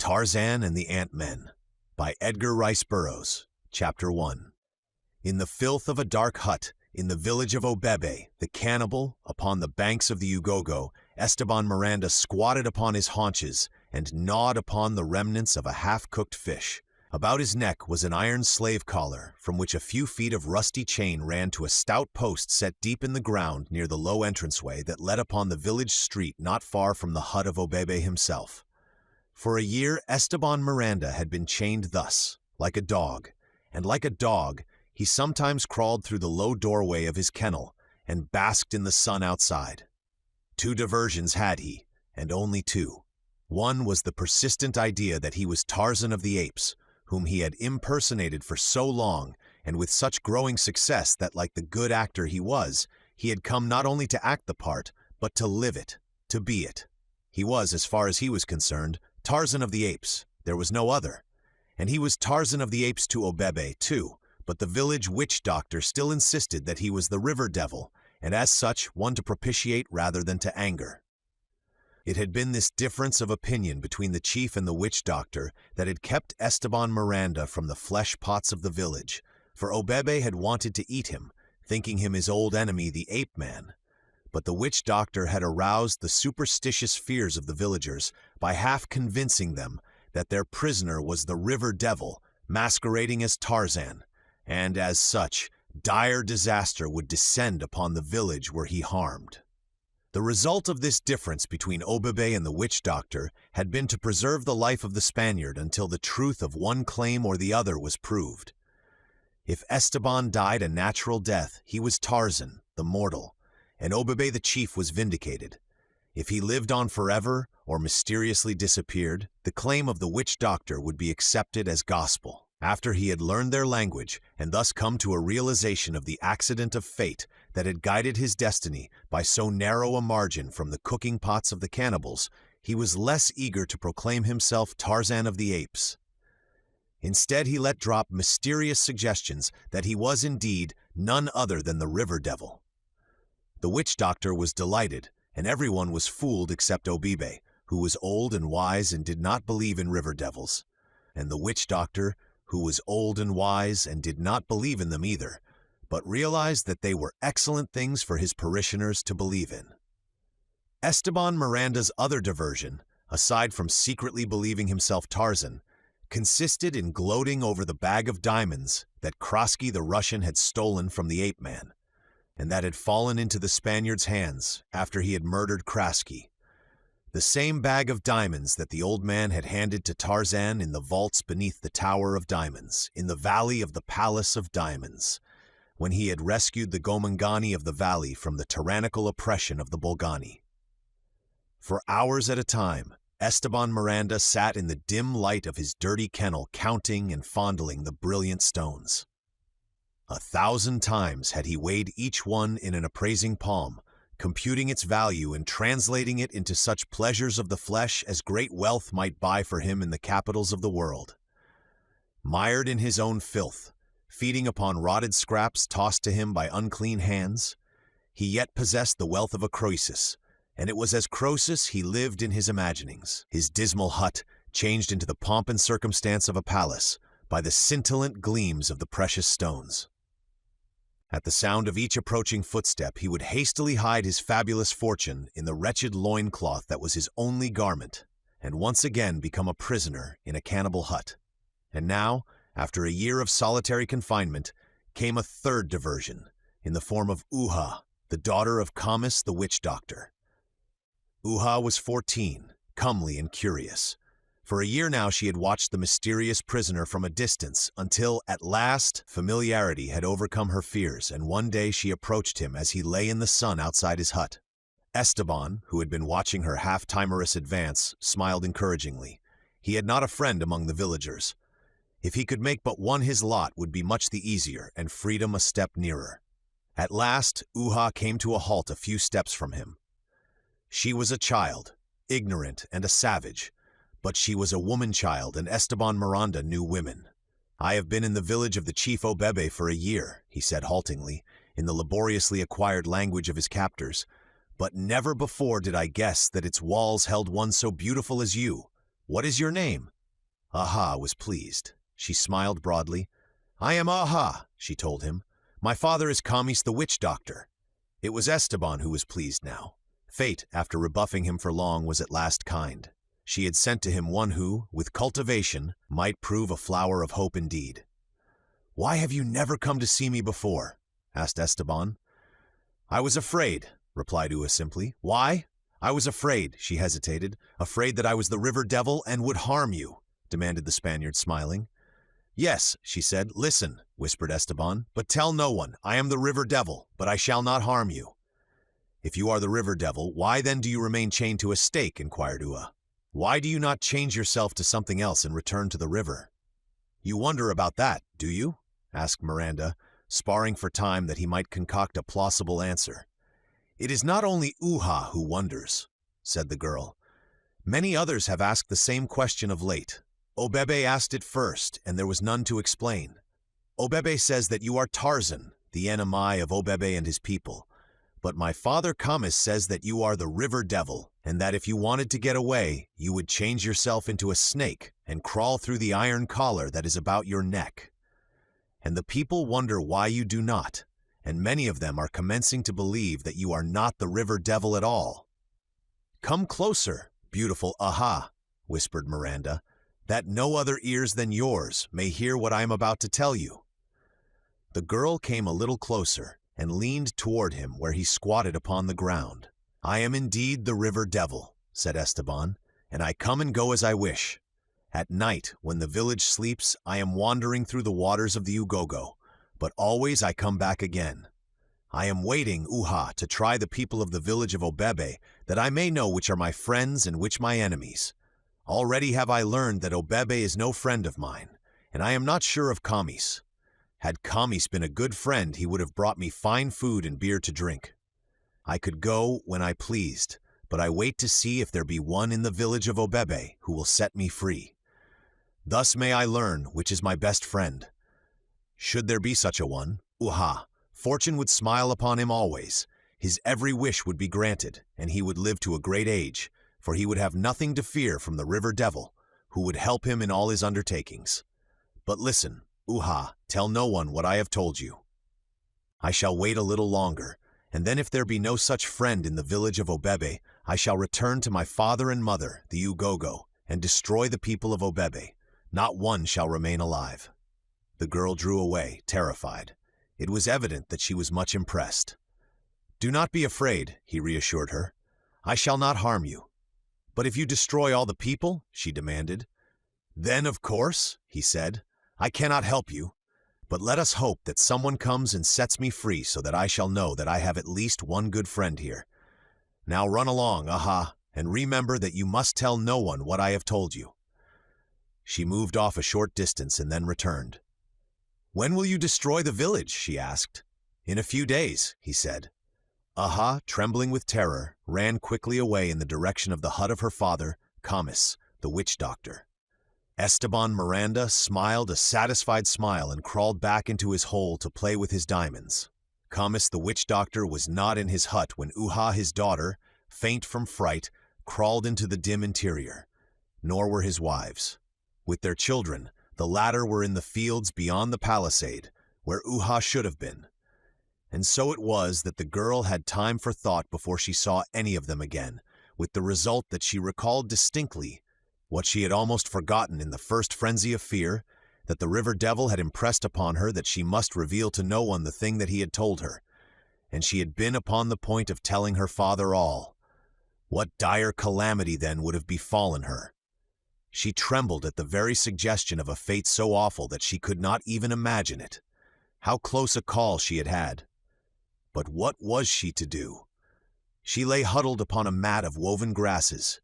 Tarzan and the Ant-Men by Edgar Rice Burroughs, Chapter 1. In the filth of a dark hut, in the village of Obebe, the cannibal, upon the banks of the Ugogo, Esteban Miranda squatted upon his haunches and gnawed upon the remnants of a half-cooked fish. About his neck was an iron slave collar, from which a few feet of rusty chain ran to a stout post set deep in the ground near the low entranceway that led upon the village street not far from the hut of Obebe himself. For a year Esteban Miranda had been chained thus, like a dog, and like a dog he sometimes crawled through the low doorway of his kennel and basked in the sun outside. Two diversions had he, and only two. One was the persistent idea that he was Tarzan of the Apes, whom he had impersonated for so long and with such growing success that, like the good actor he was, he had come not only to act the part, but to live it, to be it. He was, as far as he was concerned, Tarzan of the Apes. There was no other. And he was Tarzan of the Apes to Obebe, too, but the village witch doctor still insisted that he was the river devil, and as such one to propitiate rather than to anger. It had been this difference of opinion between the chief and the witch doctor that had kept Esteban Miranda from the flesh pots of the village, for Obebe had wanted to eat him, thinking him his old enemy the ape-man. But the witch doctor had aroused the superstitious fears of the villagers by half convincing them that their prisoner was the river devil masquerading as Tarzan, and as such, dire disaster would descend upon the village were he harmed. The result of this difference between Obebe and the witch doctor had been to preserve the life of the Spaniard until the truth of one claim or the other was proved. If Esteban died a natural death, he was Tarzan, the mortal, and Obebe the chief was vindicated. If he lived on forever or mysteriously disappeared, the claim of the witch doctor would be accepted as gospel. After he had learned their language and thus come to a realization of the accident of fate that had guided his destiny by so narrow a margin from the cooking pots of the cannibals, he was less eager to proclaim himself Tarzan of the Apes. Instead, he let drop mysterious suggestions that he was indeed none other than the river devil. The witch doctor was delighted, and everyone was fooled except Obebe, who was old and wise and did not believe in river devils, and the witch doctor, who was old and wise and did not believe in them either, but realized that they were excellent things for his parishioners to believe in. Esteban Miranda's other diversion, aside from secretly believing himself Tarzan, consisted in gloating over the bag of diamonds that Krosky the Russian had stolen from the ape-man, and that had fallen into the Spaniard's hands after he had murdered Krosky. The same bag of diamonds that the old man had handed to Tarzan in the vaults beneath the Tower of Diamonds, in the valley of the Palace of Diamonds, when he had rescued the Gomangani of the valley from the tyrannical oppression of the Bolgani. For hours at a time, Esteban Miranda sat in the dim light of his dirty kennel counting and fondling the brilliant stones. 1,000 times had he weighed each one in an appraising palm, computing its value and translating it into such pleasures of the flesh as great wealth might buy for him in the capitals of the world. Mired in his own filth, feeding upon rotted scraps tossed to him by unclean hands, he yet possessed the wealth of a Croesus, and it was as Croesus he lived in his imaginings, his dismal hut changed into the pomp and circumstance of a palace by the scintillant gleams of the precious stones. At the sound of each approaching footstep, he would hastily hide his fabulous fortune in the wretched loincloth that was his only garment, and once again become a prisoner in a cannibal hut. And now, after a year of solitary confinement, came a third diversion, in the form of Uha, the daughter of Kamis the witch doctor. Uha was 14, comely and curious. For a year now she had watched the mysterious prisoner from a distance until, at last, familiarity had overcome her fears, and one day she approached him as he lay in the sun outside his hut. Esteban, who had been watching her half-timorous advance, smiled encouragingly. He had not a friend among the villagers. If he could make but one, his lot would be much the easier and freedom a step nearer. At last, Uha came to a halt a few steps from him. She was a child, ignorant and a savage, but she was a woman-child, and Esteban Miranda knew women. "I have been in the village of the chief Obebe for a year," he said haltingly, in the laboriously acquired language of his captors, "but never before did I guess that its walls held one so beautiful as you. "What is your name?" Aha was pleased. She smiled broadly. "I am Aha," she told him. "My father is Camis the witch doctor." It was Esteban who was pleased now. Fate, after rebuffing him for long, was at last kind. She had sent to him one who, with cultivation, might prove a flower of hope indeed. "Why have you never come to see me before?" asked Esteban. "I was afraid," replied Ua simply. "Why?" "I was afraid," she hesitated. "Afraid that I was the river devil and would harm you," demanded the Spaniard, smiling. "Yes," she said. "Listen," whispered Esteban, "but tell no one. I am the river devil, but I shall not harm you." "If you are the river devil, why then do you remain chained to a stake?" inquired Ua. "Why do you not change yourself to something else and return to the river?" "You wonder about that, do you?" asked Miranda, sparring for time that he might concoct a plausible answer. "It is not only Uha who wonders," said the girl. "Many others have asked the same question of late. Obebe asked it first, and there was none to explain. Obebe says that you are Tarzan, the enemy of Obebe and his people. But my father Camis says that you are the river devil, and that if you wanted to get away, you would change yourself into a snake and crawl through the iron collar that is about your neck. And the people wonder why you do not, and many of them are commencing to believe that you are not the river devil at all." "Come closer, beautiful Aha," whispered Miranda, "that no other ears than yours may hear what I am about to tell you." The girl came a little closer and leaned toward him where he squatted upon the ground. "I am indeed the river devil," said Esteban, "and I come and go as I wish. At night, when the village sleeps, I am wandering through the waters of the Ugogo, but always I come back again. I am waiting, Uha, to try the people of the village of Obebe, that I may know which are my friends and which my enemies. Already have I learned that Obebe is no friend of mine, and I am not sure of Camis. Had Camis been a good friend, he would have brought me fine food and beer to drink. I could go when I pleased, but I wait to see if there be one in the village of Obebe who will set me free. Thus may I learn which is my best friend. Should there be such a one, Uha, fortune would smile upon him always. His every wish would be granted, and he would live to a great age, for he would have nothing to fear from the river devil, who would help him in all his undertakings. But listen, Uha, tell no one what I have told you. I shall wait a little longer, and then if there be no such friend in the village of Obebe, I shall return to my father and mother, the Ugogo, and destroy the people of Obebe. Not one shall remain alive." The girl drew away, terrified. It was evident that she was much impressed. "Do not be afraid," he reassured her. "I shall not harm you." "But if you destroy all the people?" she demanded. "Then, of course," he said, "I cannot help you. But let us hope that someone comes and sets me free so that I shall know that I have at least one good friend here. Now run along, Aha, and remember that you must tell no one what I have told you." She moved off a short distance and then returned. "When will you destroy the village?" she asked. "In a few days," he said. Aha, trembling with terror, ran quickly away in the direction of the hut of her father, Camis, the witch doctor. Esteban Miranda smiled a satisfied smile and crawled back into his hole to play with his diamonds. Camis the witch doctor was not in his hut when Uha, his daughter, faint from fright, crawled into the dim interior. Nor were his wives. With their children, the latter were in the fields beyond the palisade, where Uha should have been. And so it was that the girl had time for thought before she saw any of them again, with the result that she recalled distinctly what she had almost forgotten in the first frenzy of fear, that the river devil had impressed upon her that she must reveal to no one the thing that he had told her, and she had been upon the point of telling her father all. What dire calamity then would have befallen her? She trembled at the very suggestion of a fate so awful that she could not even imagine it. How close a call she had had. But what was she to do? She lay huddled upon a mat of woven grasses,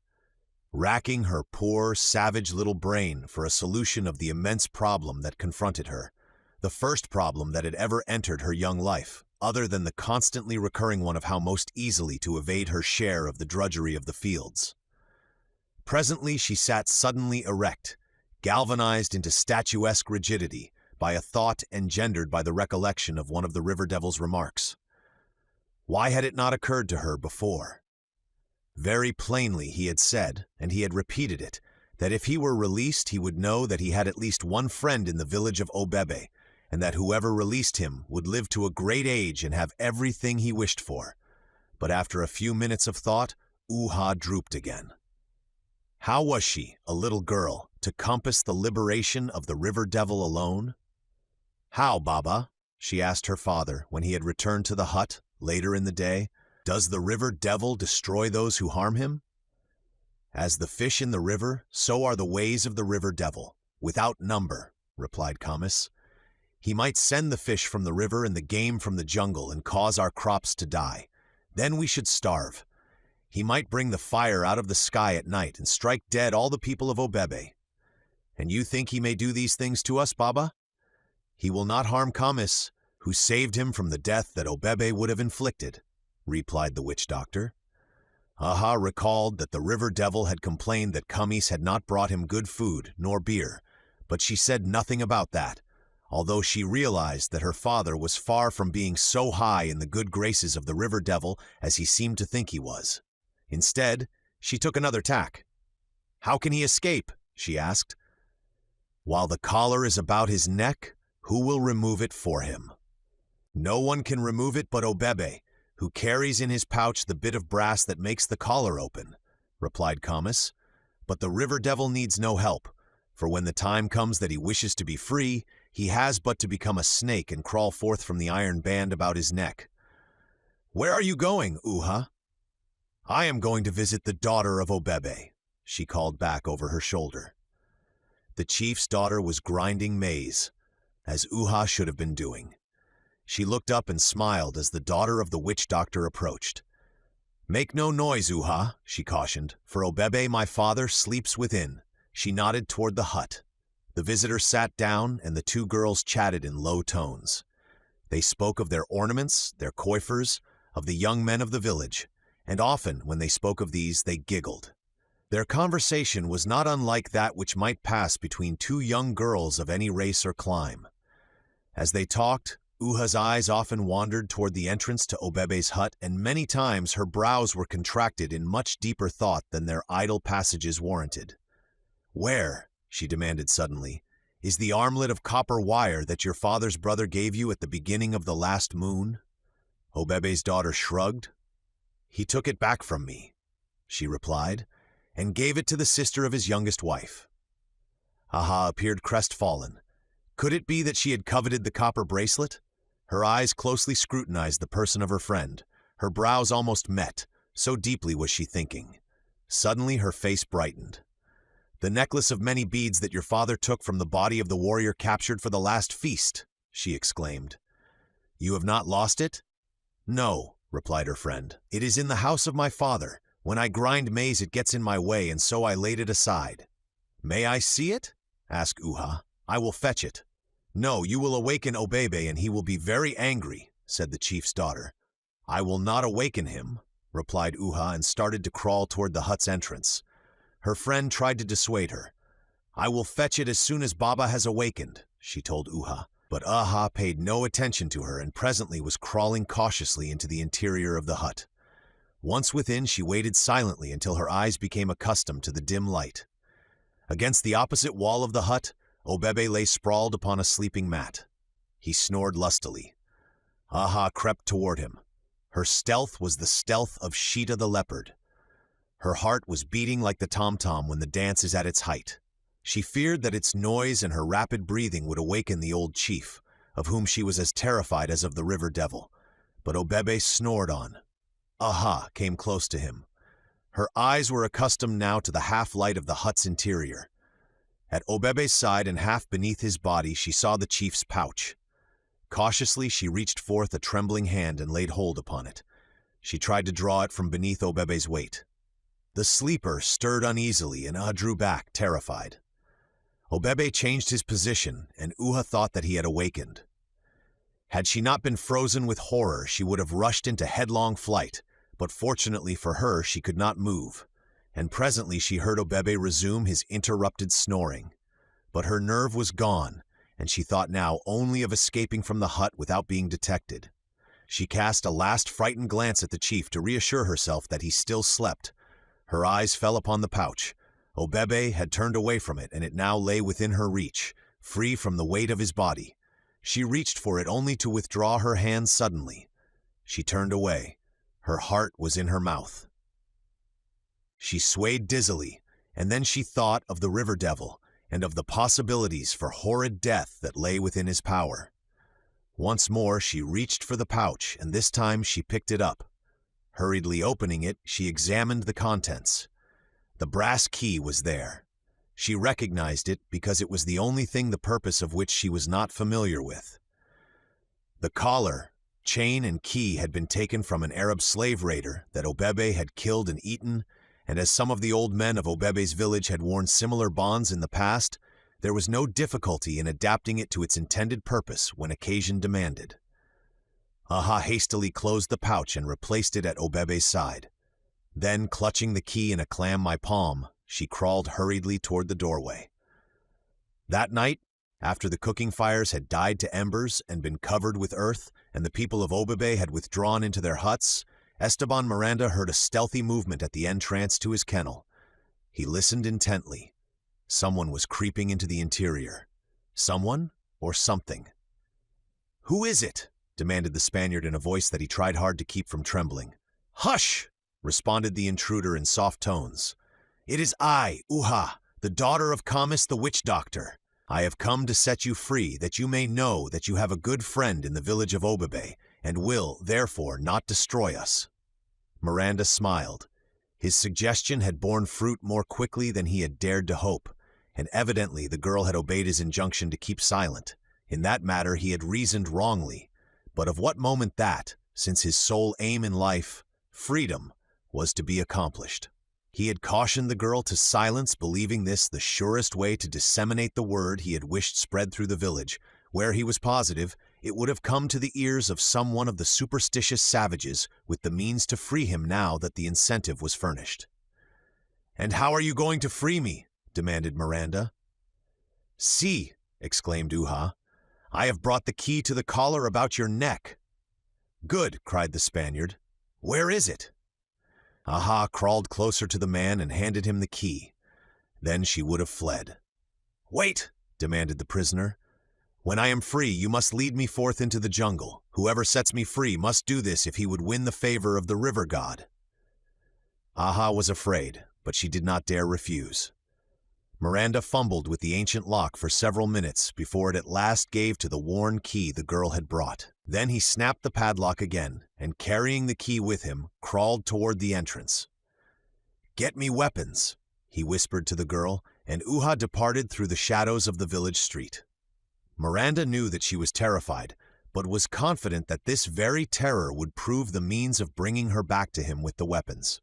racking her poor, savage little brain for a solution of the immense problem that confronted her, the first problem that had ever entered her young life, other than the constantly recurring one of how most easily to evade her share of the drudgery of the fields. Presently she sat suddenly erect, galvanized into statuesque rigidity by a thought engendered by the recollection of one of the river devil's remarks. Why had it not occurred to her before? Very plainly he had said, and he had repeated it, that if he were released he would know that he had at least one friend in the village of Obebe, and that whoever released him would live to a great age and have everything he wished for. But after a few minutes of thought, Uha drooped again. How was she, a little girl, to compass the liberation of the river devil alone? "How, Baba?" she asked her father when he had returned to the hut later in the day. "Does the river devil destroy those who harm him?" "As the fish in the river, so are the ways of the river devil, without number," replied Kamis. "He might send the fish from the river and the game from the jungle and cause our crops to die. Then we should starve. He might bring the fire out of the sky at night and strike dead all the people of Obebe. And you think he may do these things to us, Baba? He will not harm Kamis, who saved him from the death that Obebe would have inflicted," replied the witch doctor. Aha recalled that the river devil had complained that Kamis had not brought him good food nor beer, but she said nothing about that, although she realized that her father was far from being so high in the good graces of the river devil as he seemed to think he was. Instead, she took another tack. "How can he escape?" she asked. "While the collar is about his neck, who will remove it for him?" "No one can remove it but Obebe, who carries in his pouch the bit of brass that makes the collar open," replied Kamis. "But the river devil needs no help, for when the time comes that he wishes to be free, he has but to become a snake and crawl forth from the iron band about his neck." "Where are you going, Uha?" "I am going to visit the daughter of Obebe," she called back over her shoulder. The chief's daughter was grinding maize, as Uha should have been doing. She looked up and smiled as the daughter of the witch doctor approached. "Make no noise, Uha," she cautioned, "for Obebe, my father, sleeps within." She nodded toward the hut. The visitor sat down, and the two girls chatted in low tones. They spoke of their ornaments, their coiffures, of the young men of the village, and often, when they spoke of these, they giggled. Their conversation was not unlike that which might pass between two young girls of any race or clime. As they talked, Uha's eyes often wandered toward the entrance to Obebe's hut, and many times her brows were contracted in much deeper thought than their idle passages warranted. "Where," she demanded suddenly, "is the armlet of copper wire that your father's brother gave you at the beginning of the last moon?" Obebe's daughter shrugged. "He took it back from me," she replied, "and gave it to the sister of his youngest wife." Aha appeared crestfallen. Could it be that she had coveted the copper bracelet? Her eyes closely scrutinized the person of her friend. Her brows almost met, so deeply was she thinking. Suddenly her face brightened. "The necklace of many beads that your father took from the body of the warrior captured for the last feast," she exclaimed. "You have not lost it?" "No," replied her friend. "It is in the house of my father. When I grind maize it gets in my way, and so I laid it aside." "May I see it?" asked Uha. "I will fetch it." "No, you will awaken Obebe, and he will be very angry," said the chief's daughter. "I will not awaken him," replied Uha, and started to crawl toward the hut's entrance. Her friend tried to dissuade her. "I will fetch it as soon as Baba has awakened," she told Uha. But Aha paid no attention to her and presently was crawling cautiously into the interior of the hut. Once within, she waited silently until her eyes became accustomed to the dim light. Against the opposite wall of the hut, Obebe lay sprawled upon a sleeping mat. He snored lustily. Aha crept toward him. Her stealth was the stealth of Sheeta the leopard. Her heart was beating like the tom-tom when the dance is at its height. She feared that its noise and her rapid breathing would awaken the old chief, of whom she was as terrified as of the river devil. But Obebe snored on. Aha came close to him. Her eyes were accustomed now to the half-light of the hut's interior. At Obebe's side and half beneath his body she saw the chief's pouch. Cautiously she reached forth a trembling hand and laid hold upon it. She tried to draw it from beneath Obebe's weight. The sleeper stirred uneasily and drew back, terrified. Obebe changed his position, and Uha thought that he had awakened. Had she not been frozen with horror, she would have rushed into headlong flight, but fortunately for her she could not move, and presently she heard Obebe resume his interrupted snoring. But her nerve was gone, and she thought now only of escaping from the hut without being detected. She cast a last frightened glance at the chief to reassure herself that he still slept. Her eyes fell upon the pouch. Obebe had turned away from it, and it now lay within her reach, free from the weight of his body. She reached for it only to withdraw her hand suddenly. She turned away. Her heart was in her mouth. She swayed dizzily, and then she thought of the river devil and of the possibilities for horrid death that lay within his power. Once more she reached for the pouch, and this time she picked it up. Hurriedly opening it, she examined the contents. The brass key was there. She recognized it because it was the only thing the purpose of which she was not familiar with. The collar, chain, and key had been taken from an Arab slave raider that Obebe had killed and eaten, and as some of the old men of Obebe's village had worn similar bonds in the past, there was no difficulty in adapting it to its intended purpose when occasion demanded. Aha hastily closed the pouch and replaced it at Obebe's side. Then, clutching the key in a clam my palm, she crawled hurriedly toward the doorway. That night, after the cooking fires had died to embers and been covered with earth, and the people of Obebe had withdrawn into their huts, Esteban Miranda heard a stealthy movement at the entrance to his kennel. He listened intently. Someone was creeping into the interior. Someone or something. "Who is it?" demanded the Spaniard in a voice that he tried hard to keep from trembling. "Hush!" responded the intruder in soft tones. "It is I, Uha, the daughter of Kamis the witch doctor. I have come to set you free, that you may know that you have a good friend in the village of Obebe, and will, therefore, not destroy us." Miranda smiled. His suggestion had borne fruit more quickly than he had dared to hope, and evidently the girl had obeyed his injunction to keep silent. In that matter he had reasoned wrongly, but of what moment that, since his sole aim in life, freedom, was to be accomplished. He had cautioned the girl to silence, believing this the surest way to disseminate the word he had wished spread through the village, where he was positive it would have come to the ears of some one of the superstitious savages with the means to free him now that the incentive was furnished. "And how are you going to free me?" demanded Miranda. "See," exclaimed Uha, "I have brought the key to the collar about your neck." "Good," cried the Spaniard. "Where is it?" Aha crawled closer to the man and handed him the key. Then she would have fled. "Wait," demanded the prisoner. "When I am free, you must lead me forth into the jungle. Whoever sets me free must do this if he would win the favor of the river god." Aha was afraid, but she did not dare refuse. Miranda fumbled with the ancient lock for several minutes before it at last gave to the worn key the girl had brought. Then he snapped the padlock again, and carrying the key with him, crawled toward the entrance. "Get me weapons," he whispered to the girl, and Uha departed through the shadows of the village street. Miranda knew that she was terrified, but was confident that this very terror would prove the means of bringing her back to him with the weapons.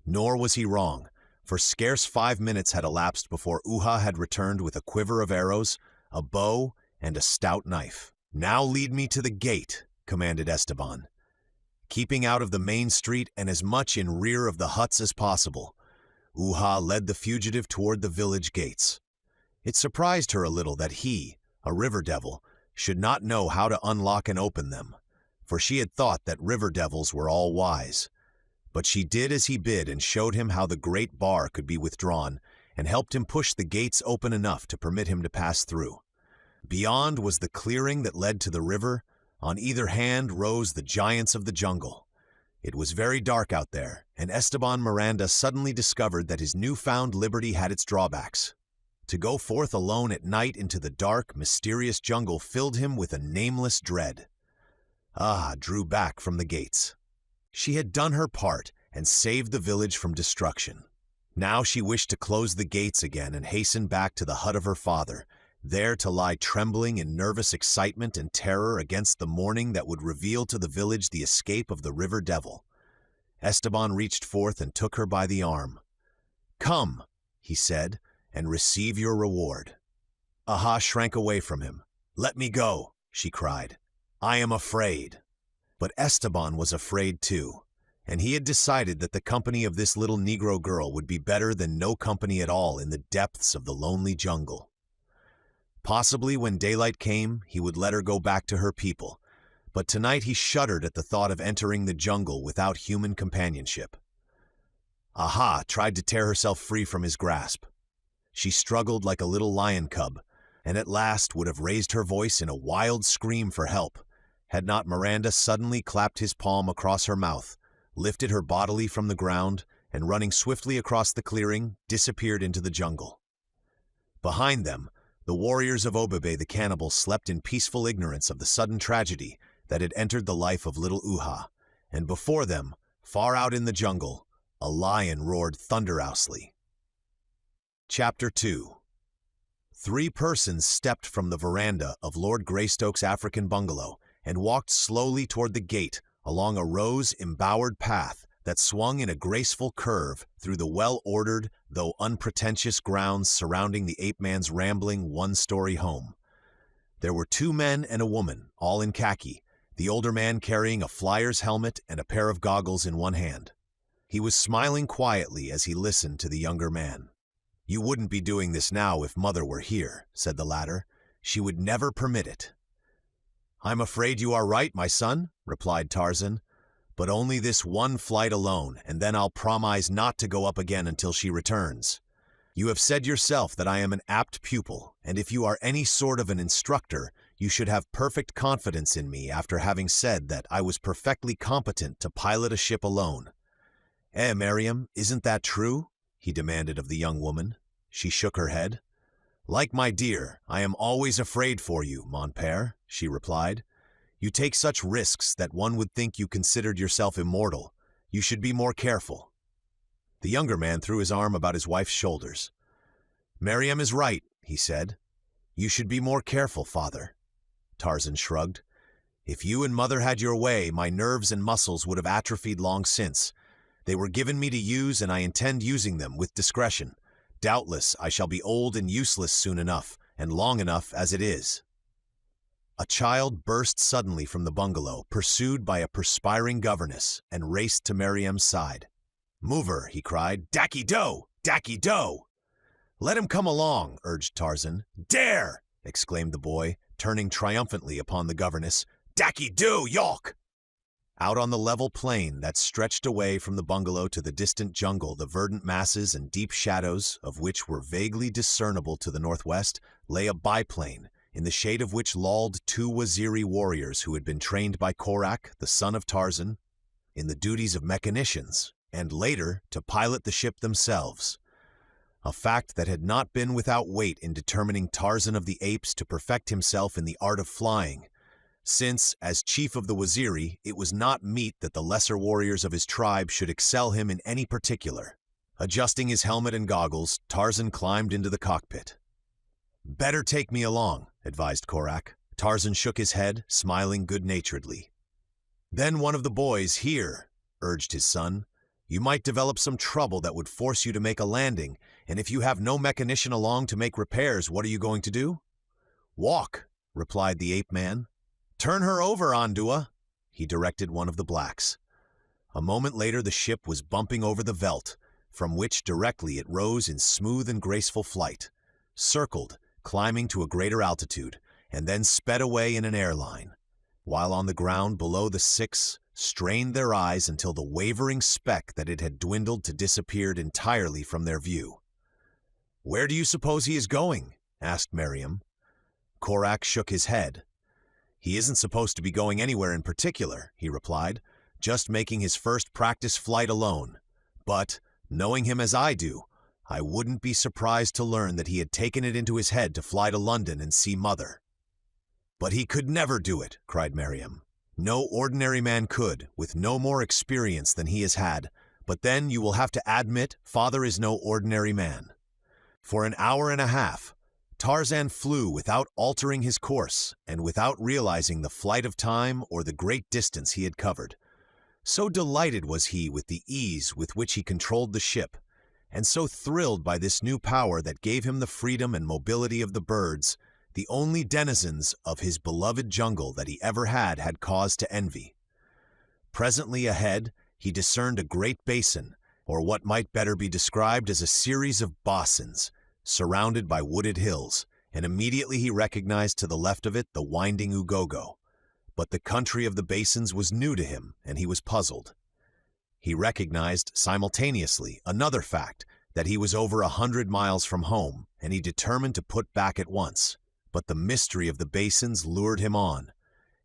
Nor was he wrong, for scarce 5 minutes had elapsed before Uha had returned with a quiver of arrows, a bow, and a stout knife. "Now lead me to the gate," commanded Esteban. Keeping out of the main street and as much in rear of the huts as possible, Uha led the fugitive toward the village gates. It surprised her a little that he, a river devil, should not know how to unlock and open them, for she had thought that river devils were all wise. But she did as he bid and showed him how the great bar could be withdrawn, and helped him push the gates open enough to permit him to pass through. Beyond was the clearing that led to the river. On either hand rose the giants of the jungle. It was very dark out there, and Esteban Miranda suddenly discovered that his newfound liberty had its drawbacks. To go forth alone at night into the dark, mysterious jungle filled him with a nameless dread. Aha drew back from the gates. She had done her part and saved the village from destruction. Now she wished to close the gates again and hasten back to the hut of her father, there to lie trembling in nervous excitement and terror against the morning that would reveal to the village the escape of the river devil. Esteban reached forth and took her by the arm. "Come," he said, "and receive your reward." Aha shrank away from him. "Let me go," she cried. "I am afraid." But Esteban was afraid too, and he had decided that the company of this little Negro girl would be better than no company at all in the depths of the lonely jungle. Possibly when daylight came, he would let her go back to her people, but tonight he shuddered at the thought of entering the jungle without human companionship. Aha tried to tear herself free from his grasp. She struggled like a little lion cub, and at last would have raised her voice in a wild scream for help, had not Miranda suddenly clapped his palm across her mouth, lifted her bodily from the ground, and running swiftly across the clearing, disappeared into the jungle. Behind them, the warriors of Obebe the cannibal slept in peaceful ignorance of the sudden tragedy that had entered the life of little Uha, and before them, far out in the jungle, a lion roared thunderously. Chapter 2. 3 persons stepped from the veranda of Lord Greystoke's African bungalow and walked slowly toward the gate along a rose-embowered path that swung in a graceful curve through the well-ordered, though unpretentious grounds surrounding the ape-man's rambling one-story home. There were 2 men and a woman, all in khaki, the older man carrying a flyer's helmet and a pair of goggles in one hand. He was smiling quietly as he listened to the younger man. "You wouldn't be doing this now if Mother were here," said the latter. "She would never permit it." "I'm afraid you are right, my son," replied Tarzan. "But only this one flight alone, and then I'll promise not to go up again until she returns. You have said yourself that I am an apt pupil, and if you are any sort of an instructor, you should have perfect confidence in me after having said that I was perfectly competent to pilot a ship alone. Miriam, isn't that true?" he demanded of the young woman. She shook her head. "Like my dear, I am always afraid for you, mon père," she replied. "You take such risks that one would think you considered yourself immortal. You should be more careful." The younger man threw his arm about his wife's shoulders. "Miriam is right," he said. "You should be more careful, father." Tarzan shrugged. "If you and Mother had your way, my nerves and muscles would have atrophied long since. They were given me to use, and I intend using them with discretion. Doubtless, I shall be old and useless soon enough, and long enough as it is." A child burst suddenly from the bungalow, pursued by a perspiring governess, and raced to Miriam's side. "Move her," he cried. "Daki do! Daki do!" "Let him come along," urged Tarzan. "Dare!" exclaimed the boy, turning triumphantly upon the governess. "Daki do, yawk!" Out on the level plain that stretched away from the bungalow to the distant jungle, the verdant masses and deep shadows of which were vaguely discernible to the northwest, lay a biplane, in the shade of which lolled 2 Waziri warriors who had been trained by Korak, the son of Tarzan, in the duties of mechanicians, and later to pilot the ship themselves. A fact that had not been without weight in determining Tarzan of the Apes to perfect himself in the art of flying, since, as chief of the Waziri, it was not meet that the lesser warriors of his tribe should excel him in any particular. Adjusting his helmet and goggles, Tarzan climbed into the cockpit. "Better take me along," advised Korak. Tarzan shook his head, smiling good-naturedly. "Then one of the boys here," urged his son. "You might develop some trouble that would force you to make a landing, and if you have no mechanician along to make repairs, what are you going to do?" "Walk," replied the ape-man. "Turn her over, Andua," he directed one of the blacks. A moment later the ship was bumping over the veldt, from which directly it rose in smooth and graceful flight, circled, climbing to a greater altitude, and then sped away in an airline, while on the ground below the 6 strained their eyes until the wavering speck that it had dwindled to disappeared entirely from their view. "Where do you suppose he is going?" asked Miriam. Korak shook his head. "He isn't supposed to be going anywhere in particular," he replied, "just making his first practice flight alone. But, knowing him as I do, I wouldn't be surprised to learn that he had taken it into his head to fly to London and see Mother." "But he could never do it," cried Miriam. "No ordinary man could, with no more experience than he has had, but then you will have to admit Father is no ordinary man." For an hour and a half, Tarzan flew without altering his course and without realizing the flight of time or the great distance he had covered. So delighted was he with the ease with which he controlled the ship, and so thrilled by this new power that gave him the freedom and mobility of the birds, the only denizens of his beloved jungle that he ever had cause to envy. Presently ahead, he discerned a great basin, or what might better be described as a series of basins, surrounded by wooded hills, and immediately he recognized to the left of it the winding Ugogo. But the country of the basins was new to him, and he was puzzled. He recognized simultaneously another fact, that he was over 100 miles from home, and he determined to put back at once. But the mystery of the basins lured him on.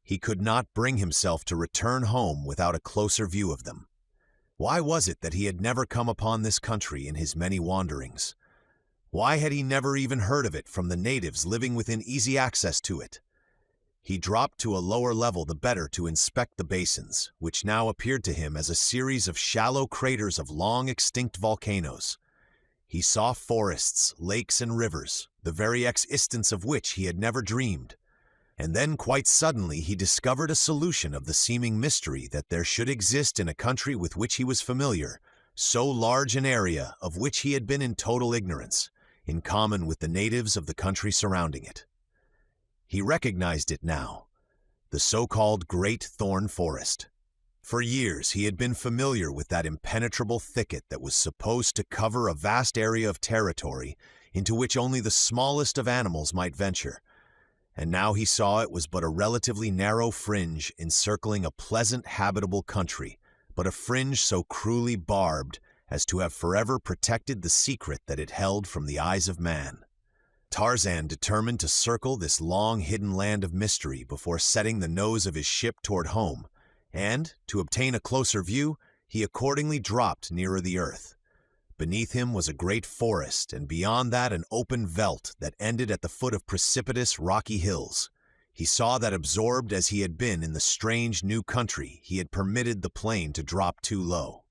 He could not bring himself to return home without a closer view of them. Why was it that he had never come upon this country in his many wanderings? Why had he never even heard of it from the natives living within easy access to it? He dropped to a lower level the better to inspect the basins, which now appeared to him as a series of shallow craters of long-extinct volcanoes. He saw forests, lakes, and rivers, the very existence of which he had never dreamed. And then quite suddenly he discovered a solution of the seeming mystery that there should exist in a country with which he was familiar, so large an area of which he had been in total ignorance, in common with the natives of the country surrounding it. He recognized it now, the so-called Great Thorn Forest. For years he had been familiar with that impenetrable thicket that was supposed to cover a vast area of territory into which only the smallest of animals might venture, and now he saw it was but a relatively narrow fringe encircling a pleasant habitable country, but a fringe so cruelly barbed as to have forever protected the secret that it held from the eyes of man. Tarzan determined to circle this long hidden land of mystery before setting the nose of his ship toward home, and, to obtain a closer view, he accordingly dropped nearer the earth. Beneath him was a great forest, and beyond that an open veldt that ended at the foot of precipitous rocky hills. He saw that absorbed as he had been in the strange new country, he had permitted the plane to drop too low.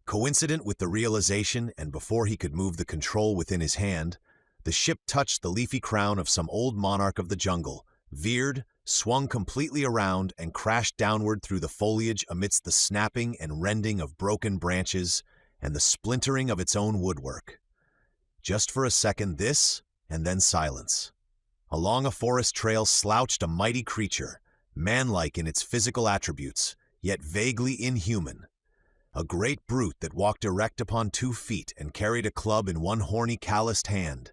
Coincident with the realization, and before he could move the control within his hand, the ship touched the leafy crown of some old monarch of the jungle, veered, swung completely around, and crashed downward through the foliage amidst the snapping and rending of broken branches and the splintering of its own woodwork. Just for a second this, and then silence. Along a forest trail slouched a mighty creature, manlike in its physical attributes, yet vaguely inhuman. A great brute that walked erect upon 2 feet and carried a club in one horny, calloused hand.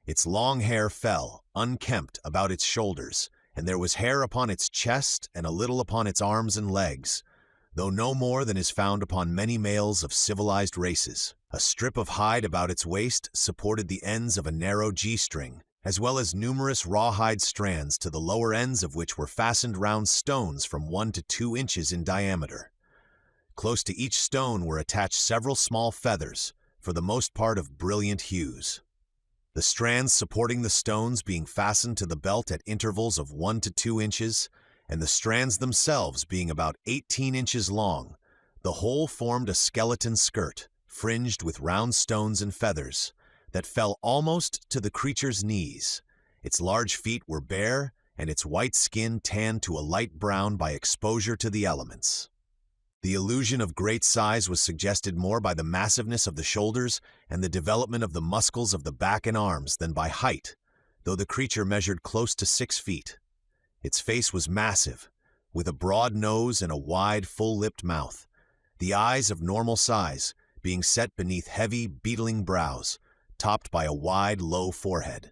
Its long hair fell, unkempt, about its shoulders, and there was hair upon its chest and a little upon its arms and legs, though no more than is found upon many males of civilized races. A strip of hide about its waist supported the ends of a narrow G-string, as well as numerous rawhide strands to the lower ends of which were fastened round stones from 1 to 2 inches in diameter. Close to each stone were attached several small feathers, for the most part of brilliant hues. The strands supporting the stones being fastened to the belt at intervals of 1 to 2 inches, and the strands themselves being about 18 inches long, the whole formed a skeleton skirt, fringed with round stones and feathers, that fell almost to the creature's knees. Its large feet were bare, and its white skin tanned to a light brown by exposure to the elements. The illusion of great size was suggested more by the massiveness of the shoulders and the development of the muscles of the back and arms than by height, though the creature measured close to 6 feet. Its face was massive, with a broad nose and a wide, full-lipped mouth, the eyes of normal size, being set beneath heavy, beetling brows, topped by a wide, low forehead.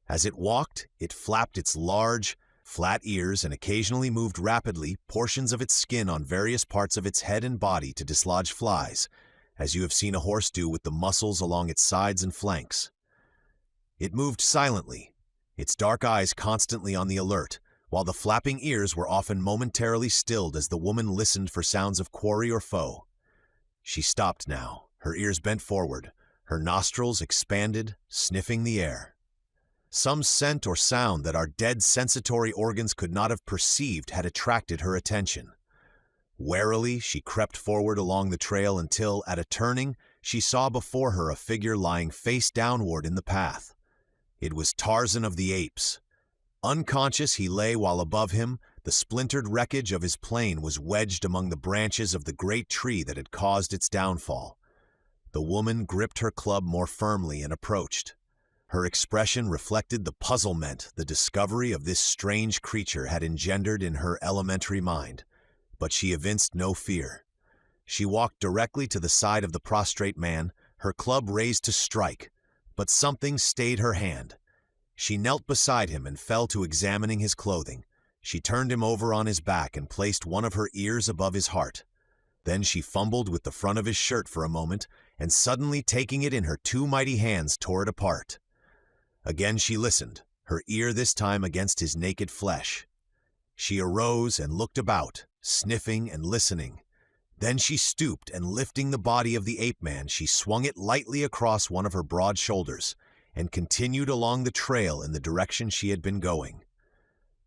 As it walked, it flapped its large, flat ears and occasionally moved rapidly portions of its skin on various parts of its head and body to dislodge flies, as you have seen a horse do with the muscles along its sides and flanks. It moved silently, its dark eyes constantly on the alert, while the flapping ears were often momentarily stilled as the woman listened for sounds of quarry or foe. She stopped now, her ears bent forward, her nostrils expanded, sniffing the air. Some scent or sound that our dead sensatory organs could not have perceived had attracted her attention. Warily, she crept forward along the trail until, at a turning, she saw before her a figure lying face downward in the path. It was Tarzan of the Apes. Unconscious he lay while above him, the splintered wreckage of his plane was wedged among the branches of the great tree that had caused its downfall. The woman gripped her club more firmly and approached. Her expression reflected the puzzlement the discovery of this strange creature had engendered in her elementary mind, but she evinced no fear. She walked directly to the side of the prostrate man, her club raised to strike, but something stayed her hand. She knelt beside him and fell to examining his clothing. She turned him over on his back and placed one of her ears above his heart. Then she fumbled with the front of his shirt for a moment, and suddenly taking it in her two mighty hands tore it apart. Again she listened, her ear this time against his naked flesh. She arose and looked about, sniffing and listening. Then she stooped, and lifting the body of the ape-man, she swung it lightly across one of her broad shoulders, and continued along the trail in the direction she had been going.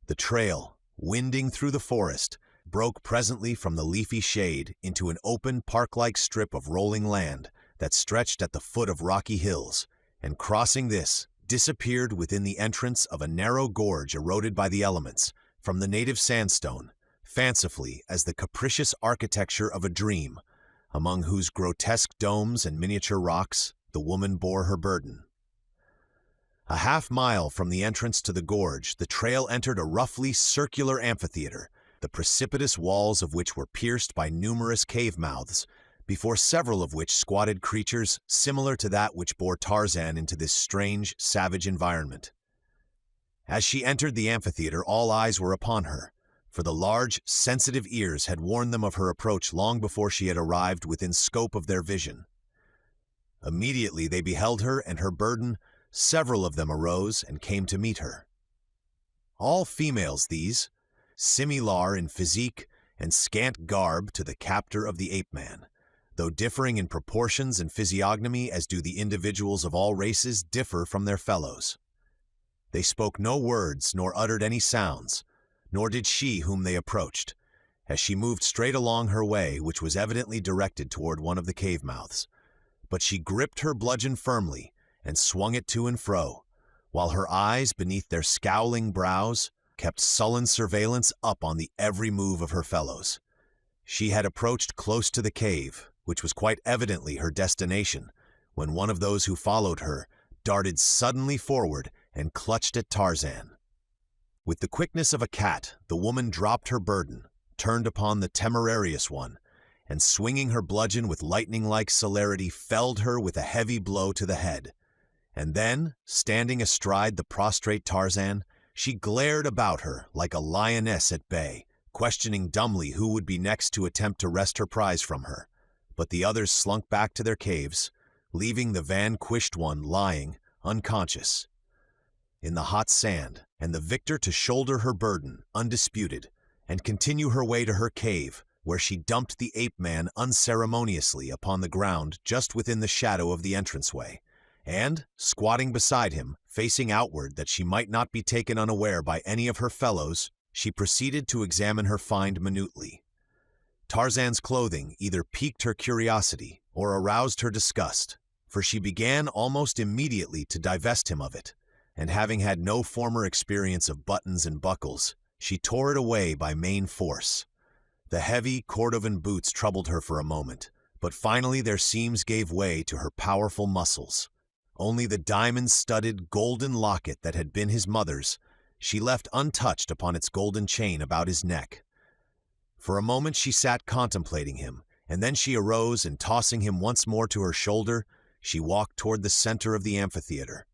The trail, winding through the forest, broke presently from the leafy shade into an open park-like strip of rolling land that stretched at the foot of rocky hills, and crossing this, disappeared within the entrance of a narrow gorge eroded by the elements, from the native sandstone, fancifully as the capricious architecture of a dream, among whose grotesque domes and miniature rocks the woman bore her burden. A half-mile from the entrance to the gorge, the trail entered a roughly circular amphitheater, the precipitous walls of which were pierced by numerous cave mouths, before several of which squatted creatures similar to that which bore Tarzan into this strange, savage environment. As she entered the amphitheater, all eyes were upon her, for the large, sensitive ears had warned them of her approach long before she had arrived within scope of their vision. Immediately they beheld her and her burden. Several of them arose and came to meet her. All females these, similar in physique and scant garb to the captor of the ape-man, though differing in proportions and physiognomy as do the individuals of all races differ from their fellows. They spoke no words nor uttered any sounds, nor did she whom they approached, as she moved straight along her way, which was evidently directed toward one of the cave mouths. But she gripped her bludgeon firmly and swung it to and fro, while her eyes, beneath their scowling brows, kept sullen surveillance up on the every move of her fellows. She had approached close to the cave, which was quite evidently her destination, when one of those who followed her darted suddenly forward and clutched at Tarzan. With the quickness of a cat, the woman dropped her burden, turned upon the temerarious one, and swinging her bludgeon with lightning-like celerity, felled her with a heavy blow to the head. And then, standing astride the prostrate Tarzan, she glared about her like a lioness at bay, questioning dumbly who would be next to attempt to wrest her prize from her. But the others slunk back to their caves, leaving the vanquished one lying, unconscious, in the hot sand, and the victor to shoulder her burden, undisputed, and continue her way to her cave, where she dumped the ape-man unceremoniously upon the ground just within the shadow of the entranceway, and, squatting beside him, facing outward that she might not be taken unaware by any of her fellows, she proceeded to examine her find minutely. Tarzan's clothing either piqued her curiosity or aroused her disgust, for she began almost immediately to divest him of it, and having had no former experience of buttons and buckles, she tore it away by main force. The heavy Cordovan boots troubled her for a moment, but finally their seams gave way to her powerful muscles. Only the diamond-studded golden locket that had been his mother's she left untouched upon its golden chain about his neck. For a moment she sat contemplating him, and then she arose and, tossing him once more to her shoulder, she walked toward the center of the amphitheater,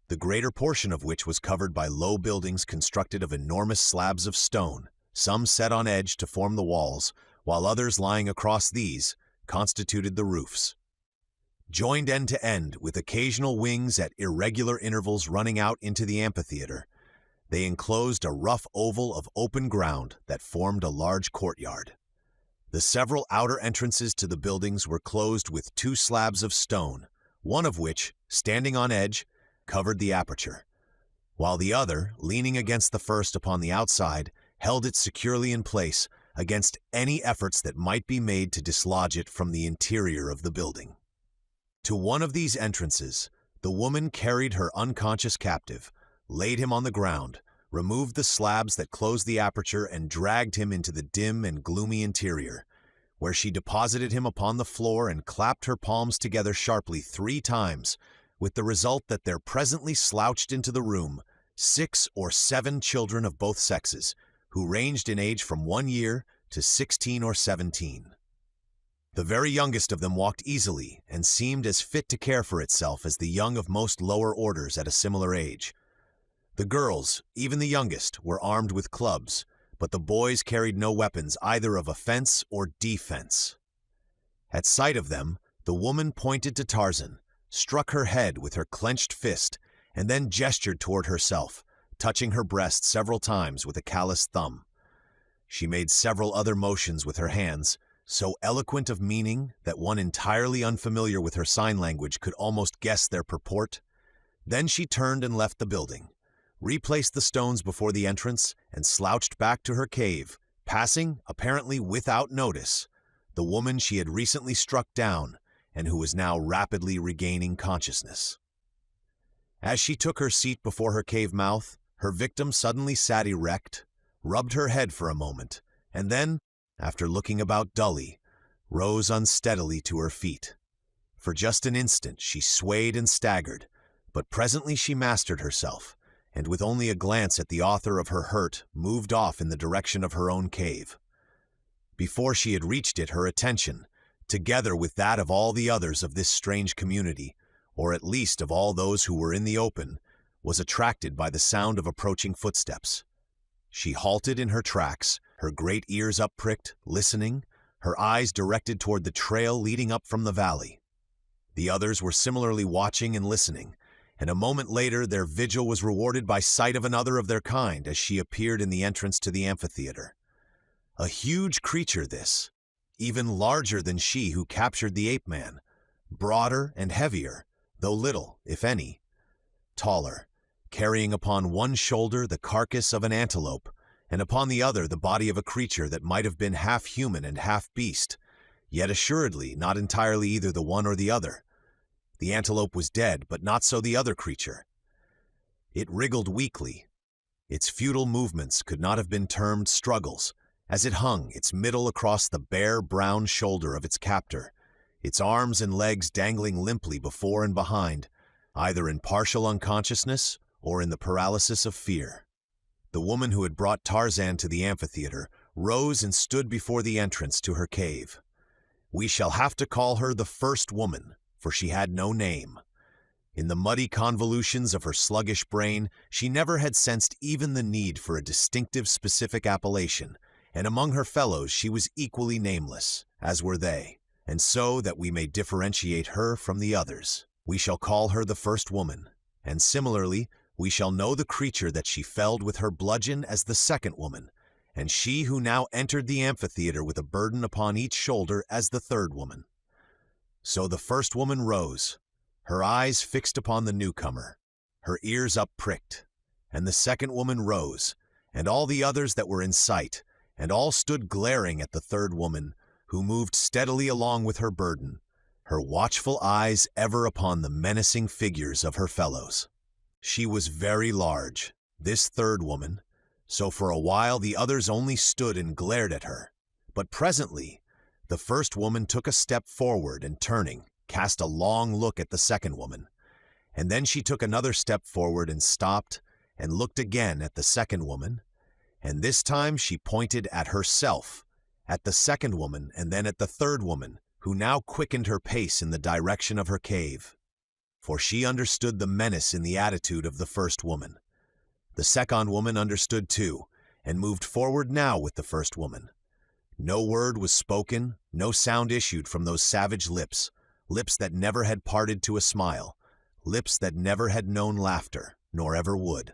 the greater portion of which was covered by low buildings constructed of enormous slabs of stone, some set on edge to form the walls, while others lying across these constituted the roofs. Joined end to end, with occasional wings at irregular intervals running out into the amphitheater, they enclosed a rough oval of open ground that formed a large courtyard. The several outer entrances to the buildings were closed with two slabs of stone, one of which, standing on edge, covered the aperture, while the other, leaning against the first upon the outside, held it securely in place against any efforts that might be made to dislodge it from the interior of the building. To one of these entrances, the woman carried her unconscious captive, laid him on the ground, removed the slabs that closed the aperture, and dragged him into the dim and gloomy interior, where she deposited him upon the floor and clapped her palms together sharply 3 times, with the result that there presently slouched into the room 6 or 7 children of both sexes, who ranged in age from 1 year to 16 or 17. The very youngest of them walked easily and seemed as fit to care for itself as the young of most lower orders at a similar age. The girls, even the youngest, were armed with clubs, but the boys carried no weapons either of offense or defense. At sight of them, the woman pointed to Tarzan, struck her head with her clenched fist, and then gestured toward herself, touching her breast several times with a calloused thumb. She made several other motions with her hands, so eloquent of meaning that one entirely unfamiliar with her sign language could almost guess their purport. Then she turned and left the building, replaced the stones before the entrance, and slouched back to her cave, passing, apparently without notice, the woman she had recently struck down and who was now rapidly regaining consciousness. As she took her seat before her cave mouth, her victim suddenly sat erect, rubbed her head for a moment, and then, after looking about dully, rose unsteadily to her feet. For just an instant she swayed and staggered, but presently she mastered herself, and with only a glance at the author of her hurt, moved off in the direction of her own cave. Before she had reached it, her attention, together with that of all the others of this strange community, or at least of all those who were in the open, was attracted by the sound of approaching footsteps. She halted in her tracks, her great ears up-pricked, listening, her eyes directed toward the trail leading up from the valley. The others were similarly watching and listening, and a moment later their vigil was rewarded by sight of another of their kind as she appeared in the entrance to the amphitheater. A huge creature this, even larger than she who captured the ape-man, broader and heavier, though little, if any, taller, carrying upon one shoulder the carcass of an antelope, and upon the other the body of a creature that might have been half human and half beast, yet assuredly not entirely either the one or the other. The antelope was dead, but not so the other creature. It wriggled weakly. Its futile movements could not have been termed struggles, as it hung its middle across the bare brown shoulder of its captor, its arms and legs dangling limply before and behind, either in partial unconsciousness or in the paralysis of fear. The woman who had brought Tarzan to the amphitheater rose and stood before the entrance to her cave. We shall have to call her the first woman, for she had no name. In the muddy convolutions of her sluggish brain, she never had sensed even the need for a distinctive specific appellation, and among her fellows she was equally nameless, as were they, and so that we may differentiate her from the others, we shall call her the first woman, and similarly, we shall know the creature that she felled with her bludgeon as the second woman, and she who now entered the amphitheater with a burden upon each shoulder as the third woman. So the first woman rose, her eyes fixed upon the newcomer, her ears up-pricked, and the second woman rose, and all the others that were in sight, and all stood glaring at the third woman, who moved steadily along with her burden, her watchful eyes ever upon the menacing figures of her fellows. She was very large, this third woman, so for a while the others only stood and glared at her. But presently, the first woman took a step forward and turning, cast a long look at the second woman. And then she took another step forward and stopped and looked again at the second woman. And this time she pointed at herself, at the second woman and then at the third woman, who now quickened her pace in the direction of her cave. For she understood the menace in the attitude of the first woman. The second woman understood too, and moved forward now with the first woman. No word was spoken, no sound issued from those savage lips, lips that never had parted to a smile, lips that never had known laughter, nor ever would.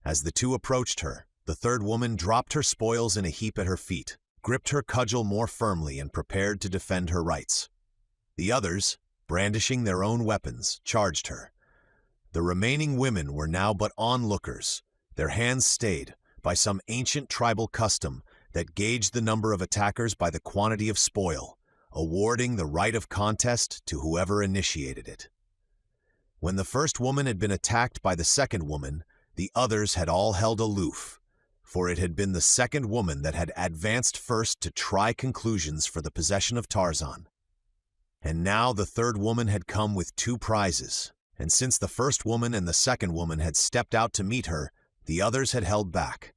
As the two approached her, the third woman dropped her spoils in a heap at her feet, gripped her cudgel more firmly and prepared to defend her rights. The others, brandishing their own weapons, charged her. The remaining women were now but onlookers, their hands stayed by some ancient tribal custom that gauged the number of attackers by the quantity of spoil, awarding the right of contest to whoever initiated it. When the first woman had been attacked by the second woman, the others had all held aloof, for it had been the second woman that had advanced first to try conclusions for the possession of Tarzan. And now the third woman had come with two prizes, and since the first woman and the second woman had stepped out to meet her, the others had held back.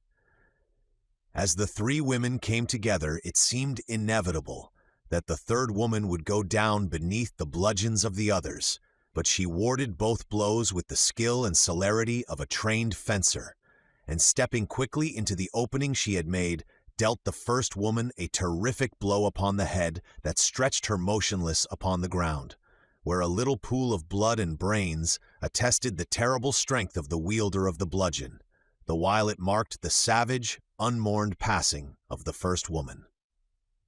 As the three women came together, it seemed inevitable that the third woman would go down beneath the bludgeons of the others, but she warded both blows with the skill and celerity of a trained fencer, and stepping quickly into the opening she had made, dealt the first woman a terrific blow upon the head that stretched her motionless upon the ground, where a little pool of blood and brains attested the terrible strength of the wielder of the bludgeon, the while it marked the savage, unmourned passing of the first woman.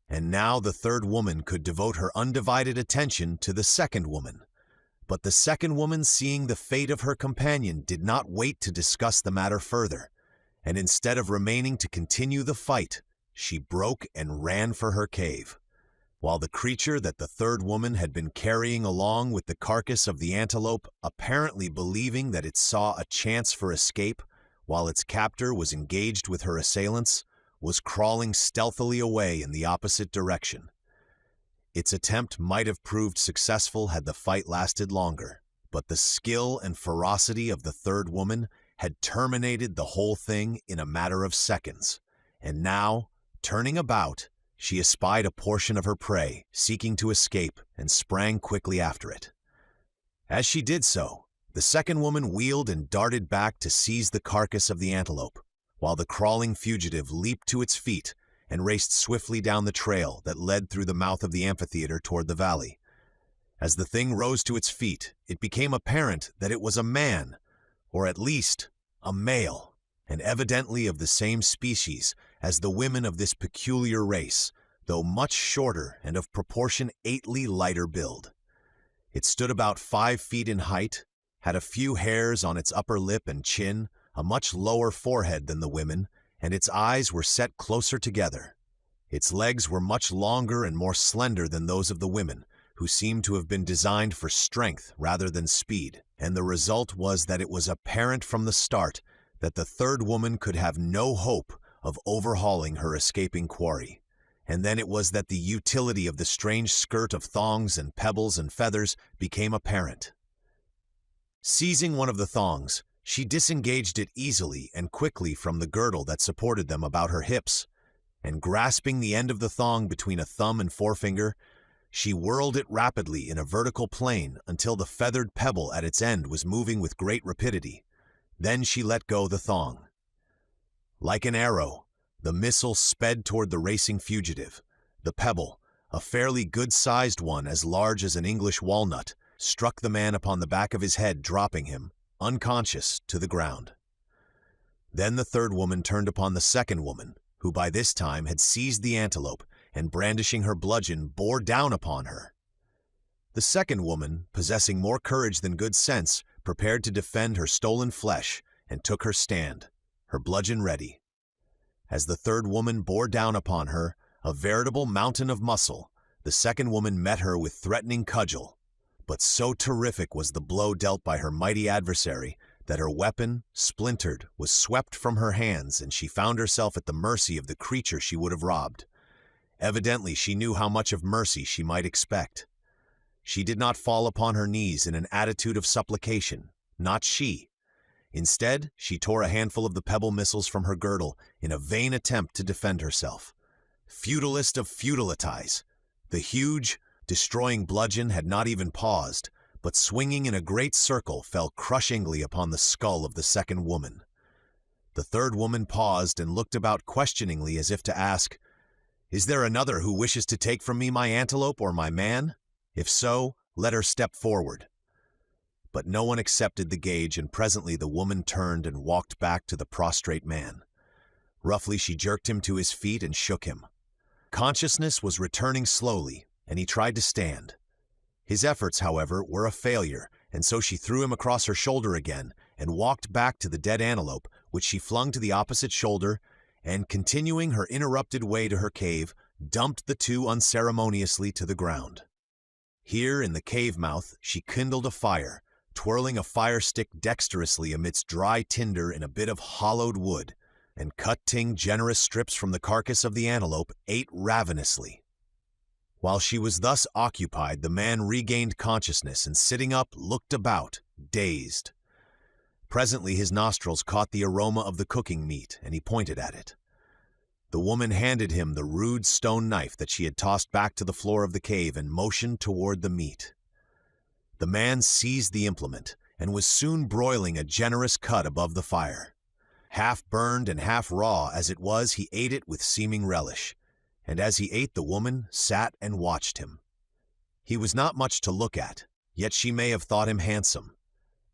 And now the third woman could devote her undivided attention to the second woman. But the second woman, seeing the fate of her companion, did not wait to discuss the matter further, and instead of remaining to continue the fight, she broke and ran for her cave, while the creature that the third woman had been carrying along with the carcass of the antelope, apparently believing that it saw a chance for escape while its captor was engaged with her assailants, was crawling stealthily away in the opposite direction. Its attempt might have proved successful had the fight lasted longer, but the skill and ferocity of the third woman had terminated the whole thing in a matter of seconds, and now, turning about, she espied a portion of her prey, seeking to escape, and sprang quickly after it. As she did so, the second woman wheeled and darted back to seize the carcass of the antelope, while the crawling fugitive leaped to its feet and raced swiftly down the trail that led through the mouth of the amphitheater toward the valley. As the thing rose to its feet, it became apparent that it was a man, or at least a male, and evidently of the same species as the women of this peculiar race, though much shorter and of proportionately lighter build. It stood about 5 feet in height, had a few hairs on its upper lip and chin, a much lower forehead than the women, and its eyes were set closer together. Its legs were much longer and more slender than those of the women, who seemed to have been designed for strength rather than speed, and the result was that it was apparent from the start that the third woman could have no hope of overhauling her escaping quarry. And then it was that the utility of the strange skirt of thongs and pebbles and feathers became apparent. Seizing one of the thongs, she disengaged it easily and quickly from the girdle that supported them about her hips, and grasping the end of the thong between a thumb and forefinger, she whirled it rapidly in a vertical plane until the feathered pebble at its end was moving with great rapidity. Then she let go the thong. Like an arrow, the missile sped toward the racing fugitive. The pebble, a fairly good-sized one as large as an English walnut, struck the man upon the back of his head, dropping him, unconscious, to the ground. Then the third woman turned upon the second woman, who by this time had seized the antelope, and brandishing her bludgeon, bore down upon her. The second woman, possessing more courage than good sense, prepared to defend her stolen flesh, and took her stand, her bludgeon ready. As the third woman bore down upon her, a veritable mountain of muscle, the second woman met her with threatening cudgel, but so terrific was the blow dealt by her mighty adversary that her weapon, splintered, was swept from her hands, and she found herself at the mercy of the creature she would have robbed. Evidently she knew how much of mercy she might expect. She did not fall upon her knees in an attitude of supplication, not she. Instead, she tore a handful of the pebble missiles from her girdle in a vain attempt to defend herself. Futilest of futilitize, the huge, destroying bludgeon had not even paused, but swinging in a great circle fell crushingly upon the skull of the second woman. The third woman paused and looked about questioningly as if to ask, "Is there another who wishes to take from me my antelope or my man? If so, let her step forward." But no one accepted the gage, and presently the woman turned and walked back to the prostrate man. Roughly she jerked him to his feet and shook him. Consciousness was returning slowly, and he tried to stand. His efforts, however, were a failure, and so she threw him across her shoulder again and walked back to the dead antelope, which she flung to the opposite shoulder, and, continuing her interrupted way to her cave, dumped the two unceremoniously to the ground. Here, in the cave mouth, she kindled a fire, twirling a fire stick dexterously amidst dry tinder in a bit of hollowed wood, and cutting generous strips from the carcass of the antelope, ate ravenously. While she was thus occupied, the man regained consciousness and, sitting up, looked about, dazed. Presently his nostrils caught the aroma of the cooking meat, and he pointed at it. The woman handed him the rude stone knife that she had tossed back to the floor of the cave and motioned toward the meat. The man seized the implement and was soon broiling a generous cut above the fire. Half burned and half raw as it was, he ate it with seeming relish, and as he ate, the woman sat and watched him. He was not much to look at, yet she may have thought him handsome.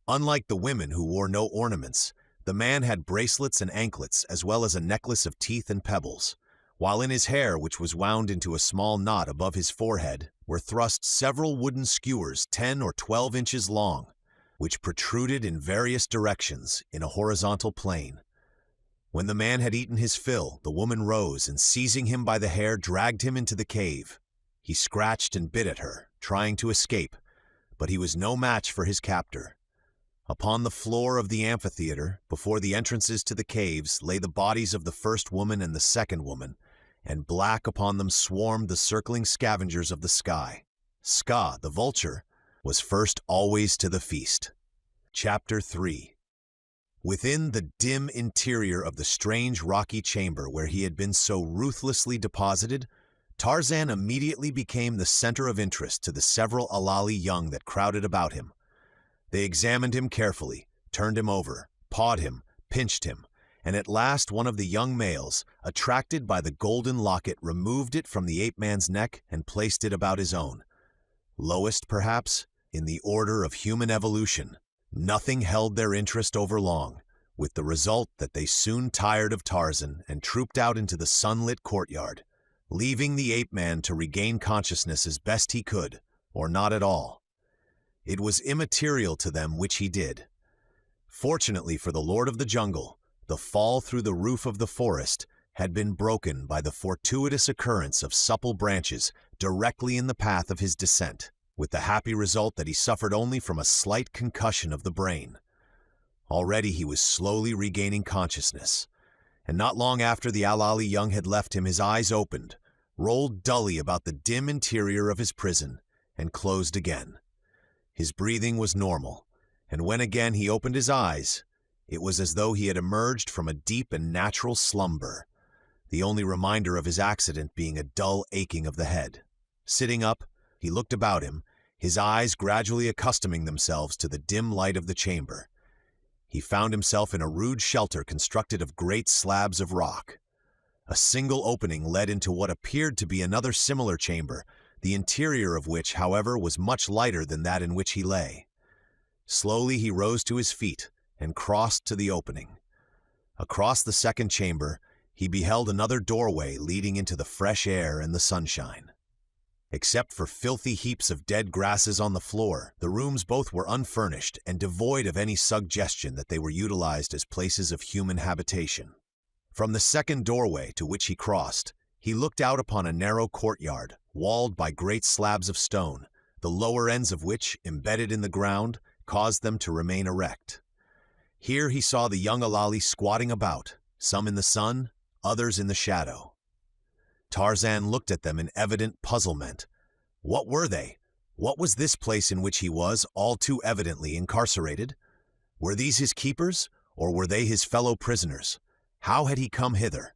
Unlike the women who wore no ornaments, the man had bracelets and anklets as well as a necklace of teeth and pebbles, while in his hair, which was wound into a small knot above his forehead, were thrust several wooden skewers 10 or 12 inches long, which protruded in various directions in a horizontal plane. When the man had eaten his fill, the woman rose and, seizing him by the hair, dragged him into the cave. He scratched and bit at her, trying to escape, but he was no match for his captor. Upon the floor of the amphitheater, before the entrances to the caves, lay the bodies of the first woman and the second woman, and black upon them swarmed the circling scavengers of the sky. Ska, the vulture, was first always to the feast. Chapter 3. Within the dim interior of the strange rocky chamber where he had been so ruthlessly deposited, Tarzan immediately became the center of interest to the several Alali young that crowded about him. They examined him carefully, turned him over, pawed him, pinched him, and at last one of the young males, attracted by the golden locket, removed it from the ape-man's neck and placed it about his own. Lowest, perhaps, in the order of human evolution, nothing held their interest over long, with the result that they soon tired of Tarzan and trooped out into the sunlit courtyard, leaving the ape-man to regain consciousness as best he could, or not at all. It was immaterial to them which he did. Fortunately for the Lord of the Jungle, the fall through the roof of the forest had been broken by the fortuitous occurrence of supple branches directly in the path of his descent, with the happy result that he suffered only from a slight concussion of the brain. Already he was slowly regaining consciousness, and not long after the Alali young had left him, his eyes opened, rolled dully about the dim interior of his prison, and closed again. His breathing was normal, and when again he opened his eyes, it was as though he had emerged from a deep and natural slumber, the only reminder of his accident being a dull aching of the head. Sitting up, he looked about him, his eyes gradually accustoming themselves to the dim light of the chamber. He found himself in a rude shelter constructed of great slabs of rock. A single opening led into what appeared to be another similar chamber, the interior of which, however, was much lighter than that in which he lay. Slowly he rose to his feet and crossed to the opening. Across the second chamber, he beheld another doorway leading into the fresh air and the sunshine. Except for filthy heaps of dead grasses on the floor, the rooms both were unfurnished and devoid of any suggestion that they were utilized as places of human habitation. From the second doorway to which he crossed, he looked out upon a narrow courtyard, walled by great slabs of stone, the lower ends of which, embedded in the ground, caused them to remain erect. Here he saw the young Alali squatting about, some in the sun, others in the shadow. Tarzan looked at them in evident puzzlement. What were they? What was this place in which he was, all too evidently, incarcerated? Were these his keepers, or were they his fellow prisoners? How had he come hither?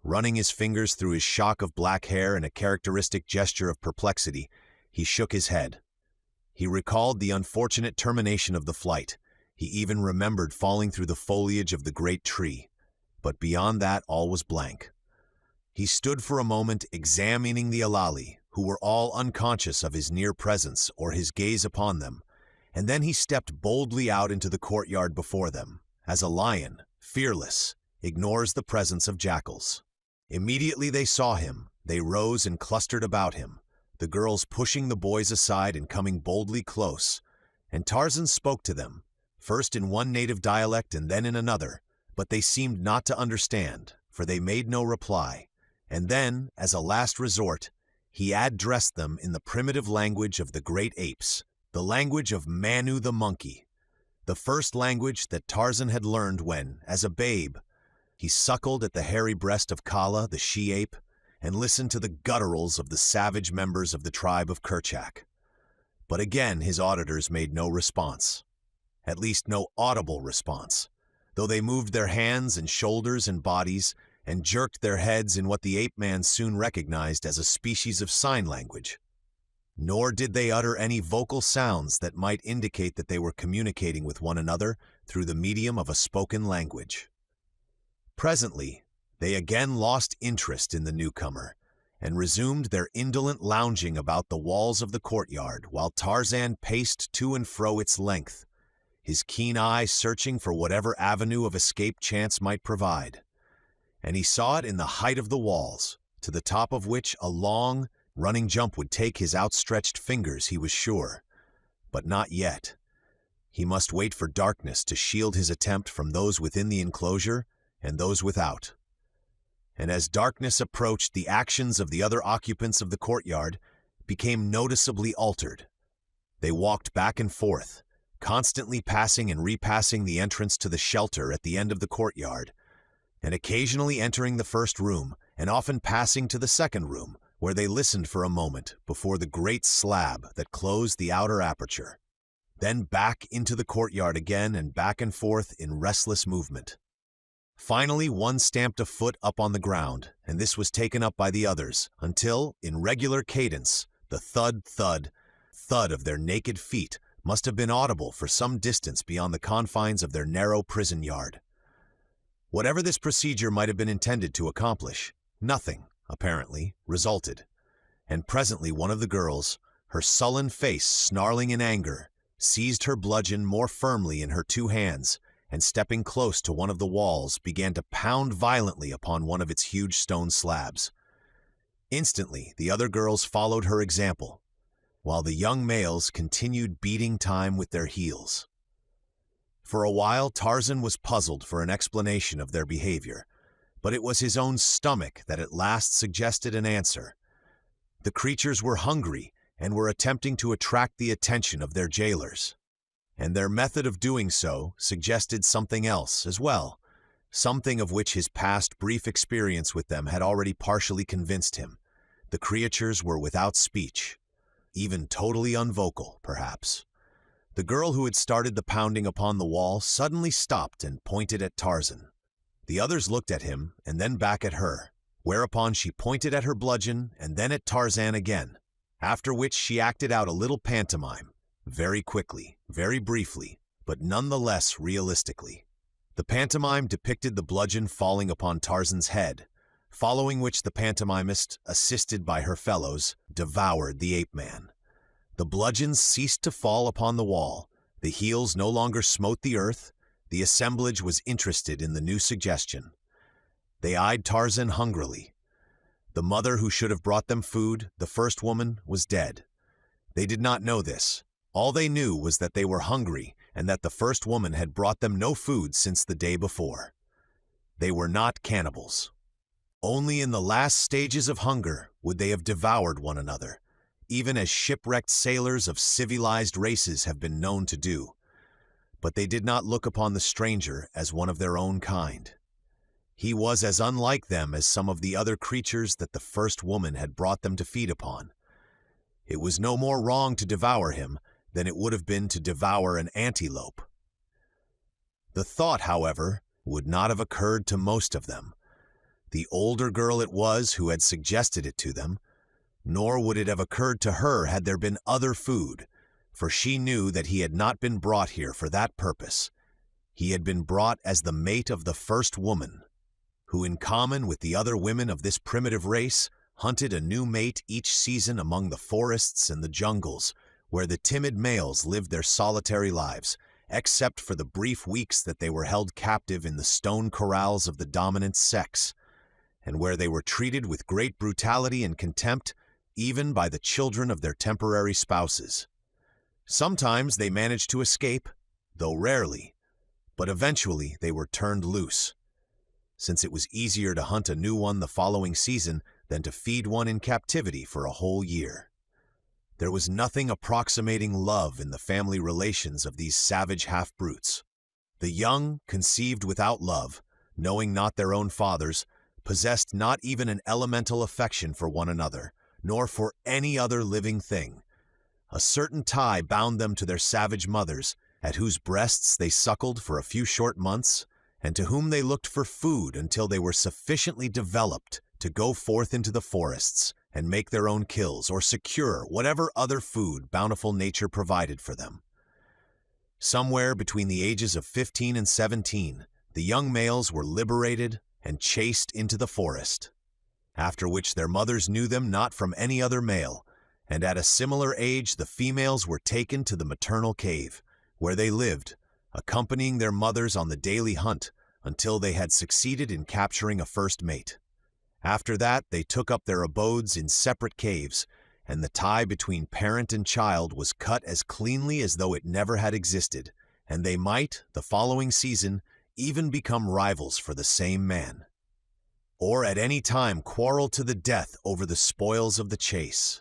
Running his fingers through his shock of black hair in a characteristic gesture of perplexity, he shook his head. He recalled the unfortunate termination of the flight. He even remembered falling through the foliage of the great tree. But beyond that, all was blank. He stood for a moment examining the Alali, who were all unconscious of his near presence or his gaze upon them, and then he stepped boldly out into the courtyard before them, as a lion, fearless, ignores the presence of jackals. Immediately they saw him, they rose and clustered about him, the girls pushing the boys aside and coming boldly close, and Tarzan spoke to them, first in one native dialect and then in another, but they seemed not to understand, for they made no reply, and then, as a last resort, he addressed them in the primitive language of the great apes, the language of Manu the monkey, the first language that Tarzan had learned when, as a babe, he suckled at the hairy breast of Kala, the she-ape, and listened to the gutturals of the savage members of the tribe of Kerchak. But again his auditors made no response, at least no audible response, though they moved their hands and shoulders and bodies and jerked their heads in what the ape-man soon recognized as a species of sign language. Nor did they utter any vocal sounds that might indicate that they were communicating with one another through the medium of a spoken language. Presently, they again lost interest in the newcomer and resumed their indolent lounging about the walls of the courtyard while Tarzan paced to and fro its length, his keen eye searching for whatever avenue of escape chance might provide. And he saw it in the height of the walls, to the top of which a long, running jump would take his outstretched fingers, he was sure. But not yet. He must wait for darkness to shield his attempt from those within the enclosure and those without. And as darkness approached, the actions of the other occupants of the courtyard became noticeably altered. They walked back and forth, constantly passing and repassing the entrance to the shelter at the end of the courtyard, and occasionally entering the first room, and often passing to the second room, where they listened for a moment before the great slab that closed the outer aperture. Then back into the courtyard again and back and forth in restless movement. Finally, one stamped a foot up on the ground, and this was taken up by the others, until, in regular cadence, the thud, thud, thud of their naked feet must have been audible for some distance beyond the confines of their narrow prison yard. Whatever this procedure might have been intended to accomplish, nothing, apparently, resulted, and presently one of the girls, her sullen face snarling in anger, seized her bludgeon more firmly in her two hands, and stepping close to one of the walls, began to pound violently upon one of its huge stone slabs. Instantly, the other girls followed her example, while the young males continued beating time with their heels. For a while, Tarzan was puzzled for an explanation of their behavior, but it was his own stomach that at last suggested an answer. The creatures were hungry and were attempting to attract the attention of their jailers. And their method of doing so suggested something else as well, something of which his past brief experience with them had already partially convinced him. The creatures were without speech, even totally unvocal, perhaps. The girl who had started the pounding upon the wall suddenly stopped and pointed at Tarzan. The others looked at him and then back at her, whereupon she pointed at her bludgeon and then at Tarzan again, after which she acted out a little pantomime, very quickly, very briefly, but nonetheless realistically. The pantomime depicted the bludgeon falling upon Tarzan's head, following which the pantomimist, assisted by her fellows, devoured the ape-man. The bludgeons ceased to fall upon the wall, the heels no longer smote the earth, the assemblage was interested in the new suggestion. They eyed Tarzan hungrily. The mother who should have brought them food, the first woman, was dead. They did not know this. All they knew was that they were hungry and that the first woman had brought them no food since the day before. They were not cannibals. Only in the last stages of hunger would they have devoured one another, even as shipwrecked sailors of civilized races have been known to do. But they did not look upon the stranger as one of their own kind. He was as unlike them as some of the other creatures that the first woman had brought them to feed upon. It was no more wrong to devour him than it would have been to devour an antelope. The thought, however, would not have occurred to most of them. The older girl it was who had suggested it to them, nor would it have occurred to her had there been other food, for she knew that he had not been brought here for that purpose. He had been brought as the mate of the first woman, who in common with the other women of this primitive race hunted a new mate each season among the forests and the jungles, where the timid males lived their solitary lives, except for the brief weeks that they were held captive in the stone corrals of the dominant sex, and where they were treated with great brutality and contempt even by the children of their temporary spouses. Sometimes they managed to escape, though rarely, but eventually they were turned loose, since it was easier to hunt a new one the following season than to feed one in captivity for a whole year. There was nothing approximating love in the family relations of these savage half-brutes. The young, conceived without love, knowing not their own fathers, possessed not even an elemental affection for one another, nor for any other living thing. A certain tie bound them to their savage mothers, at whose breasts they suckled for a few short months, and to whom they looked for food until they were sufficiently developed to go forth into the forests and make their own kills or secure whatever other food bountiful nature provided for them. Somewhere between the ages of 15 and 17, the young males were liberated, and chased into the forest, after which their mothers knew them not from any other male, and at a similar age the females were taken to the maternal cave, where they lived, accompanying their mothers on the daily hunt until they had succeeded in capturing a first mate. After that, they took up their abodes in separate caves, and the tie between parent and child was cut as cleanly as though it never had existed, and they might, the following season, even become rivals for the same man, or at any time quarrel to the death over the spoils of the chase.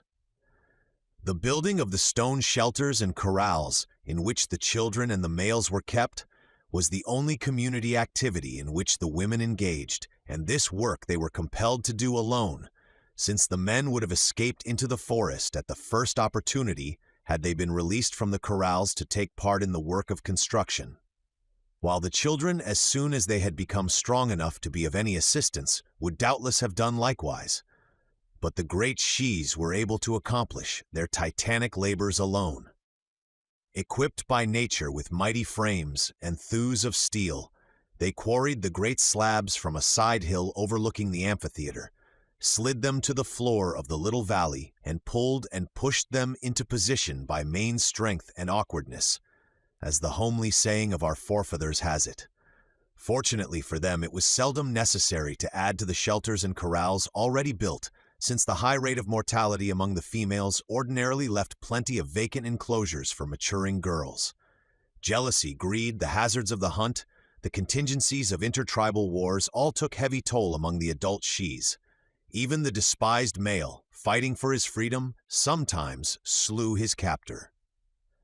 The building of the stone shelters and corrals in which the children and the males were kept was the only community activity in which the women engaged, and this work they were compelled to do alone, since the men would have escaped into the forest at the first opportunity had they been released from the corrals to take part in the work of construction, while the children, as soon as they had become strong enough to be of any assistance, would doubtless have done likewise. But the great shes were able to accomplish their titanic labors alone. Equipped by nature with mighty frames and thews of steel, they quarried the great slabs from a side hill overlooking the amphitheater, slid them to the floor of the little valley, and pulled and pushed them into position by main strength and awkwardness, as the homely saying of our forefathers has it. Fortunately for them, it was seldom necessary to add to the shelters and corrals already built, since the high rate of mortality among the females ordinarily left plenty of vacant enclosures for maturing girls. Jealousy, greed, the hazards of the hunt, the contingencies of intertribal wars all took heavy toll among the adult shes. Even the despised male, fighting for his freedom, sometimes slew his captor.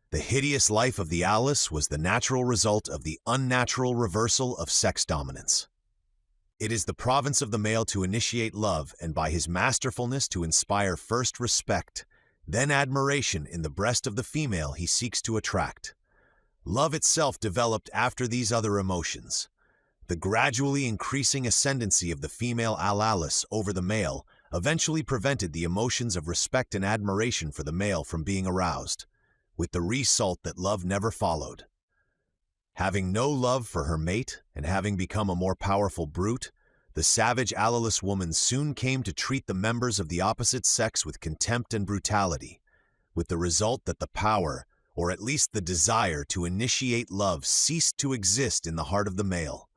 The hideous life of the Alice was the natural result of the unnatural reversal of sex dominance. It is the province of the male to initiate love and by his masterfulness to inspire first respect, then admiration in the breast of the female he seeks to attract. Love itself developed after these other emotions. The gradually increasing ascendancy of the female Alice over the male eventually prevented the emotions of respect and admiration for the male from being aroused, with the result that love never followed. Having no love for her mate, and having become a more powerful brute, the savage Alice woman soon came to treat the members of the opposite sex with contempt and brutality, with the result that the power, or at least the desire to initiate love, ceased to exist in the heart of the male.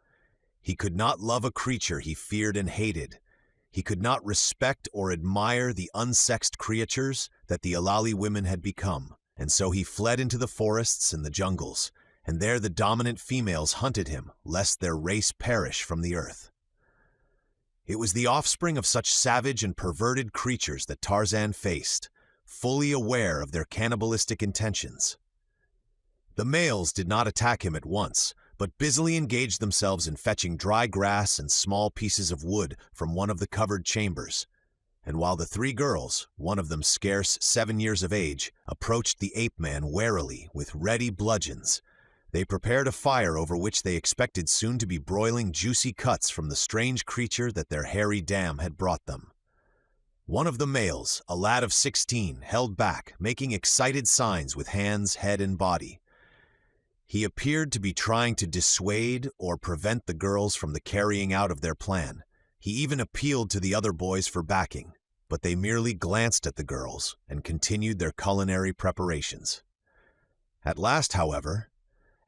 He could not love a creature he feared and hated. He could not respect or admire the unsexed creatures that the Alali women had become, and so he fled into the forests and the jungles, and there the dominant females hunted him, lest their race perish from the earth. It was the offspring of such savage and perverted creatures that Tarzan faced, fully aware of their cannibalistic intentions. The males did not attack him at once, but busily engaged themselves in fetching dry grass and small pieces of wood from one of the covered chambers, and while the three girls, one of them scarce 7 years of age, approached the ape-man warily with ready bludgeons, they prepared a fire over which they expected soon to be broiling juicy cuts from the strange creature that their hairy dam had brought them. One of the males, a lad of 16, held back, making excited signs with hands, head, and body. He appeared to be trying to dissuade or prevent the girls from the carrying out of their plan. He even appealed to the other boys for backing, but they merely glanced at the girls and continued their culinary preparations. At last, however,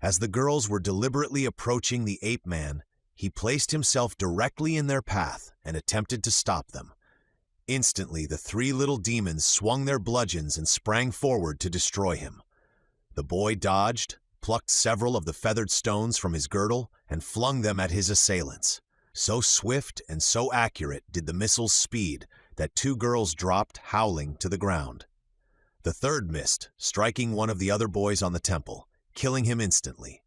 as the girls were deliberately approaching the ape-man, he placed himself directly in their path and attempted to stop them. Instantly, the three little demons swung their bludgeons and sprang forward to destroy him. The boy dodged, plucked several of the feathered stones from his girdle, and flung them at his assailants. So swift and so accurate did the missiles speed that 2 girls dropped, howling, to the ground. The third missed, striking one of the other boys on the temple, killing him instantly.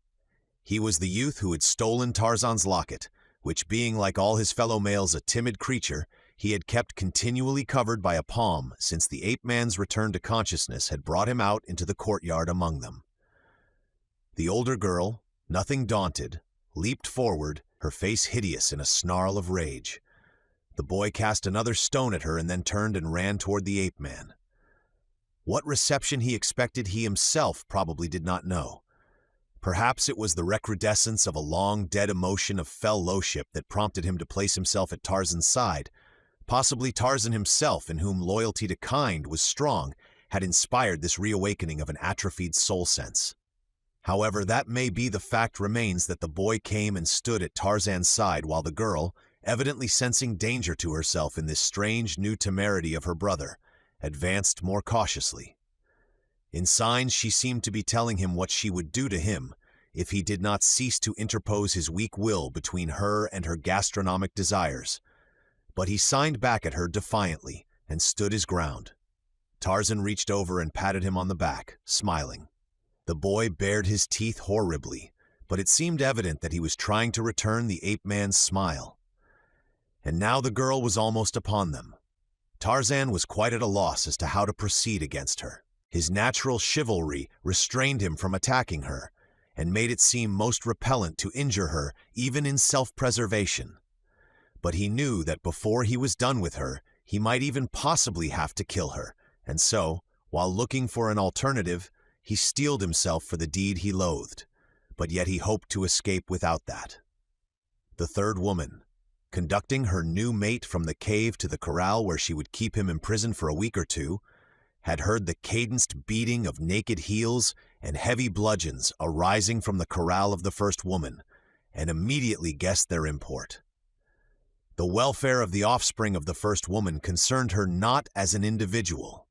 He was the youth who had stolen Tarzan's locket, which, being like all his fellow males a timid creature, he had kept continually covered by a palm since the ape-man's return to consciousness had brought him out into the courtyard among them. The older girl, nothing daunted, leaped forward, her face hideous in a snarl of rage. The boy cast another stone at her and then turned and ran toward the ape-man. What reception he expected he himself probably did not know. Perhaps it was the recrudescence of a long-dead emotion of fellowship that prompted him to place himself at Tarzan's side. Possibly Tarzan himself, in whom loyalty to kind was strong, had inspired this reawakening of an atrophied soul sense. However, that may be, the fact remains that the boy came and stood at Tarzan's side while the girl, evidently sensing danger to herself in this strange new temerity of her brother, advanced more cautiously. In signs, she seemed to be telling him what she would do to him if he did not cease to interpose his weak will between her and her gastronomic desires. But he signed back at her defiantly and stood his ground. Tarzan reached over and patted him on the back, smiling. The boy bared his teeth horribly, but it seemed evident that he was trying to return the ape-man's smile. And now the girl was almost upon them. Tarzan was quite at a loss as to how to proceed against her. His natural chivalry restrained him from attacking her, and made it seem most repellent to injure her even in self-preservation. But he knew that before he was done with her, he might even possibly have to kill her, and so, while looking for an alternative, he steeled himself for the deed he loathed, but yet he hoped to escape without that. The third woman, conducting her new mate from the cave to the corral where she would keep him imprisoned for a week or two, had heard the cadenced beating of naked heels and heavy bludgeons arising from the corral of the first woman, and immediately guessed their import. The welfare of the offspring of the first woman concerned her not as an individual.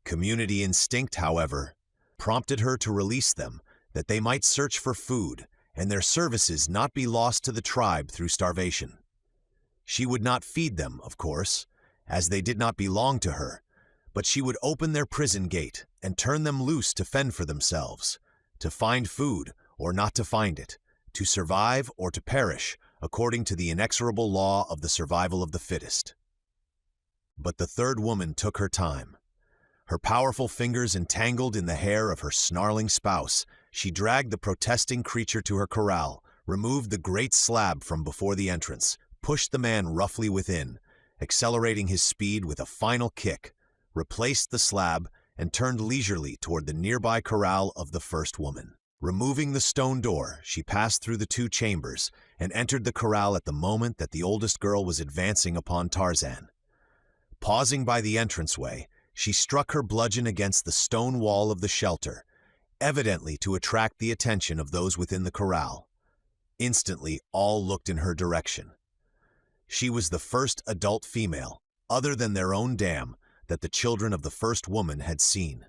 Community instinct, however, prompted her to release them, that they might search for food, and their services not be lost to the tribe through starvation. She would not feed them, of course, as they did not belong to her, but she would open their prison gate and turn them loose to fend for themselves, to find food or not to find it, to survive or to perish, according to the inexorable law of the survival of the fittest. But the third woman took her time. Her powerful fingers entangled in the hair of her snarling spouse, she dragged the protesting creature to her corral, removed the great slab from before the entrance, pushed the man roughly within, accelerating his speed with a final kick, replaced the slab, and turned leisurely toward the nearby corral of the first woman. Removing the stone door, she passed through the two chambers and entered the corral at the moment that the oldest girl was advancing upon Tarzan. Pausing by the entranceway, she struck her bludgeon against the stone wall of the shelter, evidently to attract the attention of those within the corral. Instantly, all looked in her direction. She was the first adult female, other than their own dam, that the children of the first woman had seen.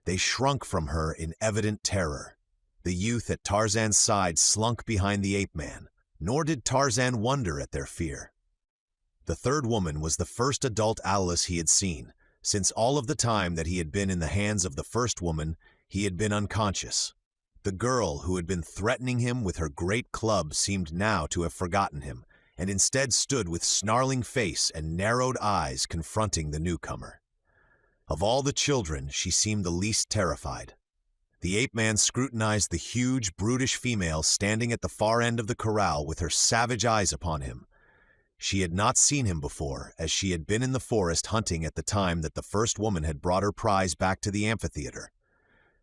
They shrunk from her in evident terror. The youth at Tarzan's side slunk behind the ape-man, nor did Tarzan wonder at their fear. The third woman was the first adult Alice he had seen. Since all of the time that he had been in the hands of the first woman, he had been unconscious. The girl who had been threatening him with her great club seemed now to have forgotten him, and instead stood with snarling face and narrowed eyes confronting the newcomer. Of all the children, she seemed the least terrified. The ape-man scrutinized the huge, brutish female standing at the far end of the corral with her savage eyes upon him. She had not seen him before, as she had been in the forest hunting at the time that the first woman had brought her prize back to the amphitheater.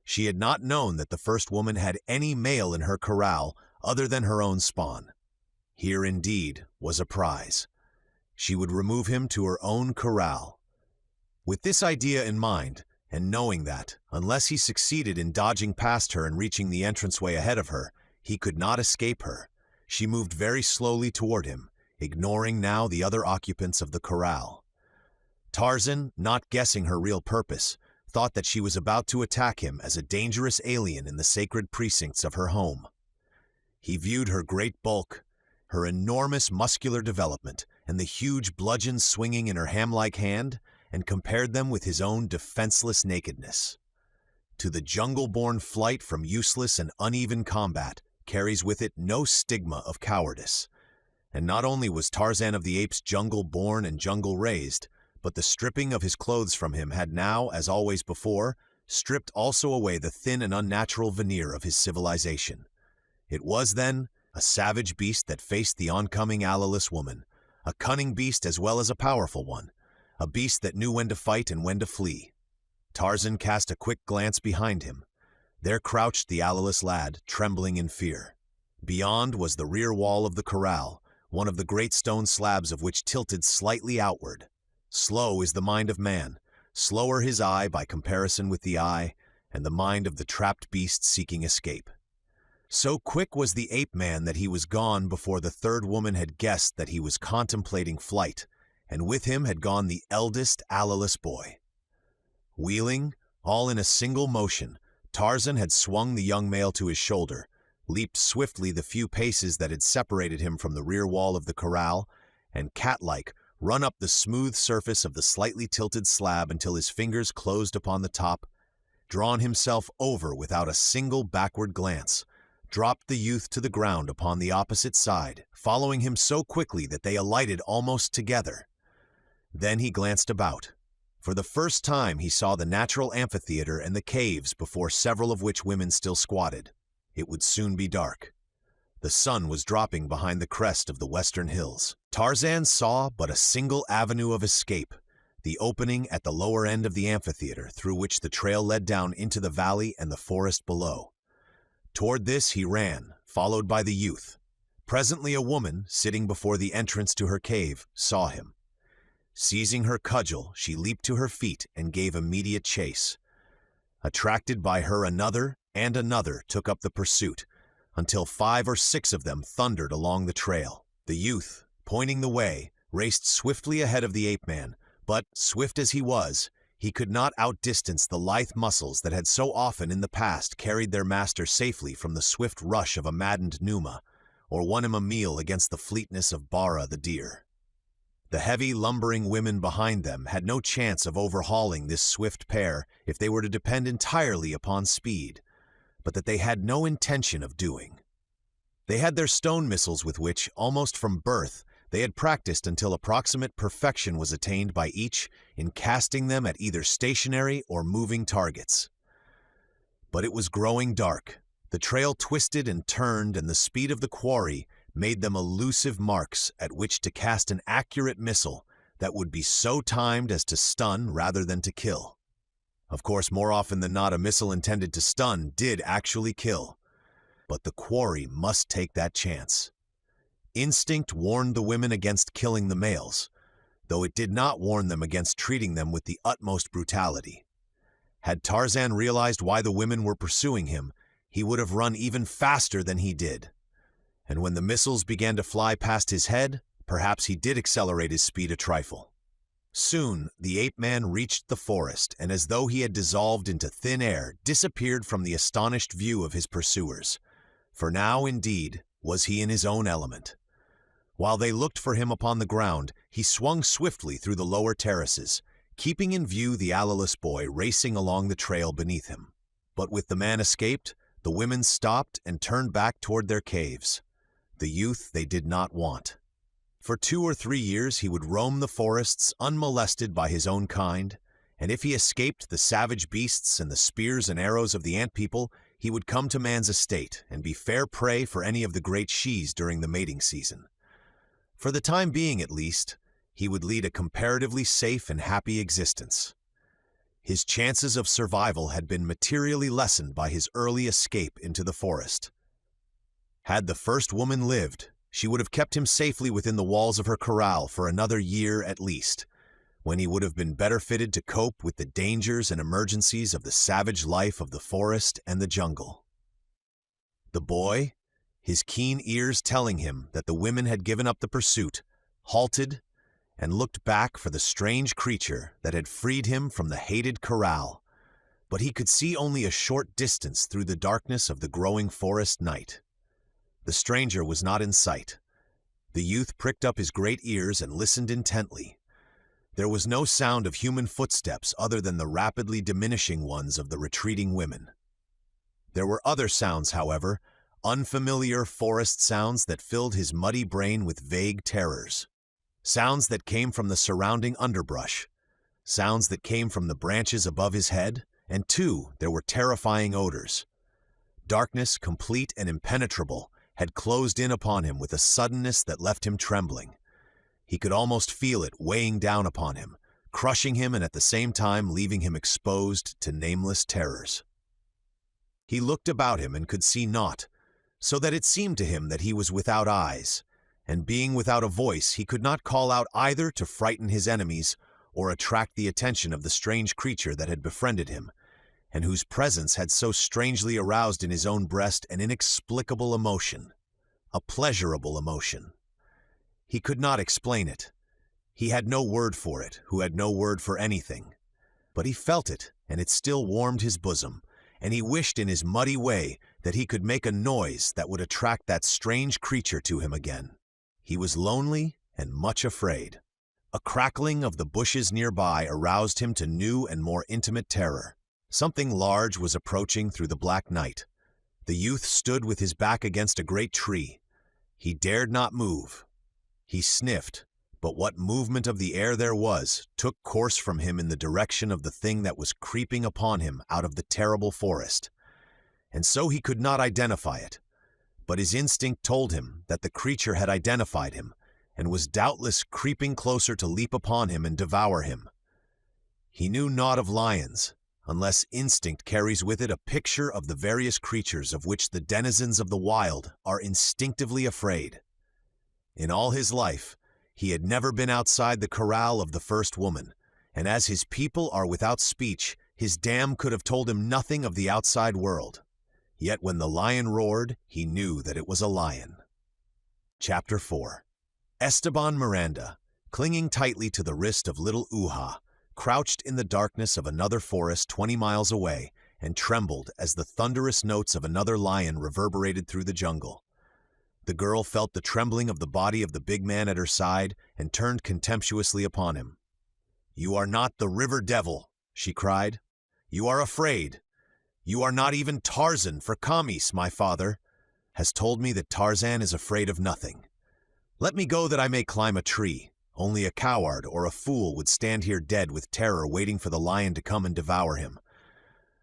She had not known that the first woman had any male in her corral other than her own spawn. Here, indeed, was a prize. She would remove him to her own corral. With this idea in mind, and knowing that, unless he succeeded in dodging past her and reaching the entranceway ahead of her, he could not escape her, she moved very slowly toward him, ignoring now the other occupants of the corral. Tarzan, not guessing her real purpose, thought that she was about to attack him as a dangerous alien in the sacred precincts of her home. He viewed her great bulk, her enormous muscular development, and the huge bludgeon swinging in her ham-like hand, and compared them with his own defenseless nakedness. To the jungle-born, flight from useless and uneven combat carries with it no stigma of cowardice. And not only was Tarzan of the Apes jungle-born and jungle-raised, but the stripping of his clothes from him had now, as always before, stripped also away the thin and unnatural veneer of his civilization. It was, then, a savage beast that faced the oncoming allaless woman, a cunning beast as well as a powerful one, a beast that knew when to fight and when to flee. Tarzan cast a quick glance behind him. There crouched the alleless lad, trembling in fear. Beyond was the rear wall of the corral, one of the great stone slabs of which tilted slightly outward. Slow is the mind of man, slower his eye by comparison with the eye, and the mind of the trapped beast seeking escape. So quick was the ape-man that he was gone before the third woman had guessed that he was contemplating flight, and with him had gone the eldest alleless boy. Wheeling, all in a single motion, Tarzan had swung the young male to his shoulder, leaped swiftly the few paces that had separated him from the rear wall of the corral, and cat-like run up the smooth surface of the slightly tilted slab until his fingers closed upon the top, drawn himself over without a single backward glance, dropped the youth to the ground upon the opposite side, following him so quickly that they alighted almost together. Then he glanced about. For the first time he saw the natural amphitheater and the caves before several of which women still squatted. It would soon be dark. The sun was dropping behind the crest of the western hills. Tarzan saw but a single avenue of escape, the opening at the lower end of the amphitheater through which the trail led down into the valley and the forest below. Toward this he ran, followed by the youth. Presently a woman, sitting before the entrance to her cave, saw him. Seizing her cudgel, she leaped to her feet and gave immediate chase. Attracted by her, another and another took up the pursuit, until 5 or 6 of them thundered along the trail. The youth, pointing the way, raced swiftly ahead of the ape-man, but, swift as he was, he could not outdistance the lithe muscles that had so often in the past carried their master safely from the swift rush of a maddened Numa, or won him a meal against the fleetness of Bara the deer. The heavy, lumbering women behind them had no chance of overhauling this swift pair if they were to depend entirely upon speed, but that they had no intention of doing. They had their stone missiles with which, almost from birth, they had practiced until approximate perfection was attained by each in casting them at either stationary or moving targets. But it was growing dark. The trail twisted and turned, and the speed of the quarry made them elusive marks at which to cast an accurate missile that would be so timed as to stun rather than to kill. Of course, more often than not, a missile intended to stun did actually kill, but the quarry must take that chance. Instinct warned the women against killing the males, though it did not warn them against treating them with the utmost brutality. Had Tarzan realized why the women were pursuing him, he would have run even faster than he did. And when the missiles began to fly past his head, perhaps he did accelerate his speed a trifle. Soon, the ape-man reached the forest, and as though he had dissolved into thin air, disappeared from the astonished view of his pursuers. For now, indeed, was he in his own element. While they looked for him upon the ground, he swung swiftly through the lower terraces, keeping in view the alleless boy racing along the trail beneath him. But with the man escaped, the women stopped and turned back toward their caves. The youth they did not want. For 2 or 3 years he would roam the forests unmolested by his own kind, and if he escaped the savage beasts and the spears and arrows of the ant people, he would come to man's estate and be fair prey for any of the great shes during the mating season. For the time being, at least, he would lead a comparatively safe and happy existence. His chances of survival had been materially lessened by his early escape into the forest. Had the first woman lived, she would have kept him safely within the walls of her corral for another year at least, when he would have been better fitted to cope with the dangers and emergencies of the savage life of the forest and the jungle. The boy, his keen ears telling him that the women had given up the pursuit, halted and looked back for the strange creature that had freed him from the hated corral, but he could see only a short distance through the darkness of the growing forest night. The stranger was not in sight. The youth pricked up his great ears and listened intently. There was no sound of human footsteps other than the rapidly diminishing ones of the retreating women. There were other sounds, however, unfamiliar forest sounds that filled his muddy brain with vague terrors. Sounds that came from the surrounding underbrush, sounds that came from the branches above his head, and too, there were terrifying odors. Darkness, complete and impenetrable, had closed in upon him with a suddenness that left him trembling. He could almost feel it weighing down upon him, crushing him and at the same time leaving him exposed to nameless terrors. He looked about him and could see naught, so that it seemed to him that he was without eyes, and being without a voice he could not call out either to frighten his enemies or attract the attention of the strange creature that had befriended him, and whose presence had so strangely aroused in his own breast an inexplicable emotion, a pleasurable emotion. He could not explain it. He had no word for it, who had no word for anything. But he felt it, and it still warmed his bosom, and he wished in his muddy way that he could make a noise that would attract that strange creature to him again. He was lonely and much afraid. A crackling of the bushes nearby aroused him to new and more intimate terror. Something large was approaching through the black night. The youth stood with his back against a great tree. He dared not move. He sniffed, but what movement of the air there was took course from him in the direction of the thing that was creeping upon him out of the terrible forest. And so he could not identify it, but his instinct told him that the creature had identified him and was doubtless creeping closer to leap upon him and devour him. He knew naught of lions, unless instinct carries with it a picture of the various creatures of which the denizens of the wild are instinctively afraid. In all his life, he had never been outside the corral of the first woman, and as his people are without speech, his dam could have told him nothing of the outside world. Yet when the lion roared, he knew that it was a lion. Chapter 4. Esteban Miranda, clinging tightly to the wrist of little Uha, crouched in the darkness of another forest 20 miles away and trembled as the thunderous notes of another lion reverberated through the jungle. The girl felt the trembling of the body of the big man at her side and turned contemptuously upon him. "You are not the river devil," she cried. "You are afraid. You are not even Tarzan, for Kamis, my father, has told me that Tarzan is afraid of nothing. Let me go that I may climb a tree. Only a coward or a fool would stand here dead with terror waiting for the lion to come and devour him.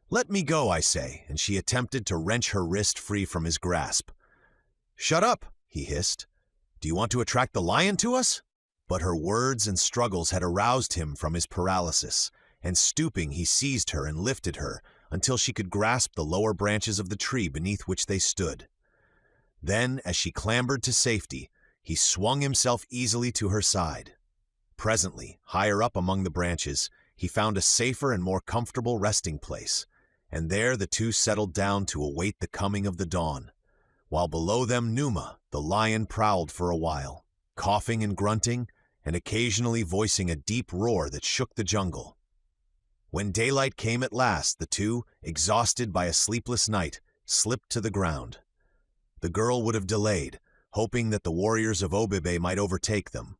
Let me go, I say," and she attempted to wrench her wrist free from his grasp. "Shut up," he hissed. "Do you want to attract the lion to us?" But her words and struggles had aroused him from his paralysis, and stooping he seized her and lifted her until she could grasp the lower branches of the tree beneath which they stood. Then, as she clambered to safety, he swung himself easily to her side. Presently, higher up among the branches, he found a safer and more comfortable resting place, and there the two settled down to await the coming of the dawn, while below them Numa, the lion, prowled for a while, coughing and grunting, and occasionally voicing a deep roar that shook the jungle. When daylight came at last, the two, exhausted by a sleepless night, slipped to the ground. The girl would have delayed, hoping that the warriors of Obebe might overtake them.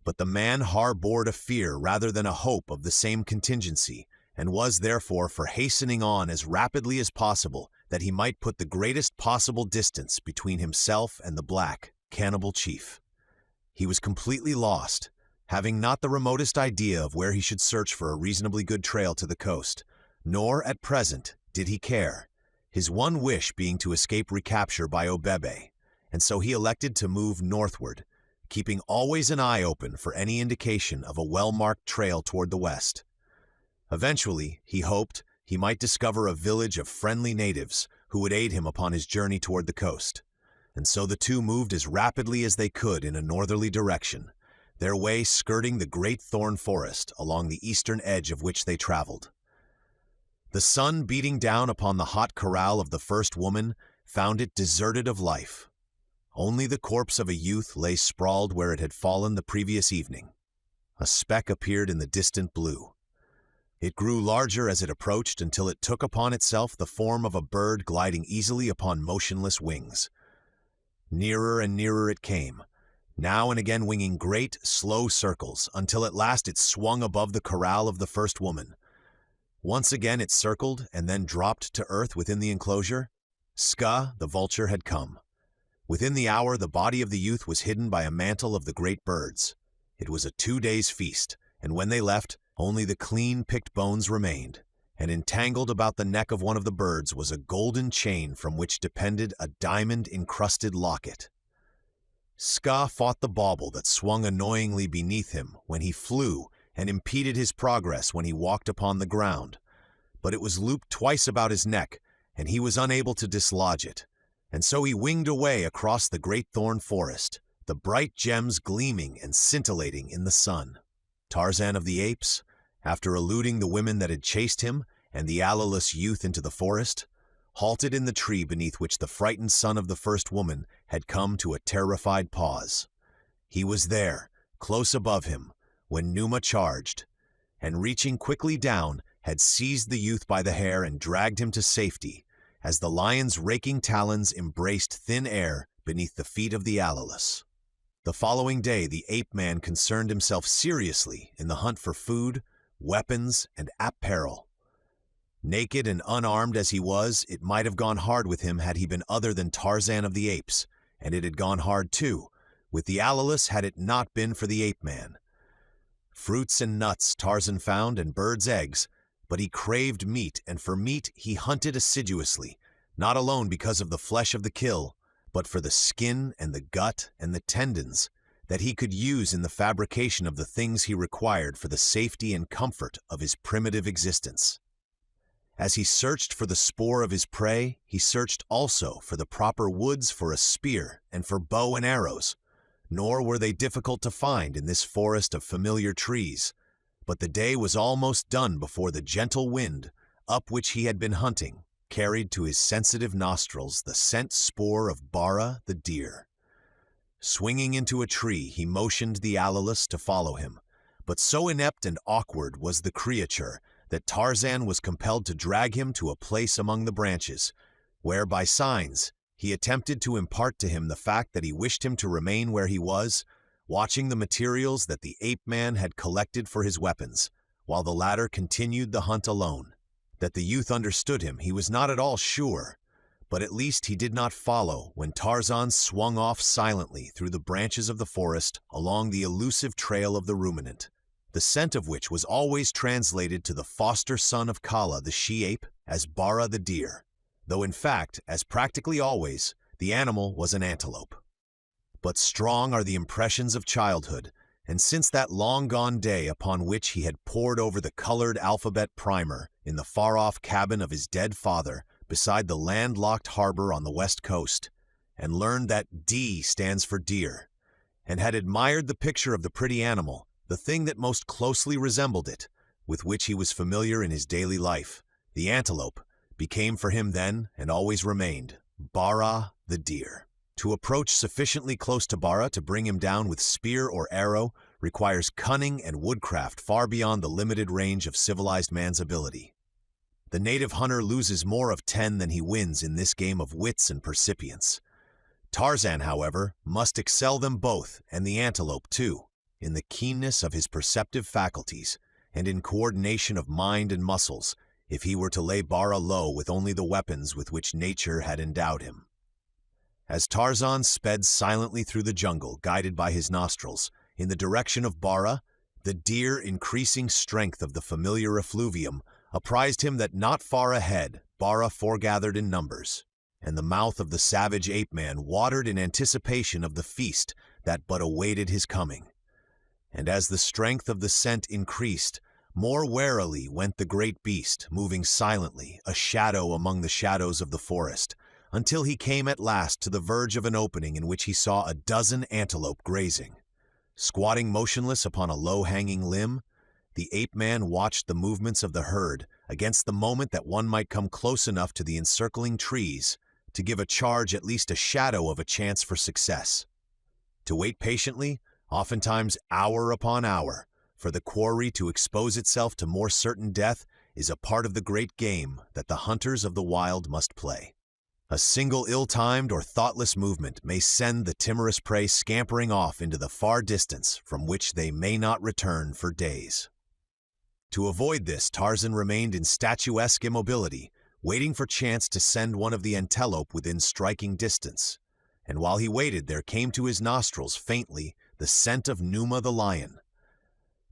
But the man harbored a fear rather than a hope of the same contingency, and was therefore for hastening on as rapidly as possible, that he might put the greatest possible distance between himself and the black, cannibal chief. He was completely lost, having not the remotest idea of where he should search for a reasonably good trail to the coast, nor at present did he care, his one wish being to escape recapture by Obebe, and so he elected to move northward, keeping always an eye open for any indication of a well-marked trail toward the west. Eventually, he hoped, he might discover a village of friendly natives who would aid him upon his journey toward the coast, and so the two moved as rapidly as they could in a northerly direction, their way skirting the great thorn forest along the eastern edge of which they traveled. The sun beating down upon the hot corral of the first woman found it deserted of life. Only the corpse of a youth lay sprawled where it had fallen the previous evening. A speck appeared in the distant blue. It grew larger as it approached until it took upon itself the form of a bird gliding easily upon motionless wings. Nearer and nearer it came, now and again winging great, slow circles, until at last it swung above the corral of the first woman. Once again it circled and then dropped to earth within the enclosure. Ska, the vulture, had come. Within the hour the body of the youth was hidden by a mantle of the great birds. It was a 2 days' feast, and when they left, only the clean-picked bones remained, and entangled about the neck of one of the birds was a golden chain from which depended a diamond-encrusted locket. Ska fought the bauble that swung annoyingly beneath him when he flew and impeded his progress when he walked upon the ground, but it was looped twice about his neck, and he was unable to dislodge it, and so he winged away across the great thorn forest, the bright gems gleaming and scintillating in the sun. Tarzan of the Apes, after eluding the women that had chased him and the alleless youth into the forest, halted in the tree beneath which the frightened son of the first woman had come to a terrified pause. He was there, close above him, when Numa charged, and reaching quickly down, had seized the youth by the hair and dragged him to safety, as the lion's raking talons embraced thin air beneath the feet of the alleless. The following day, the ape-man concerned himself seriously in the hunt for food, weapons, and apparel. Naked and unarmed as he was, it might have gone hard with him had he been other than Tarzan of the Apes, and it had gone hard too, with the alleless had it not been for the ape-man. Fruits and nuts Tarzan found, and birds' eggs, but he craved meat, and for meat he hunted assiduously, not alone because of the flesh of the kill, but for the skin and the gut and the tendons that he could use in the fabrication of the things he required for the safety and comfort of his primitive existence. As he searched for the spoor of his prey, he searched also for the proper woods for a spear and for bow and arrows, nor were they difficult to find in this forest of familiar trees, but the day was almost done before the gentle wind, up which he had been hunting, carried to his sensitive nostrils the scent spoor of Bara the deer. Swinging into a tree, he motioned the alleless to follow him, but so inept and awkward was the creature that Tarzan was compelled to drag him to a place among the branches, where by signs he attempted to impart to him the fact that he wished him to remain where he was, watching the materials that the ape-man had collected for his weapons, while the latter continued the hunt alone. That the youth understood him he was not at all sure, but at least he did not follow when Tarzan swung off silently through the branches of the forest along the elusive trail of the ruminant, the scent of which was always translated to the foster son of Kala the she-ape as Bara the deer, though in fact, as practically always, the animal was an antelope. But strong are the impressions of childhood, and since that long-gone day upon which he had pored over the colored alphabet primer in the far-off cabin of his dead father beside the landlocked harbor on the west coast, and learned that D stands for deer, and had admired the picture of the pretty animal, the thing that most closely resembled it, with which he was familiar in his daily life, the antelope, became for him then, and always remained, Bara the deer. To approach sufficiently close to Bara to bring him down with spear or arrow requires cunning and woodcraft far beyond the limited range of civilized man's ability. The native hunter loses more of 10 than he wins in this game of wits and percipience. Tarzan, however, must excel them both, and the antelope too, in the keenness of his perceptive faculties, and in coordination of mind and muscles, if he were to lay Bara low with only the weapons with which nature had endowed him. As Tarzan sped silently through the jungle, guided by his nostrils, in the direction of Bara, the deer increasing strength of the familiar effluvium apprised him that not far ahead Bara foregathered in numbers, and the mouth of the savage ape-man watered in anticipation of the feast that but awaited his coming. And as the strength of the scent increased, more warily went the great beast, moving silently, a shadow among the shadows of the forest, until he came at last to the verge of an opening in which he saw a dozen antelope grazing. Squatting motionless upon a low-hanging limb, the ape-man watched the movements of the herd against the moment that one might come close enough to the encircling trees to give a charge at least a shadow of a chance for success. To wait patiently, oftentimes hour upon hour, for the quarry to expose itself to more certain death is a part of the great game that the hunters of the wild must play. A single ill-timed or thoughtless movement may send the timorous prey scampering off into the far distance from which they may not return for days. To avoid this, Tarzan remained in statuesque immobility, waiting for chance to send one of the antelope within striking distance, and while he waited there came to his nostrils faintly the scent of Numa the lion.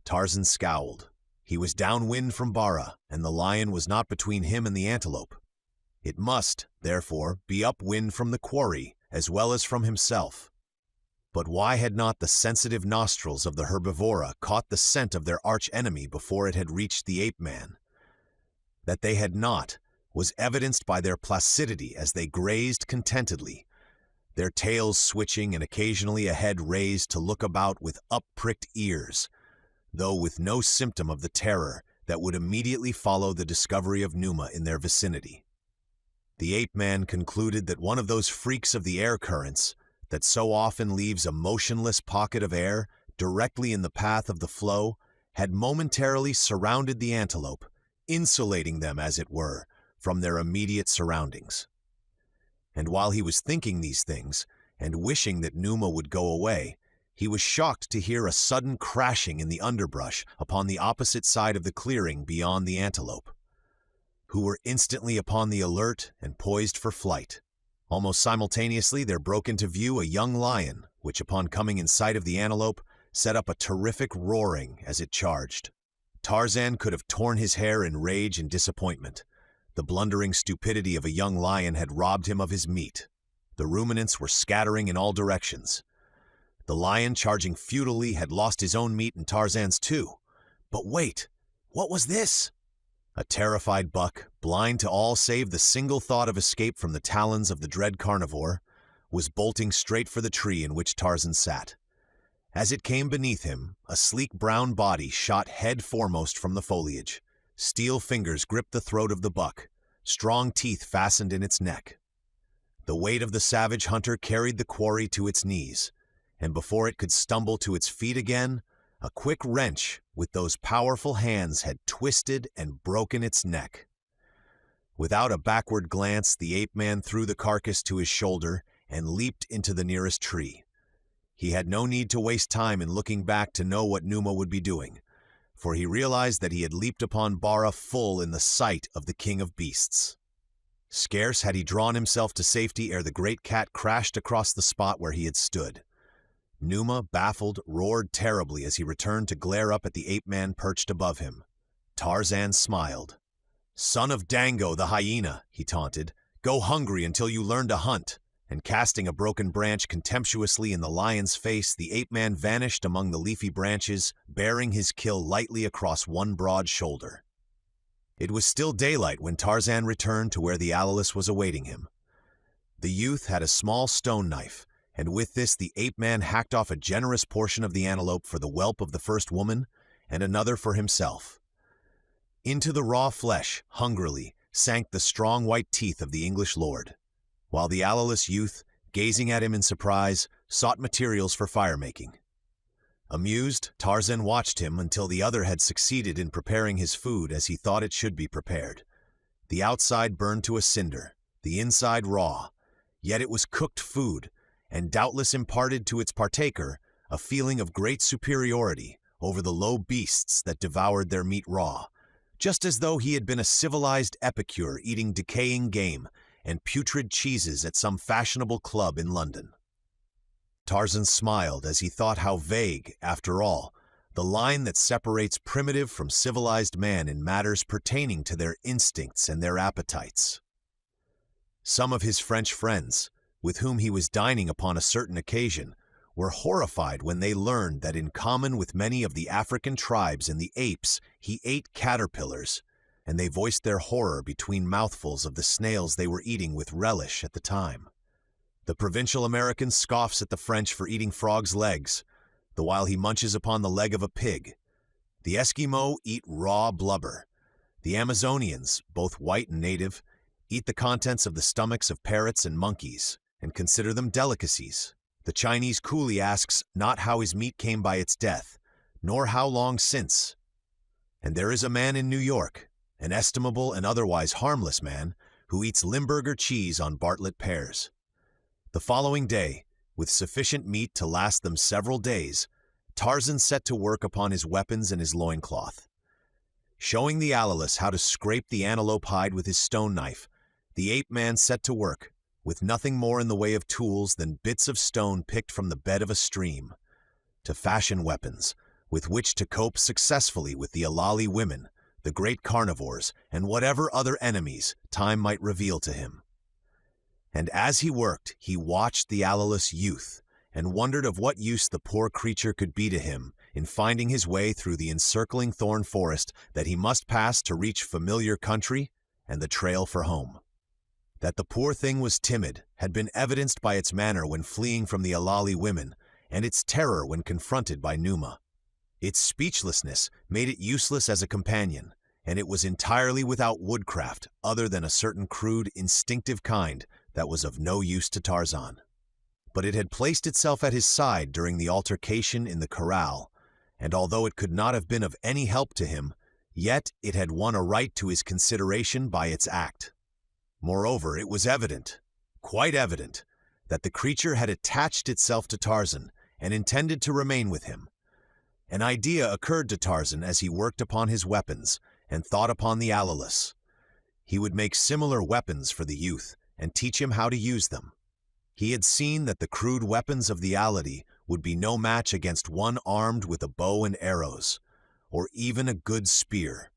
Tarzan scowled. He was downwind from Bara, and the lion was not between him and the antelope. It must, therefore, be upwind from the quarry as well as from himself. But why had not the sensitive nostrils of the herbivora caught the scent of their arch-enemy before it had reached the ape-man? That they had not, was evidenced by their placidity as they grazed contentedly, their tails switching and occasionally a head raised to look about with up-pricked ears, though with no symptom of the terror that would immediately follow the discovery of Numa in their vicinity. The ape-man concluded that one of those freaks of the air currents that so often leaves a motionless pocket of air directly in the path of the flow had momentarily surrounded the antelope, insulating them, as it were, from their immediate surroundings. And while he was thinking these things, and wishing that Numa would go away, he was shocked to hear a sudden crashing in the underbrush upon the opposite side of the clearing beyond the antelope, who were instantly upon the alert and poised for flight. Almost simultaneously there broke into view a young lion, which upon coming in sight of the antelope, set up a terrific roaring as it charged. Tarzan could have torn his hair in rage and disappointment. The blundering stupidity of a young lion had robbed him of his meat. The ruminants were scattering in all directions. The lion, charging futilely, had lost his own meat and Tarzan's too. But wait, what was this? A terrified buck, blind to all save the single thought of escape from the talons of the dread carnivore, was bolting straight for the tree in which Tarzan sat. As it came beneath him, a sleek brown body shot head foremost from the foliage. Steel fingers gripped the throat of the buck. Strong teeth fastened in its neck. The weight of the savage hunter carried the quarry to its knees, and before it could stumble to its feet again, a quick wrench with those powerful hands had twisted and broken its neck. Without a backward glance, the ape-man threw the carcass to his shoulder and leaped into the nearest tree. He had no need to waste time in looking back to know what Numa would be doing, for he realized that he had leaped upon Bara full in the sight of the king of beasts. Scarce had he drawn himself to safety ere the great cat crashed across the spot where he had stood. Numa, baffled, roared terribly as he returned to glare up at the ape-man perched above him. Tarzan smiled. "Son of Dango, the hyena," he taunted, "go hungry until you learn to hunt." And casting a broken branch contemptuously in the lion's face, the ape-man vanished among the leafy branches, bearing his kill lightly across one broad shoulder. It was still daylight when Tarzan returned to where the Alalus was awaiting him. The youth had a small stone knife, and with this the ape-man hacked off a generous portion of the antelope for the whelp of the first woman, and another for himself. Into the raw flesh, hungrily, sank the strong white teeth of the English lord, while the Alalus youth, gazing at him in surprise, sought materials for fire-making. Amused, Tarzan watched him until the other had succeeded in preparing his food as he thought it should be prepared. The outside burned to a cinder, the inside raw, yet it was cooked food, and doubtless imparted to its partaker a feeling of great superiority over the low beasts that devoured their meat raw, just as though he had been a civilized epicure eating decaying game and putrid cheeses at some fashionable club in London. Tarzan smiled as he thought how vague, after all, the line that separates primitive from civilized man in matters pertaining to their instincts and their appetites. Some of his French friends, with whom he was dining upon a certain occasion, were horrified when they learned that in common with many of the African tribes and the apes he ate caterpillars, and they voiced their horror between mouthfuls of the snails they were eating with relish at the time. The provincial American scoffs at the French for eating frogs' legs, the while he munches upon the leg of a pig. The Eskimo eat raw blubber. The Amazonians, both white and native, eat the contents of the stomachs of parrots and monkeys, and consider them delicacies. The Chinese coolie asks not how his meat came by its death, nor how long since. And there is a man in New York, an estimable and otherwise harmless man, who eats Limburger cheese on Bartlett pears. The following day, with sufficient meat to last them several days, Tarzan set to work upon his weapons and his loincloth. Showing the Alalus how to scrape the antelope hide with his stone knife, the ape-man set to work, with nothing more in the way of tools than bits of stone picked from the bed of a stream, to fashion weapons with which to cope successfully with the Alali women, the great carnivores, and whatever other enemies time might reveal to him. And as he worked, he watched the Alalus youth, and wondered of what use the poor creature could be to him in finding his way through the encircling thorn forest that he must pass to reach familiar country and the trail for home. That the poor thing was timid had been evidenced by its manner when fleeing from the Alali women, and its terror when confronted by Numa. Its speechlessness made it useless as a companion, and it was entirely without woodcraft other than a certain crude, instinctive kind that was of no use to Tarzan. But it had placed itself at his side during the altercation in the corral, and although it could not have been of any help to him, yet it had won a right to his consideration by its act. Moreover, it was evident, quite evident, that the creature had attached itself to Tarzan and intended to remain with him. An idea occurred to Tarzan as he worked upon his weapons and thought upon the Alalus. He would make similar weapons for the youth and teach him how to use them. He had seen that the crude weapons of the Aladi would be no match against one armed with a bow and arrows, or even a good spear.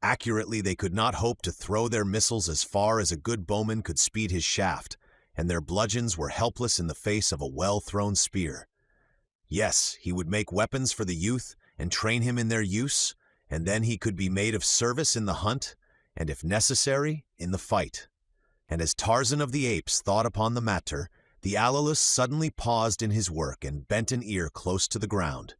Accurately, they could not hope to throw their missiles as far as a good bowman could speed his shaft, and their bludgeons were helpless in the face of a well-thrown spear. Yes, he would make weapons for the youth and train him in their use, and then he could be made of service in the hunt, and if necessary, in the fight. And as Tarzan of the Apes thought upon the matter, the Alalus suddenly paused in his work and bent an ear close to the ground.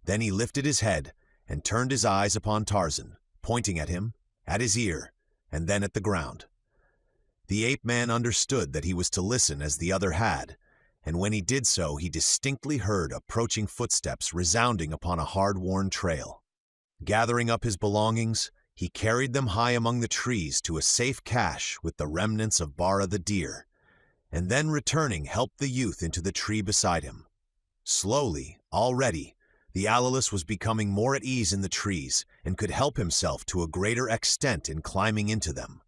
Then he lifted his head and turned his eyes upon Tarzan, pointing at him, at his ear, and then at the ground. The ape-man understood that he was to listen as the other had, and when he did so, he distinctly heard approaching footsteps resounding upon a hard-worn trail. Gathering up his belongings, he carried them high among the trees to a safe cache with the remnants of Bara the deer, and then returning helped the youth into the tree beside him. Slowly, already, the Alalus was becoming more at ease in the trees and could help himself to a greater extent in climbing into them,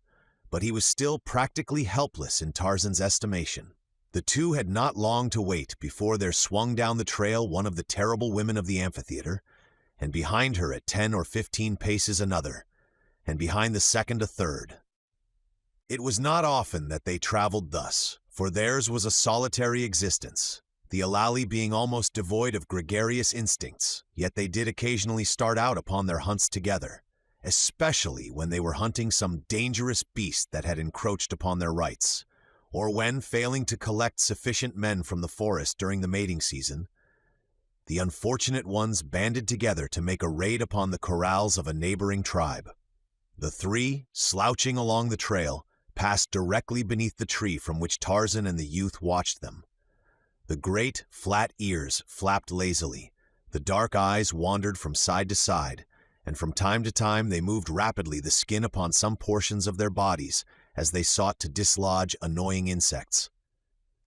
but he was still practically helpless in Tarzan's estimation. The two had not long to wait before there swung down the trail one of the terrible women of the amphitheater, and behind her at 10 or 15 paces another, and behind the second a third. It was not often that they traveled thus, for theirs was a solitary existence, the Alali being almost devoid of gregarious instincts, yet they did occasionally start out upon their hunts together, especially when they were hunting some dangerous beast that had encroached upon their rights, or when, failing to collect sufficient men from the forest during the mating season, the unfortunate ones banded together to make a raid upon the corrals of a neighboring tribe. The three, slouching along the trail, passed directly beneath the tree from which Tarzan and the youth watched them. The great, flat ears flapped lazily, the dark eyes wandered from side to side, and from time to time they moved rapidly the skin upon some portions of their bodies as they sought to dislodge annoying insects.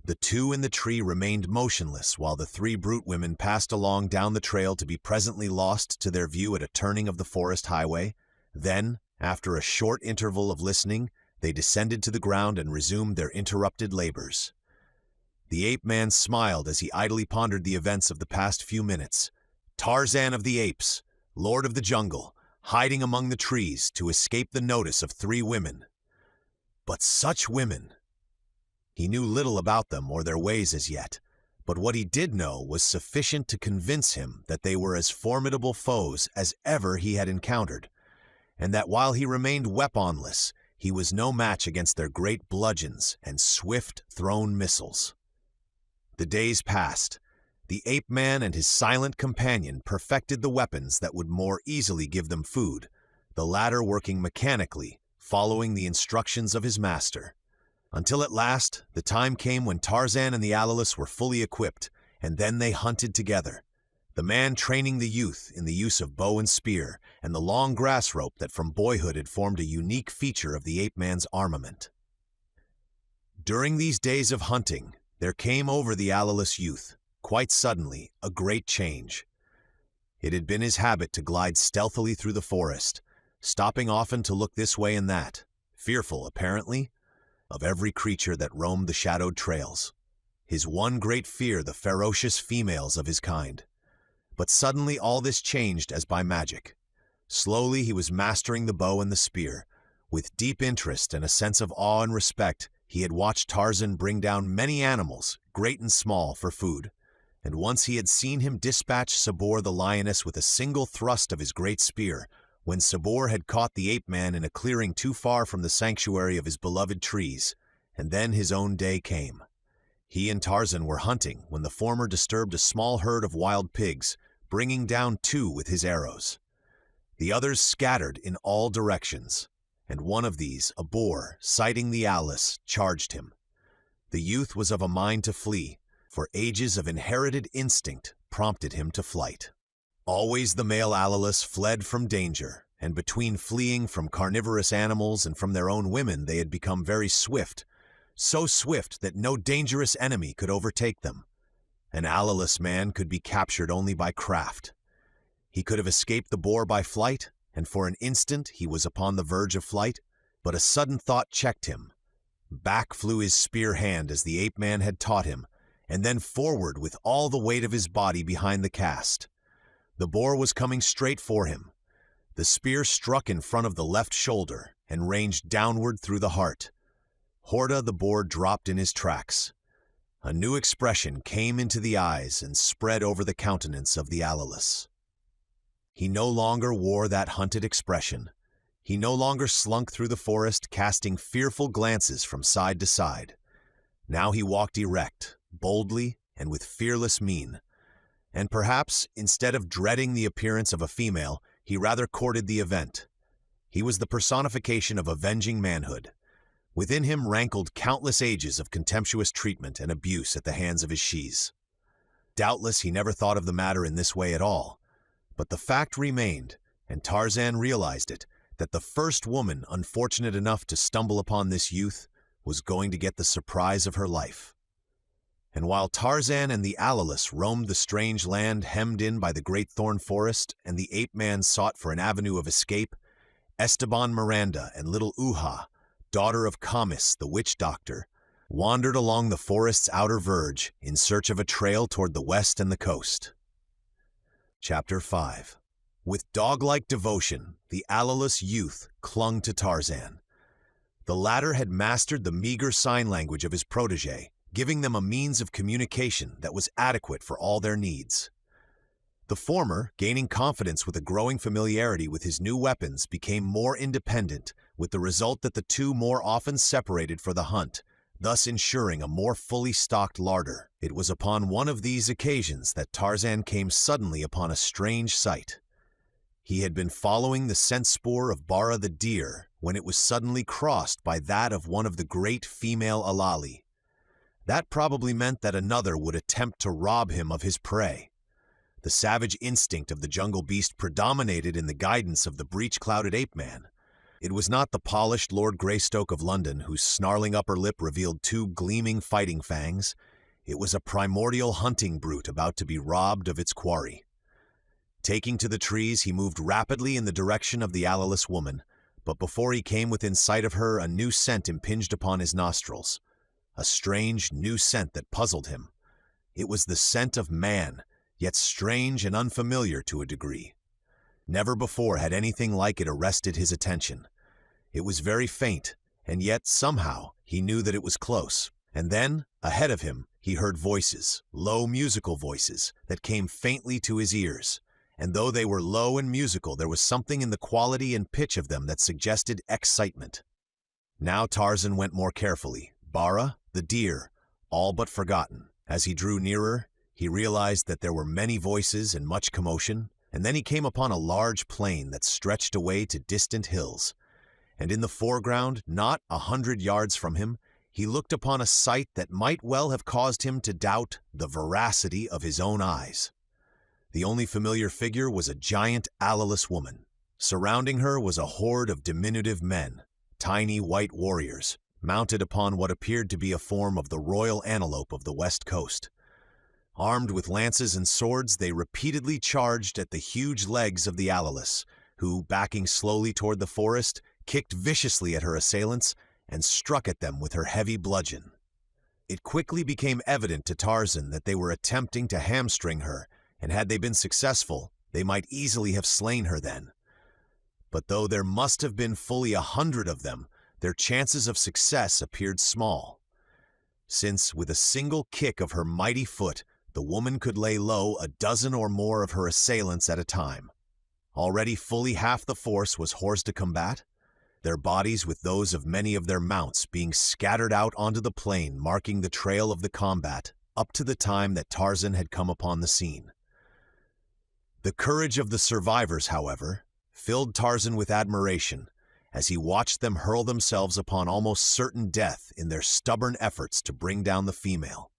The two in the tree remained motionless while the three brute women passed along down the trail to be presently lost to their view at a turning of the forest highway. Then, after a short interval of listening, they descended to the ground and resumed their interrupted labors. The ape-man smiled as he idly pondered the events of the past few minutes. Tarzan of the Apes, lord of the jungle, hiding among the trees to escape the notice of three women. But such women! He knew little about them or their ways as yet, but what he did know was sufficient to convince him that they were as formidable foes as ever he had encountered, and that while he remained weaponless, he was no match against their great bludgeons and swift thrown missiles. The days passed. The ape-man and his silent companion perfected the weapons that would more easily give them food, the latter working mechanically, following the instructions of his master. Until at last, the time came when Tarzan and the Alalus were fully equipped, and then they hunted together, the man training the youth in the use of bow and spear, and the long grass rope that from boyhood had formed a unique feature of the ape-man's armament. During these days of hunting, there came over the Alalus youth, quite suddenly, a great change. It had been his habit to glide stealthily through the forest, stopping often to look this way and that, fearful, apparently, of every creature that roamed the shadowed trails. His one great fear, the ferocious females of his kind. But suddenly all this changed as by magic. Slowly he was mastering the bow and the spear. With deep interest and a sense of awe and respect, he had watched Tarzan bring down many animals, great and small, for food, and once he had seen him dispatch Sabor the lioness with a single thrust of his great spear, when Sabor had caught the ape-man in a clearing too far from the sanctuary of his beloved trees, and then his own day came. He and Tarzan were hunting when the former disturbed a small herd of wild pigs, bringing down 2 with his arrows. The others scattered in all directions, and one of these, a boar, sighting the Alice, charged him. The youth was of a mind to flee, for ages of inherited instinct prompted him to flight. Always the male Alice fled from danger, and between fleeing from carnivorous animals and from their own women they had become very swift, so swift that no dangerous enemy could overtake them. An Alice man could be captured only by craft. He could have escaped the boar by flight, and for an instant he was upon the verge of flight, but a sudden thought checked him. Back flew his spear hand as the ape-man had taught him, and then forward with all the weight of his body behind the cast. The boar was coming straight for him. The spear struck in front of the left shoulder and ranged downward through the heart. Horta the boar dropped in his tracks. A new expression came into the eyes and spread over the countenance of the Alice. He no longer wore that hunted expression. He no longer slunk through the forest, casting fearful glances from side to side. Now he walked erect, boldly, and with fearless mien. And perhaps, instead of dreading the appearance of a female, he rather courted the event. He was the personification of avenging manhood. Within him rankled countless ages of contemptuous treatment and abuse at the hands of his shes. Doubtless he never thought of the matter in this way at all, but the fact remained, and Tarzan realized it, that the first woman unfortunate enough to stumble upon this youth was going to get the surprise of her life. And while Tarzan and the Alice roamed the strange land hemmed in by the great thorn forest and the ape-man sought for an avenue of escape, Esteban Miranda and little Uha, daughter of Camis, the witch doctor, wandered along the forest's outer verge in search of a trail toward the west and the coast. Chapter 5. With dog-like devotion, the Alice youth clung to Tarzan. The latter had mastered the meager sign language of his protege, giving them a means of communication that was adequate for all their needs. The former, gaining confidence with a growing familiarity with his new weapons, became more independent, with the result that the two more often separated for the hunt, thus ensuring a more fully stocked larder. It was upon one of these occasions that Tarzan came suddenly upon a strange sight. He had been following the scent spoor of Bara the deer when it was suddenly crossed by that of one of the great female alali. That probably meant that another would attempt to rob him of his prey. The savage instinct of the jungle beast predominated in the guidance of the breech-clouded ape-man. It was not the polished Lord Greystoke of London whose snarling upper lip revealed 2 gleaming fighting fangs. It was a primordial hunting brute about to be robbed of its quarry. Taking to the trees, he moved rapidly in the direction of the Alice woman, but before he came within sight of her, a new scent impinged upon his nostrils. A strange, new scent that puzzled him. It was the scent of man, yet strange and unfamiliar to a degree. Never before had anything like it arrested his attention. It was very faint, and yet, somehow, he knew that it was close. And then, ahead of him, he heard voices, low musical voices, that came faintly to his ears. And though they were low and musical, there was something in the quality and pitch of them that suggested excitement. Now Tarzan went more carefully. Bara, the deer, all but forgotten. As he drew nearer, he realized that there were many voices and much commotion, and then he came upon a large plain that stretched away to distant hills. And in the foreground, not 100 yards from him, he looked upon a sight that might well have caused him to doubt the veracity of his own eyes. The only familiar figure was a giant Alice woman. Surrounding her was a horde of diminutive men, tiny white warriors, mounted upon what appeared to be a form of the royal antelope of the west coast. Armed with lances and swords, they repeatedly charged at the huge legs of the Alice, who, backing slowly toward the forest, kicked viciously at her assailants and struck at them with her heavy bludgeon. It quickly became evident to Tarzan that they were attempting to hamstring her, and had they been successful, they might easily have slain her then. But though there must have been fully 100 of them, their chances of success appeared small. Since, with a single kick of her mighty foot, the woman could lay low a dozen or more of her assailants at a time. Already fully half the force was horsed to combat, their bodies with those of many of their mounts being scattered out onto the plain, marking the trail of the combat up to the time that Tarzan had come upon the scene. The courage of the survivors, however, filled Tarzan with admiration as he watched them hurl themselves upon almost certain death in their stubborn efforts to bring down the female.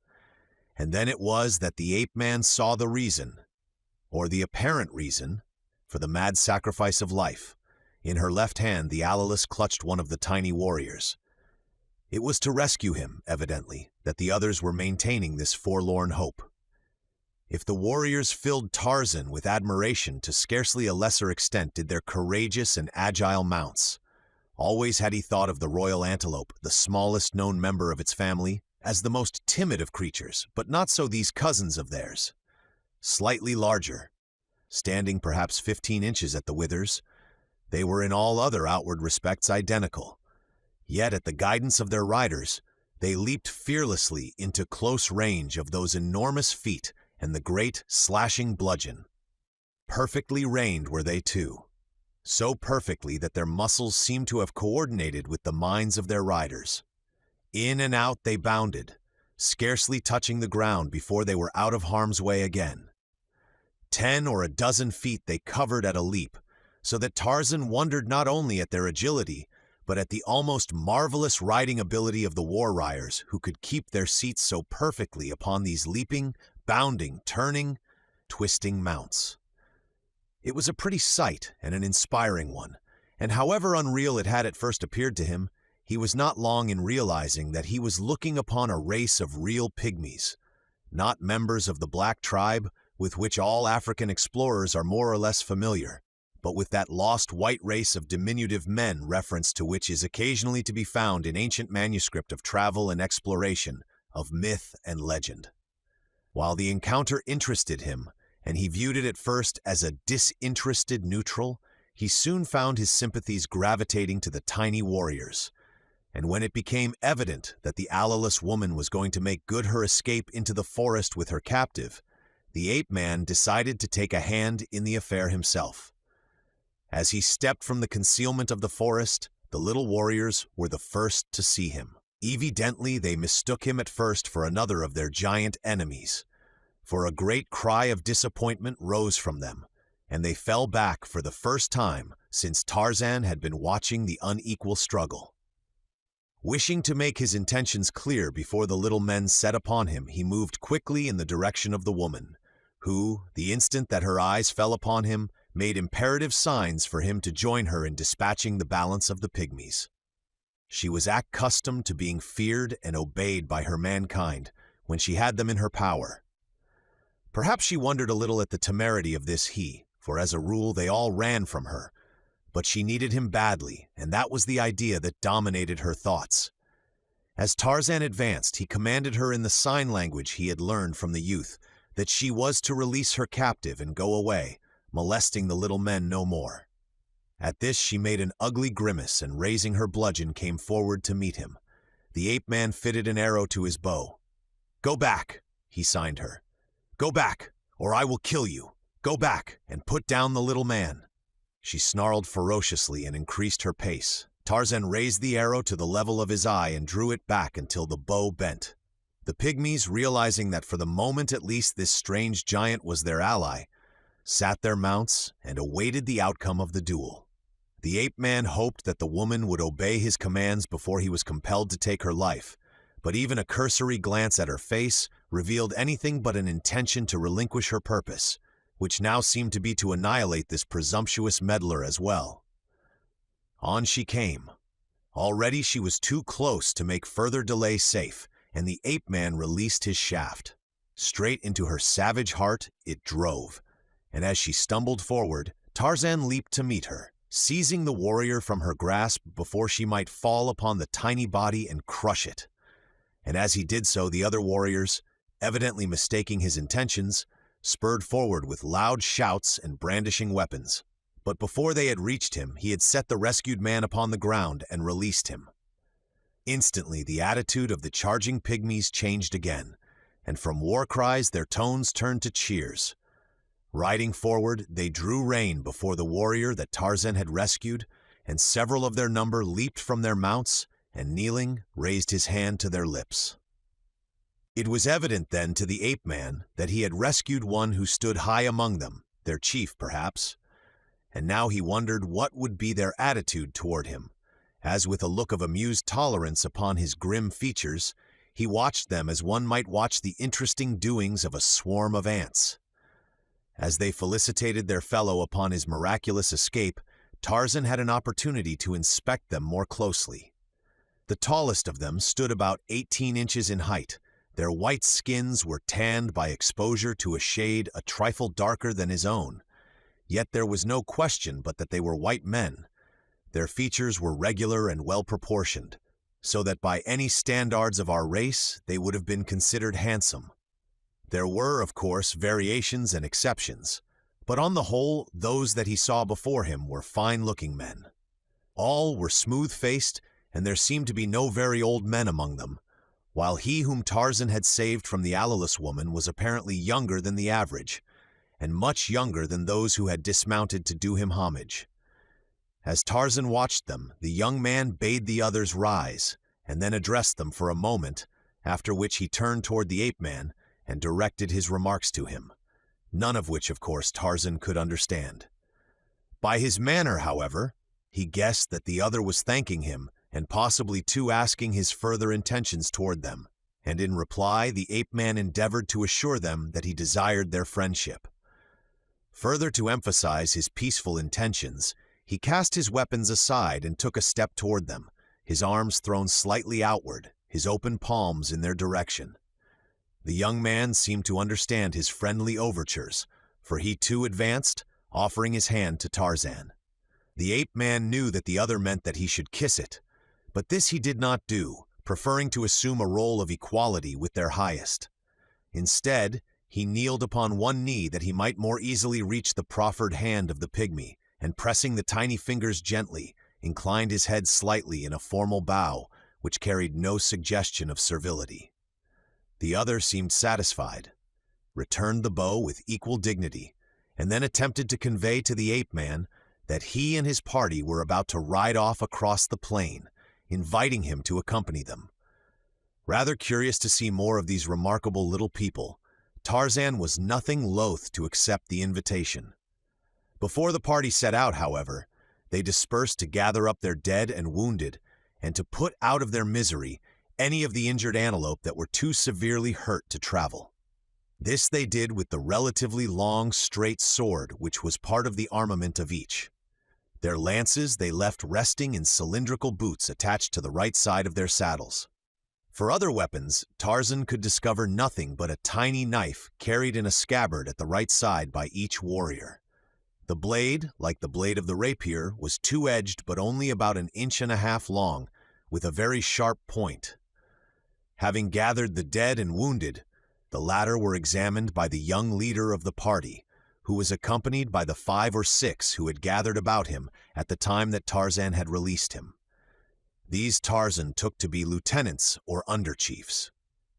And then it was that the ape-man saw the reason, or the apparent reason, for the mad sacrifice of life. In her left hand, the Alalus clutched one of the tiny warriors. It was to rescue him, evidently, that the others were maintaining this forlorn hope. If the warriors filled Tarzan with admiration, to scarcely a lesser extent did their courageous and agile mounts. Always had he thought of the royal antelope, the smallest known member of its family, as the most timid of creatures, but not so these cousins of theirs. Slightly larger, standing perhaps 15 inches at the withers, they were in all other outward respects identical. Yet at the guidance of their riders, they leaped fearlessly into close range of those enormous feet and the great slashing bludgeon. Perfectly reined were they too, so perfectly that their muscles seemed to have coordinated with the minds of their riders. In and out they bounded, scarcely touching the ground before they were out of harm's way again. 10 or a dozen feet they covered at a leap, so that Tarzan wondered not only at their agility, but at the almost marvelous riding ability of the war riders who could keep their seats so perfectly upon these leaping, bounding, turning, twisting mounts. It was a pretty sight and an inspiring one, and however unreal it had at first appeared to him, he was not long in realizing that he was looking upon a race of real pygmies, not members of the black tribe with which all African explorers are more or less familiar, but with that lost white race of diminutive men reference to which is occasionally to be found in ancient manuscript of travel and exploration, of myth and legend. While the encounter interested him, and he viewed it at first as a disinterested neutral, he soon found his sympathies gravitating to the tiny warriors. And when it became evident that the Alalus woman was going to make good her escape into the forest with her captive, the ape-man decided to take a hand in the affair himself. As he stepped from the concealment of the forest, the little warriors were the first to see him. Evidently, they mistook him at first for another of their giant enemies, for a great cry of disappointment rose from them, and they fell back for the first time since Tarzan had been watching the unequal struggle. Wishing to make his intentions clear before the little men set upon him, he moved quickly in the direction of the woman, who, the instant that her eyes fell upon him, made imperative signs for him to join her in dispatching the balance of the pygmies. She was accustomed to being feared and obeyed by her mankind when she had them in her power. Perhaps she wondered a little at the temerity of this he, for as a rule they all ran from her, but she needed him badly, and that was the idea that dominated her thoughts. As Tarzan advanced, he commanded her in the sign language he had learned from the youth that she was to release her captive and go away, molesting the little men no more. At this she made an ugly grimace and raising her bludgeon came forward to meet him. The ape-man fitted an arrow to his bow. "Go back," he signed her. "Go back, or I will kill you. Go back and put down the little man." She snarled ferociously and increased her pace. Tarzan raised the arrow to the level of his eye and drew it back until the bow bent. The pygmies, realizing that for the moment at least this strange giant was their ally, sat their mounts and awaited the outcome of the duel. The ape-man hoped that the woman would obey his commands before he was compelled to take her life, but even a cursory glance at her face revealed anything but an intention to relinquish her purpose, which now seemed to be to annihilate this presumptuous meddler as well. On she came. Already she was too close to make further delay safe, and the ape-man released his shaft. Straight into her savage heart it drove, and as she stumbled forward, Tarzan leaped to meet her, seizing the warrior from her grasp before she might fall upon the tiny body and crush it. And as he did so, the other warriors, evidently mistaking his intentions, spurred forward with loud shouts and brandishing weapons. But before they had reached him, he had set the rescued man upon the ground and released him. Instantly, the attitude of the charging pygmies changed again, and from war cries their tones turned to cheers. Riding forward, they drew rein before the warrior that Tarzan had rescued, and several of their number leaped from their mounts and, kneeling, raised his hand to their lips. It was evident then to the ape-man that he had rescued one who stood high among them, their chief perhaps, and now he wondered what would be their attitude toward him, as with a look of amused tolerance upon his grim features, he watched them as one might watch the interesting doings of a swarm of ants. As they felicitated their fellow upon his miraculous escape, Tarzan had an opportunity to inspect them more closely. The tallest of them stood about 18 inches in height. Their white skins were tanned by exposure to a shade a trifle darker than his own. Yet there was no question but that they were white men. Their features were regular and well-proportioned, so that by any standards of our race they would have been considered handsome. There were, of course, variations and exceptions, but on the whole, those that he saw before him were fine-looking men. All were smooth-faced, and there seemed to be no very old men among them, while he whom Tarzan had saved from the Allalus woman was apparently younger than the average, and much younger than those who had dismounted to do him homage. As Tarzan watched them, the young man bade the others rise, and then addressed them for a moment, after which he turned toward the ape-man and directed his remarks to him, none of which, of course, Tarzan could understand. By his manner, however, he guessed that the other was thanking him, and possibly too asking his further intentions toward them, and in reply the ape-man endeavored to assure them that he desired their friendship. Further to emphasize his peaceful intentions, he cast his weapons aside and took a step toward them, his arms thrown slightly outward, his open palms in their direction. The young man seemed to understand his friendly overtures, for he too advanced, offering his hand to Tarzan. The ape-man knew that the other meant that he should kiss it, but this he did not do, preferring to assume a role of equality with their highest. Instead, he kneeled upon one knee that he might more easily reach the proffered hand of the pygmy, and pressing the tiny fingers gently, inclined his head slightly in a formal bow which carried no suggestion of servility. The other seemed satisfied, returned the bow with equal dignity, and then attempted to convey to the ape-man that he and his party were about to ride off across the plain, inviting him to accompany them. Rather curious to see more of these remarkable little people, Tarzan was nothing loath to accept the invitation. Before the party set out, however, they dispersed to gather up their dead and wounded, and to put out of their misery any of the injured antelope that were too severely hurt to travel. This they did with the relatively long, straight sword which was part of the armament of each. Their lances they left resting in cylindrical boots attached to the right side of their saddles. For other weapons, Tarzan could discover nothing but a tiny knife carried in a scabbard at the right side by each warrior. The blade, like the blade of the rapier, was two-edged but only about 1.5 inches long, with a very sharp point. Having gathered the dead and wounded, the latter were examined by the young leader of the party, who was accompanied by the 5 or 6 who had gathered about him at the time that Tarzan had released him. These Tarzan took to be lieutenants or under-chiefs.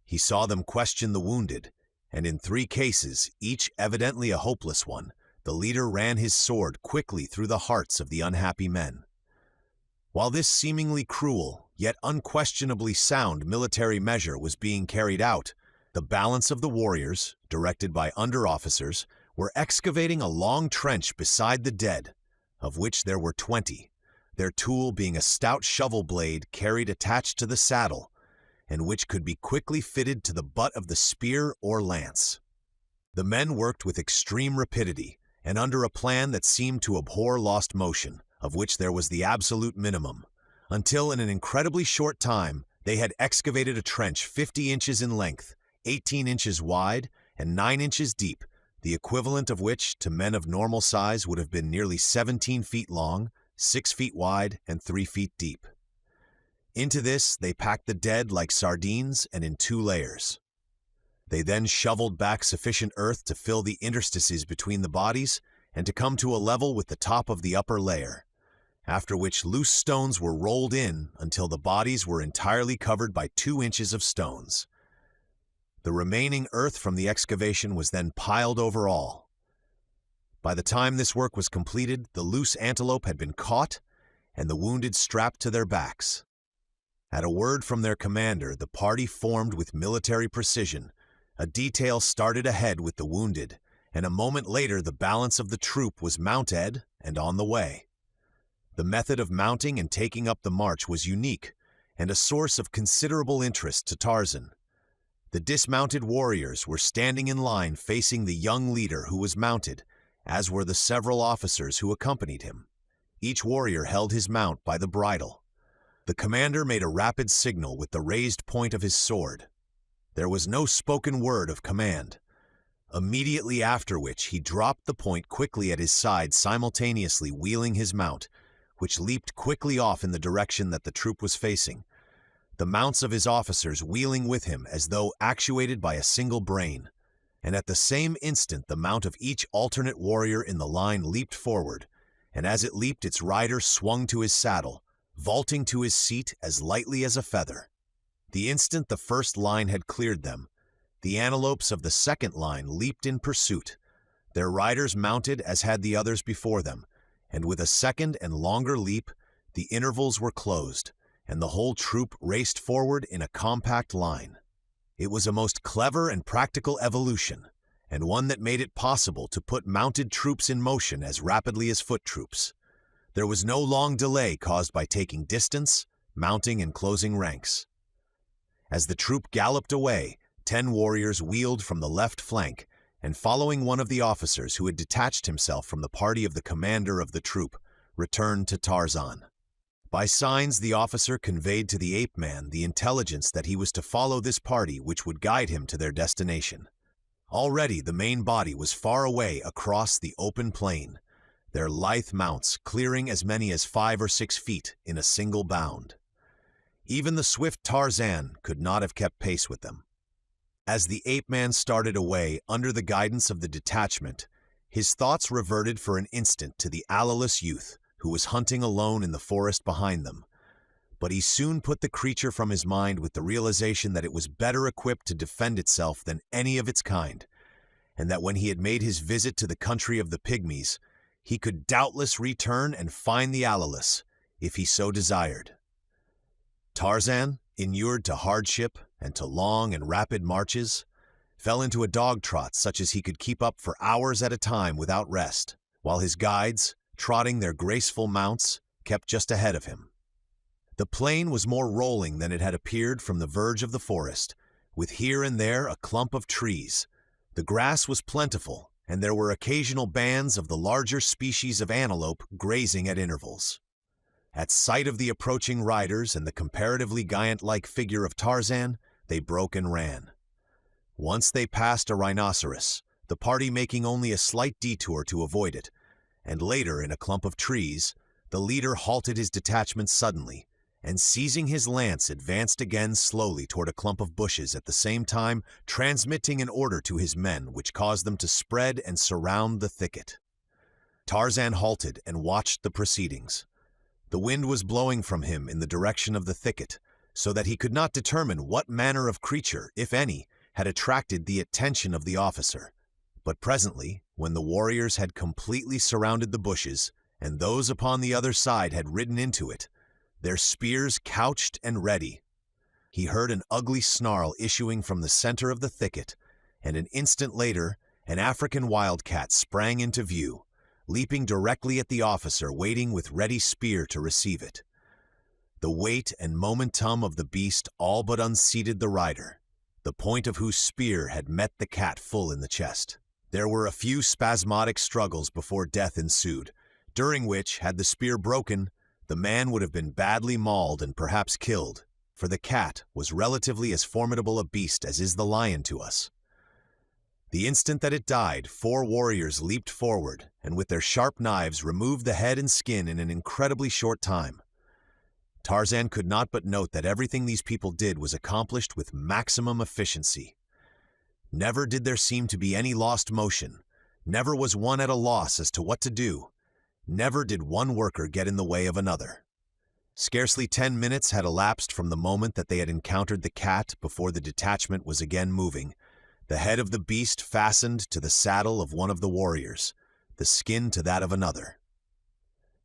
He saw them question the wounded, and in 3 cases, each evidently a hopeless one, the leader ran his sword quickly through the hearts of the unhappy men. While this seemingly cruel, yet unquestionably sound military measure was being carried out, the balance of the warriors, directed by under-officers, were excavating a long trench beside the dead, of which there were 20, their tool being a stout shovel blade carried attached to the saddle, and which could be quickly fitted to the butt of the spear or lance. The men worked with extreme rapidity, and under a plan that seemed to abhor lost motion, of which there was the absolute minimum, until in an incredibly short time they had excavated a trench 50 inches in length, 18 inches wide, and 9 inches deep, the equivalent of which to men of normal size would have been nearly 17 feet long, 6 feet wide, and 3 feet deep. Into this they packed the dead like sardines and in 2 layers. They then shoveled back sufficient earth to fill the interstices between the bodies and to come to a level with the top of the upper layer, after which loose stones were rolled in until the bodies were entirely covered by 2 inches of stones. The remaining earth from the excavation was then piled over all. By the time this work was completed, the loose antelope had been caught and the wounded strapped to their backs. At a word from their commander, the party formed with military precision. A detail started ahead with the wounded, and a moment later the balance of the troop was mounted and on the way. The method of mounting and taking up the march was unique and a source of considerable interest to Tarzan. The dismounted warriors were standing in line facing the young leader who was mounted, as were the several officers who accompanied him. Each warrior held his mount by the bridle. The commander made a rapid signal with the raised point of his sword. There was no spoken word of command. Immediately after which he dropped the point quickly at his side, simultaneously wheeling his mount, which leaped quickly off in the direction that the troop was facing, the mounts of his officers wheeling with him as though actuated by a single brain. And at the same instant the mount of each alternate warrior in the line leaped forward, and as it leaped its rider swung to his saddle, vaulting to his seat as lightly as a feather. The instant the first line had cleared them, the antelopes of the second line leaped in pursuit. Their riders mounted as had the others before them, and with a second and longer leap, the intervals were closed, and the whole troop raced forward in a compact line. It was a most clever and practical evolution, and one that made it possible to put mounted troops in motion as rapidly as foot troops. There was no long delay caused by taking distance, mounting, and closing ranks. As the troop galloped away, 10 warriors wheeled from the left flank, and following one of the officers who had detached himself from the party of the commander of the troop, returned to Tarzan. By signs, the officer conveyed to the ape-man the intelligence that he was to follow this party which would guide him to their destination. Already the main body was far away across the open plain, their lithe mounts clearing as many as 5 or 6 feet in a single bound. Even the swift Tarzan could not have kept pace with them. As the ape-man started away under the guidance of the detachment, his thoughts reverted for an instant to the alleless youth who was hunting alone in the forest behind them. But he soon put the creature from his mind with the realization that it was better equipped to defend itself than any of its kind, and that when he had made his visit to the country of the pygmies, he could doubtless return and find the alleless, if he so desired. Tarzan, inured to hardship and to long and rapid marches, fell into a dog trot such as he could keep up for hours at a time without rest, while his guides, trotting their graceful mounts, kept just ahead of him. The plain was more rolling than it had appeared from the verge of the forest, with here and there a clump of trees. The grass was plentiful, and there were occasional bands of the larger species of antelope grazing at intervals. At sight of the approaching riders and the comparatively giant-like figure of Tarzan, they broke and ran. Once they passed a rhinoceros, the party making only a slight detour to avoid it, and later in a clump of trees, the leader halted his detachment suddenly, and seizing his lance advanced again slowly toward a clump of bushes, at the same time transmitting an order to his men which caused them to spread and surround the thicket. Tarzan halted and watched the proceedings. The wind was blowing from him in the direction of the thicket, so that he could not determine what manner of creature, if any, had attracted the attention of the officer. But presently, when the warriors had completely surrounded the bushes, and those upon the other side had ridden into it, their spears couched and ready, he heard an ugly snarl issuing from the center of the thicket, and an instant later, an African wildcat sprang into view, leaping directly at the officer waiting with ready spear to receive it. The weight and momentum of the beast all but unseated the rider, the point of whose spear had met the cat full in the chest. There were a few spasmodic struggles before death ensued, during which, had the spear broken, the man would have been badly mauled and perhaps killed, for the cat was relatively as formidable a beast as is the lion to us. The instant that it died, 4 warriors leaped forward, and with their sharp knives removed the head and skin in an incredibly short time. Tarzan could not but note that everything these people did was accomplished with maximum efficiency. Never did there seem to be any lost motion, never was one at a loss as to what to do, never did one worker get in the way of another. Scarcely 10 minutes had elapsed from the moment that they had encountered the cat before the detachment was again moving, the head of the beast fastened to the saddle of one of the warriors, the skin to that of another.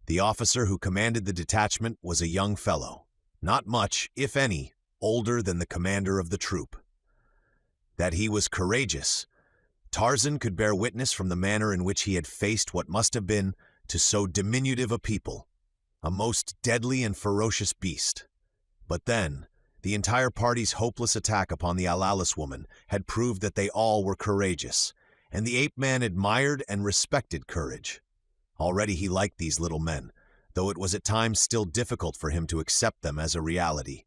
The officer who commanded the detachment was a young fellow, not much, if any, older than the commander of the troop. That he was courageous, Tarzan could bear witness from the manner in which he had faced what must have been, to so diminutive a people, a most deadly and ferocious beast. But then, the entire party's hopeless attack upon the Alalis woman had proved that they all were courageous, and the ape-man admired and respected courage. Already he liked these little men, though it was at times still difficult for him to accept them as a reality.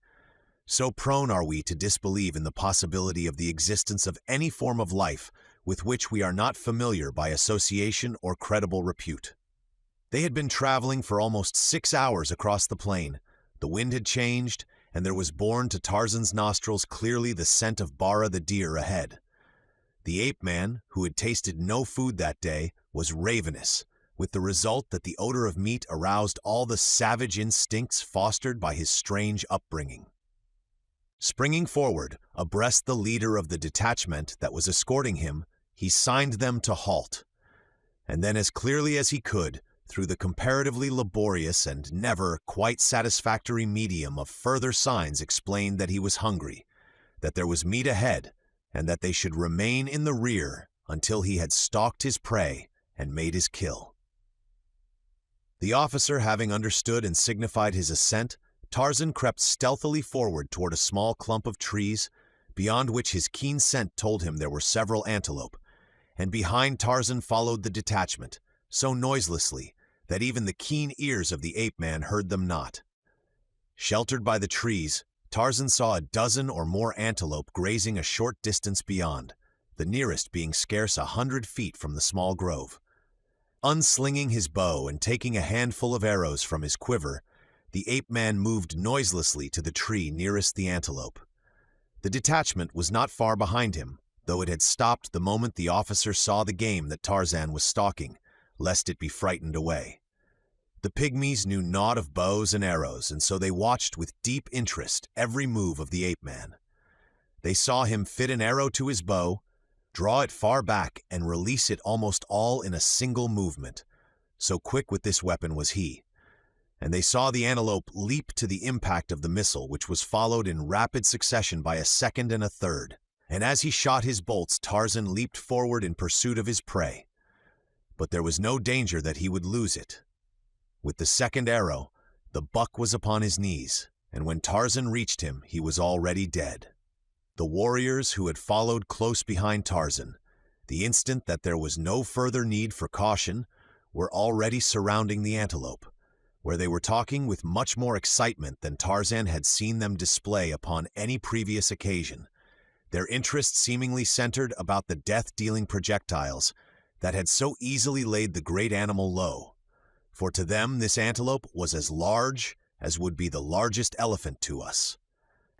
So prone are we to disbelieve in the possibility of the existence of any form of life with which we are not familiar by association or credible repute. They had been traveling for almost 6 hours across the plain. The wind had changed, and there was borne to Tarzan's nostrils clearly the scent of Bara the deer ahead. The ape-man, who had tasted no food that day, was ravenous, with the result that the odor of meat aroused all the savage instincts fostered by his strange upbringing. Springing forward, abreast the leader of the detachment that was escorting him, he signed them to halt, and then as clearly as he could, through the comparatively laborious and never quite satisfactory medium of further signs, explained that he was hungry, that there was meat ahead, and that they should remain in the rear until he had stalked his prey and made his kill. The officer having understood and signified his assent, Tarzan crept stealthily forward toward a small clump of trees, beyond which his keen scent told him there were several antelope, and behind Tarzan followed the detachment, so noiselessly that even the keen ears of the ape-man heard them not. Sheltered by the trees, Tarzan saw a dozen or more antelope grazing a short distance beyond, the nearest being scarce 100 feet from the small grove. Unslinging his bow and taking a handful of arrows from his quiver, the ape-man moved noiselessly to the tree nearest the antelope. The detachment was not far behind him, though it had stopped the moment the officer saw the game that Tarzan was stalking, lest it be frightened away. The pygmies knew naught of bows and arrows, and so they watched with deep interest every move of the ape-man. They saw him fit an arrow to his bow, draw it far back, and release it almost all in a single movement, so quick with this weapon was he. And they saw the antelope leap to the impact of the missile, which was followed in rapid succession by a second and a third. And as he shot his bolts, Tarzan leaped forward in pursuit of his prey. But there was no danger that he would lose it. With the second arrow, the buck was upon his knees, and when Tarzan reached him, he was already dead. The warriors who had followed close behind Tarzan, the instant that there was no further need for caution, were already surrounding the antelope, where they were talking with much more excitement than Tarzan had seen them display upon any previous occasion, their interest seemingly centered about the death-dealing projectiles that had so easily laid the great animal low, for to them this antelope was as large as would be the largest elephant to us.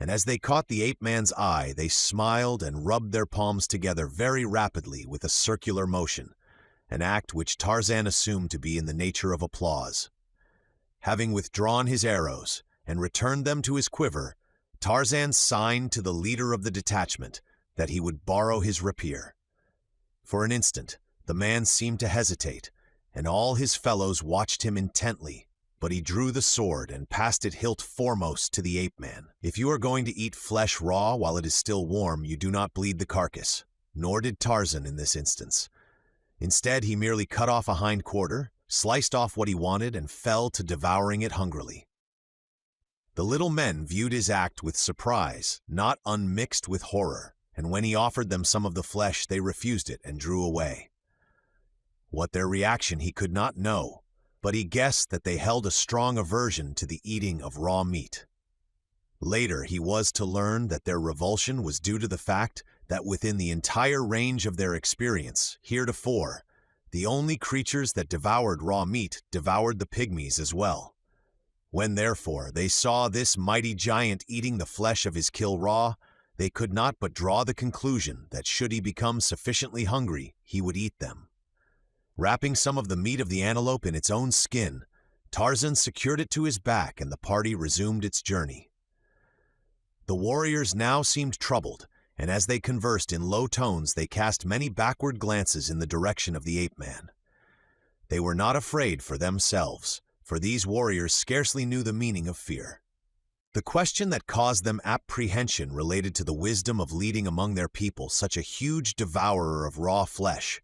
And as they caught the ape-man's eye, they smiled and rubbed their palms together very rapidly with a circular motion, an act which Tarzan assumed to be in the nature of applause. Having withdrawn his arrows and returned them to his quiver, Tarzan signed to the leader of the detachment that he would borrow his rapier. For an instant, the man seemed to hesitate, and all his fellows watched him intently, but he drew the sword and passed it hilt foremost to the ape-man. If you are going to eat flesh raw while it is still warm, you do not bleed the carcass, nor did Tarzan in this instance. Instead, he merely cut off a hind quarter, sliced off what he wanted, and fell to devouring it hungrily. The little men viewed his act with surprise, not unmixed with horror, and when he offered them some of the flesh, they refused it and drew away. What their reaction he could not know, but he guessed that they held a strong aversion to the eating of raw meat. Later, he was to learn that their revulsion was due to the fact that within the entire range of their experience, heretofore, the only creatures that devoured raw meat devoured the pygmies as well. When, therefore, they saw this mighty giant eating the flesh of his kill raw, they could not but draw the conclusion that should he become sufficiently hungry, he would eat them. Wrapping some of the meat of the antelope in its own skin, Tarzan secured it to his back, and the party resumed its journey. The warriors now seemed troubled, and as they conversed in low tones, they cast many backward glances in the direction of the ape-man. They were not afraid for themselves, for these warriors scarcely knew the meaning of fear. The question that caused them apprehension related to the wisdom of leading among their people such a huge devourer of raw flesh,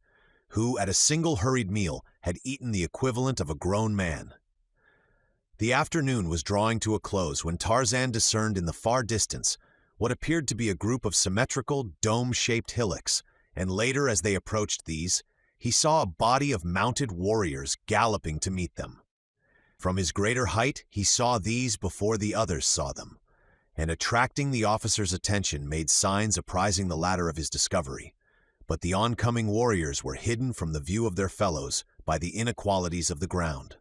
who, at a single hurried meal, had eaten the equivalent of a grown man. The afternoon was drawing to a close when Tarzan discerned in the far distance what appeared to be a group of symmetrical, dome-shaped hillocks, and later, as they approached these, he saw a body of mounted warriors galloping to meet them. From his greater height, he saw these before the others saw them, and attracting the officer's attention made signs apprising the latter of his discovery. But the oncoming warriors were hidden from the view of their fellows by the inequalities of the ground.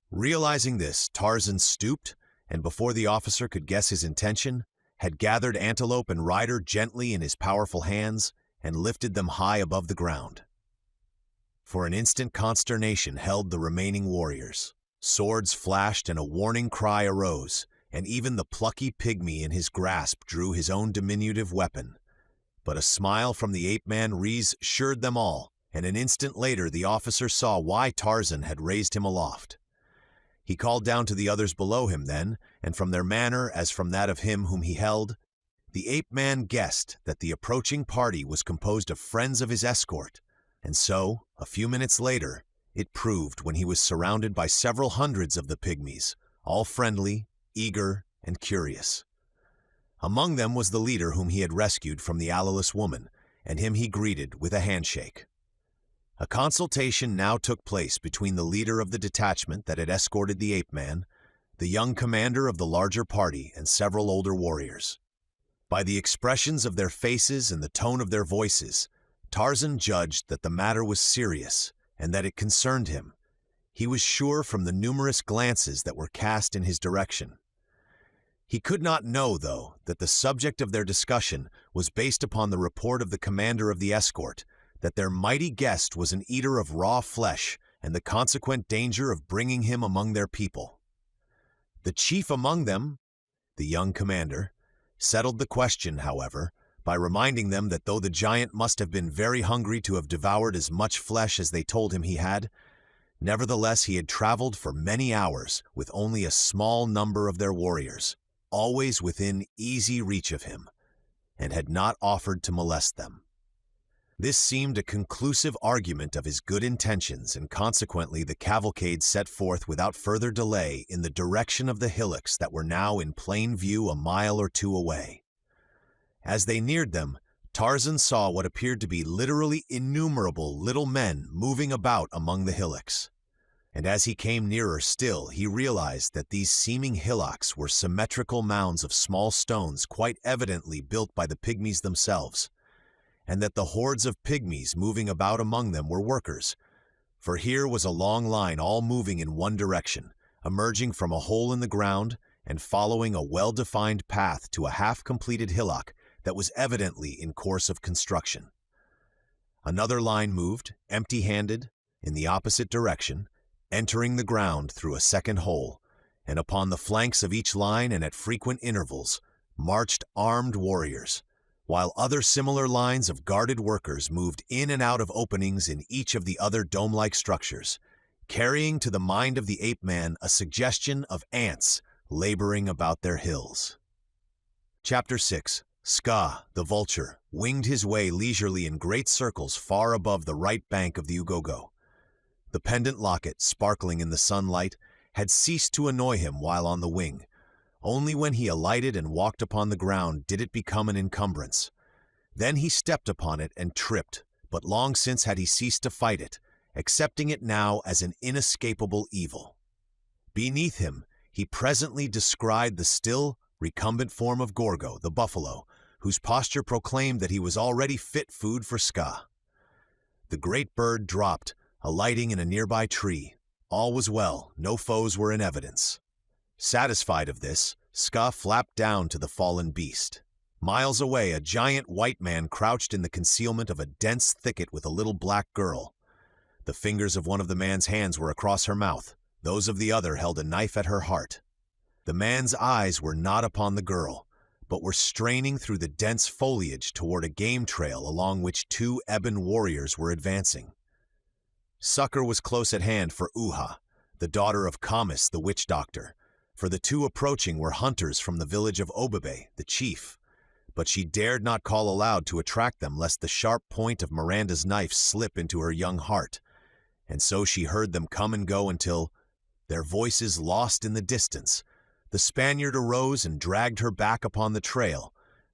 Realizing this, Tarzan stooped, and before the officer could guess his intention, had gathered antelope and rider gently in his powerful hands and lifted them high above the ground. For an instant consternation held the remaining warriors. Swords flashed and a warning cry arose, and even the plucky pygmy in his grasp drew his own diminutive weapon. But a smile from the ape-man reassured them all, and an instant later the officer saw why Tarzan had raised him aloft. He called down to the others below him then, and from their manner as from that of him whom he held, the ape-man guessed that the approaching party was composed of friends of his escort, and so, a few minutes later, it proved when he was surrounded by several hundreds of the pygmies, all friendly, eager, and curious. Among them was the leader whom he had rescued from the alleless woman, and him he greeted with a handshake. A consultation now took place between the leader of the detachment that had escorted the ape-man, the young commander of the larger party, and several older warriors. By the expressions of their faces and the tone of their voices, Tarzan judged that the matter was serious and that it concerned him. He was sure from the numerous glances that were cast in his direction. He could not know, though, that the subject of their discussion was based upon the report of the commander of the escort, that their mighty guest was an eater of raw flesh and the consequent danger of bringing him among their people. The chief among them, the young commander, settled the question, however, by reminding them that though the giant must have been very hungry to have devoured as much flesh as they told him he had, nevertheless he had traveled for many hours with only a small number of their warriors, always within easy reach of him, and had not offered to molest them. This seemed a conclusive argument of his good intentions, and consequently the cavalcade set forth without further delay in the direction of the hillocks that were now in plain view a mile or two away. As they neared them, Tarzan saw what appeared to be literally innumerable little men moving about among the hillocks. And as he came nearer still, he realized that these seeming hillocks were symmetrical mounds of small stones quite evidently built by the pygmies themselves, and that the hordes of pygmies moving about among them were workers, for here was a long line all moving in one direction, emerging from a hole in the ground and following a well-defined path to a half-completed hillock that was evidently in course of construction. Another line moved, empty-handed, in the opposite direction, entering the ground through a second hole, and upon the flanks of each line and at frequent intervals marched armed warriors, while other similar lines of guarded workers moved in and out of openings in each of the other dome-like structures, carrying to the mind of the ape-man a suggestion of ants laboring about their hills. Chapter 6. Ska, the vulture, winged his way leisurely in great circles far above the right bank of the Ugogo. The pendant locket, sparkling in the sunlight, had ceased to annoy him while on the wing. Only when he alighted and walked upon the ground did it become an encumbrance. Then he stepped upon it and tripped, but long since had he ceased to fight it, accepting it now as an inescapable evil. Beneath him, he presently descried the still, recumbent form of Gorgo, the buffalo, whose posture proclaimed that he was already fit food for Ska. The great bird dropped, alighting in a nearby tree. All was well, no foes were in evidence. Satisfied of this, Ska flapped down to the fallen beast. Miles away, a giant white man crouched in the concealment of a dense thicket with a little black girl. The fingers of one of the man's hands were across her mouth, those of the other held a knife at her heart. The man's eyes were not upon the girl, but were straining through the dense foliage toward a game trail along which two ebon warriors were advancing. Succor was close at hand for Uha, the daughter of Kamis the witch doctor, for the two approaching were hunters from the village of Obebe, the chief. But she dared not call aloud to attract them lest the sharp point of Miranda's knife slip into her young heart, and so she heard them come and go until, their voices lost in the distance, the Spaniard arose and dragged her back upon the trail,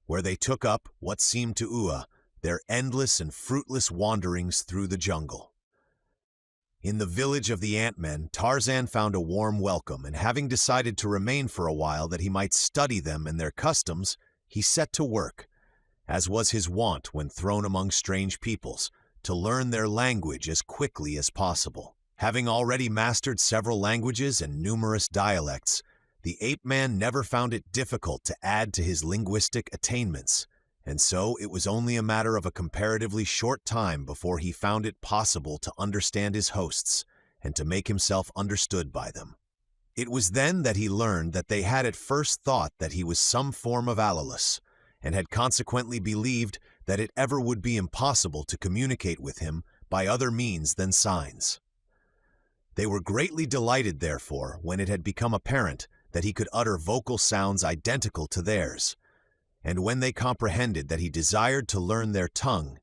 where they took up, what seemed to Ua, their endless and fruitless wanderings through the jungle. In the village of the Ant-Men, Tarzan found a warm welcome, and having decided to remain for a while that he might study them and their customs, he set to work, as was his wont when thrown among strange peoples, to learn their language as quickly as possible. Having already mastered several languages and numerous dialects, the ape-man never found it difficult to add to his linguistic attainments, and so it was only a matter of a comparatively short time before he found it possible to understand his hosts and to make himself understood by them. It was then that he learned that they had at first thought that he was some form of Alolus, and had consequently believed that it ever would be impossible to communicate with him by other means than signs. They were greatly delighted, therefore, when it had become apparent that he could utter vocal sounds identical to theirs, and when they comprehended that he desired to learn their tongue,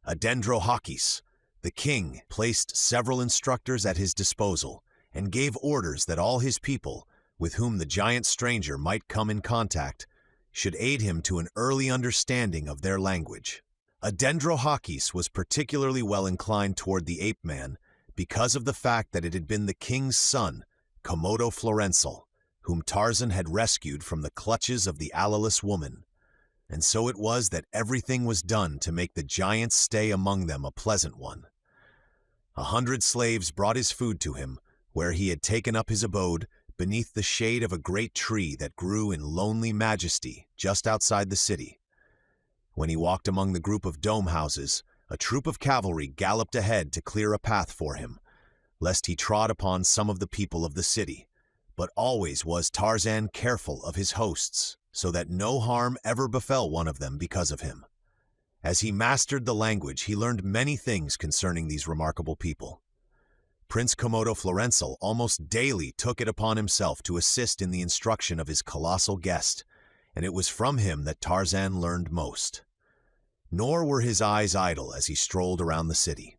Adendrohakis, the king, placed several instructors at his disposal, and gave orders that all his people, with whom the giant stranger might come in contact, should aid him to an early understanding of their language. Adendrohakis was particularly well inclined toward the ape-man because of the fact that it had been the king's son, Komodo Florensal, whom Tarzan had rescued from the clutches of the Alolus woman, and so it was that everything was done to make the giant's stay among them a pleasant one. 100 slaves brought his food to him, where he had taken up his abode beneath the shade of a great tree that grew in lonely majesty just outside the city. When he walked among the group of dome houses, a troop of cavalry galloped ahead to clear a path for him, lest he trod upon some of the people of the city. But always was Tarzan careful of his hosts, so that no harm ever befell one of them because of him. As he mastered the language, he learned many things concerning these remarkable people. Prince Komodo Florensal almost daily took it upon himself to assist in the instruction of his colossal guest, and it was from him that Tarzan learned most. Nor were his eyes idle as he strolled around the city.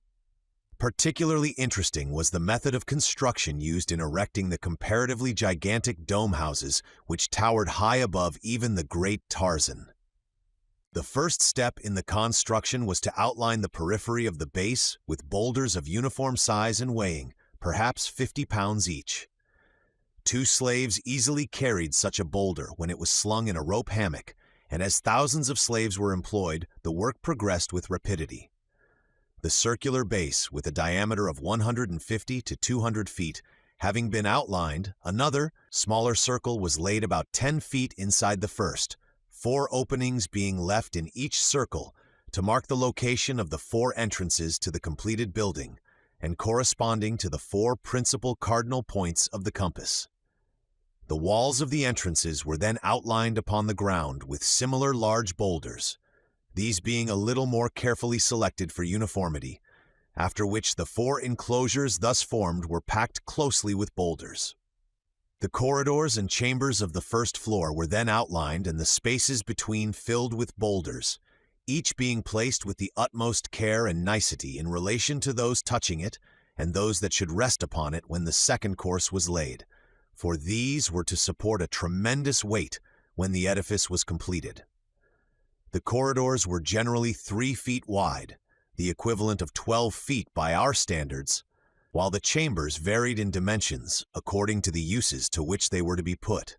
Particularly interesting was the method of construction used in erecting the comparatively gigantic dome houses which towered high above even the great Tarzan. The first step in the construction was to outline the periphery of the base with boulders of uniform size and weighing, perhaps 50 pounds each. 2 slaves easily carried such a boulder when it was slung in a rope hammock, and as thousands of slaves were employed, the work progressed with rapidity. The circular base, with a diameter of 150 to 200 feet, having been outlined, another, smaller circle was laid about 10 feet inside the first, 4 openings being left in each circle to mark the location of the 4 entrances to the completed building, and corresponding to the 4 principal cardinal points of the compass. The walls of the entrances were then outlined upon the ground with similar large boulders, these being a little more carefully selected for uniformity, after which the 4 enclosures thus formed were packed closely with boulders. The corridors and chambers of the first floor were then outlined and the spaces between filled with boulders, each being placed with the utmost care and nicety in relation to those touching it and those that should rest upon it when the second course was laid, for these were to support a tremendous weight when the edifice was completed. The corridors were generally 3 feet wide, the equivalent of 12 feet by our standards, while the chambers varied in dimensions according to the uses to which they were to be put.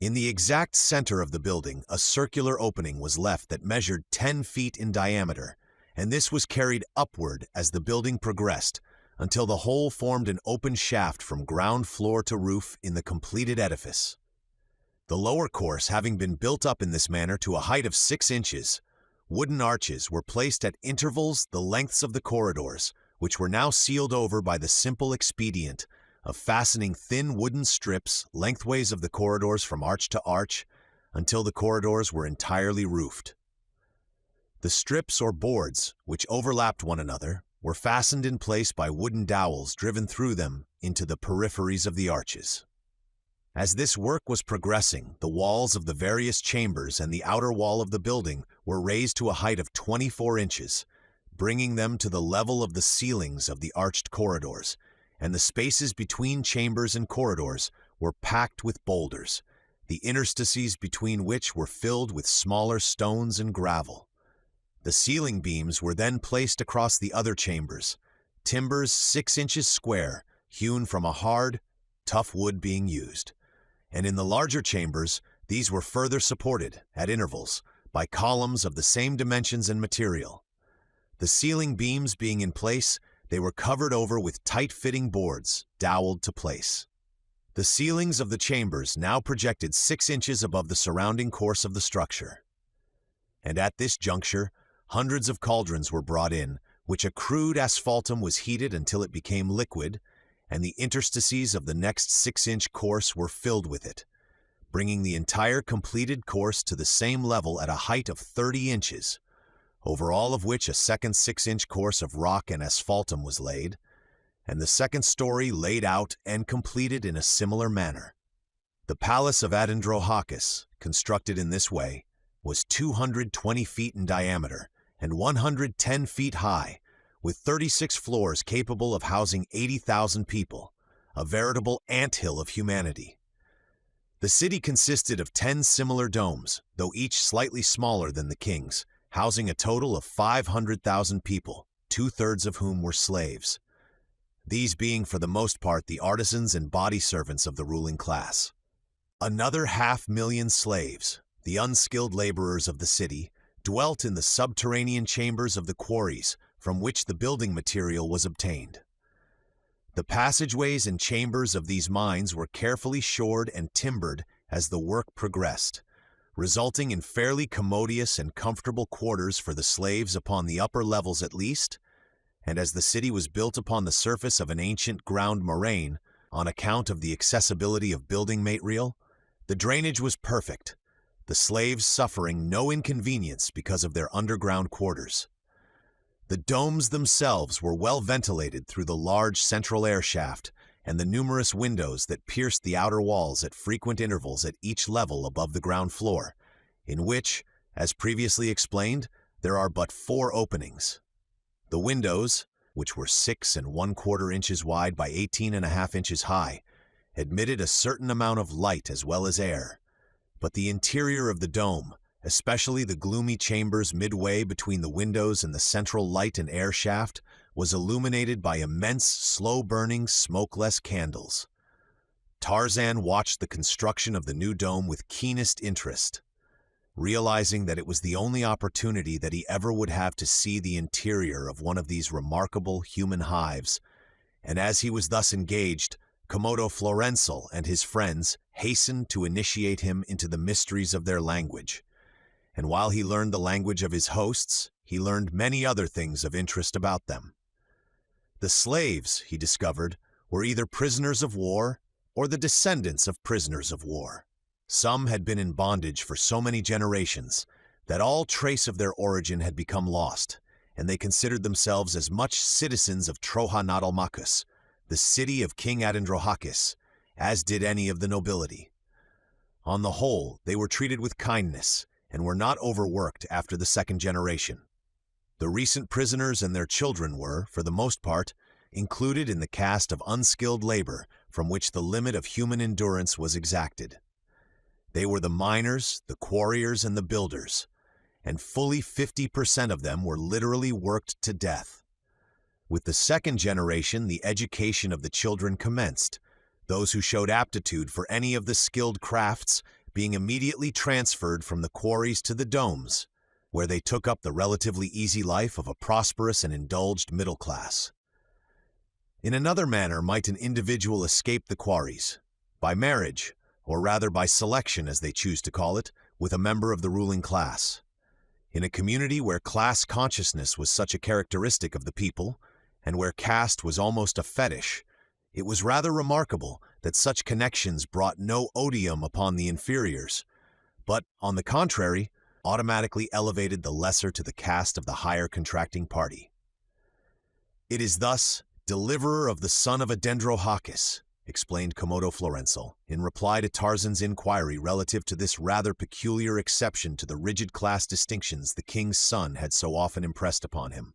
In the exact center of the building, a circular opening was left that measured 10 feet in diameter, and this was carried upward as the building progressed, until the whole formed an open shaft from ground floor to roof in the completed edifice. The lower course having been built up in this manner to a height of 6 inches, wooden arches were placed at intervals the lengths of the corridors, which were now sealed over by the simple expedient of fastening thin wooden strips lengthways of the corridors from arch to arch until the corridors were entirely roofed. The strips or boards, which overlapped one another, were fastened in place by wooden dowels driven through them into the peripheries of the arches. As this work was progressing, the walls of the various chambers and the outer wall of the building were raised to a height of 24 inches, bringing them to the level of the ceilings of the arched corridors, and the spaces between chambers and corridors were packed with boulders, the interstices between which were filled with smaller stones and gravel. The ceiling beams were then placed across the other chambers, timbers 6 inches square, hewn from a hard, tough wood being used. And in the larger chambers, these were further supported, at intervals, by columns of the same dimensions and material. The ceiling beams being in place, they were covered over with tight-fitting boards, doweled to place. The ceilings of the chambers now projected 6 inches above the surrounding course of the structure. And at this juncture, hundreds of cauldrons were brought in, which a crude asphaltum was heated until it became liquid, and the interstices of the next 6-inch course were filled with it, bringing the entire completed course to the same level at a height of 30 inches, over all of which a second 6-inch course of rock and asphaltum was laid, and the second story laid out and completed in a similar manner. The palace of Androhakis, constructed in this way, was 220 feet in diameter and 110 feet high, with 36 floors capable of housing 80,000 people, a veritable anthill of humanity. The city consisted of 10 similar domes, though each slightly smaller than the king's, housing a total of 500,000 people, 2/3 of whom were slaves, these being for the most part the artisans and body servants of the ruling class. Another 500,000 slaves, the unskilled laborers of the city, dwelt in the subterranean chambers of the quarries from which the building material was obtained. The passageways and chambers of these mines were carefully shored and timbered as the work progressed, resulting in fairly commodious and comfortable quarters for the slaves upon the upper levels at least, and as the city was built upon the surface of an ancient ground moraine, on account of the accessibility of building material, the drainage was perfect, the slaves suffering no inconvenience because of their underground quarters. The domes themselves were well ventilated through the large central air shaft and the numerous windows that pierced the outer walls at frequent intervals at each level above the ground floor, in which, as previously explained, there are but 4 openings. The windows, which were 6 1/4 inches wide by 18.5 inches high, admitted a certain amount of light as well as air, but the interior of the dome, especially the gloomy chambers midway between the windows and the central light and air shaft, was illuminated by immense, slow-burning, smokeless candles. Tarzan watched the construction of the new dome with keenest interest, realizing that it was the only opportunity that he ever would have to see the interior of one of these remarkable human hives, and as he was thus engaged, Komodo Florenzel and his friends hastened to initiate him into the mysteries of their language. And while he learned the language of his hosts, he learned many other things of interest about them. The slaves, he discovered, were either prisoners of war or the descendants of prisoners of war. Some had been in bondage for so many generations that all trace of their origin had become lost, and they considered themselves as much citizens of Trohanadalmakus, the city of King Androhakis, as did any of the nobility. On the whole, they were treated with kindness and were not overworked after the second generation. The recent prisoners and their children were, for the most part, included in the caste of unskilled labor from which the limit of human endurance was exacted. They were the miners, the quarriers, and the builders, and fully 50% of them were literally worked to death. With the second generation, the education of the children commenced, those who showed aptitude for any of the skilled crafts being immediately transferred from the quarries to the domes, where they took up the relatively easy life of a prosperous and indulged middle class. In another manner might an individual escape the quarries, by marriage, or rather by selection as they choose to call it, with a member of the ruling class. In a community where class consciousness was such a characteristic of the people, and where caste was almost a fetish, it was rather remarkable that such connections brought no odium upon the inferiors, but, on the contrary, automatically elevated the lesser to the caste of the higher contracting party. "It is thus, deliverer of the son of a Dendrohakis," explained Komodo Florenzel, in reply to Tarzan's inquiry relative to this rather peculiar exception to the rigid class distinctions the king's son had so often impressed upon him.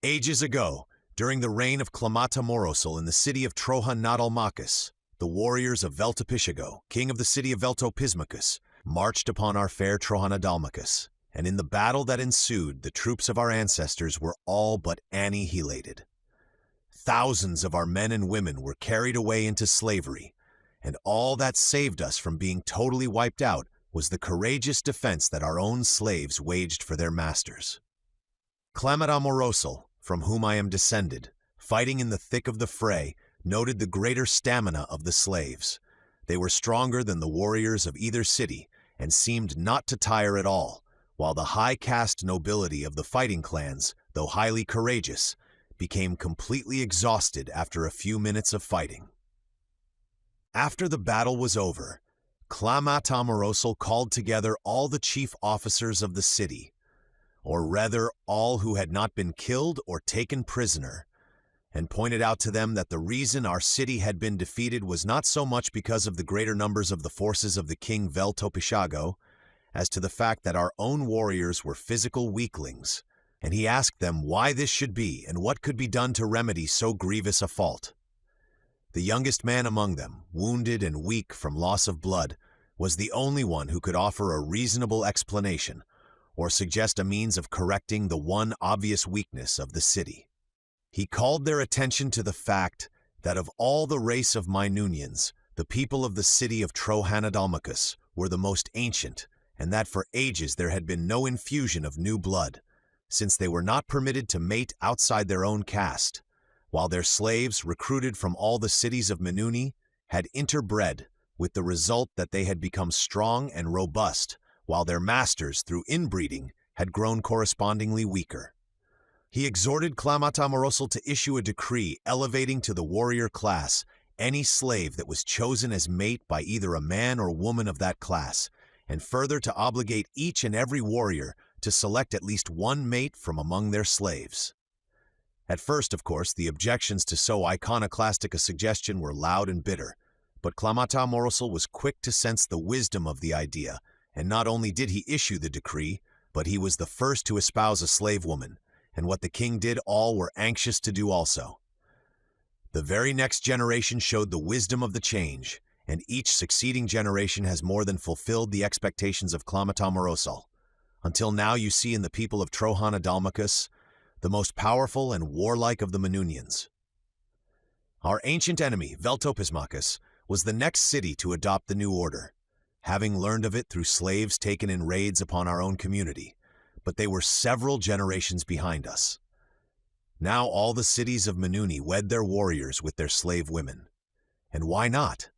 "Ages ago, during the reign of Clamata Morosel in the city of Troha Nadalmakis, the warriors of Veltopishago, king of the city of Veltopismacus, marched upon our fair Trohanadalmacus, and in the battle that ensued, the troops of our ancestors were all but annihilated. Thousands of our men and women were carried away into slavery, and all that saved us from being totally wiped out was the courageous defense that our own slaves waged for their masters. Clamata Morosel, from whom I am descended, fighting in the thick of the fray, noted the greater stamina of the slaves. They were stronger than the warriors of either city, and seemed not to tire at all, while the high caste nobility of the fighting clans, though highly courageous, became completely exhausted after a few minutes of fighting. After the battle was over, Clamata Morosel called together all the chief officers of the city, or rather all who had not been killed or taken prisoner, and pointed out to them that the reason our city had been defeated was not so much because of the greater numbers of the forces of the king Veltopishago, as to the fact that our own warriors were physical weaklings, and he asked them why this should be and what could be done to remedy so grievous a fault. The youngest man among them, wounded and weak from loss of blood, was the only one who could offer a reasonable explanation, or suggest a means of correcting the one obvious weakness of the city. He called their attention to the fact that of all the race of Minunians, the people of the city of Trohanadalmacus were the most ancient, and that for ages there had been no infusion of new blood, since they were not permitted to mate outside their own caste, while their slaves, recruited from all the cities of Minuni, had interbred, with the result that they had become strong and robust, while their masters, through inbreeding, had grown correspondingly weaker. He exhorted Clamata Morosel to issue a decree elevating to the warrior class any slave that was chosen as mate by either a man or woman of that class, and further to obligate each and every warrior to select at least one mate from among their slaves. At first, of course, the objections to so iconoclastic a suggestion were loud and bitter, but Clamata Morosel was quick to sense the wisdom of the idea, and not only did he issue the decree, but he was the first to espouse a slave woman, and what the king did all were anxious to do also. The very next generation showed the wisdom of the change, and each succeeding generation has more than fulfilled the expectations of Clamata Morosel. Until now you see in the people of Trohanadalmacus the most powerful and warlike of the Minunians. Our ancient enemy, Veltopismacus, was the next city to adopt the new order, having learned of it through slaves taken in raids upon our own community, but they were several generations behind us. Now all the cities of Minuni wed their warriors with their slave women. And why not?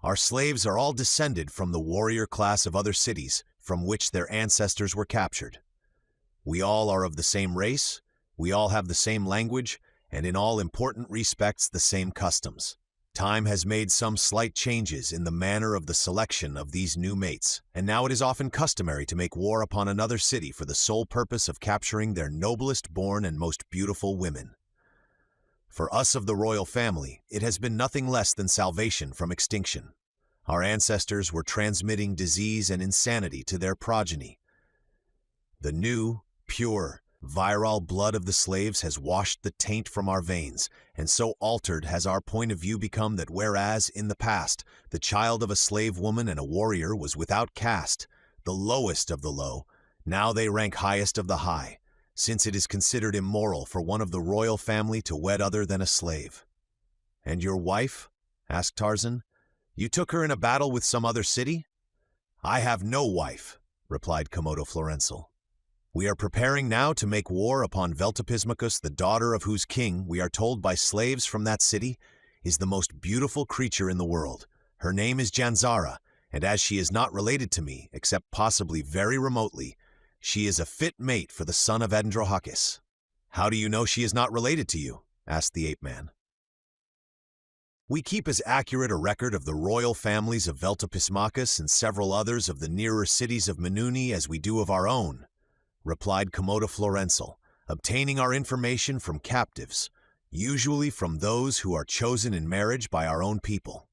Our slaves are all descended from the warrior class of other cities from which their ancestors were captured. We all are of the same race, we all have the same language, and in all important respects the same customs. Time has made some slight changes in the manner of the selection of these new mates, and now it is often customary to make war upon another city for the sole purpose of capturing their noblest born and most beautiful women. For us of the royal family, it has been nothing less than salvation from extinction. Our ancestors were transmitting disease and insanity to their progeny. The new, pure, virile blood of the slaves has washed the taint from our veins, and so altered has our point of view become that whereas, in the past, the child of a slave woman and a warrior was without caste, the lowest of the low, now they rank highest of the high, since it is considered immoral for one of the royal family to wed other than a slave. "And your wife?" asked Tarzan. "You took her in a battle with some other city?" "I have no wife," replied Komodo Florenzel. "We are preparing now to make war upon Veltopismacus, the daughter of whose king, we are told by slaves from that city, is the most beautiful creature in the world. Her name is Janzara, and as she is not related to me, except possibly very remotely, she is a fit mate for the son of Dendrohakis." "How do you know she is not related to you?" asked the ape-man. "We keep as accurate a record of the royal families of Veltopismacus and several others of the nearer cities of Minuni as we do of our own," replied Komodo Florenzel, obtaining our information from captives, usually from those who are chosen in marriage by our own people.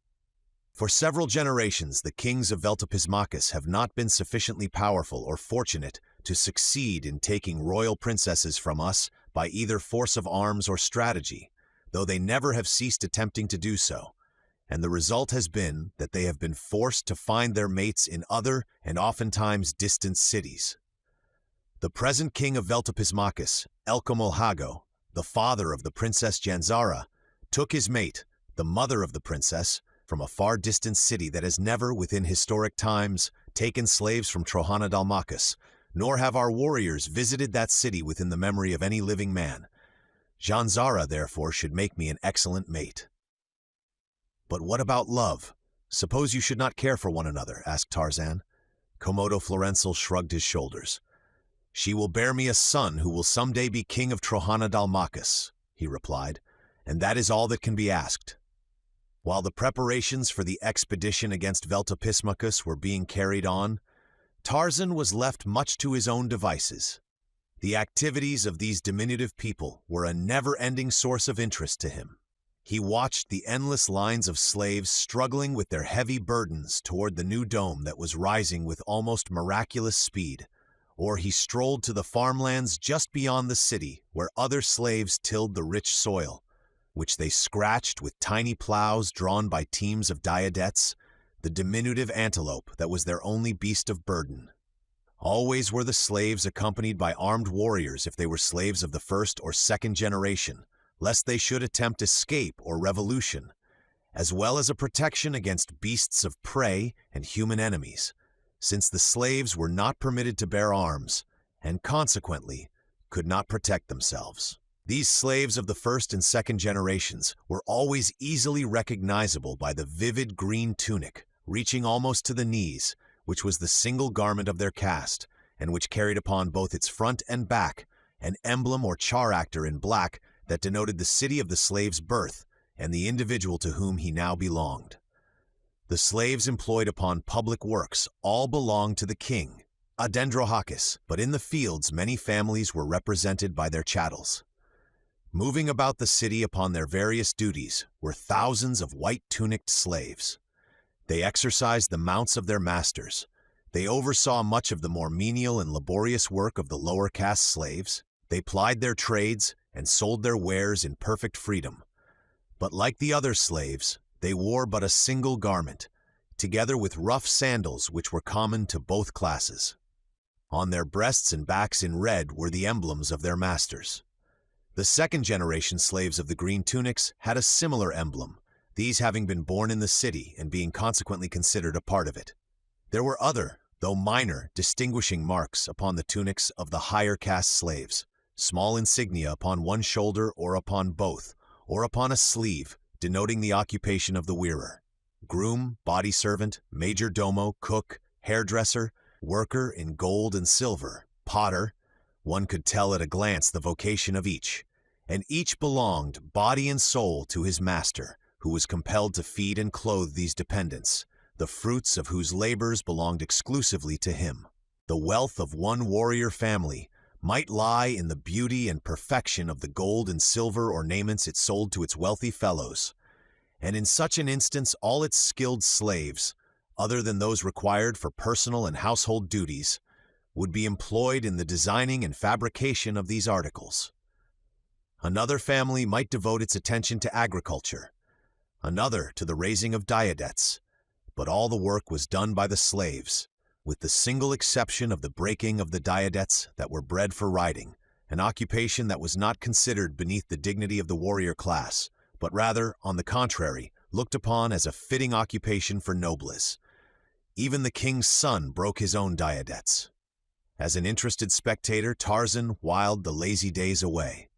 For several generations, the kings of Veltopismachus have not been sufficiently powerful or fortunate to succeed in taking royal princesses from us by either force of arms or strategy, though they never have ceased attempting to do so, and the result has been that they have been forced to find their mates in other and oftentimes distant cities. The present king of Veltopismachus, Elcomolhago, the father of the princess Janzara, took his mate, the mother of the princess, from a far distant city that has never, within historic times, taken slaves from Trohana Dalmacus, nor have our warriors visited that city within the memory of any living man. Janzara, therefore, should make me an excellent mate. But what about love? Suppose you should not care for one another, asked Tarzan. Komodo Florenzel shrugged his shoulders. She will bear me a son who will someday be king of Trohana Dalmacus, he replied, and that is all that can be asked. While the preparations for the expedition against Veltopismachus were being carried on, Tarzan was left much to his own devices. The activities of these diminutive people were a never-ending source of interest to him. He watched the endless lines of slaves struggling with their heavy burdens toward the new dome that was rising with almost miraculous speed, or he strolled to the farmlands just beyond the city where other slaves tilled the rich soil, which they scratched with tiny plows drawn by teams of diadettes, the diminutive antelope that was their only beast of burden. Always were the slaves accompanied by armed warriors if they were slaves of the first or second generation, lest they should attempt escape or revolution, as well as a protection against beasts of prey and human enemies, since the slaves were not permitted to bear arms, and consequently could not protect themselves. These slaves of the first and second generations were always easily recognizable by the vivid green tunic, reaching almost to the knees, which was the single garment of their caste, and which carried upon both its front and back an emblem or character in black that denoted the city of the slave's birth and the individual to whom he now belonged. The slaves employed upon public works all belonged to the king, Adendrohakis, but in the fields many families were represented by their chattels. Moving about the city upon their various duties were thousands of white-tunicked slaves. They exercised the mounts of their masters. They oversaw much of the more menial and laborious work of the lower caste slaves. They plied their trades and sold their wares in perfect freedom. But like the other slaves, they wore but a single garment, together with rough sandals which were common to both classes. On their breasts and backs in red were the emblems of their masters. The second-generation slaves of the green tunics had a similar emblem, these having been born in the city and being consequently considered a part of it. There were other, though minor, distinguishing marks upon the tunics of the higher caste slaves, small insignia upon one shoulder or upon both, or upon a sleeve, denoting the occupation of the wearer. Groom, body servant, major domo, cook, hairdresser, worker in gold and silver, potter. One could tell at a glance the vocation of each, and each belonged, body and soul, to his master, who was compelled to feed and clothe these dependents, the fruits of whose labors belonged exclusively to him. The wealth of one warrior family might lie in the beauty and perfection of the gold and silver ornaments it sold to its wealthy fellows, and in such an instance all its skilled slaves, other than those required for personal and household duties, would be employed in the designing and fabrication of these articles. Another family might devote its attention to agriculture, another to the raising of diadettes, but all the work was done by the slaves, with the single exception of the breaking of the diadettes that were bred for riding, an occupation that was not considered beneath the dignity of the warrior class, but rather, on the contrary, looked upon as a fitting occupation for nobles. Even the king's son broke his own diadettes. As an interested spectator, Tarzan whiled the lazy days away.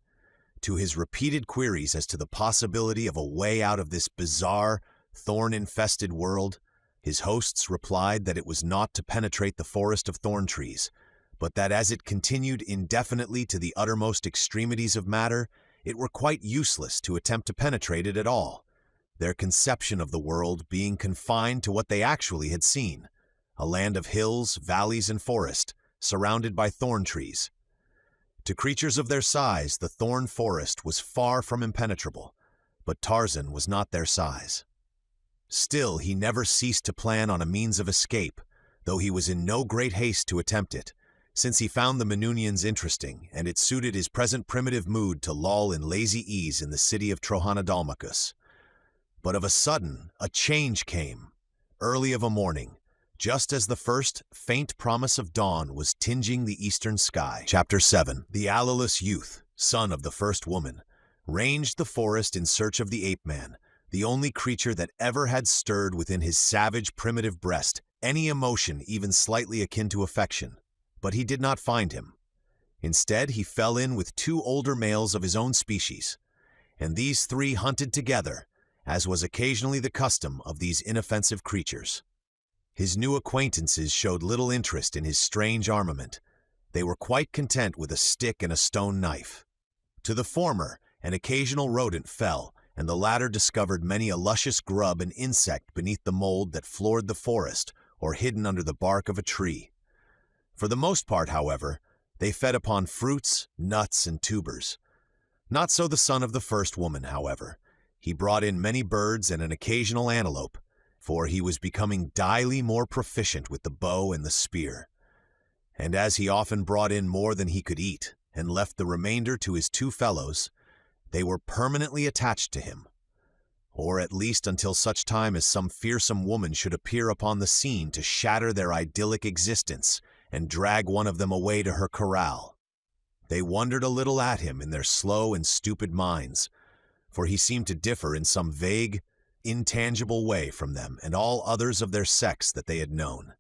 To his repeated queries as to the possibility of a way out of this bizarre, thorn-infested world, his hosts replied that it was not to penetrate the forest of thorn trees, but that as it continued indefinitely to the uttermost extremities of matter, it were quite useless to attempt to penetrate it at all, their conception of the world being confined to what they actually had seen, a land of hills, valleys, and forest, surrounded by thorn trees. To creatures of their size, the thorn forest was far from impenetrable, but Tarzan was not their size. Still, he never ceased to plan on a means of escape, though he was in no great haste to attempt it, since he found the Manunians interesting, and it suited his present primitive mood to loll in lazy ease in the city of Trohanadalmacus. But of a sudden, a change came, early of a morning, just as the first faint promise of dawn was tinging the eastern sky. Chapter 7. The Alleless youth, son of the first woman, ranged the forest in search of the ape-man, the only creature that ever had stirred within his savage, primitive breast any emotion even slightly akin to affection. But he did not find him. Instead, he fell in with two older males of his own species, and these three hunted together, as was occasionally the custom of these inoffensive creatures. His new acquaintances showed little interest in his strange armament. They were quite content with a stick and a stone knife. To the former, an occasional rodent fell, and the latter discovered many a luscious grub and insect beneath the mold that floored the forest or hidden under the bark of a tree. For the most part, however, they fed upon fruits, nuts, and tubers. Not so the son of the first woman, however. He brought in many birds and an occasional antelope, for he was becoming daily more proficient with the bow and the spear. And as he often brought in more than he could eat, and left the remainder to his two fellows, they were permanently attached to him, or at least until such time as some fearsome woman should appear upon the scene to shatter their idyllic existence and drag one of them away to her corral. They wondered a little at him in their slow and stupid minds, for he seemed to differ in some vague, intangible way from them and all others of their sex that they had known.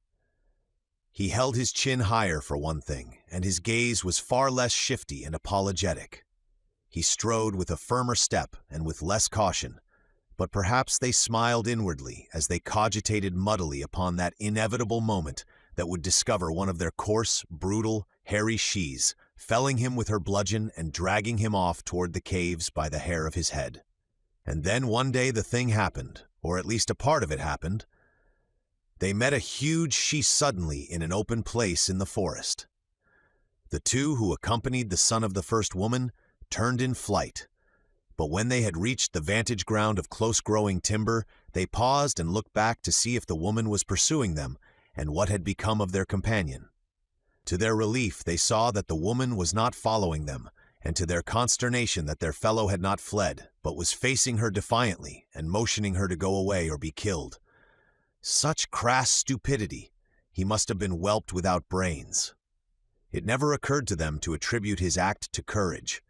He held his chin higher for one thing, and his gaze was far less shifty and apologetic. He strode with a firmer step and with less caution, but perhaps they smiled inwardly as they cogitated muddily upon that inevitable moment that would discover one of their coarse, brutal, hairy shes, felling him with her bludgeon and dragging him off toward the caves by the hair of his head. And then one day the thing happened, or at least a part of it happened. They met a huge she suddenly in an open place in the forest. The two who accompanied the son of the first woman turned in flight, but when they had reached the vantage ground of close-growing timber, they paused and looked back to see if the woman was pursuing them and what had become of their companion. To their relief, they saw that the woman was not following them, and to their consternation that their fellow had not fled, but was facing her defiantly and motioning her to go away or be killed. Such crass stupidity! He must have been whelped without brains. It never occurred to them to attribute his act to courage.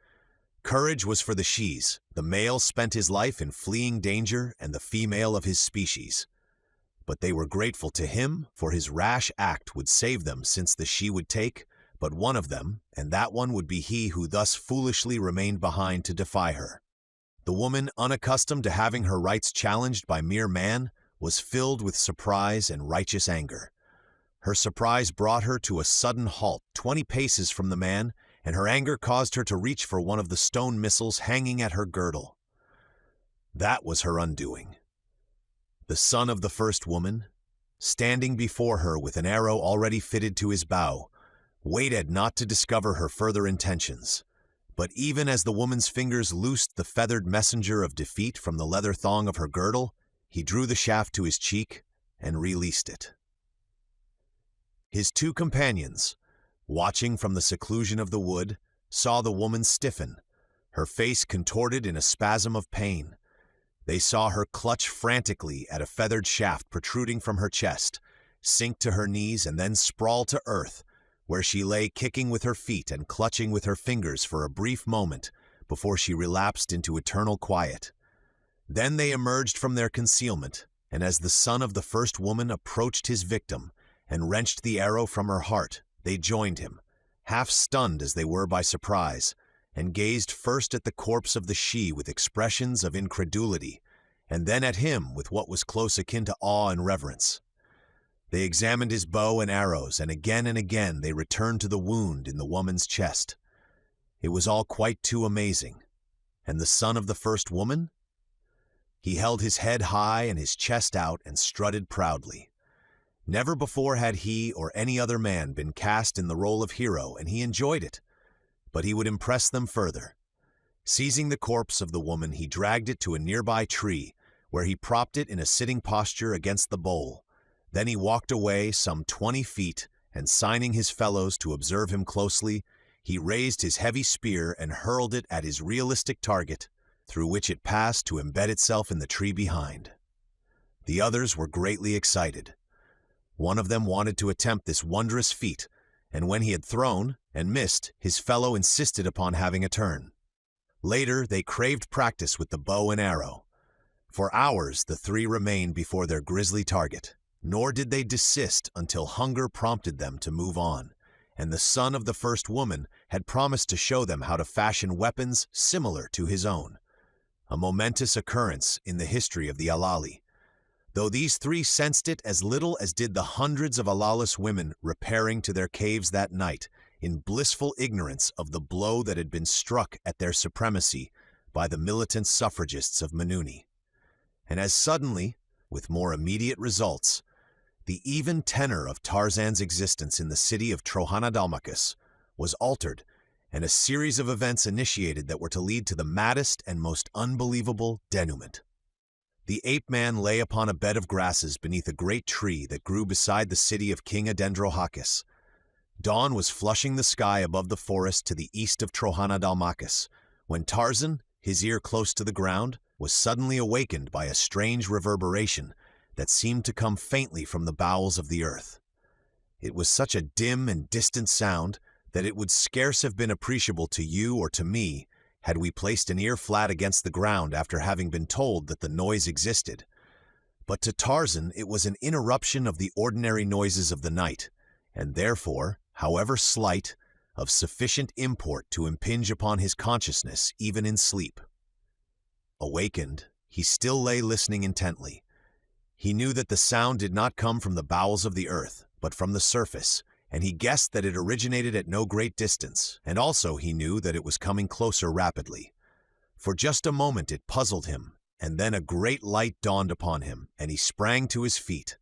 Courage was for the shes. The male spent his life in fleeing danger, and the female of his species. But they were grateful to him, for his rash act would save them, since the she would take but one of them, and that one would be he who thus foolishly remained behind to defy her. The woman, unaccustomed to having her rights challenged by mere man, was filled with surprise and righteous anger. Her surprise brought her to a sudden halt 20 paces from the man, and her anger caused her to reach for one of the stone missiles hanging at her girdle. That was her undoing. The son of the first woman, standing before her with an arrow already fitted to his bow, waited not to discover her further intentions. But even as the woman's fingers loosed the feathered messenger of defeat from the leather thong of her girdle, he drew the shaft to his cheek and released it. His two companions, watching from the seclusion of the wood, saw the woman stiffen, her face contorted in a spasm of pain. They saw her clutch frantically at a feathered shaft protruding from her chest, sink to her knees, and then sprawl to earth, where she lay kicking with her feet and clutching with her fingers for a brief moment before she relapsed into eternal quiet. Then they emerged from their concealment, and as the son of the first woman approached his victim and wrenched the arrow from her heart, they joined him, half stunned as they were by surprise, and gazed first at the corpse of the she with expressions of incredulity, and then at him with what was close akin to awe and reverence. They examined his bow and arrows, and again they returned to the wound in the woman's chest. It was all quite too amazing. And the son of the first woman? He held his head high and his chest out and strutted proudly. Never before had he or any other man been cast in the role of hero, and he enjoyed it. but he would impress them further. Seizing the corpse of the woman, he dragged it to a nearby tree, where he propped it in a sitting posture against the bole. Then he walked away some 20 feet, and signing his fellows to observe him closely, he raised his heavy spear and hurled it at his realistic target, through which it passed to embed itself in the tree behind. The others were greatly excited. One of them wanted to attempt this wondrous feat, and when he had thrown and missed, his fellow insisted upon having a turn. Later, they craved practice with the bow and arrow. For hours, the three remained before their grisly target, nor did they desist until hunger prompted them to move on, and the son of the first woman had promised to show them how to fashion weapons similar to his own, a momentous occurrence in the history of the Alali. Though these three sensed it as little as did the hundreds of Alalis women repairing to their caves that night, in blissful ignorance of the blow that had been struck at their supremacy by the militant suffragists of Manuni. And as suddenly, with more immediate results, the even tenor of Tarzan's existence in the city of Trohanadalmakus was altered, and a series of events initiated that were to lead to the maddest and most unbelievable denouement. The ape-man lay upon a bed of grasses beneath a great tree that grew beside the city of King Adendrohakis. Dawn was flushing the sky above the forest to the east of Trohanadalmakus, when Tarzan, his ear close to the ground, was suddenly awakened by a strange reverberation that seemed to come faintly from the bowels of the earth. It was such a dim and distant sound that it would scarce have been appreciable to you or to me had we placed an ear flat against the ground after having been told that the noise existed. But to Tarzan it was an interruption of the ordinary noises of the night, and therefore, however slight, of sufficient import to impinge upon his consciousness even in sleep. Awakened, he still lay listening intently. He knew that the sound did not come from the bowels of the earth, but from the surface, and he guessed that it originated at no great distance, and also he knew that it was coming closer rapidly. For just a moment it puzzled him, and then a great light dawned upon him, and he sprang to his feet.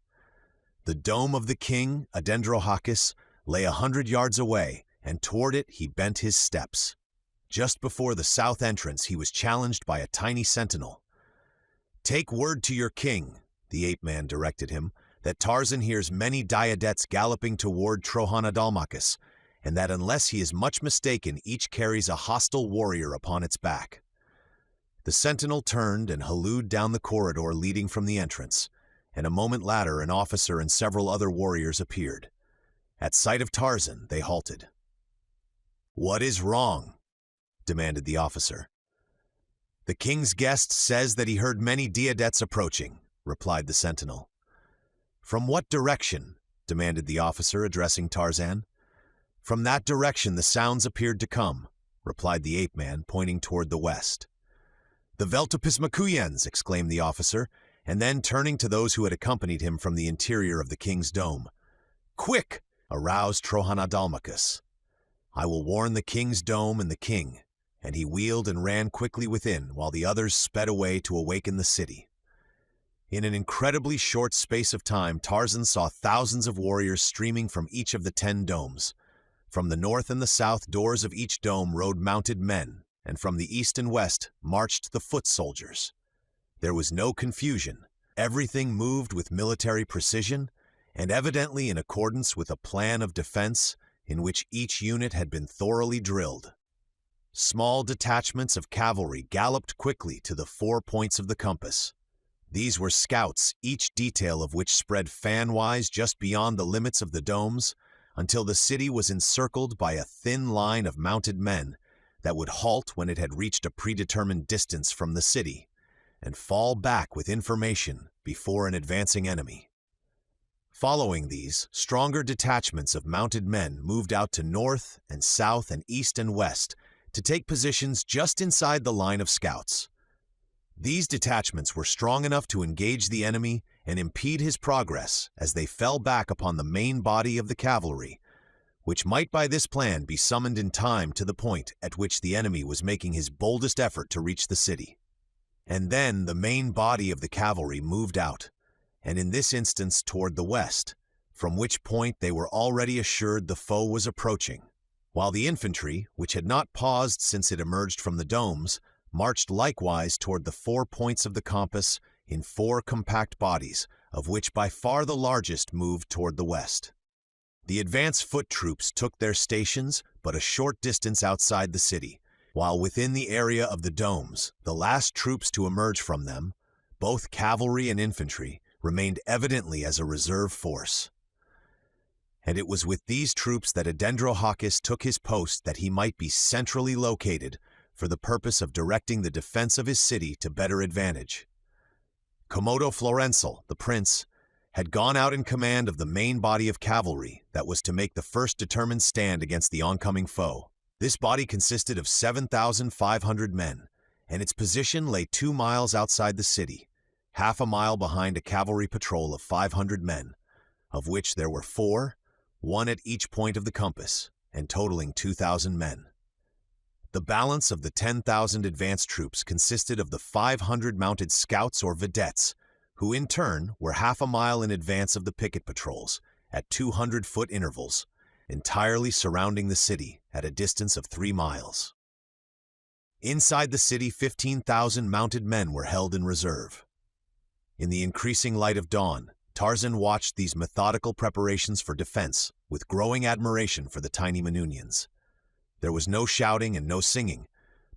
The dome of the king, Adendrohakis, lay 100 yards away, and toward it he bent his steps. Just before the south entrance he was challenged by a tiny sentinel. "Take word to your king," the ape-man directed him, "that Tarzan hears many diadettes galloping toward Trohanadalmakus, and that unless he is much mistaken, each carries a hostile warrior upon its back." The sentinel turned and hallooed down the corridor leading from the entrance, and a moment later an officer and several other warriors appeared. At sight of Tarzan, they halted. "What is wrong?" demanded the officer. "The king's guest says that he heard many diadettes approaching," replied the sentinel. "From what direction?" demanded the officer, addressing Tarzan. "From that direction the sounds appeared to come," replied the ape-man, pointing toward the west. "The Veltopismakuyens!" exclaimed the officer, and then turning to those who had accompanied him from the interior of the king's dome. "Quick! Arouse Trohanadalmakus. I will warn the king's dome and the king," and he wheeled and ran quickly within, while the others sped away to awaken the city. In an incredibly short space of time, Tarzan saw thousands of warriors streaming from each of the 10 domes. From the north and the south doors of each dome rode mounted men, and from the east and west marched the foot soldiers. There was no confusion. Everything moved with military precision, and evidently in accordance with a plan of defense in which each unit had been thoroughly drilled. Small detachments of cavalry galloped quickly to the 4 points of the compass. These were scouts, each detail of which spread fan-wise just beyond the limits of the domes, until the city was encircled by a thin line of mounted men that would halt when it had reached a predetermined distance from the city, and fall back with information before an advancing enemy. Following these, stronger detachments of mounted men moved out to north and south and east and west to take positions just inside the line of scouts. These detachments were strong enough to engage the enemy and impede his progress as they fell back upon the main body of the cavalry, which might by this plan be summoned in time to the point at which the enemy was making his boldest effort to reach the city. And then the main body of the cavalry moved out, and in this instance toward the west, from which point they were already assured the foe was approaching. while the infantry, which had not paused since it emerged from the domes, marched likewise toward the 4 points of the compass in 4 compact bodies, of which by far the largest moved toward the west. The advance foot troops took their stations but a short distance outside the city, while within the area of the domes, the last troops to emerge from them, both cavalry and infantry, remained evidently as a reserve force. And it was with these troops that Adendrohakis took his post that he might be centrally located for the purpose of directing the defense of his city to better advantage. Komodo Florenzel, the prince, had gone out in command of the main body of cavalry that was to make the first determined stand against the oncoming foe. This body consisted of 7,500 men, and its position lay 2 miles outside the city, half a mile behind a cavalry patrol of 500 men, of which there were 4, 1 at each point of the compass, and totaling 2,000 men. The balance of the 10,000 advance troops consisted of the 500 mounted scouts or vedettes, who in turn were half a mile in advance of the picket patrols, at 200-foot intervals, entirely surrounding the city at a distance of 3 miles. Inside the city, 15,000 mounted men were held in reserve. In the increasing light of dawn, Tarzan watched these methodical preparations for defense with growing admiration for the tiny Manunians. There was no shouting and no singing,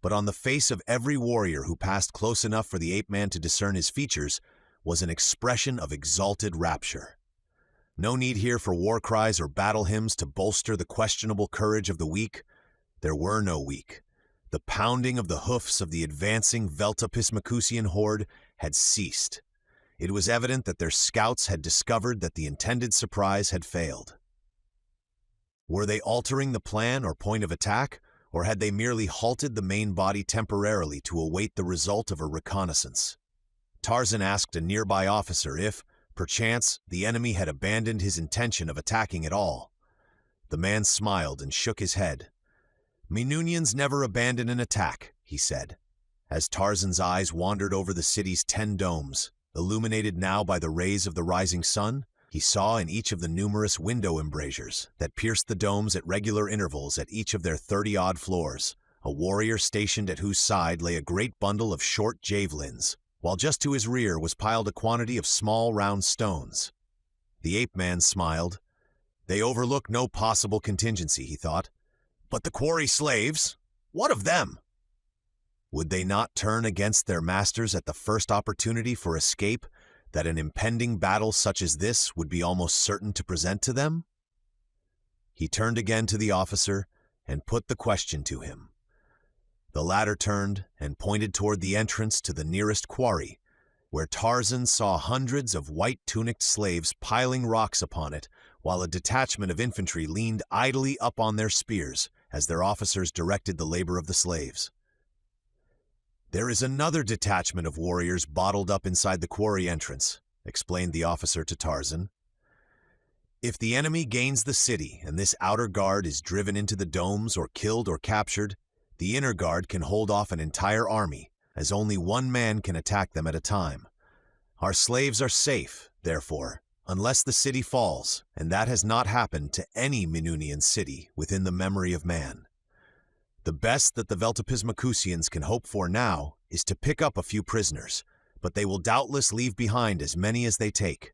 but on the face of every warrior who passed close enough for the ape-man to discern his features was an expression of exalted rapture. No need here for war cries or battle hymns to bolster the questionable courage of the weak. There were no weak. The pounding of the hoofs of the advancing Veltapismacusian horde had ceased. It was evident that their scouts had discovered that the intended surprise had failed. Were they altering the plan or point of attack, or had they merely halted the main body temporarily to await the result of a reconnaissance? Tarzan asked a nearby officer if, perchance, the enemy had abandoned his intention of attacking at all. The man smiled and shook his head. "Manunians never abandon an attack," he said. As Tarzan's eyes wandered over the city's 10 domes, illuminated now by the rays of the rising sun, he saw in each of the numerous window embrasures that pierced the domes at regular intervals at each of their 30-odd floors, a warrior stationed at whose side lay a great bundle of short javelins, while just to his rear was piled a quantity of small round stones. The ape-man smiled. They overlook no possible contingency, he thought. But the quarry slaves, what of them? Would they not turn against their masters at the first opportunity for escape that an impending battle such as this would be almost certain to present to them? He turned again to the officer and put the question to him. The latter turned and pointed toward the entrance to the nearest quarry, where Tarzan saw hundreds of white-tunicked slaves piling rocks upon it, while a detachment of infantry leaned idly up on their spears as their officers directed the labor of the slaves. "There is another detachment of warriors bottled up inside the quarry entrance," explained the officer to Tarzan. "If the enemy gains the city and this outer guard is driven into the domes or killed or captured, the inner guard can hold off an entire army, as only one man can attack them at a time. Our slaves are safe, therefore, unless the city falls, and that has not happened to any Manunian city within the memory of man. The best that the Veltapismacusians can hope for now is to pick up a few prisoners, but they will doubtless leave behind as many as they take.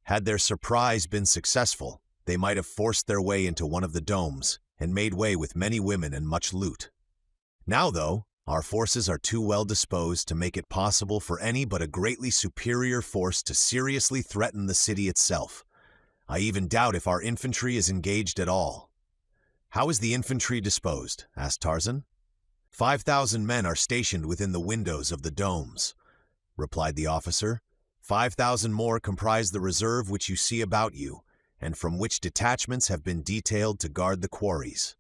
Had their surprise been successful, they might have forced their way into one of the domes and made way with many women and much loot. Now, though, our forces are too well disposed to make it possible for any but a greatly superior force to seriously threaten the city itself. I even doubt if our infantry is engaged at all." "How is the infantry disposed?" asked Tarzan. 5,000 men are stationed within the windows of the domes," replied the officer. 5,000 more comprise the reserve which you see about you, and from which detachments have been detailed to guard the quarries.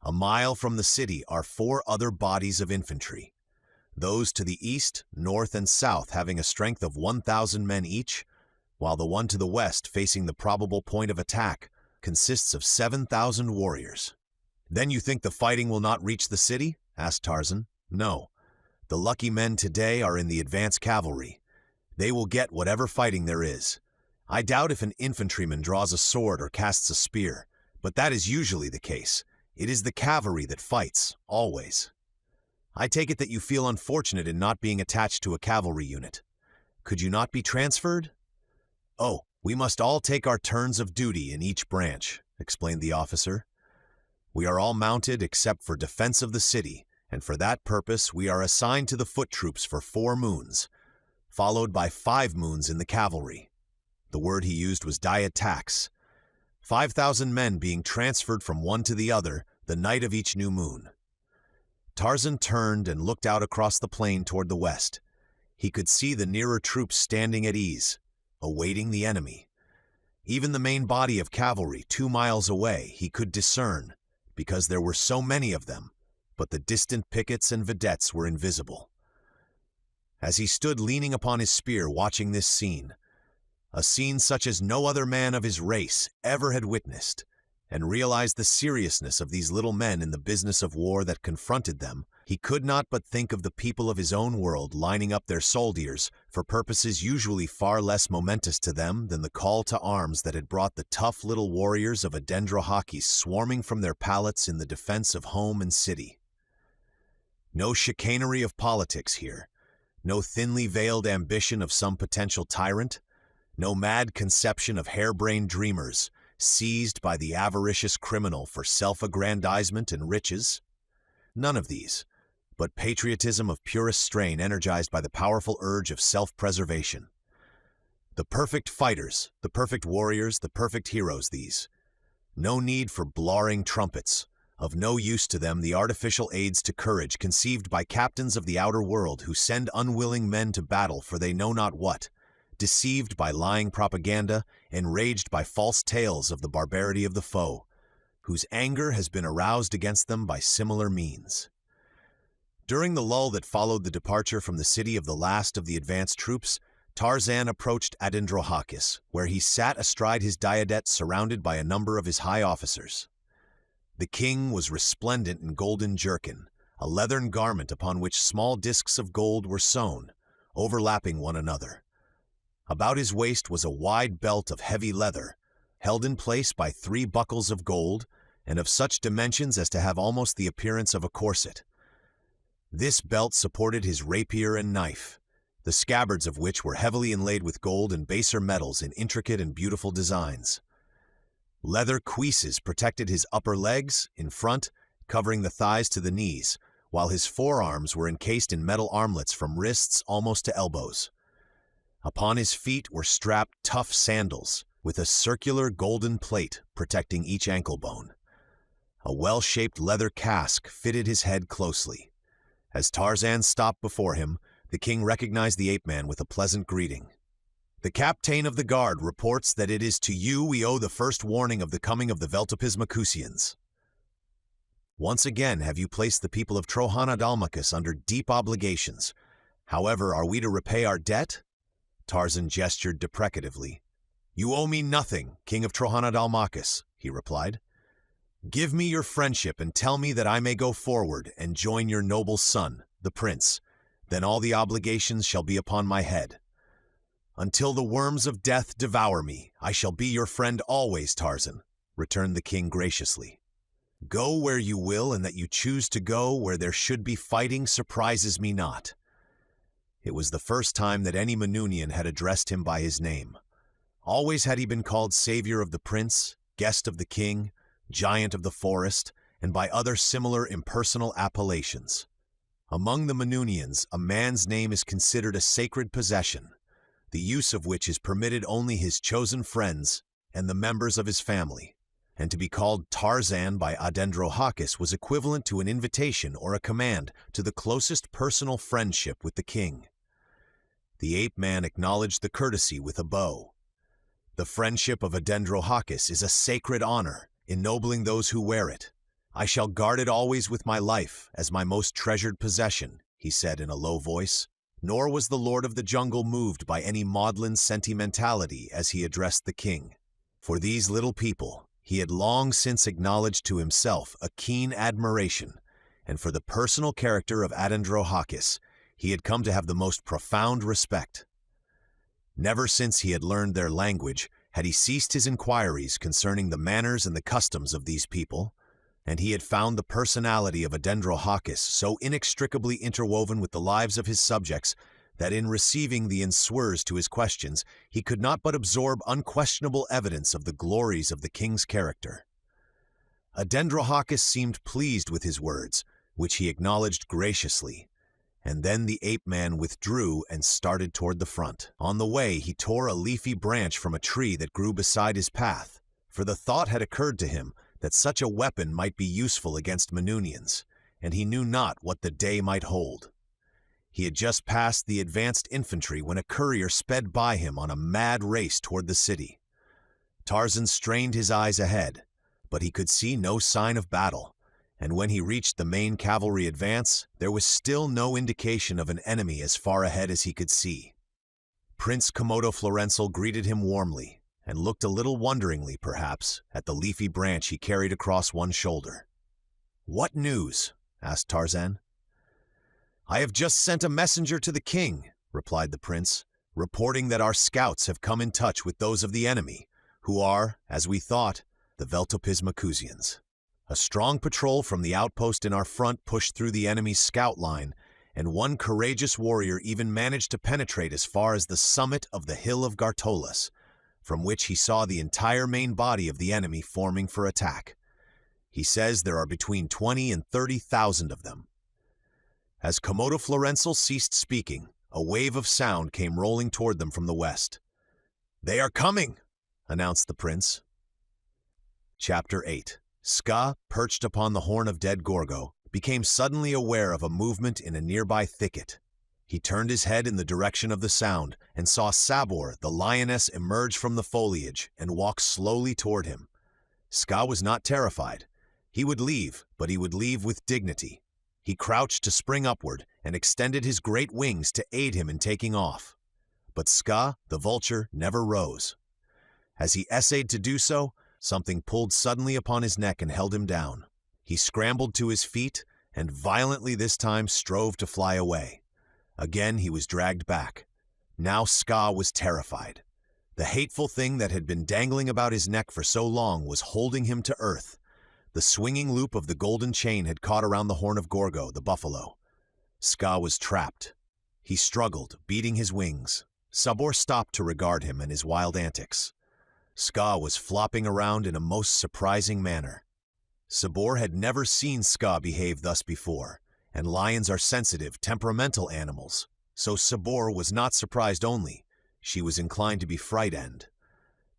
A mile from the city are 4 other bodies of infantry. Those to the east, north, and south having a strength of 1,000 men each, while the one to the west facing the probable point of attack consists of 7,000 warriors. "Then you think the fighting will not reach the city?" asked Tarzan. "No. The lucky men today are in the advance cavalry. They will get whatever fighting there is. I doubt if an infantryman draws a sword or casts a spear, but that is usually the case, It is the cavalry that fights, always. I take it that you feel unfortunate in not being attached to a cavalry unit. Could you not be transferred? Oh, we must all take our turns of duty in each branch, explained the officer. We are all mounted except for defense of the city, and for that purpose we are assigned to the foot troops for 4 moons, followed by 5 moons in the cavalry. The word he used was diatax. 5,000 men being transferred from one to the other the night of each new moon. Tarzan turned and looked out across the plain toward the west. He could see the nearer troops standing at ease, awaiting the enemy. Even the main body of cavalry 2 miles away he could discern, because there were so many of them, but the distant pickets and vedettes were invisible. As he stood leaning upon his spear watching this scene, a scene such as no other man of his race ever had witnessed, and realized the seriousness of these little men in the business of war that confronted them, he could not but think of the people of his own world lining up their soldiers for purposes usually far less momentous to them than the call to arms that had brought the tough little warriors of Adendrohakis swarming from their pallets in the defense of home and city. No chicanery of politics here, no thinly veiled ambition of some potential tyrant, no mad conception of harebrained dreamers seized by the avaricious criminal for self-aggrandizement and riches. None of these, but patriotism of purest strain energized by the powerful urge of self-preservation. The perfect fighters, the perfect warriors, the perfect heroes these. No need for blaring trumpets, of no use to them the artificial aids to courage conceived by captains of the outer world who send unwilling men to battle for they know not what, deceived by lying propaganda, enraged by false tales of the barbarity of the foe, whose anger has been aroused against them by similar means. During the lull that followed the departure from the city of the last of the advanced troops, Tarzan approached Adendrohakis, where he sat astride his diadet surrounded by a number of his high officers. The king was resplendent in golden jerkin, a leathern garment upon which small discs of gold were sewn, overlapping one another. About his waist was a wide belt of heavy leather, held in place by 3 buckles of gold, and of such dimensions as to have almost the appearance of a corset. This belt supported his rapier and knife, the scabbards of which were heavily inlaid with gold and baser metals in intricate and beautiful designs. Leather cuisses protected his upper legs, in front, covering the thighs to the knees, while his forearms were encased in metal armlets from wrists almost to elbows. Upon his feet were strapped tough sandals, with a circular golden plate protecting each ankle bone. A well-shaped leather casque fitted his head closely. As Tarzan stopped before him, the king recognized the ape-man with a pleasant greeting. "The captain of the guard reports that it is to you we owe the first warning of the coming of the Veltopizmacusians. Once again have you placed the people of Trohanadalmakis under deep obligations. However, are we to repay our debt?" Tarzan gestured deprecatively. "You owe me nothing, king of Trohanadalmakis," he replied. "Give me your friendship and tell me that I may go forward and join your noble son, the prince. Then all the obligations shall be upon my head. Until the worms of death devour me, I shall be your friend always, Tarzan," returned the king graciously. "Go where you will, and that you choose to go where there should be fighting surprises me not." It was the first time that any Manunian had addressed him by his name. Always had he been called savior of the prince, guest of the king, giant of the forest, and by other similar impersonal appellations. Among the Manunians, a man's name is considered a sacred possession, the use of which is permitted only his chosen friends and the members of his family, and to be called Tarzan by Adendrohakis was equivalent to an invitation or a command to the closest personal friendship with the king. The ape-man acknowledged the courtesy with a bow. "The friendship of Adendrohakis is a sacred honor, ennobling those who wear it. I shall guard it always with my life as my most treasured possession," he said in a low voice. Nor was the lord of the jungle moved by any maudlin sentimentality as he addressed the king. For these little people, he had long since acknowledged to himself a keen admiration, and for the personal character of Adendrohakis, he had come to have the most profound respect. Never since he had learned their language had he ceased his inquiries concerning the manners and the customs of these people, and he had found the personality of Adendrohakis so inextricably interwoven with the lives of his subjects that in receiving the answers to his questions, he could not but absorb unquestionable evidence of the glories of the king's character. Adendrohakis seemed pleased with his words, which he acknowledged graciously, and then the ape-man withdrew and started toward the front. On the way, he tore a leafy branch from a tree that grew beside his path, for the thought had occurred to him that such a weapon might be useful against Manunians, and he knew not what the day might hold. He had just passed the advanced infantry when a courier sped by him on a mad race toward the city. Tarzan strained his eyes ahead, but he could see no sign of battle, and when he reached the main cavalry advance, there was still no indication of an enemy as far ahead as he could see. Prince Komodo Florenzel greeted him warmly, and looked a little wonderingly, perhaps, at the leafy branch he carried across one shoulder. "What news?" asked Tarzan. "I have just sent a messenger to the king," replied the prince, "reporting that our scouts have come in touch with those of the enemy, who are, as we thought, the Veltopismacusians. A strong patrol from the outpost in our front pushed through the enemy's scout line, and one courageous warrior even managed to penetrate as far as the summit of the hill of Gartolas, from which he saw the entire main body of the enemy forming for attack. He says there are between 20 and 30,000 of them." As Komodo Florenzel ceased speaking, a wave of sound came rolling toward them from the west. "They are coming!" announced the prince. Chapter 8. Ska, perched upon the horn of dead Gorgo, became suddenly aware of a movement in a nearby thicket. He turned his head in the direction of the sound and saw Sabor, the lioness, emerge from the foliage and walk slowly toward him. Ska was not terrified. He would leave, but he would leave with dignity. He crouched to spring upward and extended his great wings to aid him in taking off. But Ska, the vulture, never rose. As he essayed to do so, something pulled suddenly upon his neck and held him down. He scrambled to his feet and violently this time strove to fly away. Again he was dragged back. Now Ska was terrified. The hateful thing that had been dangling about his neck for so long was holding him to earth. The swinging loop of the golden chain had caught around the horn of Gorgo, the buffalo. Ska was trapped. He struggled, beating his wings. Sabor stopped to regard him and his wild antics. Ska was flopping around in a most surprising manner. Sabor had never seen Ska behave thus before, and lions are sensitive, temperamental animals, so Sabor was not surprised only. She was inclined to be frightened.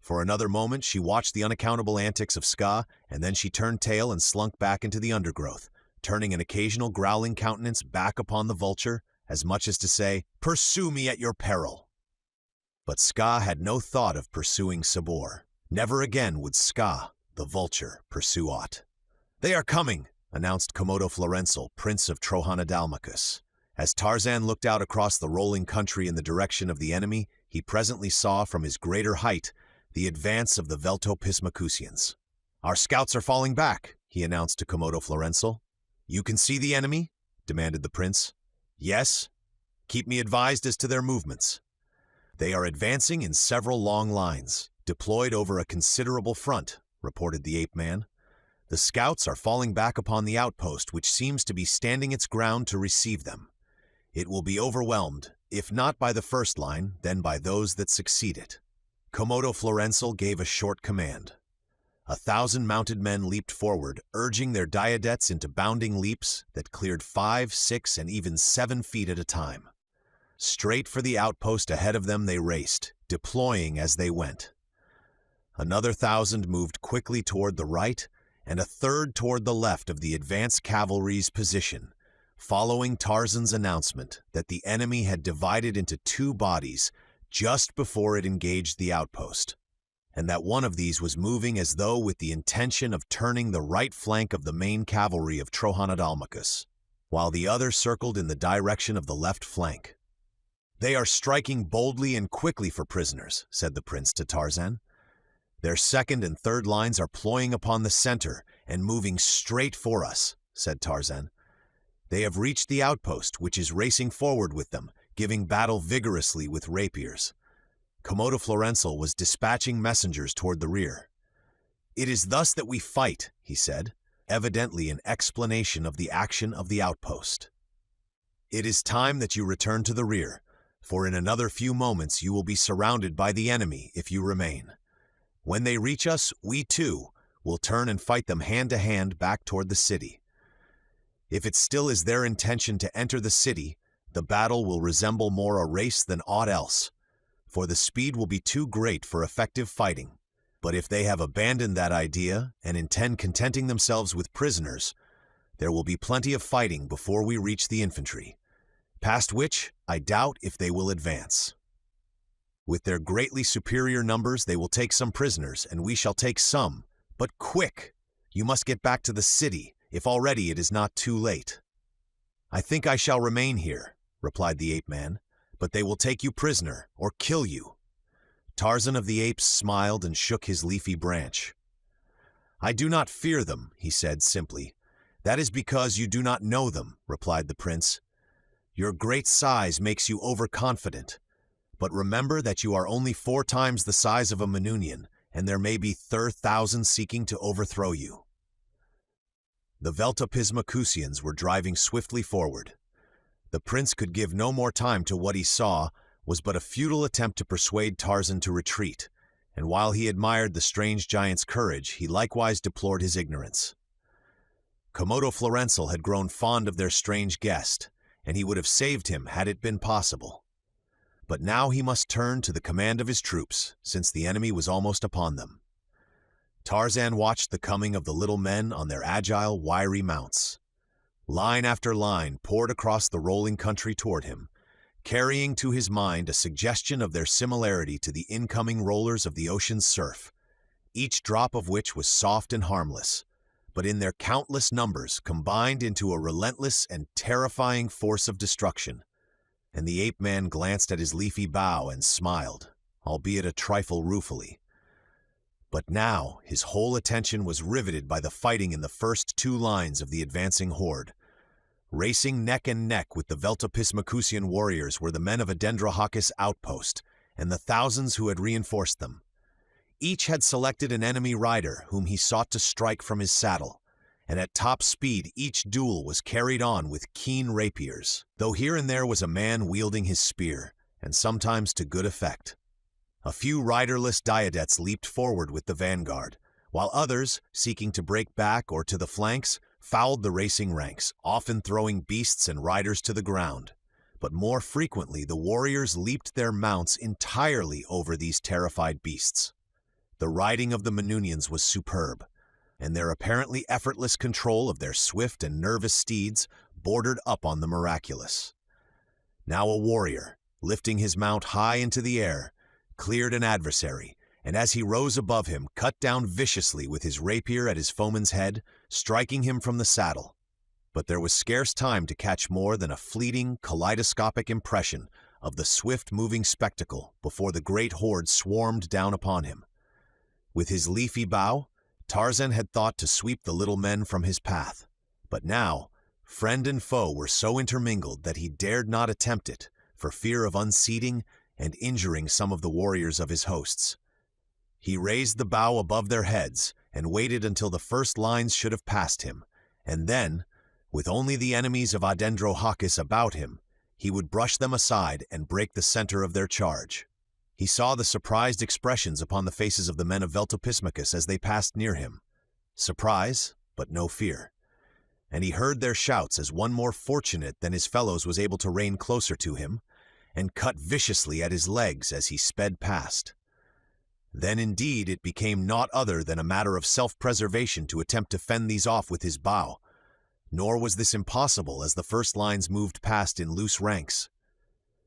For another moment she watched the unaccountable antics of Ska, and then she turned tail and slunk back into the undergrowth, turning an occasional growling countenance back upon the vulture, as much as to say, "Pursue me at your peril." But Ska had no thought of pursuing Sabor. Never again would Ska, the vulture, pursue aught. "They are coming," announced Komodo Florenzel, prince of Trohanadalmacus. As Tarzan looked out across the rolling country in the direction of the enemy, he presently saw from his greater height the advance of the Veltopismacusians. "Our scouts are falling back," he announced to Komodo Florenzel. "You can see the enemy?" demanded the prince. "Yes." "Keep me advised as to their movements." "They are advancing in several long lines, deployed over a considerable front," reported the ape-man. "The scouts are falling back upon the outpost, which seems to be standing its ground to receive them. It will be overwhelmed, if not by the first line, then by those that succeed it." Komodo Florenzel gave a short command. 1,000 mounted men leaped forward, urging their diadettes into bounding leaps that cleared 5, 6, and even 7 feet at a time. Straight for the outpost ahead of them they raced, deploying as they went. Another 1,000 moved quickly toward the right, and a third toward the left of the advance cavalry's position, following Tarzan's announcement that the enemy had divided into 2 bodies just before it engaged the outpost, and that one of these was moving as though with the intention of turning the right flank of the main cavalry of Trohanadalmacus, while the other circled in the direction of the left flank. "They are striking boldly and quickly for prisoners," said the prince to Tarzan. "Their second and third lines are ploying upon the center and moving straight for us," said Tarzan. "They have reached the outpost, which is racing forward with them, giving battle vigorously with rapiers." Komodo Florenzel was dispatching messengers toward the rear. "It is thus that we fight," he said. evidently an explanation of the action of the outpost. "It is time that you return to the rear, for in another few moments you will be surrounded by the enemy if you remain. When they reach us, we too will turn and fight them hand to hand back toward the city. If it still is their intention to enter the city, the battle will resemble more a race than aught else, for the speed will be too great for effective fighting. But if they have abandoned that idea and intend contenting themselves with prisoners, there will be plenty of fighting before we reach the infantry, past which I doubt if they will advance. With their greatly superior numbers, they will take some prisoners, and we shall take some. But quick! You must get back to the city, if already it is not too late." "I think I shall remain here," replied the ape-man, "but they will take you prisoner, or kill you." Tarzan of the Apes smiled and shook his leafy branch. "I do not fear them," he said simply. "That is because you do not know them," replied the prince. "Your great size makes you overconfident. But remember that you are only 4 times the size of a Manunian, and there may be 30,000 seeking to overthrow you." The Veltopismacusians were driving swiftly forward. The prince could give no more time to what he saw was but a futile attempt to persuade Tarzan to retreat, and while he admired the strange giant's courage, he likewise deplored his ignorance. Komodo Florenzel had grown fond of their strange guest, and he would have saved him had it been possible. But now he must turn to the command of his troops, since the enemy was almost upon them. Tarzan watched the coming of the little men on their agile, wiry mounts. Line after line poured across the rolling country toward him, carrying to his mind a suggestion of their similarity to the incoming rollers of the ocean's surf, each drop of which was soft and harmless, but in their countless numbers combined into a relentless and terrifying force of destruction. And the ape-man glanced at his leafy bough and smiled, albeit a trifle ruefully. But now his whole attention was riveted by the fighting in the first 2 lines of the advancing horde. Racing neck and neck with the Veltopismacusian warriors were the men of Adendrahakis outpost and the thousands who had reinforced them. Each had selected an enemy rider whom he sought to strike from his saddle, and at top speed each duel was carried on with keen rapiers, though here and there was a man wielding his spear, and sometimes to good effect. A few riderless diadettes leaped forward with the vanguard, while others, seeking to break back or to the flanks, fouled the racing ranks, often throwing beasts and riders to the ground. But more frequently the warriors leaped their mounts entirely over these terrified beasts. The riding of the Manunians was superb, and their apparently effortless control of their swift and nervous steeds bordered up on the miraculous. Now a warrior, lifting his mount high into the air, cleared an adversary, and as he rose above him, cut down viciously with his rapier at his foeman's head, striking him from the saddle. But there was scarce time to catch more than a fleeting, kaleidoscopic impression of the swift-moving spectacle before the great horde swarmed down upon him. With his leafy bough, Tarzan had thought to sweep the little men from his path, but now friend and foe were so intermingled that he dared not attempt it for fear of unseating and injuring some of the warriors of his hosts. He raised the bough above their heads and waited until the first lines should have passed him, and then, with only the enemies of Adendrahakis about him, he would brush them aside and break the center of their charge. He saw the surprised expressions upon the faces of the men of Veltopismacus as they passed near him. Surprise, but no fear. And he heard their shouts as one more fortunate than his fellows was able to rein closer to him, and cut viciously at his legs as he sped past. Then indeed it became naught other than a matter of self-preservation to attempt to fend these off with his bow, nor was this impossible as the first lines moved past in loose ranks.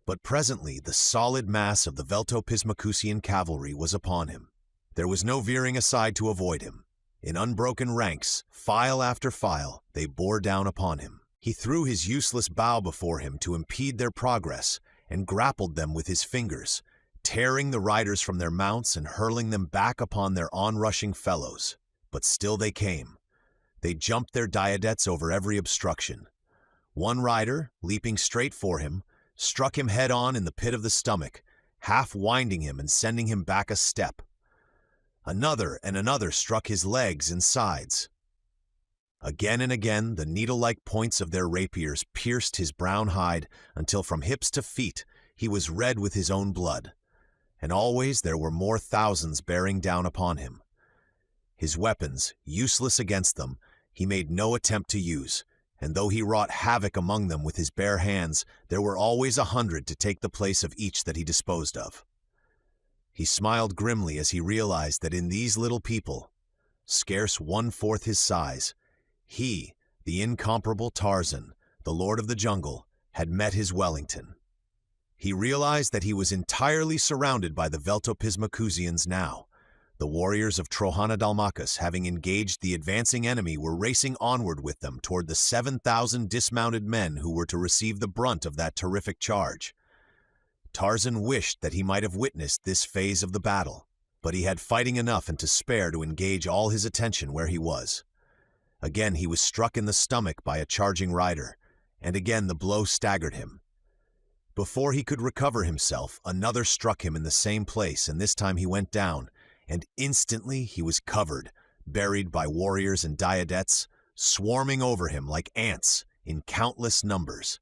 But presently the solid mass of the Veltopismacusian cavalry was upon him. There was no veering aside to avoid him. In unbroken ranks, file after file, they bore down upon him. He threw his useless bow before him to impede their progress, and grappled them with his fingers, tearing the riders from their mounts and hurling them back upon their onrushing fellows. But still they came. They jumped their diadettes over every obstruction. One rider, leaping straight for him, struck him head-on in the pit of the stomach, half winding him and sending him back a step. Another and another struck his legs and sides. Again and again, the needle-like points of their rapiers pierced his brown hide until from hips to feet he was red with his own blood. And always there were more thousands bearing down upon him. His weapons, useless against them, he made no attempt to use, and though he wrought havoc among them with his bare hands, there were always 100 to take the place of each that he disposed of. He smiled grimly as he realized that in these little people, scarce 1/4 his size, he, the incomparable Tarzan, the Lord of the Jungle, had met his Wellington. He realized that he was entirely surrounded by the Veltopismacusians now. The warriors of Trohanadalmacus, having engaged the advancing enemy, were racing onward with them toward the 7,000 dismounted men who were to receive the brunt of that terrific charge. Tarzan wished that he might have witnessed this phase of the battle, but he had fighting enough and to spare to engage all his attention where he was. Again he was struck in the stomach by a charging rider, and again the blow staggered him. Before he could recover himself, another struck him in the same place, and this time he went down, and instantly he was covered, buried by warriors and diadettes, swarming over him like ants in countless numbers.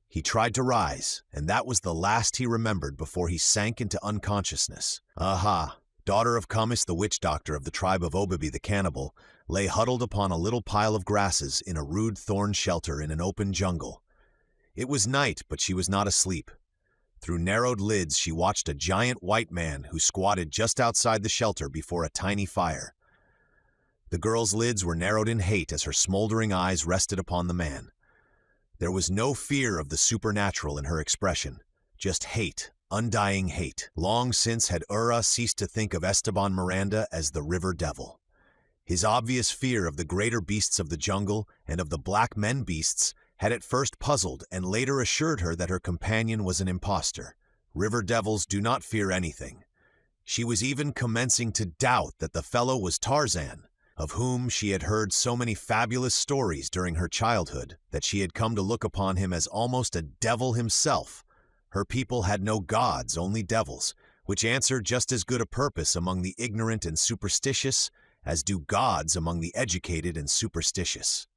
He tried to rise, and that was the last he remembered before he sank into unconsciousness. Aha! Daughter of Kumis, the witch doctor of the tribe of Obabi the cannibal, lay huddled upon a little pile of grasses in a rude thorn shelter in an open jungle. It was night, but she was not asleep. Through narrowed lids she watched a giant white man who squatted just outside the shelter before a tiny fire. The girl's lids were narrowed in hate as her smoldering eyes rested upon the man. There was no fear of the supernatural in her expression, just hate, undying hate. Long since had Ura ceased to think of Esteban Miranda as the river devil. His obvious fear of the greater beasts of the jungle and of the black men beasts had at first puzzled and later assured her that her companion was an impostor. River devils do not fear anything. She was even commencing to doubt that the fellow was Tarzan, of whom she had heard so many fabulous stories during her childhood that she had come to look upon him as almost a devil himself. Her people had no gods, only devils, which answered just as good a purpose among the ignorant and superstitious as do gods among the educated and superstitious.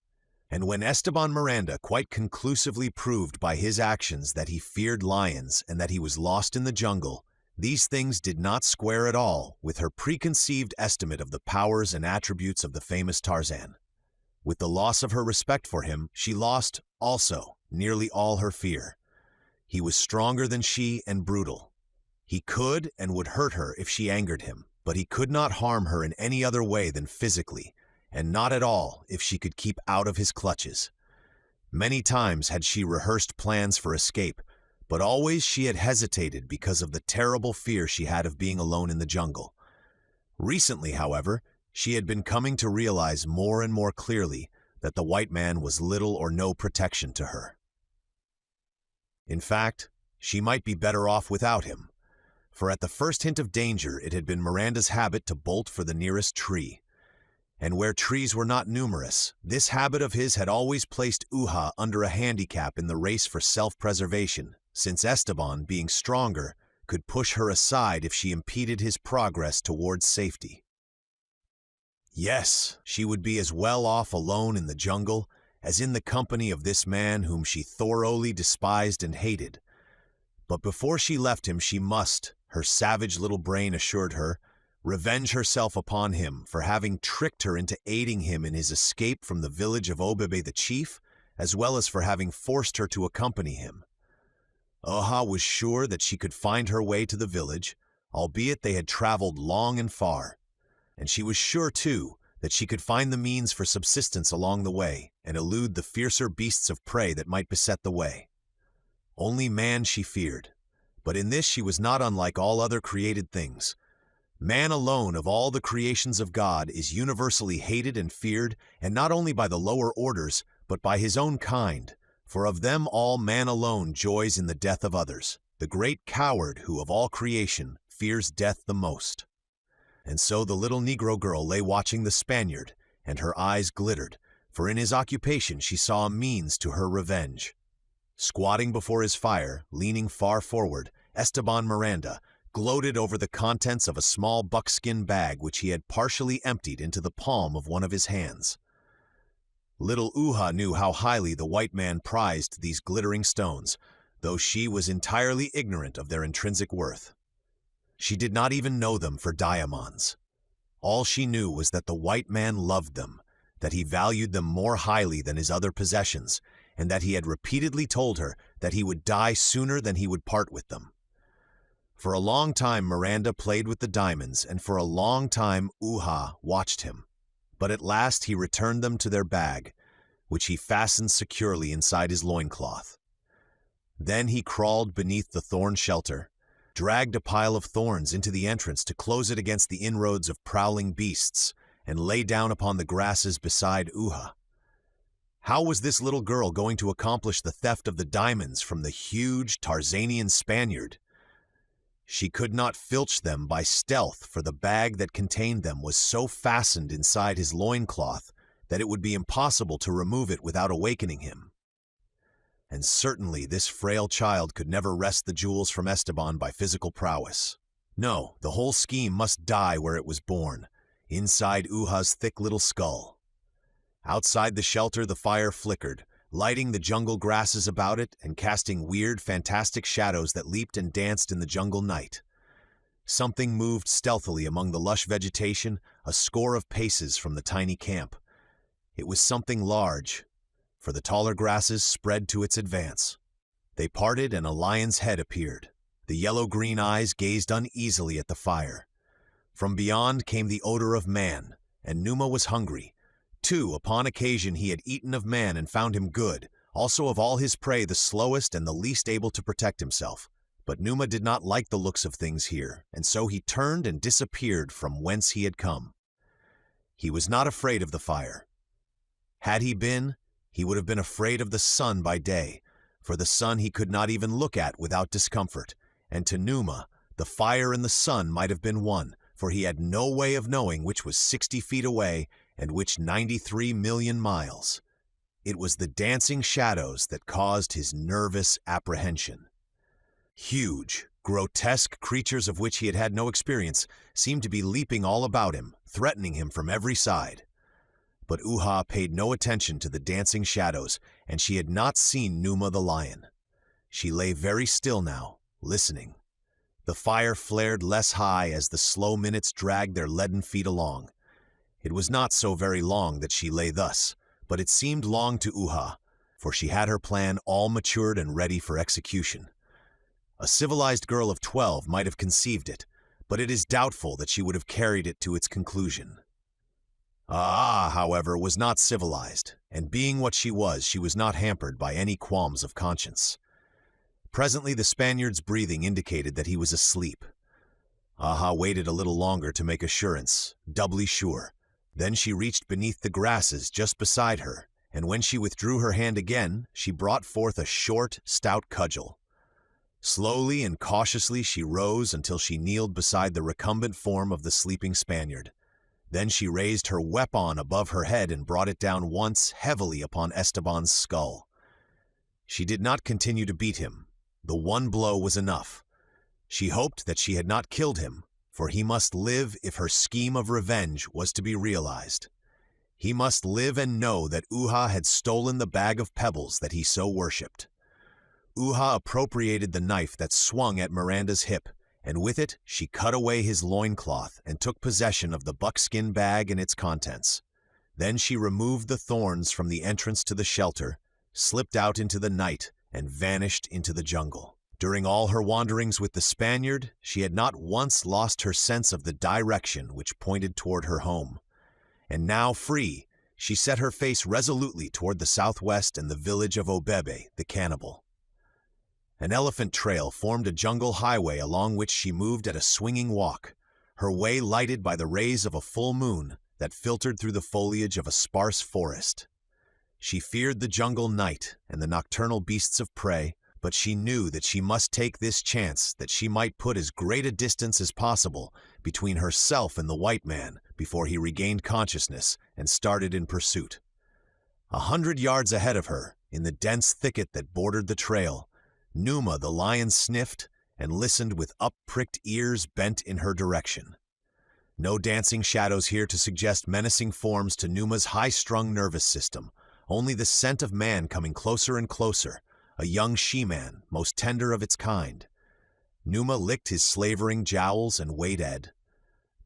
And when Esteban Miranda quite conclusively proved by his actions that he feared lions and that he was lost in the jungle, these things did not square at all with her preconceived estimate of the powers and attributes of the famous Tarzan. With the loss of her respect for him, she lost, also, nearly all her fear. He was stronger than she and brutal. He could and would hurt her if she angered him, but he could not harm her in any other way than physically, and not at all if she could keep out of his clutches. Many times had she rehearsed plans for escape, but always she had hesitated because of the terrible fear she had of being alone in the jungle. Recently, however, she had been coming to realize more and more clearly that the white man was little or no protection to her. In fact, she might be better off without him, for at the first hint of danger it had been Miranda's habit to bolt for the nearest tree. And where trees were not numerous, this habit of his had always placed Uha under a handicap in the race for self-preservation, since Esteban, being stronger, could push her aside if she impeded his progress towards safety. Yes, she would be as well off alone in the jungle as in the company of this man whom she thoroughly despised and hated. But before she left him she must, her savage little brain assured her, revenge herself upon him for having tricked her into aiding him in his escape from the village of Obebe the chief, as well as for having forced her to accompany him. Uha was sure that she could find her way to the village, albeit they had traveled long and far. And she was sure, too, that she could find the means for subsistence along the way and elude the fiercer beasts of prey that might beset the way. Only man she feared, but in this she was not unlike all other created things. Man alone of all the creations of God is universally hated and feared, and not only by the lower orders, but by his own kind, for of them all man alone joys in the death of others, the great coward who of all creation fears death the most. And so the little Negro girl lay watching the Spaniard, and her eyes glittered, for in his occupation she saw a means to her revenge. Squatting before his fire, leaning far forward, Esteban Miranda gloated over the contents of a small buckskin bag which he had partially emptied into the palm of one of his hands. Little Uha knew how highly the white man prized these glittering stones, though she was entirely ignorant of their intrinsic worth. She did not even know them for diamonds. All she knew was that the white man loved them, that he valued them more highly than his other possessions, and that he had repeatedly told her that he would die sooner than he would part with them. For a long time Miranda played with the diamonds, and for a long time Uha watched him. But at last he returned them to their bag, which he fastened securely inside his loincloth. Then he crawled beneath the thorn shelter, dragged a pile of thorns into the entrance to close it against the inroads of prowling beasts, and lay down upon the grasses beside Uha. How was this little girl going to accomplish the theft of the diamonds from the huge Tarzanian Spaniard? She could not filch them by stealth, for the bag that contained them was so fastened inside his loincloth that it would be impossible to remove it without awakening him. And certainly this frail child could never wrest the jewels from Esteban by physical prowess. No, the whole scheme must die where it was born, inside Uha's thick little skull. Outside the shelter the fire flickered, lighting the jungle grasses about it and casting weird, fantastic shadows that leaped and danced in the jungle night. Something moved stealthily among the lush vegetation, a score of paces from the tiny camp. It was something large, for the taller grasses spread to its advance. They parted and a lion's head appeared. The yellow-green eyes gazed uneasily at the fire. From beyond came the odor of man, and Numa was hungry. Too, upon occasion he had eaten of man and found him good, also of all his prey the slowest and the least able to protect himself. But Numa did not like the looks of things here, and so he turned and disappeared from whence he had come. He was not afraid of the fire. Had he been, he would have been afraid of the sun by day, for the sun he could not even look at without discomfort, and to Numa, the fire and the sun might have been one, for he had no way of knowing which was 60 feet away and which 93 million miles. It was the dancing shadows that caused his nervous apprehension. Huge, grotesque creatures of which he had had no experience seemed to be leaping all about him, threatening him from every side. But Uha paid no attention to the dancing shadows, and she had not seen Numa the lion. She lay very still now, listening. The fire flared less high as the slow minutes dragged their leaden feet along. It was not so very long that she lay thus, but it seemed long to Uha, for she had her plan all matured and ready for execution. A civilized girl of 12 might have conceived it, but it is doubtful that she would have carried it to its conclusion. However, was not civilized, and being what she was not hampered by any qualms of conscience. Presently the Spaniard's breathing indicated that he was asleep. Waited a little longer to make assurance, doubly sure. Then she reached beneath the grasses just beside her, and when she withdrew her hand again, she brought forth a short, stout cudgel. Slowly and cautiously she rose until she kneeled beside the recumbent form of the sleeping Spaniard. Then she raised her weapon above her head and brought it down once heavily upon Esteban's skull. She did not continue to beat him. The one blow was enough. She hoped that she had not killed him, for he must live if her scheme of revenge was to be realized. He must live and know that Uha had stolen the bag of pebbles that he so worshipped. Uha appropriated the knife that swung at Miranda's hip, and with it she cut away his loincloth and took possession of the buckskin bag and its contents. Then she removed the thorns from the entrance to the shelter, slipped out into the night, and vanished into the jungle. During all her wanderings with the Spaniard, she had not once lost her sense of the direction which pointed toward her home. And now, free, she set her face resolutely toward the southwest and the village of Obebe, the cannibal. An elephant trail formed a jungle highway along which she moved at a swinging walk, her way lighted by the rays of a full moon that filtered through the foliage of a sparse forest. She feared the jungle night and the nocturnal beasts of prey, but she knew that she must take this chance that she might put as great a distance as possible between herself and the white man before he regained consciousness and started in pursuit. 100 yards ahead of her, in the dense thicket that bordered the trail, Numa the lion sniffed and listened with up-pricked ears bent in her direction. No dancing shadows here to suggest menacing forms to Numa's high-strung nervous system, only the scent of man coming closer and closer, a young she-man, most tender of its kind. Numa licked his slavering jowls and waited.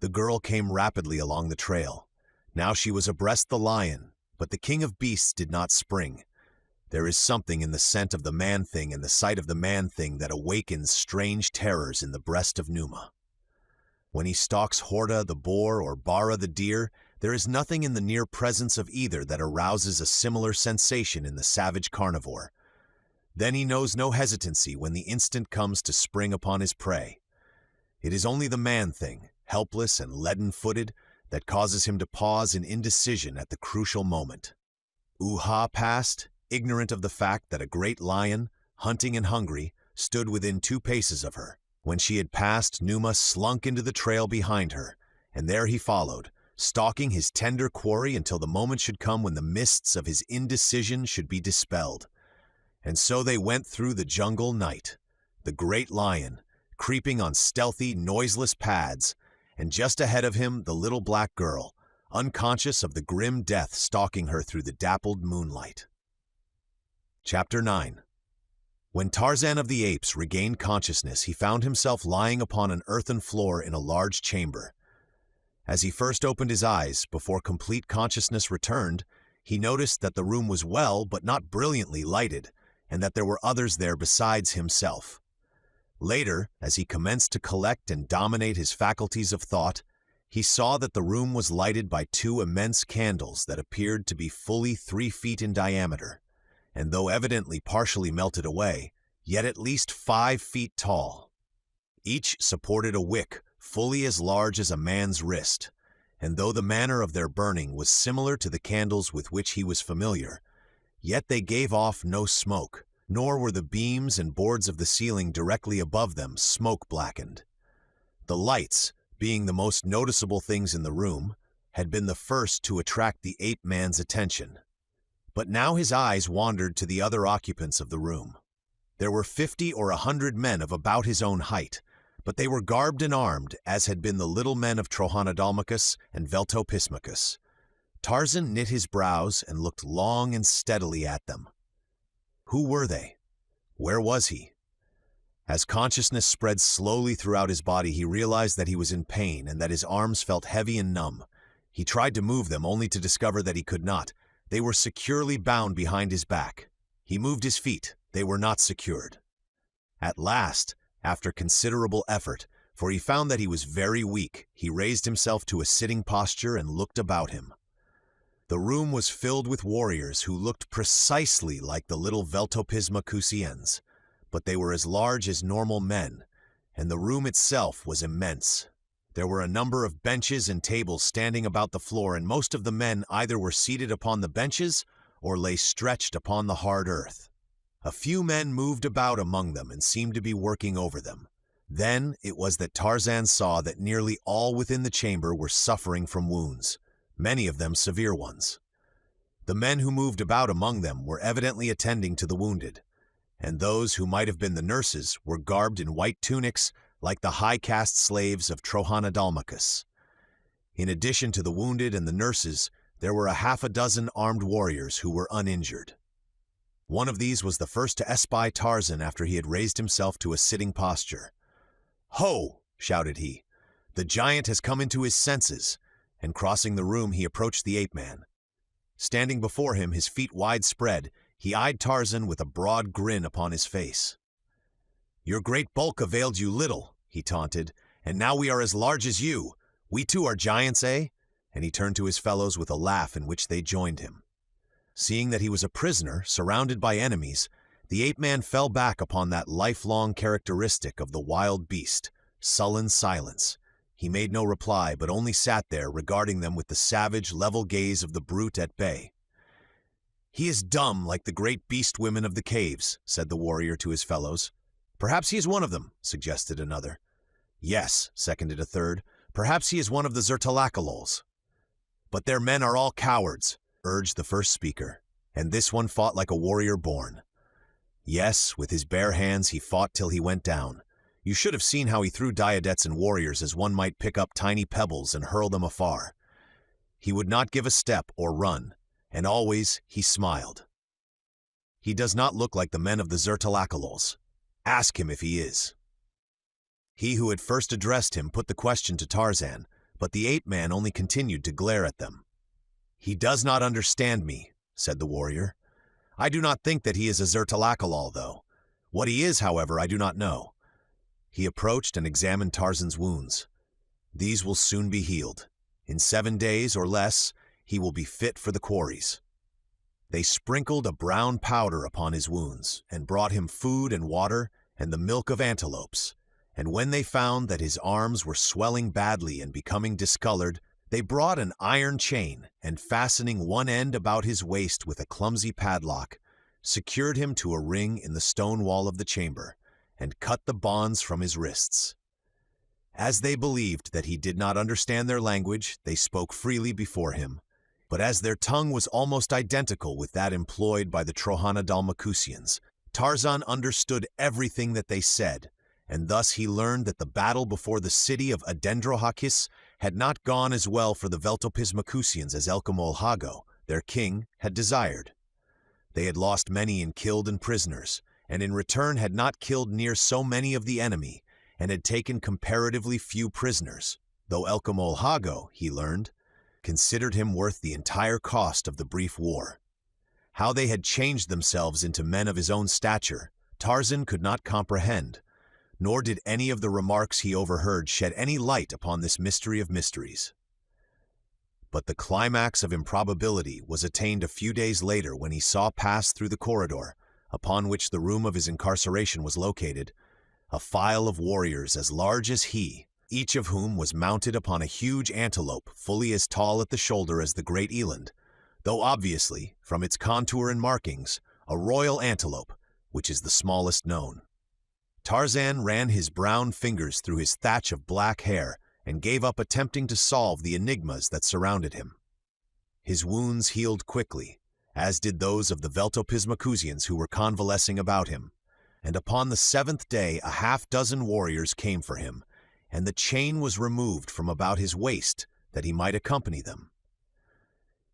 The girl came rapidly along the trail. Now she was abreast the lion, but the king of beasts did not spring. There is something in the scent of the man-thing and the sight of the man-thing that awakens strange terrors in the breast of Numa. When he stalks Horda the boar or Bara the deer, there is nothing in the near presence of either that arouses a similar sensation in the savage carnivore. Then he knows no hesitancy when the instant comes to spring upon his prey. It is only the man-thing, helpless and leaden-footed, that causes him to pause in indecision at the crucial moment. Uha passed, ignorant of the fact that a great lion, hunting and hungry, stood within 2 paces of her. When she had passed, Numa slunk into the trail behind her, and there he followed, stalking his tender quarry until the moment should come when the mists of his indecision should be dispelled. And so they went through the jungle night, the great lion, creeping on stealthy, noiseless pads, and just ahead of him the little black girl, unconscious of the grim death stalking her through the dappled moonlight. Chapter 9. When Tarzan of the Apes regained consciousness, he found himself lying upon an earthen floor in a large chamber. As he first opened his eyes, before complete consciousness returned, he noticed that the room was well but not brilliantly lighted, and that there were others there besides himself. Later, as he commenced to collect and dominate his faculties of thought, he saw that the room was lighted by 2 immense candles that appeared to be fully 3 feet in diameter, and though evidently partially melted away, yet at least 5 feet tall. Each supported a wick fully as large as a man's wrist, and though the manner of their burning was similar to the candles with which he was familiar, yet they gave off no smoke, nor were the beams and boards of the ceiling directly above them smoke-blackened. The lights, being the most noticeable things in the room, had been the first to attract the ape-man's attention. But now his eyes wandered to the other occupants of the room. There were 50 or 100 men of about his own height, but they were garbed and armed as had been the little men of Trohanodalmachus and Veltopismachus. Tarzan knit his brows and looked long and steadily at them. Who were they? Where was he? As consciousness spread slowly throughout his body, he realized that he was in pain and that his arms felt heavy and numb. He tried to move them, only to discover that he could not. They were securely bound behind his back. He moved his feet. They were not secured. At last, after considerable effort, for he found that he was very weak, he raised himself to a sitting posture and looked about him. The room was filled with warriors who looked precisely like the little Veltopismacusians, but they were as large as normal men, and the room itself was immense. There were a number of benches and tables standing about the floor, and most of the men either were seated upon the benches or lay stretched upon the hard earth. A few men moved about among them and seemed to be working over them. Then it was that Tarzan saw that nearly all within the chamber were suffering from wounds, many of them severe ones. The men who moved about among them were evidently attending to the wounded, and those who might have been the nurses were garbed in white tunics like the high-caste slaves of Trohanodalmachus. In addition to the wounded and the nurses, there were a half a dozen armed warriors who were uninjured. One of these was the first to espy Tarzan after he had raised himself to a sitting posture. "Ho!" shouted he. "The giant has come into his senses," and crossing the room he approached the ape-man. Standing before him, his feet wide spread, he eyed Tarzan with a broad grin upon his face. "Your great bulk availed you little," he taunted, "and now we are as large as you. We too are giants, eh?" And he turned to his fellows with a laugh in which they joined him. Seeing that he was a prisoner, surrounded by enemies, the ape-man fell back upon that lifelong characteristic of the wild beast, sullen silence. He made no reply, but only sat there, regarding them with the savage, level gaze of the brute at bay. "He is dumb like the great beast women of the caves," said the warrior to his fellows. "Perhaps he is one of them," suggested another. "Yes," seconded a third, "perhaps he is one of the Zertalakalols." "But their men are all cowards," urged the first speaker, "and this one fought like a warrior born." Yes, with his bare hands he fought till he went down. You should have seen how he threw diadettes and warriors as one might pick up tiny pebbles and hurl them afar. He would not give a step or run, and always he smiled. "He does not look like the men of the Zertalakalols. Ask him if he is." He who had first addressed him put the question to Tarzan, but the ape-man only continued to glare at them. "He does not understand me," said the warrior. "I do not think that he is a Zertalakalol, though. What he is, however, I do not know." He approached and examined Tarzan's wounds. "These will soon be healed. In 7 days or less, he will be fit for the quarries." They sprinkled a brown powder upon his wounds, and brought him food and water and the milk of antelopes. And when they found that his arms were swelling badly and becoming discolored, they brought an iron chain, and fastening one end about his waist with a clumsy padlock, secured him to a ring in the stone wall of the chamber, and cut the bonds from his wrists. As they believed that he did not understand their language, they spoke freely before him. But as their tongue was almost identical with that employed by the Trohana Dalmacusians, Tarzan understood everything that they said, and thus he learned that the battle before the city of Adendrohakis had not gone as well for the Veltopismacusians as Elkamolhago, their king, had desired. They had lost many in killed and prisoners, and in return had not killed near so many of the enemy, and had taken comparatively few prisoners, though Elkamolhago, he learned, considered him worth the entire cost of the brief war. How they had changed themselves into men of his own stature, Tarzan could not comprehend, nor did any of the remarks he overheard shed any light upon this mystery of mysteries. But the climax of improbability was attained a few days later when he saw pass through the corridor, upon which the room of his incarceration was located, a file of warriors as large as he, each of whom was mounted upon a huge antelope fully as tall at the shoulder as the great eland, though obviously, from its contour and markings, a royal antelope, which is the smallest known. Tarzan ran his brown fingers through his thatch of black hair and gave up attempting to solve the enigmas that surrounded him. His wounds healed quickly, as did those of the Veltopismacusians who were convalescing about him, and upon the 7th day 6 warriors came for him, and the chain was removed from about his waist that he might accompany them.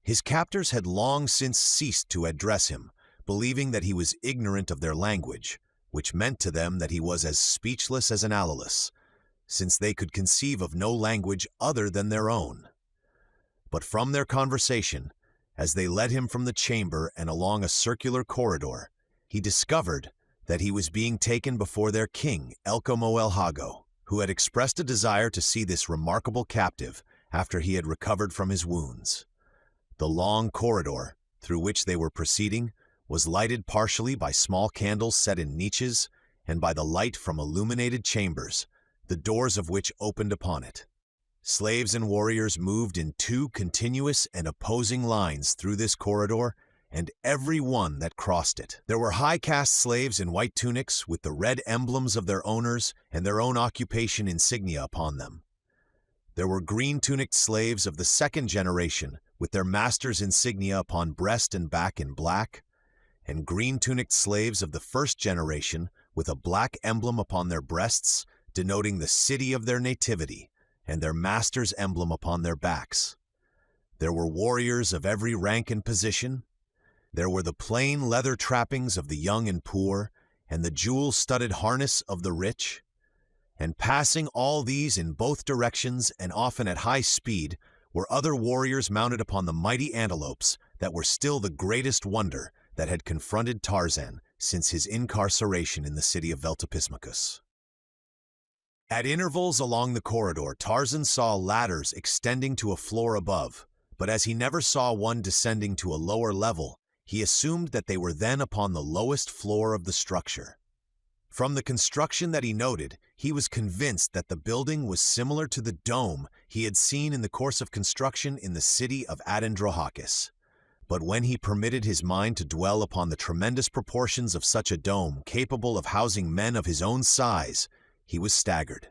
His captors had long since ceased to address him, believing that he was ignorant of their language, which meant to them that he was as speechless as an Alalus, since they could conceive of no language other than their own. But from their conversation, as they led him from the chamber and along a circular corridor, he discovered that he was being taken before their king, Elkamolhago, who had expressed a desire to see this remarkable captive after he had recovered from his wounds. The long corridor, through which they were proceeding, was lighted partially by small candles set in niches and by the light from illuminated chambers, the doors of which opened upon it. Slaves and warriors moved in 2 continuous and opposing lines through this corridor, and every one that crossed it. There were high-caste slaves in white tunics with the red emblems of their owners and their own occupation insignia upon them. There were green-tunicked slaves of the 2nd generation with their master's insignia upon breast and back in black, and green-tunicked slaves of the 1st generation with a black emblem upon their breasts denoting the city of their nativity, and their master's emblem upon their backs. There were warriors of every rank and position. There were the plain leather trappings of the young and poor, and the jewel-studded harness of the rich. And passing all these in both directions and often at high speed were other warriors mounted upon the mighty antelopes that were still the greatest wonder that had confronted Tarzan since his incarceration in the city of Veltopismacus. At intervals along the corridor, Tarzan saw ladders extending to a floor above, but as he never saw one descending to a lower level, he assumed that they were then upon the lowest floor of the structure. From the construction that he noted, he was convinced that the building was similar to the dome he had seen in the course of construction in the city of Adendrohakis. But when he permitted his mind to dwell upon the tremendous proportions of such a dome capable of housing men of his own size, he was staggered.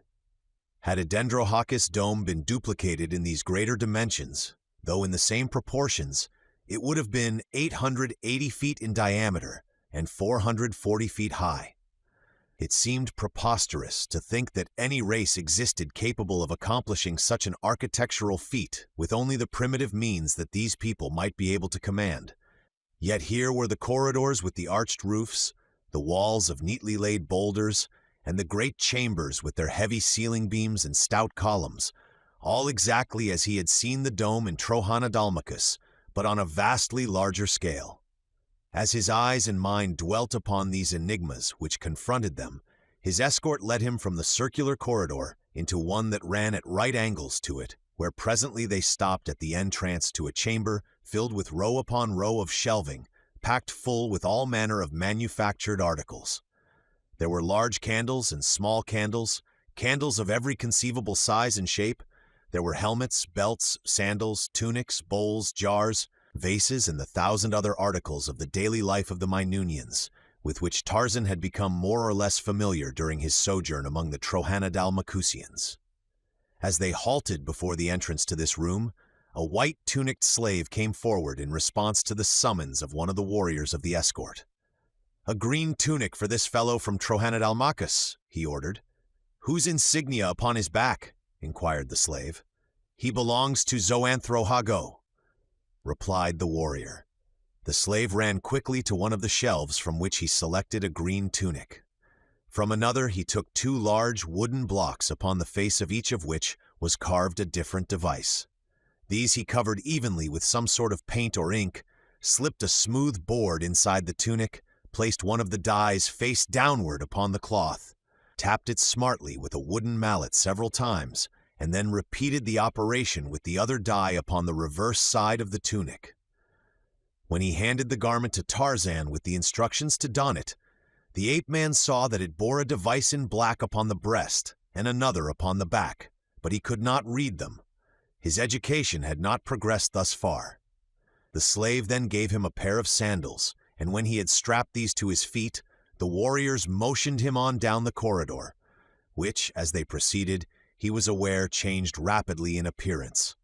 Had Adendrohakis dome been duplicated in these greater dimensions, though in the same proportions, it would have been 880 feet in diameter and 440 feet high. It seemed preposterous to think that any race existed capable of accomplishing such an architectural feat with only the primitive means that these people might be able to command. Yet here were the corridors with the arched roofs, the walls of neatly laid boulders, and the great chambers with their heavy ceiling beams and stout columns, all exactly as he had seen the dome in Trojana-Dalmacus, but on a vastly larger scale. As his eyes and mind dwelt upon these enigmas which confronted them, his escort led him from the circular corridor into one that ran at right angles to it, where presently they stopped at the entrance to a chamber filled with row upon row of shelving, packed full with all manner of manufactured articles. There were large candles and small candles, candles of every conceivable size and shape. There were helmets, belts, sandals, tunics, bowls, jars, vases, and the 1,000 other articles of the daily life of the Minunians, with which Tarzan had become more or less familiar during his sojourn among the Trojana-Dalmacusians. As they halted before the entrance to this room, a white-tunicked slave came forward in response to the summons of one of the warriors of the escort. "A green tunic for this fellow from Trojana-Dalmacus," he ordered. "Whose insignia upon his back?" inquired the slave. "He belongs to Xoanthro-Hago," replied the warrior. The slave ran quickly to one of the shelves from which he selected a green tunic. From another he took 2 large wooden blocks upon the face of each of which was carved a different device. These he covered evenly with some sort of paint or ink, slipped a smooth board inside the tunic, placed one of the dies face downward upon the cloth, tapped it smartly with a wooden mallet several times, and then repeated the operation with the other die upon the reverse side of the tunic. When he handed the garment to Tarzan with the instructions to don it, the ape-man saw that it bore a device in black upon the breast and another upon the back, but he could not read them. His education had not progressed thus far. The slave then gave him a pair of sandals, and when he had strapped these to his feet, the warriors motioned him on down the corridor, which, as they proceeded, he was aware changed rapidly in appearance.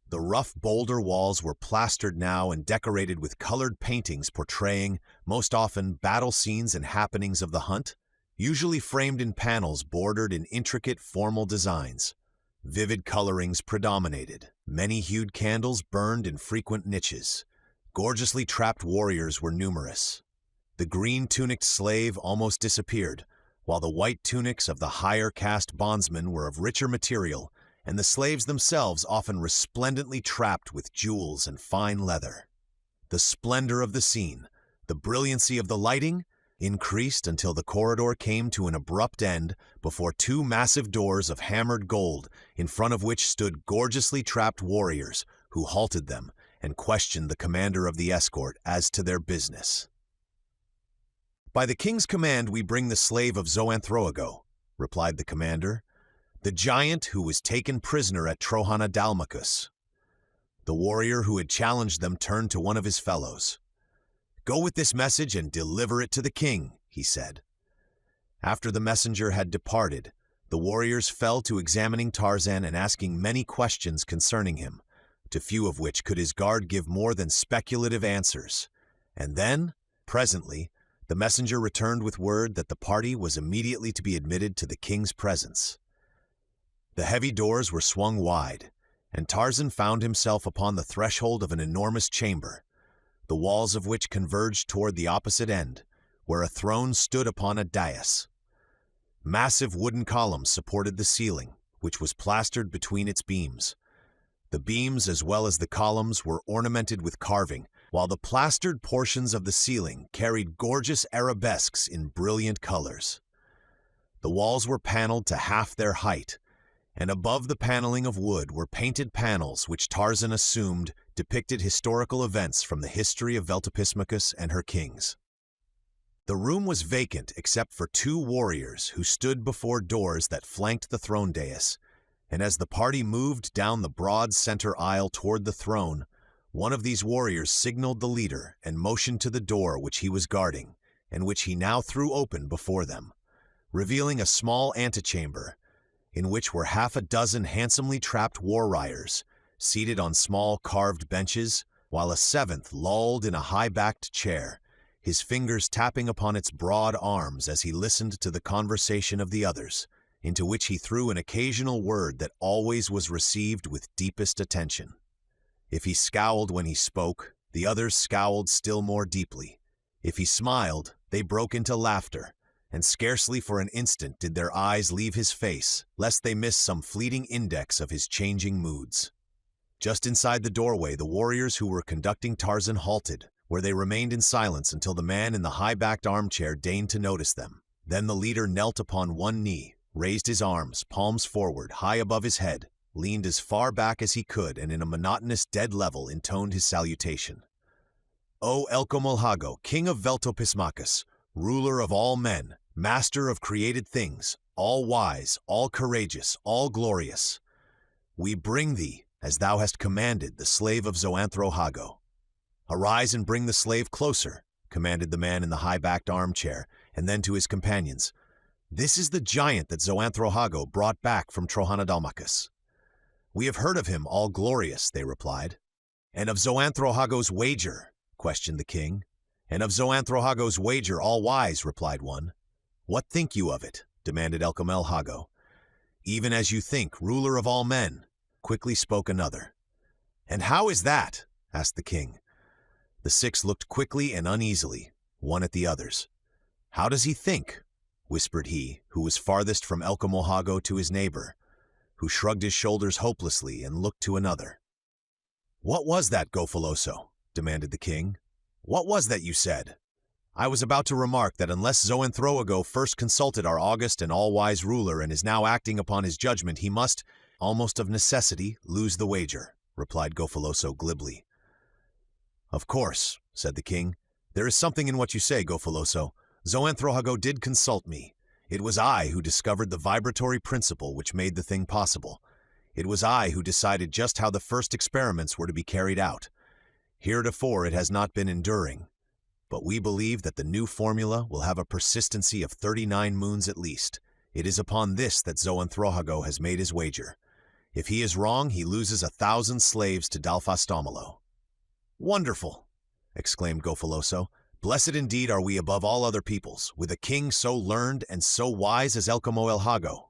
The rough boulder walls were plastered now and decorated with colored paintings portraying, most often, battle scenes and happenings of the hunt, usually framed in panels bordered in intricate formal designs. Vivid colorings predominated. Many-hued candles burned in frequent niches. Gorgeously trapped warriors were numerous. The green-tunicked slave almost disappeared, while the white tunics of the higher caste bondsmen were of richer material, and the slaves themselves often resplendently trapped with jewels and fine leather. The splendor of the scene, the brilliancy of the lighting, increased until the corridor came to an abrupt end before 2 massive doors of hammered gold, in front of which stood gorgeously trapped warriors, who halted them and questioned the commander of the escort as to their business. "By the king's command we bring the slave of Xoanthroago," replied the commander, "the giant who was taken prisoner at Trojana-Dalmacus." The warrior who had challenged them turned to one of his fellows. "Go with this message and deliver it to the king," he said. After the messenger had departed, the warriors fell to examining Tarzan and asking many questions concerning him, to few of which could his guard give more than speculative answers. And then, presently, the messenger returned with word that the party was immediately to be admitted to the king's presence. The heavy doors were swung wide, and Tarzan found himself upon the threshold of an enormous chamber, the walls of which converged toward the opposite end, where a throne stood upon a dais. Massive wooden columns supported the ceiling, which was plastered between its beams. The beams as well as the columns were ornamented with carving, while the plastered portions of the ceiling carried gorgeous arabesques in brilliant colors. The walls were paneled to half their height, and above the paneling of wood were painted panels which Tarzan assumed depicted historical events from the history of Veltopismacus and her kings. The room was vacant except for 2 warriors who stood before doors that flanked the throne dais, and as the party moved down the broad center aisle toward the throne, one of these warriors signaled the leader and motioned to the door which he was guarding, and which he now threw open before them, revealing a small antechamber, in which were half a dozen handsomely trapped war-riders, seated on small carved benches, while a 7th lolled in a high-backed chair, his fingers tapping upon its broad arms as he listened to the conversation of the others, into which he threw an occasional word that always was received with deepest attention. If he scowled when he spoke, the others scowled still more deeply. If he smiled, they broke into laughter, and scarcely for an instant did their eyes leave his face, lest they miss some fleeting index of his changing moods. Just inside the doorway, the warriors who were conducting Tarzan halted, where they remained in silence until the man in the high-backed armchair deigned to notice them. Then the leader knelt upon one knee, raised his arms, palms forward, high above his head, leaned as far back as he could, and in a monotonous dead level intoned his salutation. O Elcomolhago, king of Veltopismacus, ruler of all men, master of created things, all wise, all courageous, all glorious, we bring thee, as thou hast commanded, the slave of Zoanthrohago. Arise and bring the slave closer, commanded the man in the high-backed armchair, and then to his companions, this is the giant that Zoanthrohago brought back from Trohanadalmachus. We have heard of him, all glorious, they replied. And of Zoanthrohago's wager, questioned the king. And of Zoanthrohago's wager, all wise, replied one. What think you of it? Demanded Elcomelhago. Even as you think, ruler of all men, quickly spoke another. And how is that? Asked the king. The six looked quickly and uneasily, one at the others. How does he think? Whispered he, who was farthest from Elcomolhago, to his neighbor, who shrugged his shoulders hopelessly and looked to another. What was that, Gofoloso? Demanded the king. What was that you said? I was about to remark that unless Zoanthrohago first consulted our august and all-wise ruler and is now acting upon his judgment, he must, almost of necessity, lose the wager, replied Gofoloso glibly. Of course, said the king. There is something in what you say, Gofoloso. Zoanthrohago did consult me. It was I who discovered the vibratory principle which made the thing possible. It was I who decided just how the first experiments were to be carried out. Heretofore it has not been enduring, but we believe that the new formula will have a persistency of 39 moons at least. It is upon this that Zoanthrohago has made his wager. If he is wrong, he loses 1,000 slaves to Dalfastomolo. Wonderful, exclaimed Gofoloso. Blessed indeed are we above all other peoples, with a king so learned and so wise as Elcomoelhago.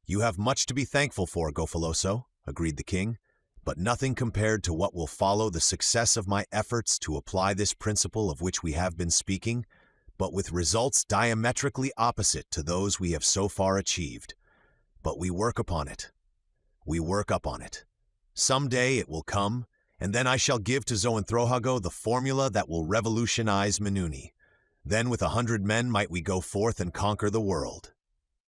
You have much to be thankful for, Gofoloso, agreed the king, but nothing compared to what will follow the success of my efforts to apply this principle of which we have been speaking, but with results diametrically opposite to those we have so far achieved. But we work upon it. We work up on it. Some day it will come, and then I shall give to Zoanthrohago the formula that will revolutionize Menuni. Then with 100 men might we go forth and conquer the world.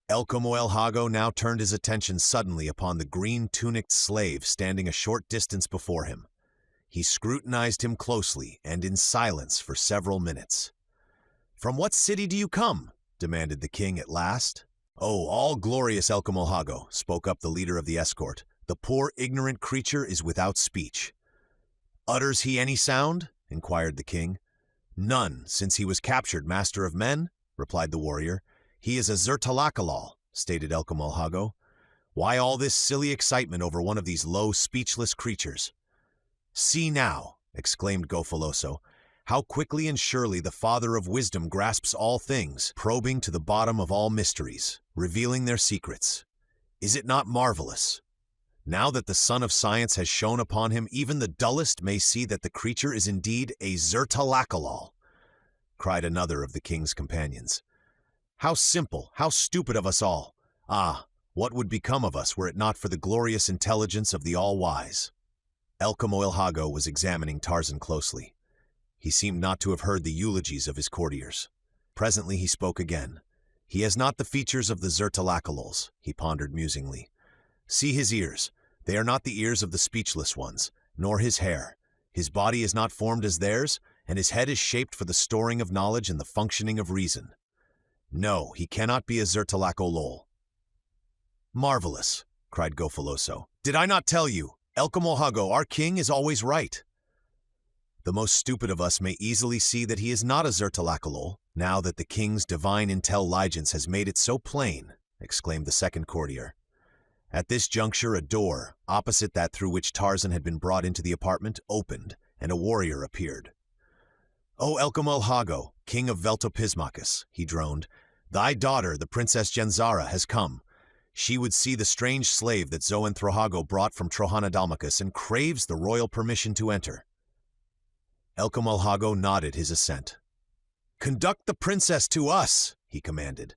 Elcomoelhago now turned his attention suddenly upon the green-tunicked slave standing a short distance before him. He scrutinized him closely and in silence for several minutes. From what city do you come? Demanded the king at last. Oh, all glorious Elcomoelhago, spoke up the leader of the escort. The poor ignorant creature is without speech. Utters he any sound? Inquired the king. None, since he was captured master of men, replied the warrior. He is a Zertalakalal, stated Elcomoelhago. Why all this silly excitement over one of these low, speechless creatures? See now, exclaimed Gofoloso, how quickly and surely the Father of Wisdom grasps all things, probing to the bottom of all mysteries, revealing their secrets. Is it not marvelous? Now that the sun of science has shone upon him, even the dullest may see that the creature is indeed a Zertalakalal, cried another of the king's companions. How simple, how stupid of us all! Ah, what would become of us were it not for the glorious intelligence of the All-Wise? Elcomoelhago was examining Tarzan closely. He seemed not to have heard the eulogies of his courtiers. Presently he spoke again. He has not the features of the Zertalakalals, he pondered musingly. See his ears. They are not the ears of the speechless ones, nor his hair. His body is not formed as theirs, and his head is shaped for the storing of knowledge and the functioning of reason. No, he cannot be a Zertalakalol. Marvelous, cried Gofoloso. Did I not tell you? Elcomoelhago, our king, is always right. The most stupid of us may easily see that he is not a Zertalakalol, now that the king's divine intelligence has made it so plain, exclaimed the second courtier. At this juncture, a door, opposite that through which Tarzan had been brought into the apartment, opened, and a warrior appeared. O Elcomoelhago, king of Veltopismachus, he droned. Thy daughter, the Princess Genzara, has come. She would see the strange slave that Xoenthrohago brought from Trohanadalmachus and craves the royal permission to enter. Elcomalhago nodded his assent. Conduct the princess to us, he commanded.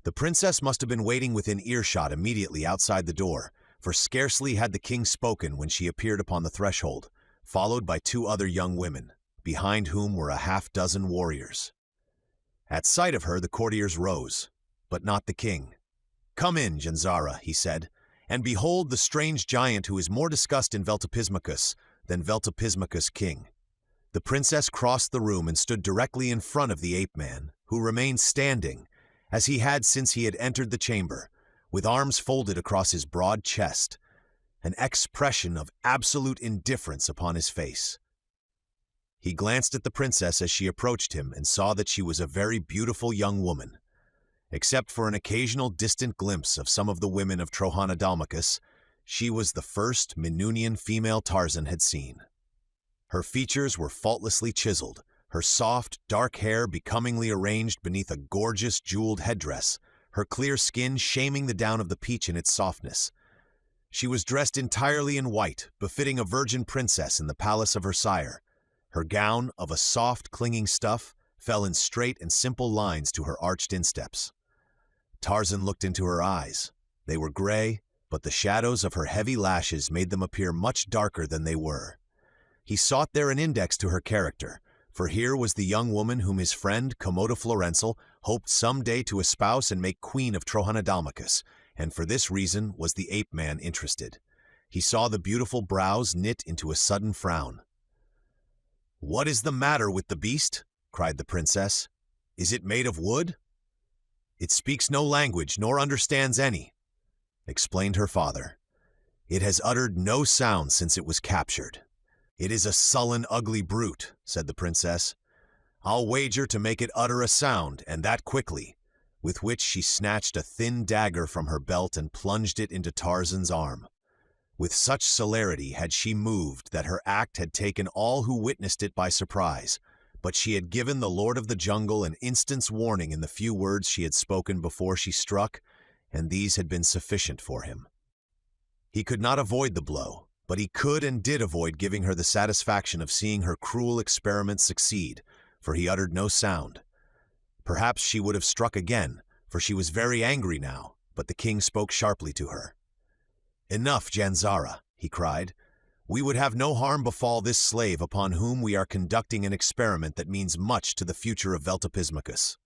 The princess must have been waiting within earshot immediately outside the door, for scarcely had the king spoken when she appeared upon the threshold, followed by 2 other young women, behind whom were a half-dozen warriors. At sight of her the courtiers rose, but not the king. Come in, Genzara, he said, and behold the strange giant who is more discussed in Veltopismachus than Veltopismachus king. The princess crossed the room and stood directly in front of the ape-man, who remained standing, as he had since he had entered the chamber, with arms folded across his broad chest, an expression of absolute indifference upon his face. He glanced at the princess as she approached him and saw that she was a very beautiful young woman. Except for an occasional distant glimpse of some of the women of Trohanadalmachus, she was the first Minunian female Tarzan had seen. Her features were faultlessly chiseled, her soft, dark hair becomingly arranged beneath a gorgeous jeweled headdress, her clear skin shaming the down of the peach in its softness. She was dressed entirely in white, befitting a virgin princess in the palace of her sire. Her gown, of a soft, clinging stuff, fell in straight and simple lines to her arched insteps. Tarzan looked into her eyes. They were gray, but the shadows of her heavy lashes made them appear much darker than they were. He sought there an index to her character, for here was the young woman whom his friend, Comodo Florenzel, hoped some day to espouse and make queen of Trohanadalmachus, and for this reason was the ape-man interested. He saw the beautiful brows knit into a sudden frown. "What is the matter with the beast?" cried the princess. "Is it made of wood?" "It speaks no language, nor understands any," explained her father. "It has uttered no sound since it was captured." "It is a sullen, ugly brute," said the princess. "I'll wager to make it utter a sound, and that quickly," with which she snatched a thin dagger from her belt and plunged it into Tarzan's arm. With such celerity had she moved that her act had taken all who witnessed it by surprise, but she had given the Lord of the Jungle an instant's warning in the few words she had spoken before she struck, and these had been sufficient for him. He could not avoid the blow, but he could and did avoid giving her the satisfaction of seeing her cruel experiment succeed, for he uttered no sound. Perhaps she would have struck again, for she was very angry now, but the king spoke sharply to her. "Enough, Genzara," he cried. "We would have no harm befall this slave upon whom we are conducting an experiment that means much to the future of Veltopismachus."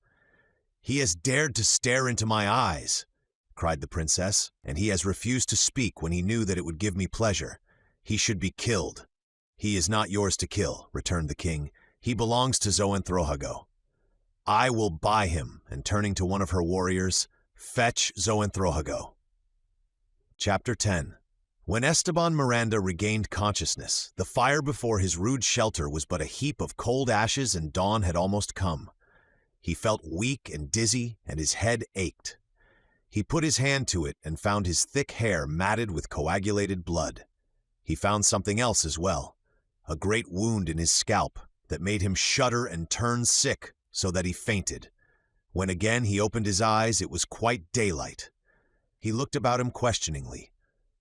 "He has dared to stare into my eyes," cried the princess, "and he has refused to speak when he knew that it would give me pleasure. He should be killed." "He is not yours to kill," returned the king. "He belongs to Xoenthrohago." "I will buy him," and turning to one of her warriors, "Fetch Xoenthrohago." Chapter 10. When Esteban Miranda regained consciousness, the fire before his rude shelter was but a heap of cold ashes and dawn had almost come. He felt weak and dizzy, and his head ached. He put his hand to it and found his thick hair matted with coagulated blood. He found something else as well, a great wound in his scalp that made him shudder and turn sick so that he fainted. When again he opened his eyes, it was quite daylight. He looked about him questioningly.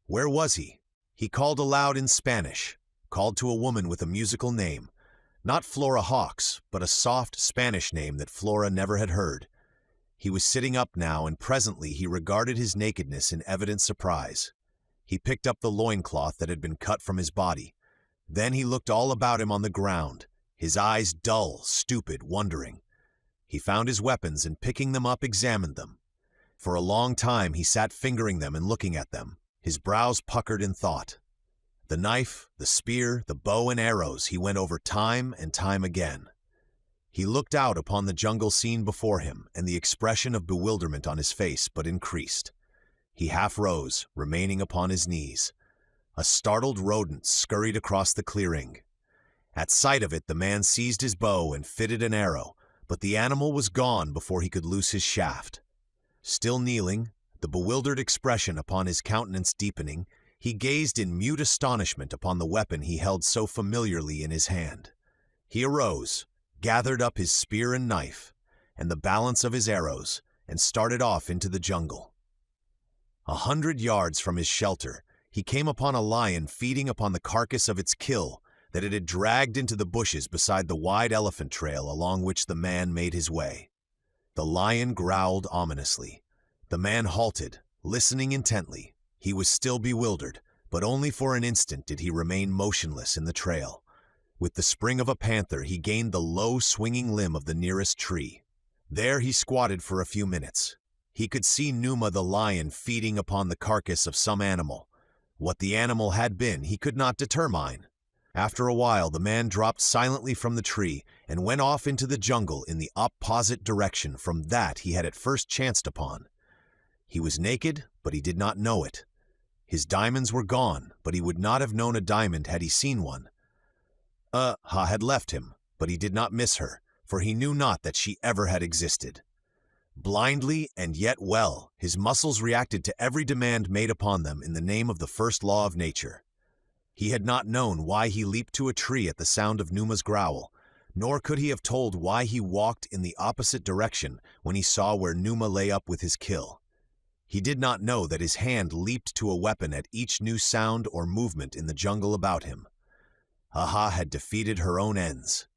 Where was he? He called aloud in Spanish, called to a woman with a musical name, not Flora Hawks, but a soft Spanish name that Flora never had heard. He was sitting up now, and presently he regarded his nakedness in evident surprise. He picked up the loincloth that had been cut from his body. Then he looked all about him on the ground, his eyes dull, stupid, wondering. He found his weapons and picking them up examined them. For a long time he sat fingering them and looking at them, his brows puckered in thought. The knife, the spear, the bow and arrows he went over time and time again. He looked out upon the jungle scene before him, and the expression of bewilderment on his face but increased. He half rose, remaining upon his knees. A startled rodent scurried across the clearing. At sight of it the man seized his bow and fitted an arrow, but the animal was gone before he could loose his shaft. Still kneeling, the bewildered expression upon his countenance deepening, he gazed in mute astonishment upon the weapon he held so familiarly in his hand. He arose, gathered up his spear and knife, and the balance of his arrows, and started off into the jungle. 100 yards from his shelter, he came upon a lion feeding upon the carcass of its kill that it had dragged into the bushes beside the wide elephant trail along which the man made his way. The lion growled ominously. The man halted, listening intently. He was still bewildered, but only for an instant did he remain motionless in the trail. With the spring of a panther, he gained the low, swinging limb of the nearest tree. There he squatted for a few minutes. He could see Numa the lion feeding upon the carcass of some animal. What the animal had been, he could not determine. After a while, the man dropped silently from the tree and went off into the jungle in the opposite direction from that he had at first chanced upon. He was naked, but he did not know it. His diamonds were gone, but he would not have known a diamond had he seen one. Ha had left him, but he did not miss her, for he knew not that she ever had existed. Blindly and yet well, his muscles reacted to every demand made upon them in the name of the first law of nature. He had not known why he leaped to a tree at the sound of Numa's growl, nor could he have told why he walked in the opposite direction when he saw where Numa lay up with his kill. He did not know that his hand leaped to a weapon at each new sound or movement in the jungle about him. Aha had defeated her own ends.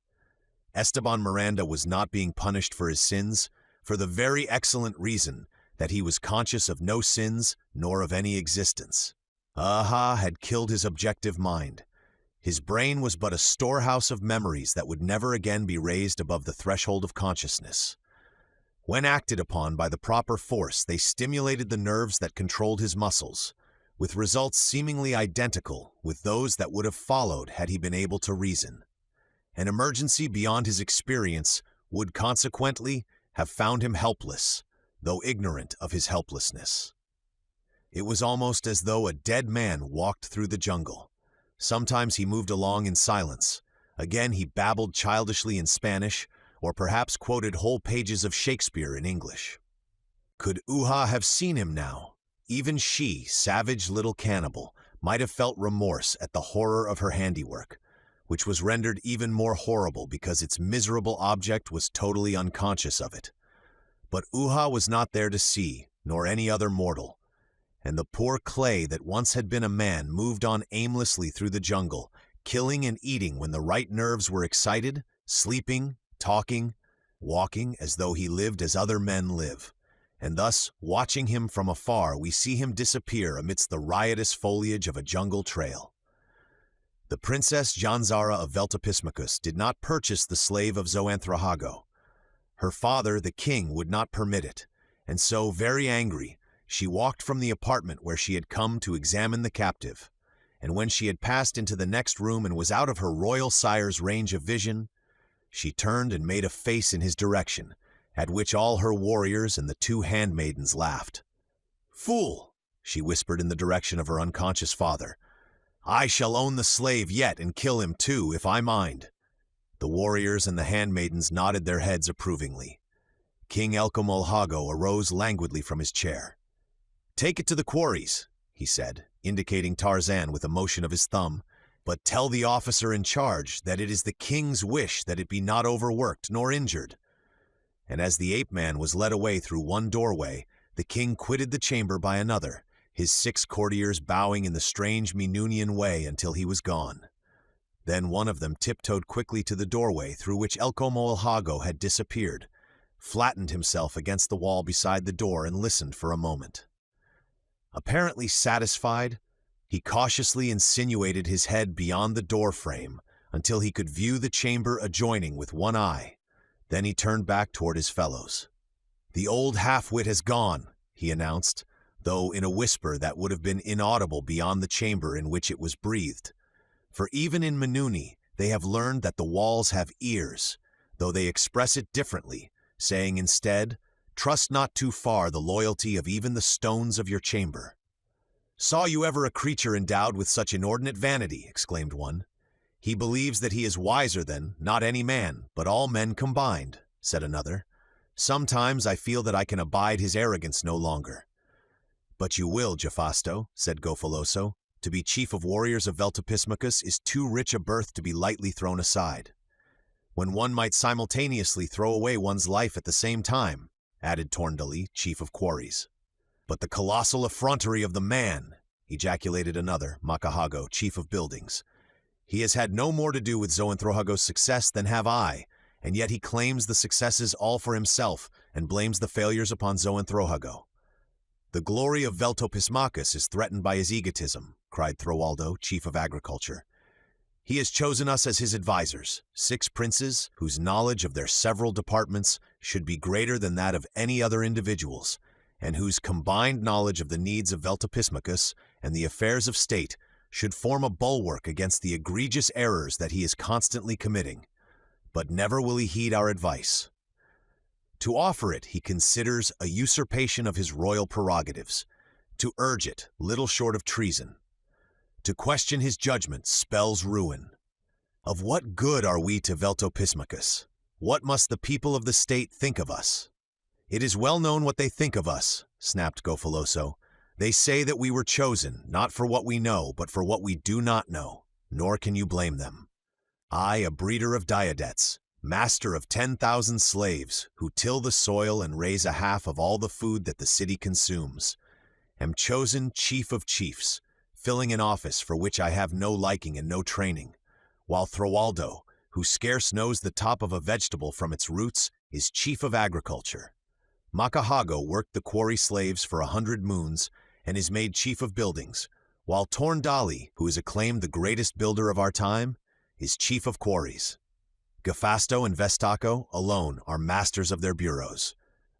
Esteban Miranda was not being punished for his sins, for the very excellent reason that he was conscious of no sins nor of any existence. Aha had killed his objective mind. His brain was but a storehouse of memories that would never again be raised above the threshold of consciousness. When acted upon by the proper force, they stimulated the nerves that controlled his muscles, with results seemingly identical with those that would have followed had he been able to reason. An emergency beyond his experience would consequently have found him helpless, though ignorant of his helplessness. It was almost as though a dead man walked through the jungle. Sometimes he moved along in silence. Again he babbled childishly in Spanish, or perhaps quoted whole pages of Shakespeare in English. Could Uha have seen him now? Even she, savage little cannibal, might have felt remorse at the horror of her handiwork, which was rendered even more horrible because its miserable object was totally unconscious of it. But Uha was not there to see, nor any other mortal, and the poor clay that once had been a man moved on aimlessly through the jungle, killing and eating when the right nerves were excited, sleeping, talking, walking as though he lived as other men live. And thus, watching him from afar, we see him disappear amidst the riotous foliage of a jungle trail. The Princess Janzara of Veltopismacus did not purchase the slave of Zoanthrahago. Her father, the king, would not permit it, and so, very angry, she walked from the apartment where she had come to examine the captive, and when she had passed into the next room and was out of her royal sire's range of vision, she turned and made a face in his direction, at which all her warriors and the 2 handmaidens laughed. "Fool," she whispered in the direction of her unconscious father, "I shall own the slave yet and kill him too, if I mind." The warriors and the handmaidens nodded their heads approvingly. King Elcomolhago arose languidly from his chair. "Take it to the quarries," he said, indicating Tarzan with a motion of his thumb, "but tell the officer in charge that it is the king's wish that it be not overworked nor injured." And as the ape-man was led away through one doorway, the king quitted the chamber by another, his 6 courtiers bowing in the strange Minunian way until he was gone. Then one of them tiptoed quickly to the doorway through which Elcomolhago had disappeared, flattened himself against the wall beside the door and listened for a moment. Apparently satisfied, he cautiously insinuated his head beyond the door frame until he could view the chamber adjoining with one eye. Then he turned back toward his fellows. "The old half-wit has gone," he announced, though in a whisper that would have been inaudible beyond the chamber in which it was breathed. For even in Minuni they have learned that the walls have ears, though they express it differently, saying instead, "Trust not too far the loyalty of even the stones of your chamber." "Saw you ever a creature endowed with such inordinate vanity?" exclaimed one. "He believes that he is wiser than, not any man, but all men combined," said another. "Sometimes I feel that I can abide his arrogance no longer." "But you will, Jafasto," said Gofoloso. "To be chief of warriors of Veltopismacus is too rich a berth to be lightly thrown aside." when one might simultaneously throw away one's life at the same time, added Torndali, chief of quarries. But the colossal effrontery of the man, ejaculated another, Makahago, chief of buildings. He has had no more to do with Zoanthrohago's success than have I, and yet he claims the successes all for himself and blames the failures upon Zoanthrohago. The glory of Veltopismachus is threatened by his egotism, cried Throaldo, chief of agriculture. He has chosen us as his advisors, 6 princes whose knowledge of their several departments should be greater than that of any other individuals, and whose combined knowledge of the needs of Veltopismachus and the affairs of state should form a bulwark against the egregious errors that he is constantly committing. But never will he heed our advice. To offer it he considers a usurpation of his royal prerogatives. To urge it, little short of treason. To question his judgment spells ruin. Of what good are we to Veltopismachus? What must the people of the state think of us? It is well known what they think of us, snapped Gofaloso. They say that we were chosen, not for what we know, but for what we do not know, nor can you blame them. I, a breeder of diadetes, master of 10,000 slaves, who till the soil and raise a half of all the food that the city consumes, am chosen chief of chiefs, filling an office for which I have no liking and no training, while Throaldo, who scarce knows the top of a vegetable from its roots, is chief of agriculture. Makahago worked the quarry slaves for 100 moons and is made chief of buildings, while Torndali, who is acclaimed the greatest builder of our time, is chief of quarries. Gafasto and Vestaco alone are masters of their bureaus.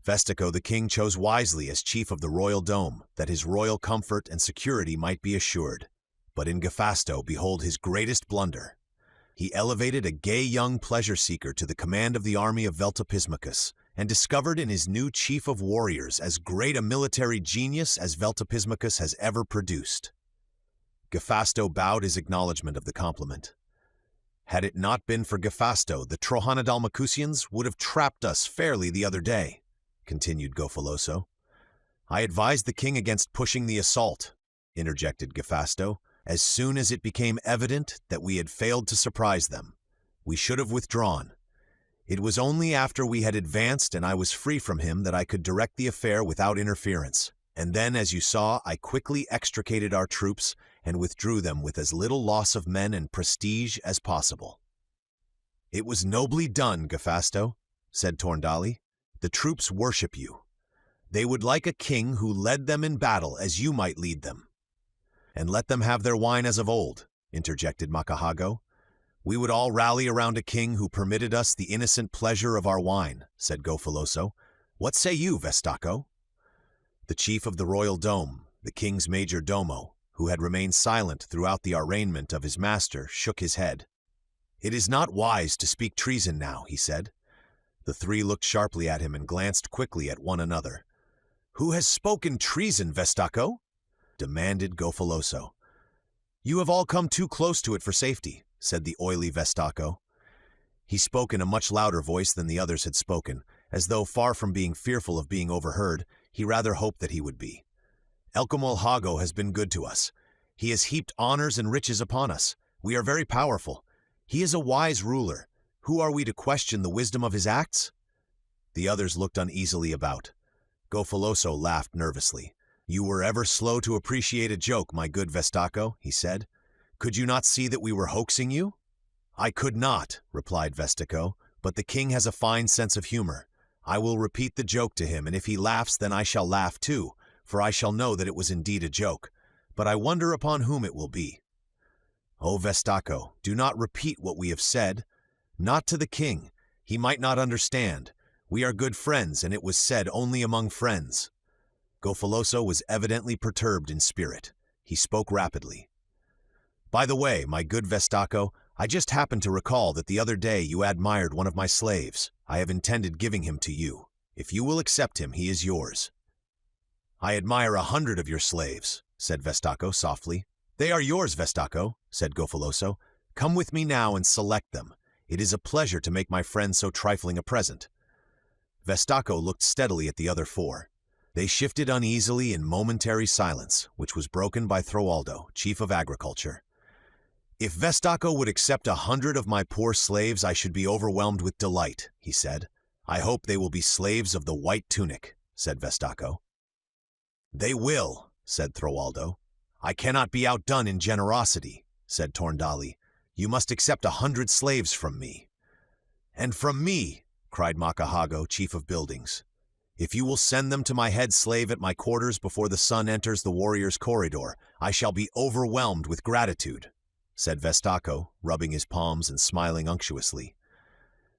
Vestaco the king chose wisely as chief of the royal dome, that his royal comfort and security might be assured. But in Gafasto behold his greatest blunder. He elevated a gay young pleasure-seeker to the command of the army of Veltopismachus, and discovered in his new chief of warriors as great a military genius as Veltopismachus has ever produced. Gafasto bowed his acknowledgment of the compliment. Had it not been for Gafasto, the Trohanadalmacusians would have trapped us fairly the other day, continued Gofaloso. I advised the king against pushing the assault, interjected Gafasto, as soon as it became evident that we had failed to surprise them. We should have withdrawn. It was only after we had advanced and I was free from him that I could direct the affair without interference, and then, as you saw, I quickly extricated our troops and withdrew them with as little loss of men and prestige as possible. It was nobly done, Gafasto, said Torndali. The troops worship you. They would like a king who led them in battle as you might lead them. And let them have their wine as of old, interjected Makahago. We would all rally around a king who permitted us the innocent pleasure of our wine, said Gofaloso. What say you, Vestaco? The chief of the royal dome, the king's major domo, who had remained silent throughout the arraignment of his master, shook his head. It is not wise to speak treason now, he said. The 3 looked sharply at him and glanced quickly at one another. Who has spoken treason, Vestaco? Demanded Gofaloso. You have all come too close to it for safety, said the oily Vestaco. He spoke in a much louder voice than the others had spoken, as though far from being fearful of being overheard, he rather hoped that he would be. Elcomolhago has been good to us. He has heaped honors and riches upon us. We are very powerful. He is a wise ruler. Who are we to question the wisdom of his acts? The others looked uneasily about. Gofaloso laughed nervously. You were ever slow to appreciate a joke, my good Vestaco, he said. Could you not see that we were hoaxing you? I could not, replied Vestaco, but the king has a fine sense of humor. I will repeat the joke to him, and if he laughs, then I shall laugh too, for I shall know that it was indeed a joke. But I wonder upon whom it will be. Oh, Vestaco, do not repeat what we have said. Not to the king. He might not understand. We are good friends, and it was said only among friends. Gofaloso was evidently perturbed in spirit. He spoke rapidly. By the way, my good Vestaco, I just happened to recall that the other day you admired one of my slaves. I have intended giving him to you. If you will accept him, he is yours. I admire 100 of your slaves, said Vestaco softly. They are yours, Vestaco, said Gofaloso. Come with me now and select them. It is a pleasure to make my friend so trifling a present. Vestaco looked steadily at the other 4. They shifted uneasily in momentary silence, which was broken by Throaldo, chief of agriculture. "If Vestaco would accept 100 of my poor slaves, I should be overwhelmed with delight," he said. "I hope they will be slaves of the white tunic," said Vestaco. "They will," said Throaldo. "I cannot be outdone in generosity," said Torndali. "You must accept 100 slaves from me." "And from me," cried Makahago, chief of buildings. "If you will send them to my head slave at my quarters before the sun enters the warrior's corridor, I shall be overwhelmed with gratitude," said Vestaco, rubbing his palms and smiling unctuously.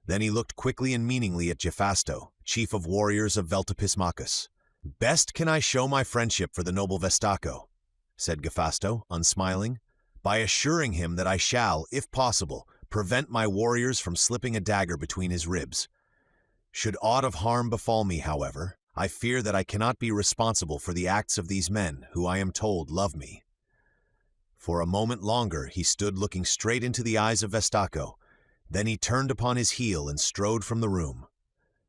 Then he looked quickly and meaningly at Jafasto, chief of warriors of Veltopismachus. "Best can I show my friendship for the noble Vestaco," said Jafasto, unsmiling, "by assuring him that I shall, if possible, prevent my warriors from slipping a dagger between his ribs. Should aught of harm befall me, however, I fear that I cannot be responsible for the acts of these men, who I am told love me." For a moment longer he stood looking straight into the eyes of Vestaco. Then he turned upon his heel and strode from the room.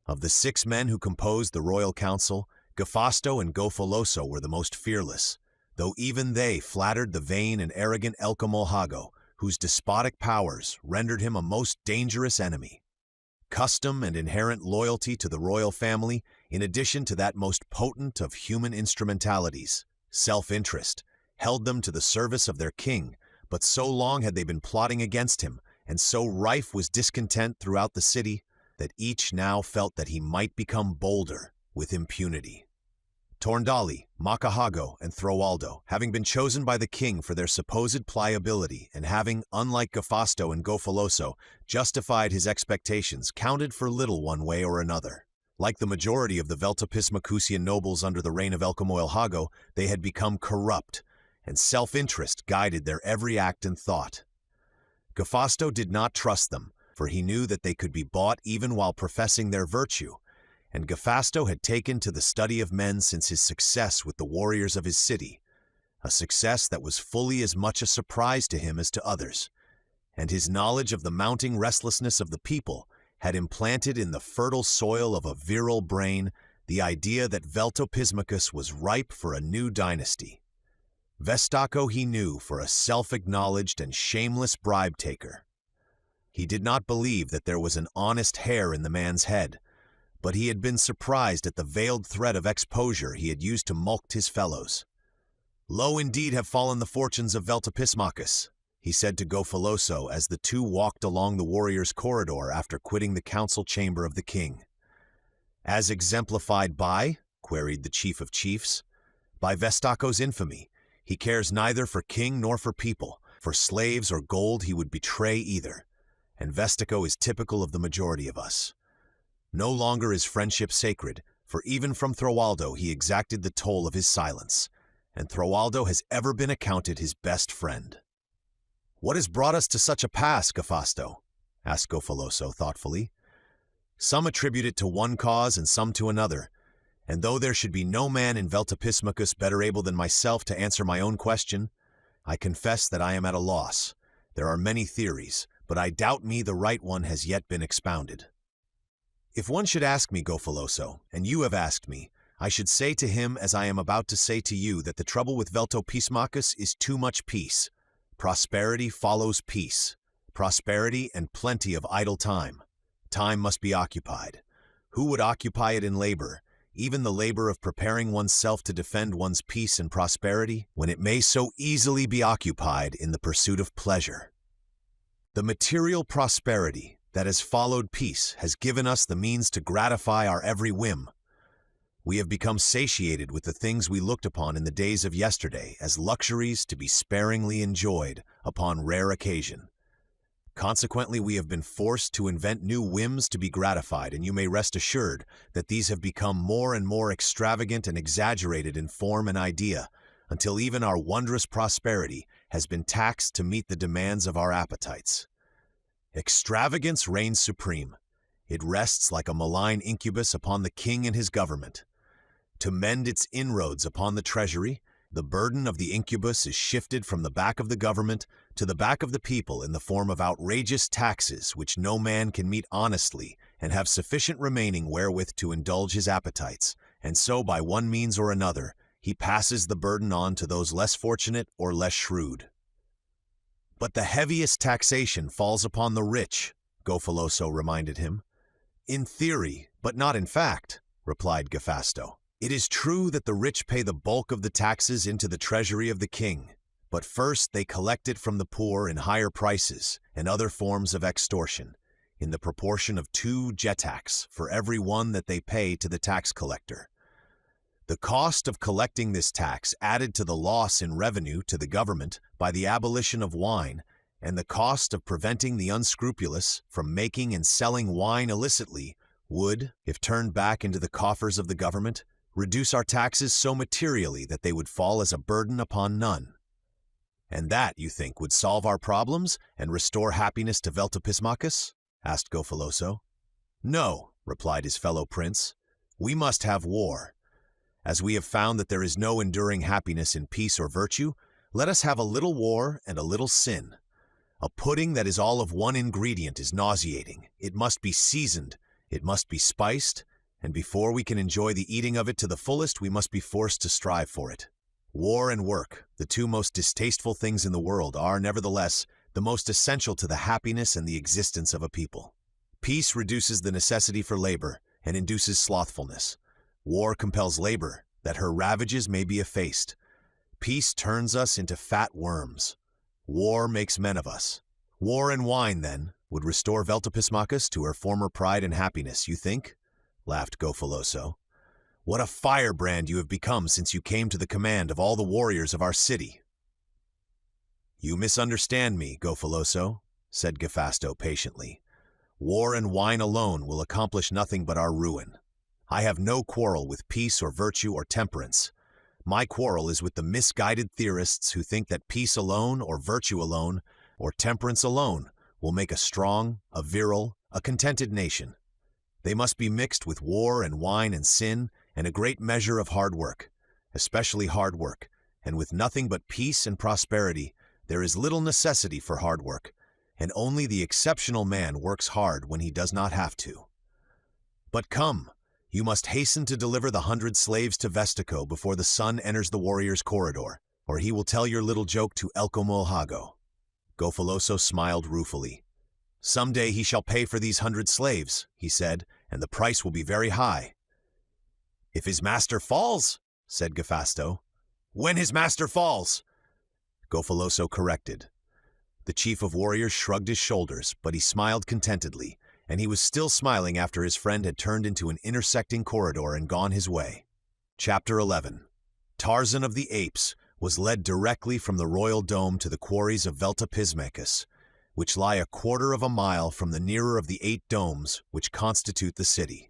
Of the 6 men who composed the royal council, Jafasto and Gofoloso were the most fearless, though even they flattered the vain and arrogant Elcamolhago, whose despotic powers rendered him a most dangerous enemy. Custom and inherent loyalty to the royal family, in addition to that most potent of human instrumentalities, self-interest, held them to the service of their king, but so long had they been plotting against him, and so rife was discontent throughout the city, that each now felt that he might become bolder with impunity. Torndali, Makahago, and Throaldo, having been chosen by the king for their supposed pliability and having, unlike Jafasto and Gofoloso, justified his expectations, counted for little one way or another. Like the majority of the Veltopismacusian nobles under the reign of Elcamolhago, they had become corrupt, and self-interest guided their every act and thought. Jafasto did not trust them, for he knew that they could be bought even while professing their virtue, and Jafasto had taken to the study of men since his success with the warriors of his city, a success that was fully as much a surprise to him as to others, and his knowledge of the mounting restlessness of the people had implanted in the fertile soil of a virile brain the idea that Veltopismachus was ripe for a new dynasty. Vestaco he knew for a self-acknowledged and shameless bribe-taker. He did not believe that there was an honest hair in the man's head, but he had been surprised at the veiled threat of exposure he had used to mulct his fellows. "Low indeed have fallen the fortunes of Veltopismachus," he said to Gofoloso as the two walked along the warrior's corridor after quitting the council chamber of the king. "As exemplified by?" queried the chief of chiefs. "By Vestaco's infamy. He cares neither for king nor for people. For slaves or gold he would betray either. And Vestaco is typical of the majority of us. No longer is friendship sacred, for even from Throaldo he exacted the toll of his silence, and Throaldo has ever been accounted his best friend." "What has brought us to such a pass, Jafasto?" asked Gofoloso thoughtfully. "Some attribute it to one cause and some to another, and though there should be no man in Veltopismachus better able than myself to answer my own question, I confess that I am at a loss. There are many theories, but I doubt me the right one has yet been expounded." "If one should ask me, Gofoloso, and you have asked me, I should say to him as I am about to say to you that the trouble with Veltopismachus is too much peace. Prosperity follows peace. Prosperity and plenty of idle time. Time must be occupied. Who would occupy it in labor, even the labor of preparing oneself to defend one's peace and prosperity, when it may so easily be occupied in the pursuit of pleasure? The material prosperity that has followed peace has given us the means to gratify our every whim. We have become satiated with the things we looked upon in the days of yesterday as luxuries to be sparingly enjoyed upon rare occasion. Consequently, we have been forced to invent new whims to be gratified, and you may rest assured that these have become more and more extravagant and exaggerated in form and idea, until even our wondrous prosperity has been taxed to meet the demands of our appetites. Extravagance reigns supreme. It rests like a malign incubus upon the king and his government. To mend its inroads upon the treasury, the burden of the incubus is shifted from the back of the government to the back of the people in the form of outrageous taxes which no man can meet honestly and have sufficient remaining wherewith to indulge his appetites, and so by one means or another he passes the burden on to those less fortunate or less shrewd. But the heaviest taxation falls upon the rich, Gofaloso reminded him. In theory, but not in fact, replied Gefasto. It is true that the rich pay the bulk of the taxes into the treasury of the king, but first they collect it from the poor in higher prices and other forms of extortion, in the proportion of 2 jetaks for every one that they pay to the tax collector. The cost of collecting this tax added to the loss in revenue to the government by the abolition of wine, and the cost of preventing the unscrupulous from making and selling wine illicitly would, if turned back into the coffers of the government, reduce our taxes so materially that they would fall as a burden upon none. And that, you think, would solve our problems and restore happiness to Veltopismachus? Asked Gofaloso. No, replied his fellow prince. We must have war. As we have found that there is no enduring happiness in peace or virtue, let us have a little war and a little sin. A pudding that is all of one ingredient is nauseating. It must be seasoned, it must be spiced, and before we can enjoy the eating of it to the fullest, we must be forced to strive for it. War and work, the 2 most distasteful things in the world, are, nevertheless, the most essential to the happiness and the existence of a people. Peace reduces the necessity for labor and induces slothfulness. War compels labor, that her ravages may be effaced. Peace turns us into fat worms. War makes men of us. War and wine, then, would restore Veltopismachus to her former pride and happiness, you think? Laughed Gofaloso. What a firebrand you have become since you came to the command of all the warriors of our city. You misunderstand me, Gofaloso, said Gefasto patiently. War and wine alone will accomplish nothing but our ruin. I have no quarrel with peace or virtue or temperance. My quarrel is with the misguided theorists who think that peace alone or virtue alone or temperance alone will make a strong, a virile, a contented nation. They must be mixed with war and wine and sin and a great measure of hard work, especially hard work, and with nothing but peace and prosperity, there is little necessity for hard work, and only the exceptional man works hard when he does not have to. But come, you must hasten to deliver the 100 slaves to Vestico before the sun enters the warrior's corridor, or he will tell your little joke to Elcomolhago. Gofaloso smiled ruefully. Some day he shall pay for these 100 slaves, he said, and the price will be very high. If his master falls, said Gefasto. When his master falls, Gofaloso corrected. The chief of warriors shrugged his shoulders, but he smiled contentedly, and he was still smiling after his friend had turned into an intersecting corridor and gone his way. Chapter 11. Tarzan of the Apes was led directly from the royal dome to the quarries of Veltopismachus, which lie a quarter of a mile from the nearer of the 8 domes which constitute the city.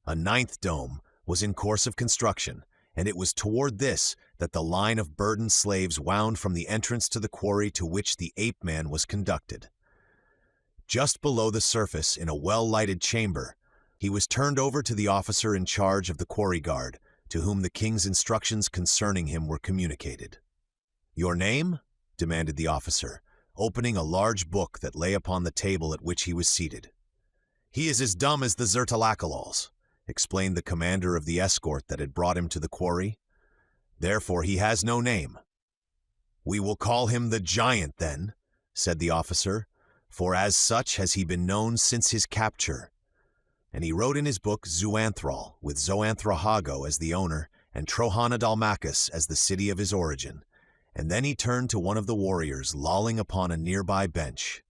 A 9th dome was in course of construction, and it was toward this that the line of burdened slaves wound from the entrance to the quarry to which the ape-man was conducted. Just below the surface, in a well-lighted chamber, he was turned over to the officer in charge of the quarry guard, to whom the king's instructions concerning him were communicated. "Your name?" demanded the officer, opening a large book that lay upon the table at which he was seated. "He is as dumb as the Zertalakalols," explained the commander of the escort that had brought him to the quarry. "Therefore he has no name." "We will call him the Giant, then," said the officer, "for as such has he been known since his capture." And he wrote in his book Zuanthral, with Zoanthrahago as the owner, and Trohanadalmachus as the city of his origin, and then he turned to one of the warriors lolling upon a nearby bench.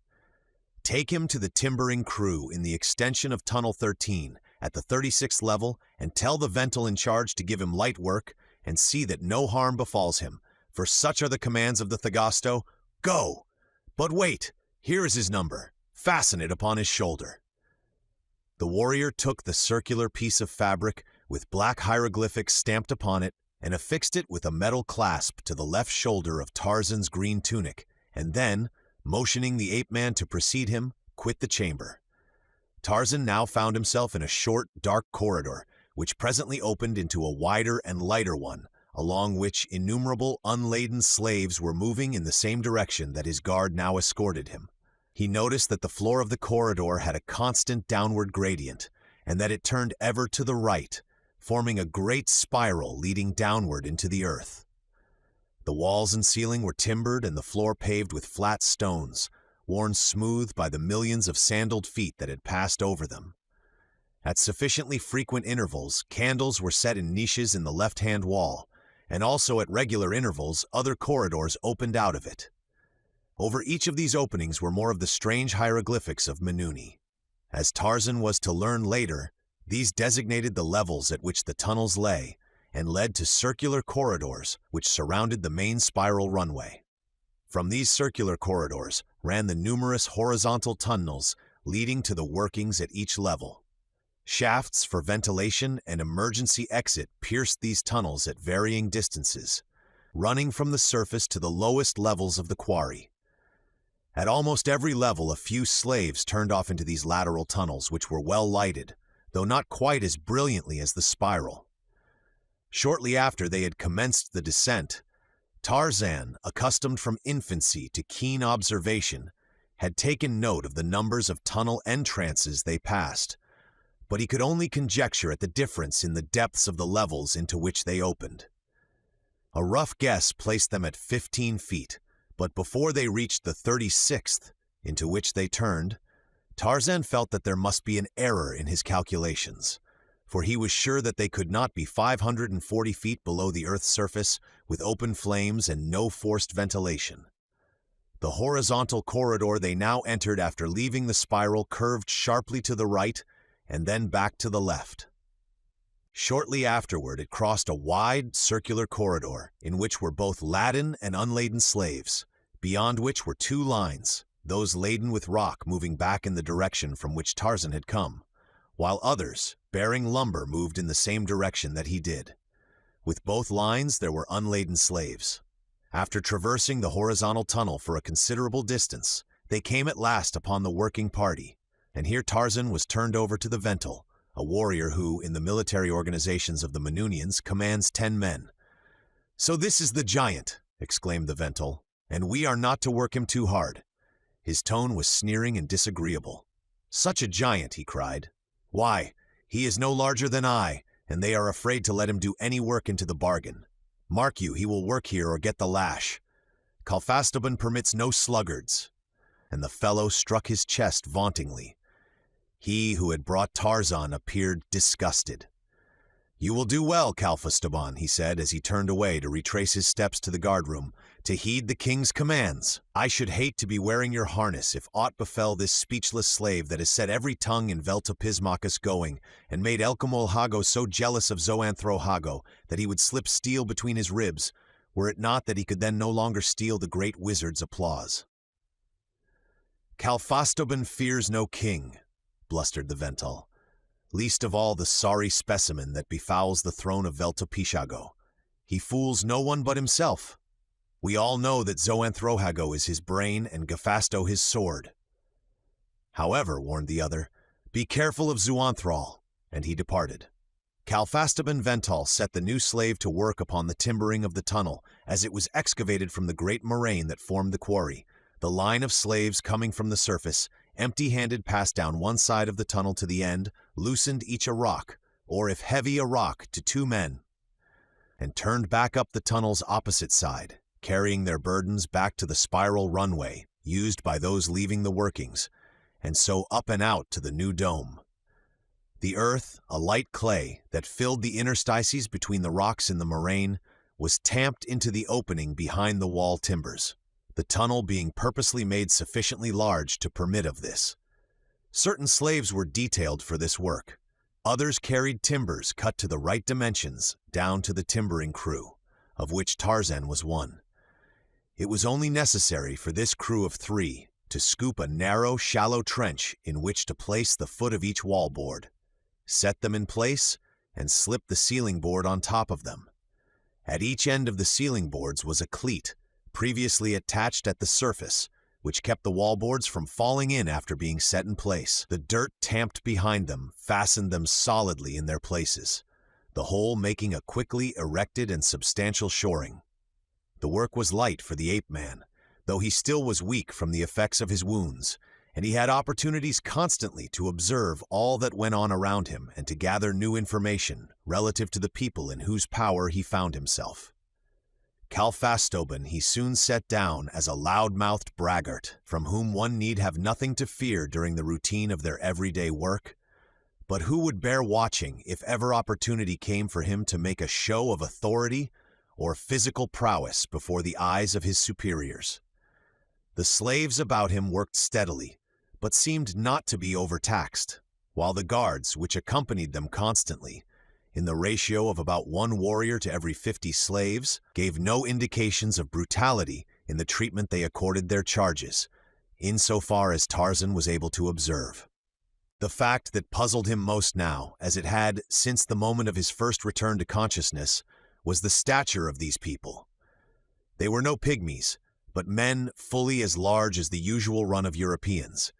"Take him to the timbering crew in the extension of Tunnel 13, at the 36th level, and tell the Vental in charge to give him light work, and see that no harm befalls him, for such are the commands of the Thagasto. Go! But wait, here is his number. Fasten it upon his shoulder." The warrior took the circular piece of fabric with black hieroglyphics stamped upon it and affixed it with a metal clasp to the left shoulder of Tarzan's green tunic, and then, motioning the ape-man to precede him, quit the chamber. Tarzan now found himself in a short, dark corridor, which presently opened into a wider and lighter one, along which innumerable unladen slaves were moving in the same direction that his guard now escorted him. He noticed that the floor of the corridor had a constant downward gradient, and that it turned ever to the right, forming a great spiral leading downward into the earth. The The walls and ceiling were timbered and the floor paved with flat stones, worn smooth by the millions of sandaled feet that had passed over them. At sufficiently frequent intervals, candles were set in niches in the left-hand wall, and also at regular intervals, other corridors opened out of it. Over each of these openings were more of the strange hieroglyphics of Menuni. As Tarzan was to learn later, these designated the levels at which the tunnels lay and led to circular corridors which surrounded the main spiral runway. From these circular corridors ran the numerous horizontal tunnels leading to the workings at each level. Shafts for ventilation and emergency exit pierced these tunnels at varying distances, running from the surface to the lowest levels of the quarry. At almost every level, a few slaves turned off into these lateral tunnels, which were well lighted, though not quite as brilliantly as the spiral. Shortly after they had commenced the descent, Tarzan, accustomed from infancy to keen observation, had taken note of the numbers of tunnel entrances they passed, but he could only conjecture at the difference in the depths of the levels into which they opened. A rough guess placed them at 15 feet, but before they reached the 36th, into which they turned, Tarzan felt that there must be an error in his calculations, for he was sure that they could not be 540 feet below the Earth's surface with open flames and no forced ventilation. The horizontal corridor they now entered after leaving the spiral curved sharply to the right and then back to the left. Shortly afterward, it crossed a wide, circular corridor in which were both laden and unladen slaves, beyond which were two lines, those laden with rock moving back in the direction from which Tarzan had come, while others, bearing lumber, moved in the same direction that he did. With both lines, there were unladen slaves. After traversing the horizontal tunnel for a considerable distance, they came at last upon the working party, and here Tarzan was turned over to the Vental, a warrior who, in the military organizations of the Menunians, commands 10 men. "So this is the giant," exclaimed the Vental, "and we are not to work him too hard." His tone was sneering and disagreeable. "Such a giant," he cried. "Why, he is no larger than I, and they are afraid to let him do any work into the bargain. Mark you, he will work here or get the lash. Kalfastaban permits no sluggards." And the fellow struck his chest vauntingly. He who had brought Tarzan appeared disgusted. "You will do well, Kalfastaban," he said as he turned away to retrace his steps to the guardroom, "to heed the king's commands. I should hate to be wearing your harness if aught befell this speechless slave that has set every tongue in Veltopismachus going, and made Elkamol Hago so jealous of Zoanthro Hago that he would slip steel between his ribs, were it not that he could then no longer steal the great wizard's applause." "Kalfastaban fears no king," blustered the Vental, "least of all the sorry specimen that befouls the throne of Veltopishago. He fools no one but himself. We all know that Zoanthrohago is his brain and Gafasto his sword." "However," warned the other, "be careful of Zuanthrol," and he departed. Kalfastaban Vental set the new slave to work upon the timbering of the tunnel as it was excavated from the great moraine that formed the quarry. The line of slaves coming from the surface, empty-handed, passed down one side of the tunnel to the end, loosened each a rock, or if heavy a rock, to 2 men, and turned back up the tunnel's opposite side, carrying their burdens back to the spiral runway used by those leaving the workings, and so up and out to the new dome. The earth, a light clay that filled the interstices between the rocks in the moraine, was tamped into the opening behind the wall timbers, the tunnel being purposely made sufficiently large to permit of this. Certain slaves were detailed for this work. Others carried timbers cut to the right dimensions down to the timbering crew, of which Tarzan was one. It was only necessary for this crew of 3 to scoop a narrow, shallow trench in which to place the foot of each wall board, set them in place, and slip the ceiling board on top of them. At each end of the ceiling boards was a cleat, previously attached at the surface, which kept the wallboards from falling in after being set in place. The dirt tamped behind them fastened them solidly in their places, the whole making a quickly erected and substantial shoring. The work was light for the ape-man, though he still was weak from the effects of his wounds, and he had opportunities constantly to observe all that went on around him and to gather new information relative to the people in whose power he found himself. Calfastoban he soon set down as a loud-mouthed braggart from whom one need have nothing to fear during the routine of their everyday work, but who would bear watching if ever opportunity came for him to make a show of authority or physical prowess before the eyes of his superiors. The slaves about him worked steadily, but seemed not to be overtaxed, while the guards, which accompanied them constantly, in the ratio of about 1 warrior to every 50 slaves, gave no indications of brutality in the treatment they accorded their charges, insofar as Tarzan was able to observe. The fact that puzzled him most now, as it had since the moment of his first return to consciousness, was the stature of these people. They were no pygmies, but men fully as large as the usual run of Europeans.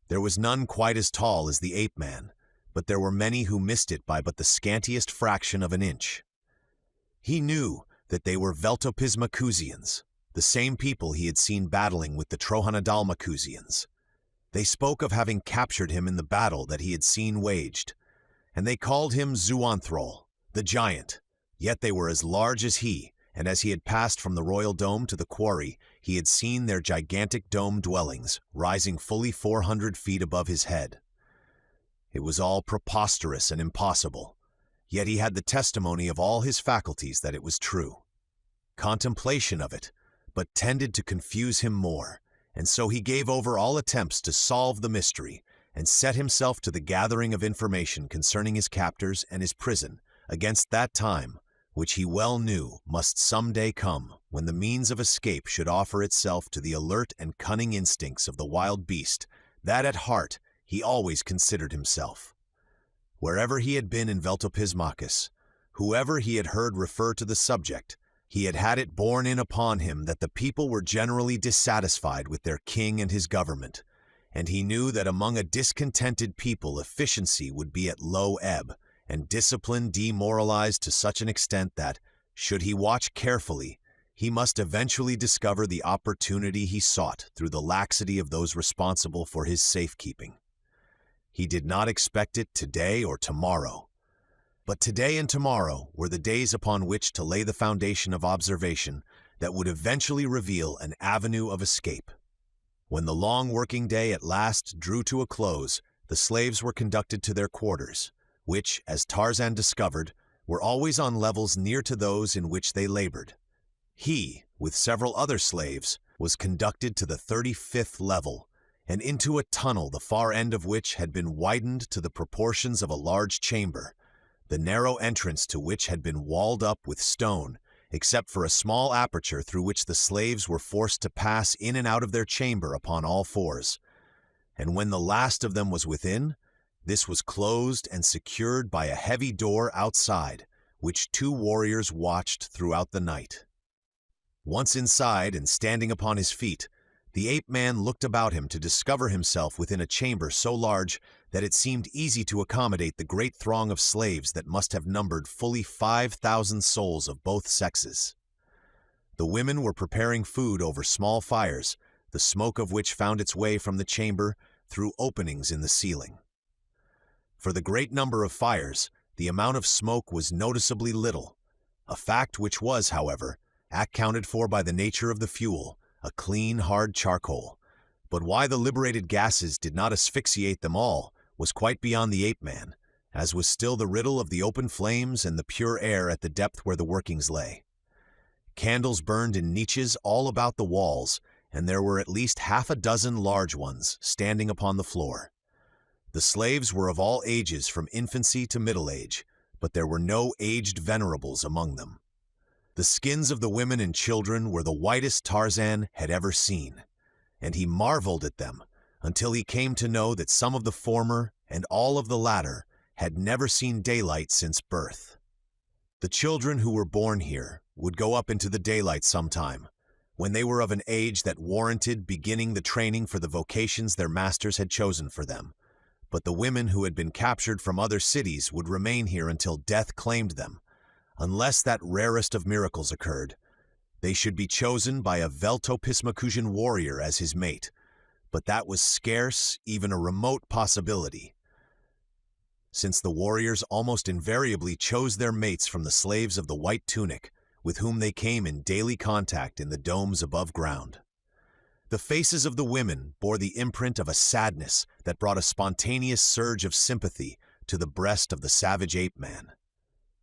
There was none quite as tall as the ape-man, but there were many who missed it by but the scantiest fraction of an inch. He knew that they were Veltopismacusians, the same people he had seen battling with the Trohanadalmacusians. They spoke of having captured him in the battle that he had seen waged, and they called him Zuanthrol, the giant, yet they were as large as he, and as he had passed from the royal dome to the quarry, he had seen their gigantic dome dwellings, rising fully 400 feet above his head. It was all preposterous and impossible, yet he had the testimony of all his faculties that it was true. Contemplation of it but tended to confuse him more, and so he gave over all attempts to solve the mystery, and set himself to the gathering of information concerning his captors and his prison, against that time, which he well knew must some day come, when the means of escape should offer itself to the alert and cunning instincts of the wild beast, that at heart he always considered himself. Wherever he had been in Veltopismacus, whoever he had heard refer to the subject, he had had it borne in upon him that the people were generally dissatisfied with their king and his government, and he knew that among a discontented people efficiency would be at low ebb, and discipline demoralized to such an extent that, should he watch carefully, he must eventually discover the opportunity he sought through the laxity of those responsible for his safekeeping. He did not expect it today or tomorrow, but today and tomorrow were the days upon which to lay the foundation of observation that would eventually reveal an avenue of escape. When the long working day at last drew to a close, the slaves were conducted to their quarters, which, as Tarzan discovered, were always on levels near to those in which they labored. He, with several other slaves, was conducted to the 35th level, and into a tunnel the far end of which had been widened to the proportions of a large chamber, the narrow entrance to which had been walled up with stone, except for a small aperture through which the slaves were forced to pass in and out of their chamber upon all fours. And when the last of them was within, this was closed and secured by a heavy door outside, which 2 warriors watched throughout the night. Once inside and standing upon his feet, the ape-man looked about him to discover himself within a chamber so large that it seemed easy to accommodate the great throng of slaves that must have numbered fully 5,000 souls of both sexes. The women were preparing food over small fires, the smoke of which found its way from the chamber through openings in the ceiling. For the great number of fires, the amount of smoke was noticeably little, a fact which was, however, accounted for by the nature of the fuel, a clean, hard charcoal. But why the liberated gases did not asphyxiate them all was quite beyond the ape-man, as was still the riddle of the open flames and the pure air at the depth where the workings lay. Candles burned in niches all about the walls, and there were at least half a dozen large ones standing upon the floor. The slaves were of all ages from infancy to middle age, but there were no aged venerables among them. The skins of the women and children were the whitest Tarzan had ever seen, and he marveled at them until he came to know that some of the former and all of the latter had never seen daylight since birth. The children who were born here would go up into the daylight sometime, when they were of an age that warranted beginning the training for the vocations their masters had chosen for them. But the women who had been captured from other cities would remain here until death claimed them, unless that rarest of miracles occurred. They should be chosen by a Veltopismacusian warrior as his mate, but that was scarce even a remote possibility, since the warriors almost invariably chose their mates from the slaves of the white tunic, with whom they came in daily contact in the domes above ground. The faces of the women bore the imprint of a sadness that brought a spontaneous surge of sympathy to the breast of the savage ape-man.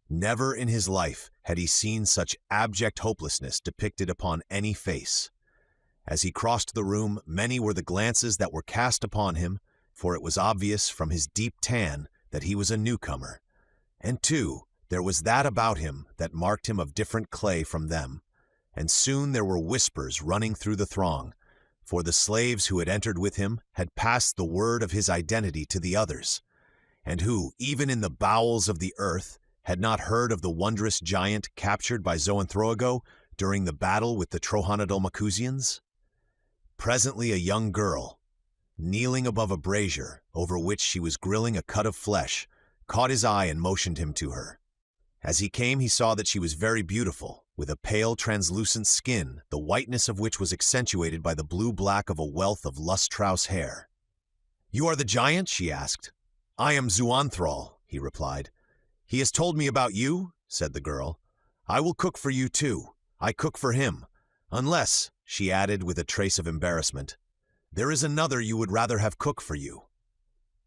Never in his life had he seen such abject hopelessness depicted upon any face. As he crossed the room, many were the glances that were cast upon him, for it was obvious from his deep tan that he was a newcomer. And too, there was that about him that marked him of different clay from them, and soon there were whispers running through the throng, for the slaves who had entered with him had passed the word of his identity to the others, and who, even in the bowels of the earth, had not heard of the wondrous giant captured by Zoanthroago during the battle with the Trohanodomacusians. Presently a young girl, kneeling above a brazier over which she was grilling a cut of flesh, caught his eye and motioned him to her. As he came, he saw that she was very beautiful, with a pale, translucent skin, the whiteness of which was accentuated by the blue-black of a wealth of lustrous hair. "You are the giant?" she asked. "I am Zoanthral," he replied. "He has told me about you," said the girl. "I will cook for you too. I cook for him. Unless," she added with a trace of embarrassment, "there is another you would rather have cook for you."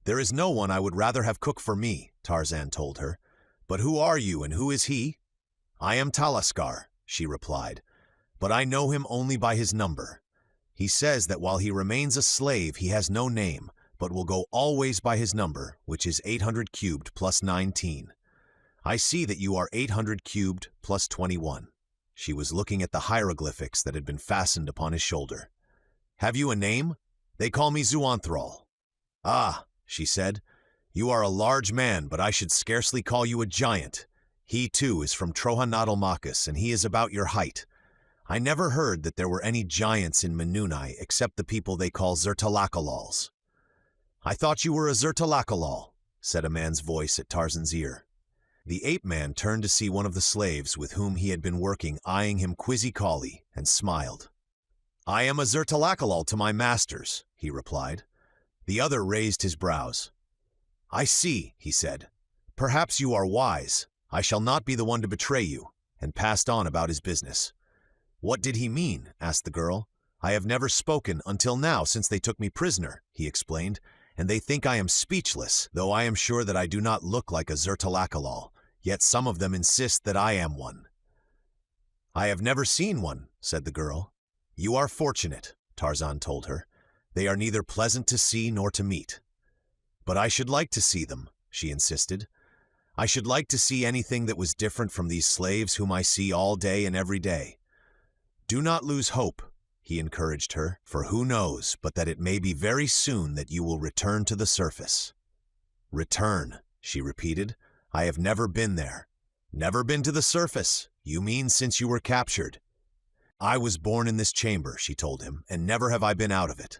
"There is no one I would rather have cook for me," Tarzan told her. "But who are you and who is he?" "I am Talaskar," she replied, "but I know him only by his number. He says that while he remains a slave he has no name, but will go always by his number, which is 800 cubed plus 19. I see that you are 800 cubed plus 21. She was looking at the hieroglyphics that had been fastened upon his shoulder. "Have you a name?" "They call me Zoanthral." "Ah," she said, "you are a large man, but I should scarcely call you a giant. He, too, is from Trohanadalmachus, and he is about your height. I never heard that there were any giants in Menunai except the people they call Zertalakalals." "I thought you were a Zertalakalal," said a man's voice at Tarzan's ear. The ape-man turned to see one of the slaves with whom he had been working eyeing him quizzically and smiled. "I am a Zertalakalal to my masters," he replied. The other raised his brows. "I see," he said. "Perhaps you are wise. I shall not be the one to betray you," and passed on about his business. "What did he mean?" asked the girl. "I have never spoken until now since they took me prisoner," he explained, "and they think I am speechless, though I am sure that I do not look like a Zertalakalal, yet some of them insist that I am one." "I have never seen one," said the girl. "You are fortunate," Tarzan told her. "They are neither pleasant to see nor to meet." "But I should like to see them," she insisted. "I should like to see anything that was different from these slaves whom I see all day and every day." "Do not lose hope," he encouraged her, "for who knows but that it may be very soon that you will return to the surface." "Return," she repeated. "I have never been there." "Never been to the surface? You mean since you were captured?" "I was born in this chamber," she told him, "and never have I been out of it."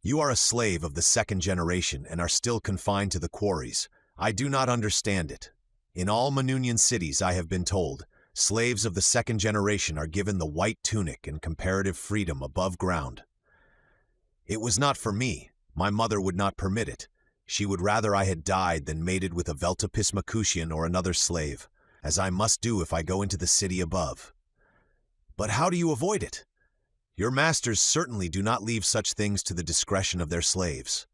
"You are a slave of the second generation and are still confined to the quarries. I do not understand it. In all Manunian cities, I have been told, slaves of the second generation are given the white tunic and comparative freedom above ground." "It was not for me. My mother would not permit it. She would rather I had died than mated with a Veltapismacusian or another slave, as I must do if I go into the city above." "But how do you avoid it?" "Your masters certainly do not leave such things to the discretion of their slaves.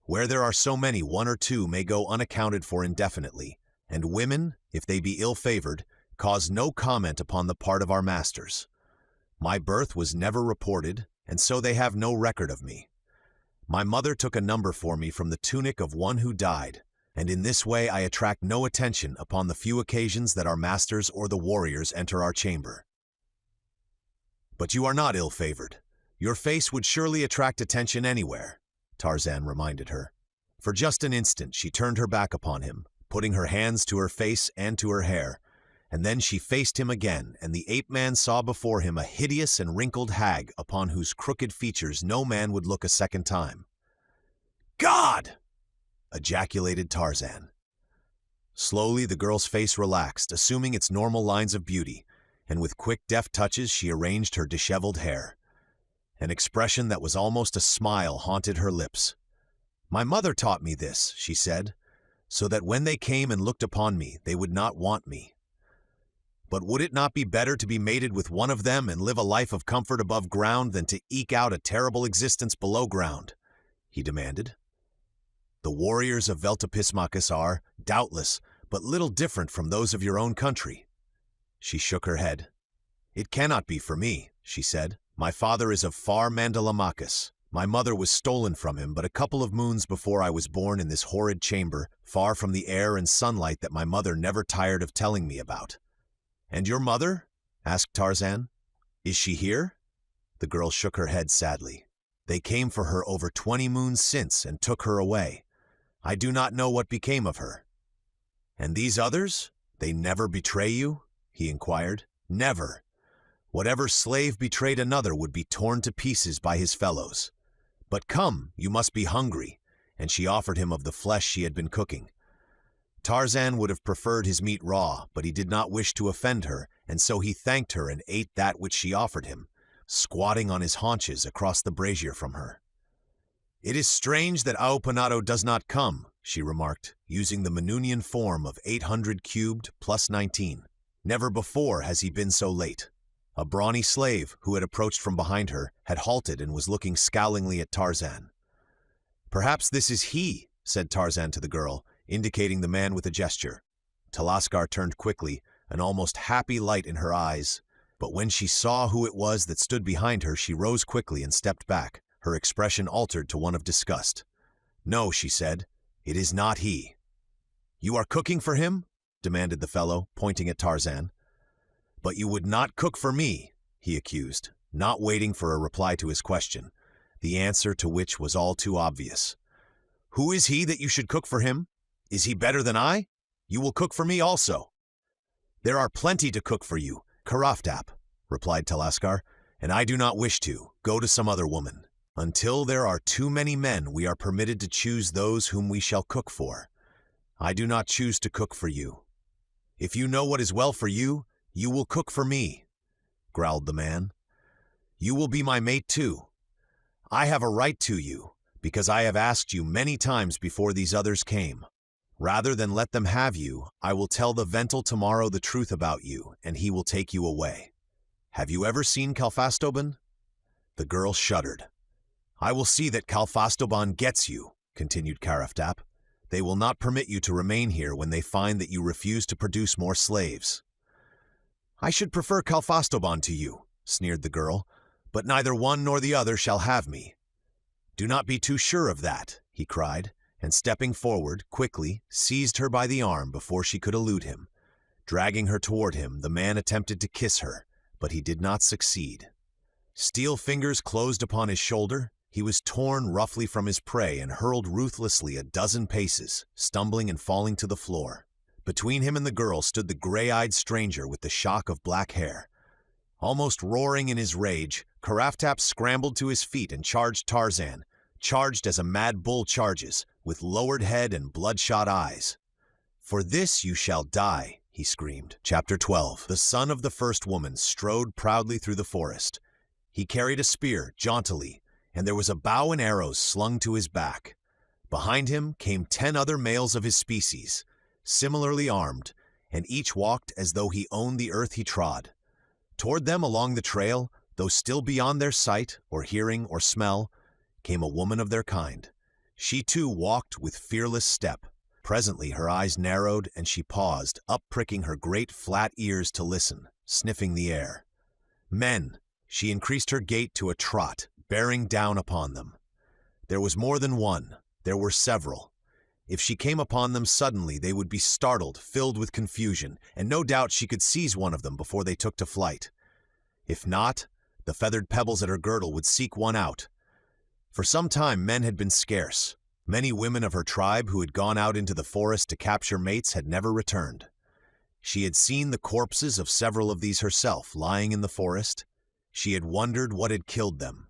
Where there are so many, one or two may go unaccounted for indefinitely, and women, if they be ill-favored, cause no comment upon the part of our masters. My birth was never reported, and so they have no record of me. My mother took a number for me from the tunic of one who died, and in this way I attract no attention upon the few occasions that our masters or the warriors enter our chamber." "But you are not ill-favored. Your face would surely attract attention anywhere," Tarzan reminded her. For just an instant she turned her back upon him, putting her hands to her face and to her hair, and then she faced him again, and the ape-man saw before him a hideous and wrinkled hag upon whose crooked features no man would look a second time. "God!" ejaculated Tarzan. Slowly the girl's face relaxed, assuming its normal lines of beauty, and with quick, deft touches she arranged her disheveled hair. An expression that was almost a smile haunted her lips. "My mother taught me this," she said, "so that when they came and looked upon me, they would not want me." But would it not be better to be mated with one of them and live a life of comfort above ground than to eke out a terrible existence below ground?" he demanded. "The warriors of Veltopismachus are, doubtless, but little different from those of your own country." She shook her head. "It cannot be for me," she said. "My father is of far Mandalamachus. My mother was stolen from him but a couple of moons before I was born in this horrid chamber, far from the air and sunlight that my mother never tired of telling me about." "And your mother?" asked Tarzan. "Is she here?" The girl shook her head sadly. "They came for her over 20 moons since and took her away. I do not know what became of her." "And these others? They never betray you?" he inquired. "Never. Whatever slave betrayed another would be torn to pieces by his fellows. But come, you must be hungry," and she offered him of the flesh she had been cooking. Tarzan would have preferred his meat raw, but he did not wish to offend her, and so he thanked her and ate that which she offered him, squatting on his haunches across the brazier from her. "It is strange that Aopanado does not come," she remarked, using the Manunian form of 800 cubed plus 19. "Never before has he been so late." A brawny slave, who had approached from behind her, had halted and was looking scowlingly at Tarzan. "Perhaps this is he," said Tarzan to the girl, indicating the man with a gesture. Talaskar turned quickly, an almost happy light in her eyes, but when she saw who it was that stood behind her, she rose quickly and stepped back, her expression altered to one of disgust. "No," she said, "it is not he." "You are cooking for him?" demanded the fellow, pointing at Tarzan. "But you would not cook for me," he accused, not waiting for a reply to his question, the answer to which was all too obvious. "Who is he that you should cook for him? Is he better than I? You will cook for me also." "There are plenty to cook for you, Karaftap," replied Talaskar, "and I do not wish to. Go to some other woman. Until there are too many men, we are permitted to choose those whom we shall cook for. I do not choose to cook for you." "If you know what is well for you, you will cook for me," growled the man. "You will be my mate too. I have a right to you, because I have asked you many times before these others came. Rather than let them have you, I will tell the Vental tomorrow the truth about you, and he will take you away. Have you ever seen Kalfastoban?" The girl shuddered. "I will see that Kalfastoban gets you," continued Karaftap. "They will not permit you to remain here when they find that you refuse to produce more slaves." "I should prefer Kalfastoban to you," sneered the girl, "but neither one nor the other shall have me." "Do not be too sure of that," he cried, and stepping forward, quickly, seized her by the arm before she could elude him. Dragging her toward him, the man attempted to kiss her, but he did not succeed. Steel fingers closed upon his shoulder, he was torn roughly from his prey and hurled ruthlessly a dozen paces, stumbling and falling to the floor. Between him and the girl stood the gray-eyed stranger with the shock of black hair. Almost roaring in his rage, Karaftap scrambled to his feet and charged Tarzan, charged as a mad bull charges, with lowered head and bloodshot eyes. "For this you shall die," he screamed. Chapter 12. The son of the first woman strode proudly through the forest. He carried a spear, jauntily, and there was a bow and arrows slung to his back. Behind him came 10 other males of his species, similarly armed, and each walked as though he owned the earth he trod. Toward them along the trail, though still beyond their sight, or hearing, or smell, came a woman of their kind. She too walked with fearless step. Presently her eyes narrowed and she paused, up-pricking her great flat ears to listen, sniffing the air. "Men!" She increased her gait to a trot, bearing down upon them. There was more than one. There were several. If she came upon them suddenly, they would be startled, filled with confusion, and no doubt she could seize one of them before they took to flight. If not, the feathered pebbles at her girdle would seek one out. For some time men had been scarce. Many women of her tribe who had gone out into the forest to capture mates had never returned. She had seen the corpses of several of these herself lying in the forest. She had wondered what had killed them.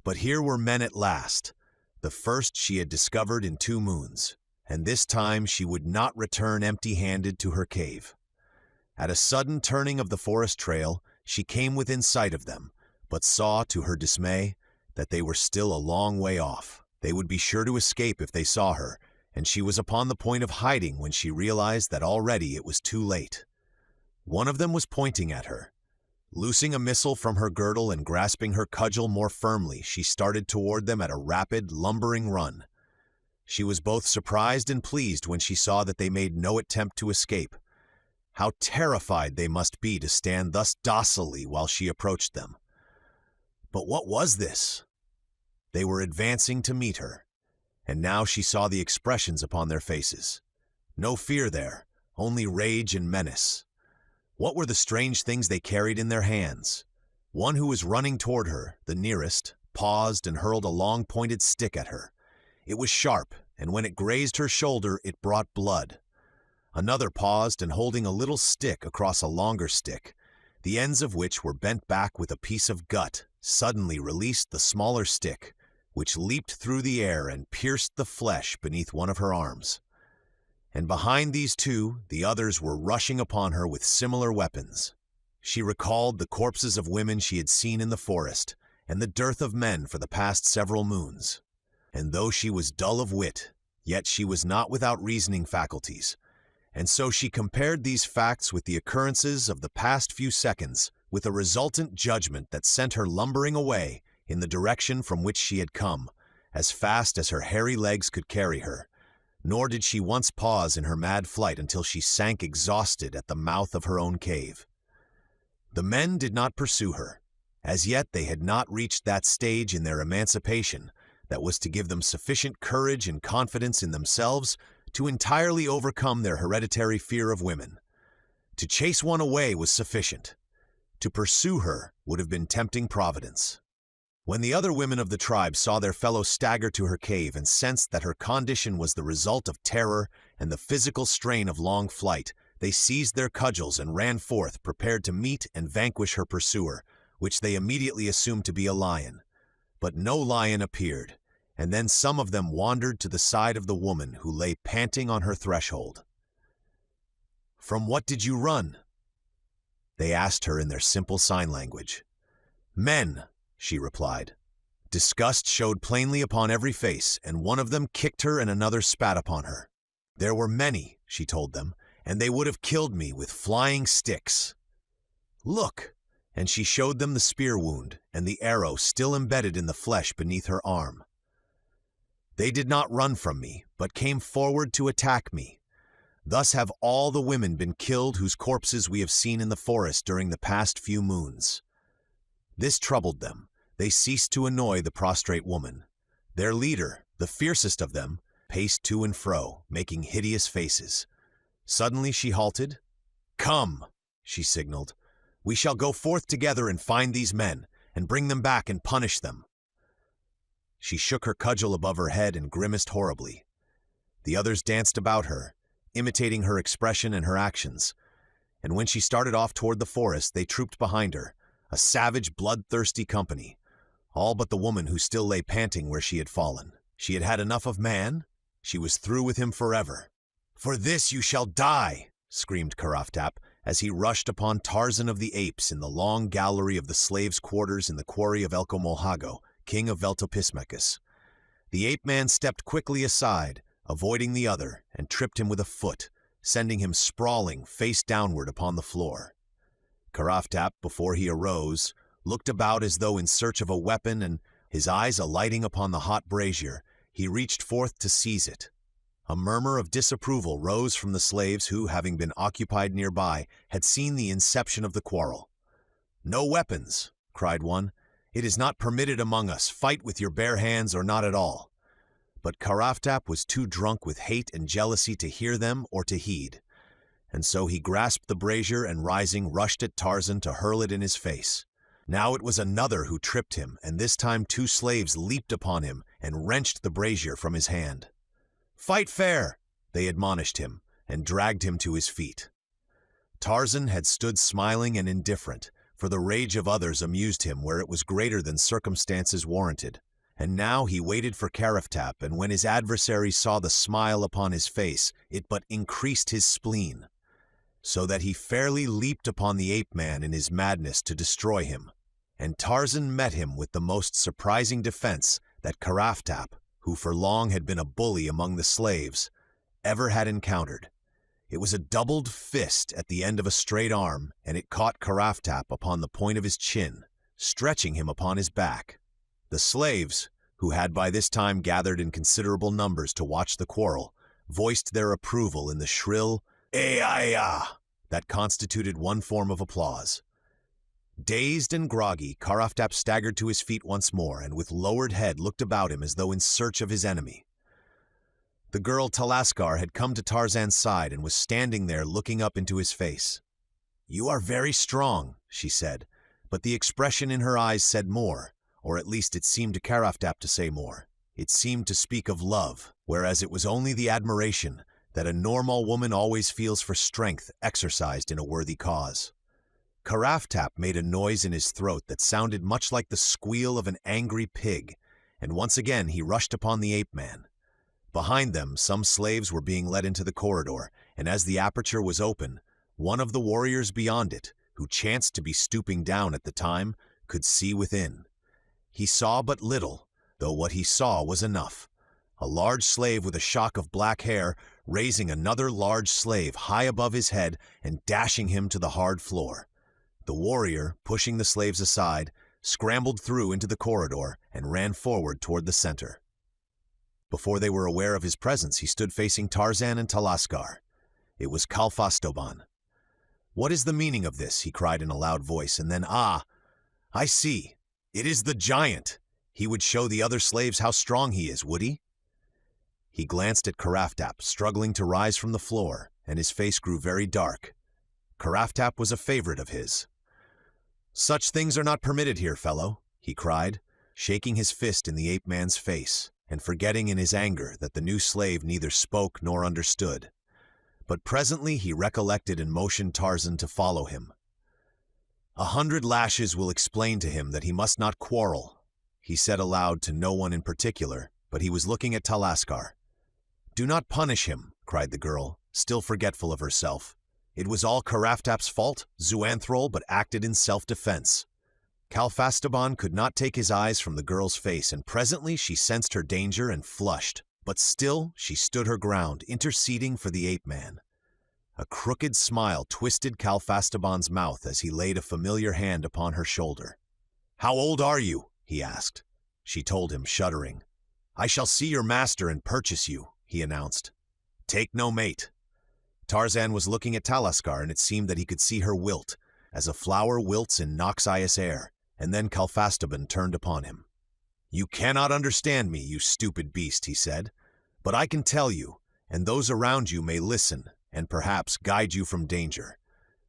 But here were men at last, the first she had discovered in 2 moons, and this time she would not return empty-handed to her cave. At a sudden turning of the forest trail, she came within sight of them, but saw, to her dismay, that they were still a long way off. They would be sure to escape if they saw her, and she was upon the point of hiding when she realized that already it was too late. One of them was pointing at her. Loosing a missile from her girdle and grasping her cudgel more firmly, she started toward them at a rapid, lumbering run. She was both surprised and pleased when she saw that they made no attempt to escape. How terrified they must be to stand thus docilely while she approached them. But what was this? They were advancing to meet her, and now she saw the expressions upon their faces. No fear there, only rage and menace. What were the strange things they carried in their hands? One who was running toward her, the nearest, paused and hurled a long pointed stick at her. It was sharp, and when it grazed her shoulder, it brought blood. Another paused and holding a little stick across a longer stick, the ends of which were bent back with a piece of gut, suddenly released the smaller stick, which leaped through the air and pierced the flesh beneath one of her arms. And behind these two, the others were rushing upon her with similar weapons. She recalled the corpses of women she had seen in the forest, and the dearth of men for the past several moons. And though she was dull of wit, yet she was not without reasoning faculties, and so she compared these facts with the occurrences of the past few seconds, with a resultant judgment that sent her lumbering away in the direction from which she had come, as fast as her hairy legs could carry her. Nor did she once pause in her mad flight until she sank exhausted at the mouth of her own cave. The men did not pursue her. As yet they had not reached that stage in their emancipation that was to give them sufficient courage and confidence in themselves to entirely overcome their hereditary fear of women. To chase one away was sufficient. To pursue her would have been tempting Providence. When the other women of the tribe saw their fellow stagger to her cave and sensed that her condition was the result of terror and the physical strain of long flight, they seized their cudgels and ran forth, prepared to meet and vanquish her pursuer, which they immediately assumed to be a lion. But no lion appeared, and then some of them wandered to the side of the woman who lay panting on her threshold. "From what did you run?" they asked her in their simple sign language. "Men," she replied. Disgust showed plainly upon every face, and one of them kicked her and another spat upon her. "There were many," she told them, "and they would have killed me with flying sticks. Look!" And she showed them the spear wound and the arrow still embedded in the flesh beneath her arm. "They did not run from me, but came forward to attack me. Thus have all the women been killed whose corpses we have seen in the forest during the past few moons." This troubled them. They ceased to annoy the prostrate woman. Their leader, the fiercest of them, paced to and fro, making hideous faces. Suddenly she halted. "Come," she signaled. "We shall go forth together and find these men, and bring them back and punish them." She shook her cudgel above her head and grimaced horribly. The others danced about her, imitating her expression and her actions, and when she started off toward the forest, they trooped behind her, a savage, bloodthirsty company, all but the woman who still lay panting where she had fallen. She had had enough of man. She was through with him forever. "For this you shall die!" screamed Karaftap, as he rushed upon Tarzan of the Apes in the long gallery of the slaves' quarters in the quarry of Elcomolhago, king of Veltopismecus. The ape-man stepped quickly aside, avoiding the other, and tripped him with a foot, sending him sprawling face downward upon the floor. Karaftap, before he arose, looked about as though in search of a weapon, and, his eyes alighting upon the hot brazier, he reached forth to seize it. A murmur of disapproval rose from the slaves who, having been occupied nearby, had seen the inception of the quarrel. "No weapons," cried one. "It is not permitted among us. Fight with your bare hands or not at all." But Karaftap was too drunk with hate and jealousy to hear them or to heed, and so he grasped the brazier and, rising, rushed at Tarzan to hurl it in his face. Now it was another who tripped him, and this time two slaves leaped upon him and wrenched the brazier from his hand. "Fight fair," they admonished him, and dragged him to his feet. Tarzan had stood smiling and indifferent, for the rage of others amused him where it was greater than circumstances warranted. And now he waited for Karaftap, and when his adversary saw the smile upon his face, it but increased his spleen, so that he fairly leaped upon the ape-man in his madness to destroy him. And Tarzan met him with the most surprising defense that Karaftap, who for long had been a bully among the slaves, ever had encountered. It was a doubled fist at the end of a straight arm, and it caught Karaftap upon the point of his chin, stretching him upon his back. The slaves, who had by this time gathered in considerable numbers to watch the quarrel, voiced their approval in the shrill "Ay-ay-ah" that constituted one form of applause. Dazed and groggy, Karaftap staggered to his feet once more, and with lowered head looked about him as though in search of his enemy. The girl Talaskar had come to Tarzan's side and was standing there looking up into his face. "You are very strong," she said, but the expression in her eyes said more, or at least it seemed to Karaftap to say more. It seemed to speak of love, whereas it was only the admiration that a normal woman always feels for strength exercised in a worthy cause. Karaftap made a noise in his throat that sounded much like the squeal of an angry pig, and once again he rushed upon the ape-man. Behind them, some slaves were being led into the corridor, and as the aperture was open, one of the warriors beyond it, who chanced to be stooping down at the time, could see within. He saw but little, though what he saw was enough. A large slave with a shock of black hair, raising another large slave high above his head and dashing him to the hard floor. The warrior, pushing the slaves aside, scrambled through into the corridor and ran forward toward the center. Before they were aware of his presence, he stood facing Tarzan and Talaskar. It was Kalfastoban. "What is the meaning of this?" he cried in a loud voice, and then, "Ah, I see. It is the giant. He would show the other slaves how strong he is, would he?" He glanced at Karaftap, struggling to rise from the floor, and his face grew very dark. Karaftap was a favorite of his. "Such things are not permitted here, fellow," he cried, shaking his fist in the ape-man's face, and forgetting in his anger that the new slave neither spoke nor understood. But presently he recollected and motioned Tarzan to follow him. 100 lashes will explain to him that he must not quarrel," he said aloud to no one in particular, but he was looking at Talaskar. "Do not punish him," cried the girl, still forgetful of herself. "It was all Karaftap's fault, Zoanthrol, but acted in self-defense." Kalfastoban could not take his eyes from the girl's face, and presently she sensed her danger and flushed, but still she stood her ground, interceding for the ape-man. A crooked smile twisted Kalfastoban's mouth as he laid a familiar hand upon her shoulder. "How old are you?" he asked. She told him, shuddering. "I shall see your master and purchase you," he announced. "Take no mate." Tarzan was looking at Talaskar, and it seemed that he could see her wilt, as a flower wilts in noxious air, and then Kalfastoban turned upon him. "You cannot understand me, you stupid beast," he said, "but I can tell you, and those around you may listen, and perhaps guide you from danger.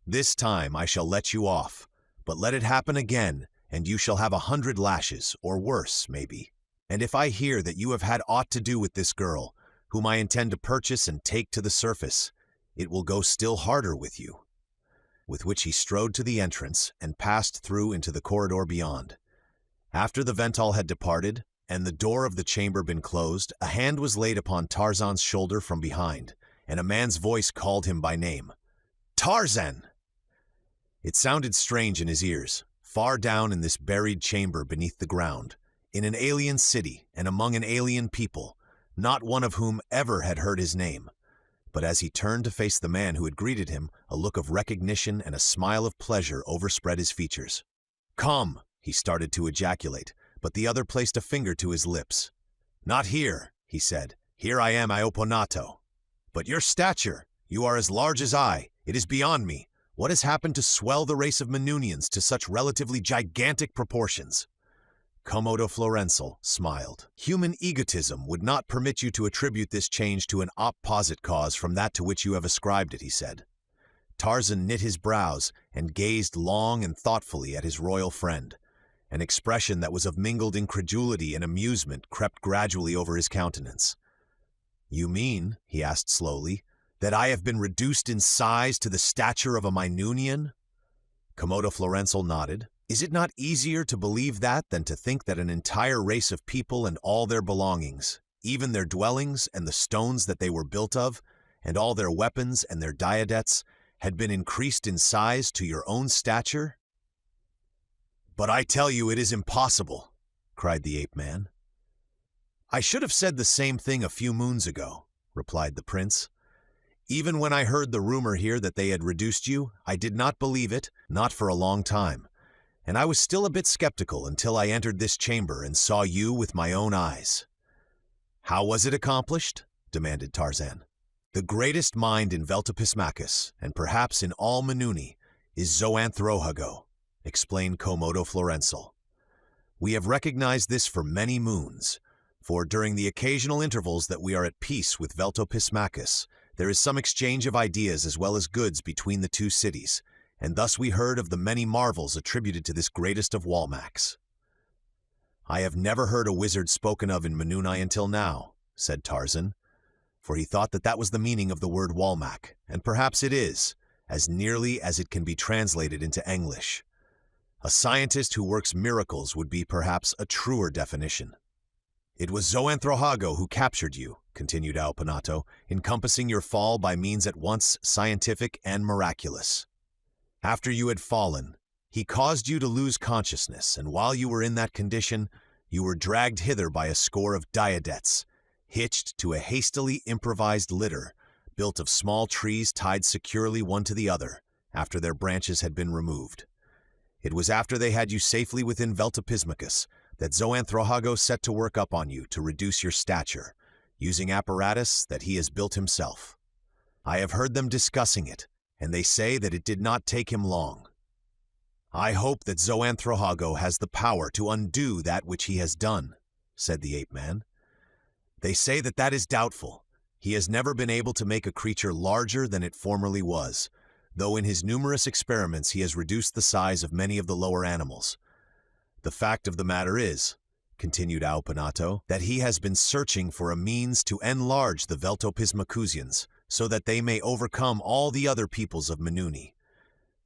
This time I shall let you off, but let it happen again, and you shall have 100 lashes, or worse, maybe. And if I hear that you have had aught to do with this girl, whom I intend to purchase and take to the surface, it will go still harder with you." With which he strode to the entrance and passed through into the corridor beyond. After the Vental had departed, and the door of the chamber been closed, a hand was laid upon Tarzan's shoulder from behind, and a man's voice called him by name. "Tarzan!" It sounded strange in his ears, far down in this buried chamber beneath the ground, in an alien city and among an alien people, not one of whom ever had heard his name. But as he turned to face the man who had greeted him, a look of recognition and a smile of pleasure overspread his features. "Come," he started to ejaculate, but the other placed a finger to his lips. "Not here," he said. "Here I am, Ioponato. But your stature, you are as large as I. It is beyond me. What has happened to swell the race of Manunians to such relatively gigantic proportions?" Komodo Florenzel smiled. "Human egotism would not permit you to attribute this change to an opposite cause from that to which you have ascribed it," he said. Tarzan knit his brows and gazed long and thoughtfully at his royal friend. An expression that was of mingled incredulity and amusement crept gradually over his countenance. "You mean," he asked slowly, "that I have been reduced in size to the stature of a Minunian?" Komodo Florenzel nodded. "Is it not easier to believe that than to think that an entire race of people and all their belongings, even their dwellings and the stones that they were built of, and all their weapons and their diadetes, had been increased in size to your own stature?" "But I tell you it is impossible," cried the ape-man. "I should have said the same thing a few moons ago," replied the prince. Even when I heard the rumor here that they had reduced you, I did not believe it, not for a long time. And I was still a bit skeptical until I entered this chamber and saw you with my own eyes." "How was it accomplished?" demanded Tarzan. "The greatest mind in Veltopismachus, and perhaps in all Manuni, is Zoanthrohago," explained Komodo Florenzel. "We have recognized this for many moons, for during the occasional intervals that we are at peace with Veltopismachus, there is some exchange of ideas as well as goods between the two cities, and thus we heard of the many marvels attributed to this greatest of Walmacs." "I have never heard a wizard spoken of in Manuni until now," said Tarzan, for he thought that that was the meaning of the word Walmac, and perhaps it is, as nearly as it can be translated into English. A scientist who works miracles would be perhaps a truer definition. "It was Zoanthrohago who captured you," continued Aupanato, "encompassing your fall by means at once scientific and miraculous. After you had fallen, he caused you to lose consciousness, and while you were in that condition, you were dragged hither by a score of diadettes, hitched to a hastily improvised litter, built of small trees tied securely one to the other, after their branches had been removed. It was after they had you safely within Veltopismachus that Zoanthrohago set to work up on you to reduce your stature, using apparatus that he has built himself. I have heard them discussing it, and they say that it did not take him long. I hope that Zoanthrohago has the power to undo that which he has done," said the ape-man. "They say that that is doubtful. He has never been able to make a creature larger than it formerly was, though in his numerous experiments he has reduced the size of many of the lower animals. The fact of the matter is," continued Aupanato, "that he has been searching for a means to enlarge the Veltopismacusians, so that they may overcome all the other peoples of Manuni.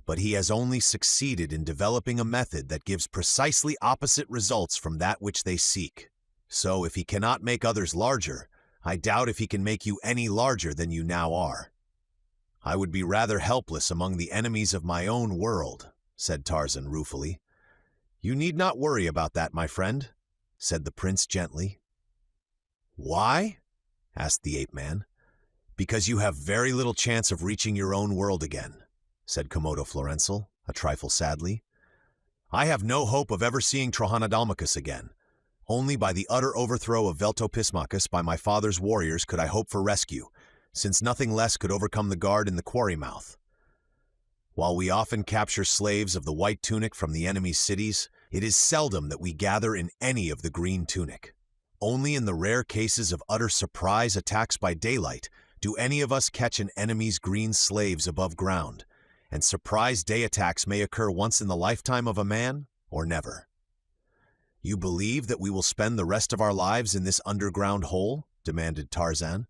But he has only succeeded in developing a method that gives precisely opposite results from that which they seek. So if he cannot make others larger, I doubt if he can make you any larger than you now are." "I would be rather helpless among the enemies of my own world," said Tarzan ruefully. "You need not worry about that, my friend," said the prince gently. "Why?" asked the ape-man. "Because you have very little chance of reaching your own world again," said Komodo Florenzel, a trifle sadly. "I have no hope of ever seeing Trohanadalmachus again. Only by the utter overthrow of Veltopismachus by my father's warriors could I hope for rescue, since nothing less could overcome the guard in the quarry mouth. While we often capture slaves of the white tunic from the enemy's cities, it is seldom that we gather in any of the green tunic. Only in the rare cases of utter surprise attacks by daylight do any of us catch an enemy's green slaves above ground, and surprise day attacks may occur once in the lifetime of a man, or never." "You believe that we will spend the rest of our lives in this underground hole?" demanded Tarzan.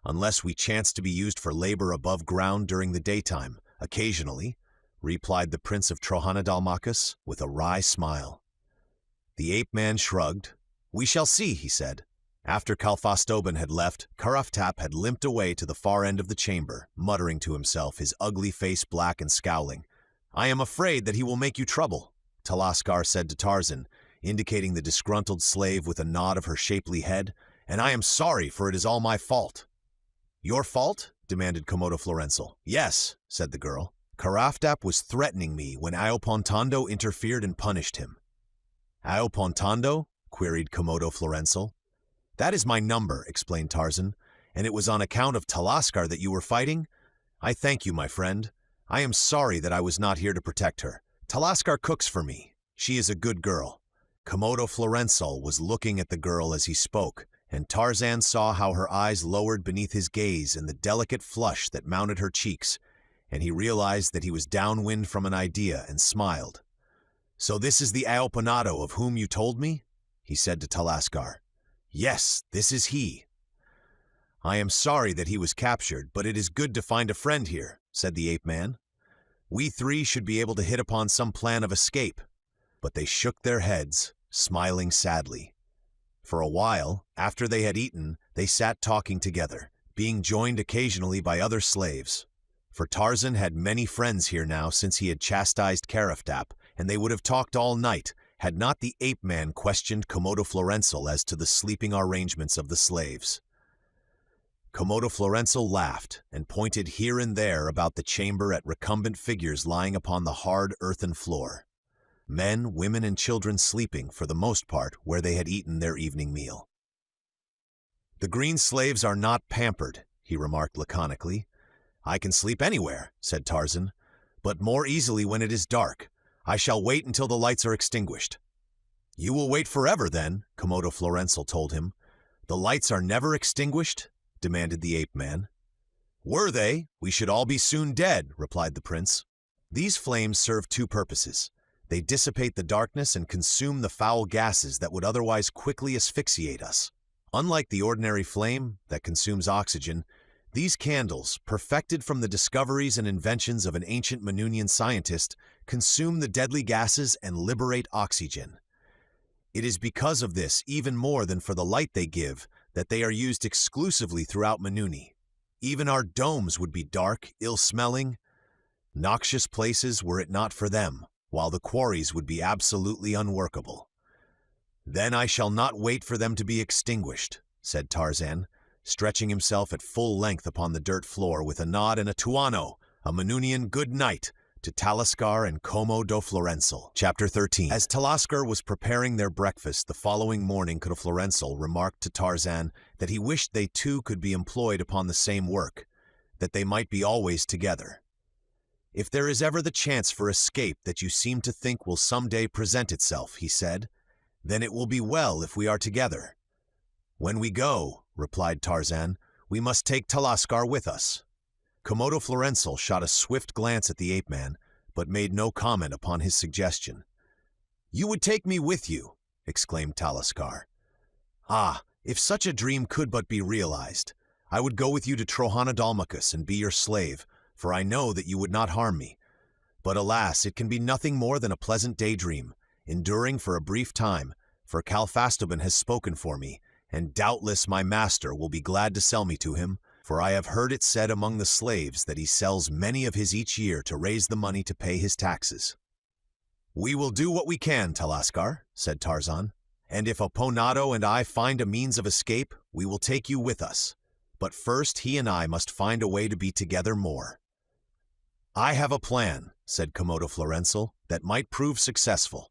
"Unless we chance to be used for labor above ground during the daytime, occasionally," replied the Prince of Trohanadalmachus with a wry smile. The ape-man shrugged. "We shall see," he said. After Kalfastoban had left, Karaftap had limped away to the far end of the chamber, muttering to himself, his ugly face black and scowling. "I am afraid that he will make you trouble," Talaskar said to Tarzan, indicating the disgruntled slave with a nod of her shapely head, "and I am sorry, for it is all my fault." "Your fault?" demanded Komodo Florenzel. "Yes," said the girl. "Karaftap was threatening me when Aopontando interfered and punished him." "Aopontando?" queried Komodo Florenzel. "That is my number," explained Tarzan, "and it was on account of Talaskar that you were fighting? I thank you, my friend. I am sorry that I was not here to protect her. Talaskar cooks for me. She is a good girl." Komodo Florenzel was looking at the girl as he spoke, and Tarzan saw how her eyes lowered beneath his gaze and the delicate flush that mounted her cheeks, and he realized that he was downwind from an idea and smiled. "So this is the Aopanado of whom you told me?" he said to Talaskar. "Yes, this is he." "I am sorry that he was captured, but it is good to find a friend here," said the ape-man. "We three should be able to hit upon some plan of escape." But they shook their heads, smiling sadly. For a while, after they had eaten, they sat talking together, being joined occasionally by other slaves. For Tarzan had many friends here now since he had chastised Karaftap, and they would have talked all night, had not the ape-man questioned Komodo Florenzel as to the sleeping arrangements of the slaves. Komodo Florenzel laughed and pointed here and there about the chamber at recumbent figures lying upon the hard earthen floor. Men, women, and children sleeping, for the most part, where they had eaten their evening meal. "The green slaves are not pampered," he remarked laconically. "I can sleep anywhere," said Tarzan, "but more easily when it is dark. I shall wait until the lights are extinguished." "You will wait forever, then," Komodo Florenzel told him. "The lights are never extinguished?" demanded the ape-man. "Were they, we should all be soon dead," replied the prince. "These flames serve two purposes. They dissipate the darkness and consume the foul gases that would otherwise quickly asphyxiate us. Unlike the ordinary flame that consumes oxygen, these candles, perfected from the discoveries and inventions of an ancient Manunian scientist, consume the deadly gases and liberate oxygen. It is because of this, even more than for the light they give, that they are used exclusively throughout Manuni. Even our domes would be dark, ill-smelling, noxious places were it not for them, while the quarries would be absolutely unworkable." "Then I shall not wait for them to be extinguished," said Tarzan, stretching himself at full length upon the dirt floor with a nod and a tuano, a Manunian good night, to Talisker and Komodo Florenzel. Chapter 13. As Talisker was preparing their breakfast the following morning, Komodo Florenzel remarked to Tarzan that he wished they two could be employed upon the same work, that they might be always together. "If there is ever the chance for escape that you seem to think will some day present itself," he said, "then it will be well if we are together." "When we go," replied Tarzan, "we must take Talisker with us." Komodo Florenzel shot a swift glance at the ape-man, but made no comment upon his suggestion. "You would take me with you!" exclaimed Talisker. "Ah, if such a dream could but be realized! I would go with you to Trohanadalmacus and be your slave, for I know that you would not harm me. But alas, it can be nothing more than a pleasant daydream, enduring for a brief time, for Calfastoban has spoken for me, and doubtless my master will be glad to sell me to him, for I have heard it said among the slaves that he sells many of his each year to raise the money to pay his taxes." "We will do what we can, Talisker," said Tarzan, "and if Aponado and I find a means of escape, we will take you with us. But first he and I must find a way to be together more." "I have a plan," said Komodo Florenzel, "that might prove successful.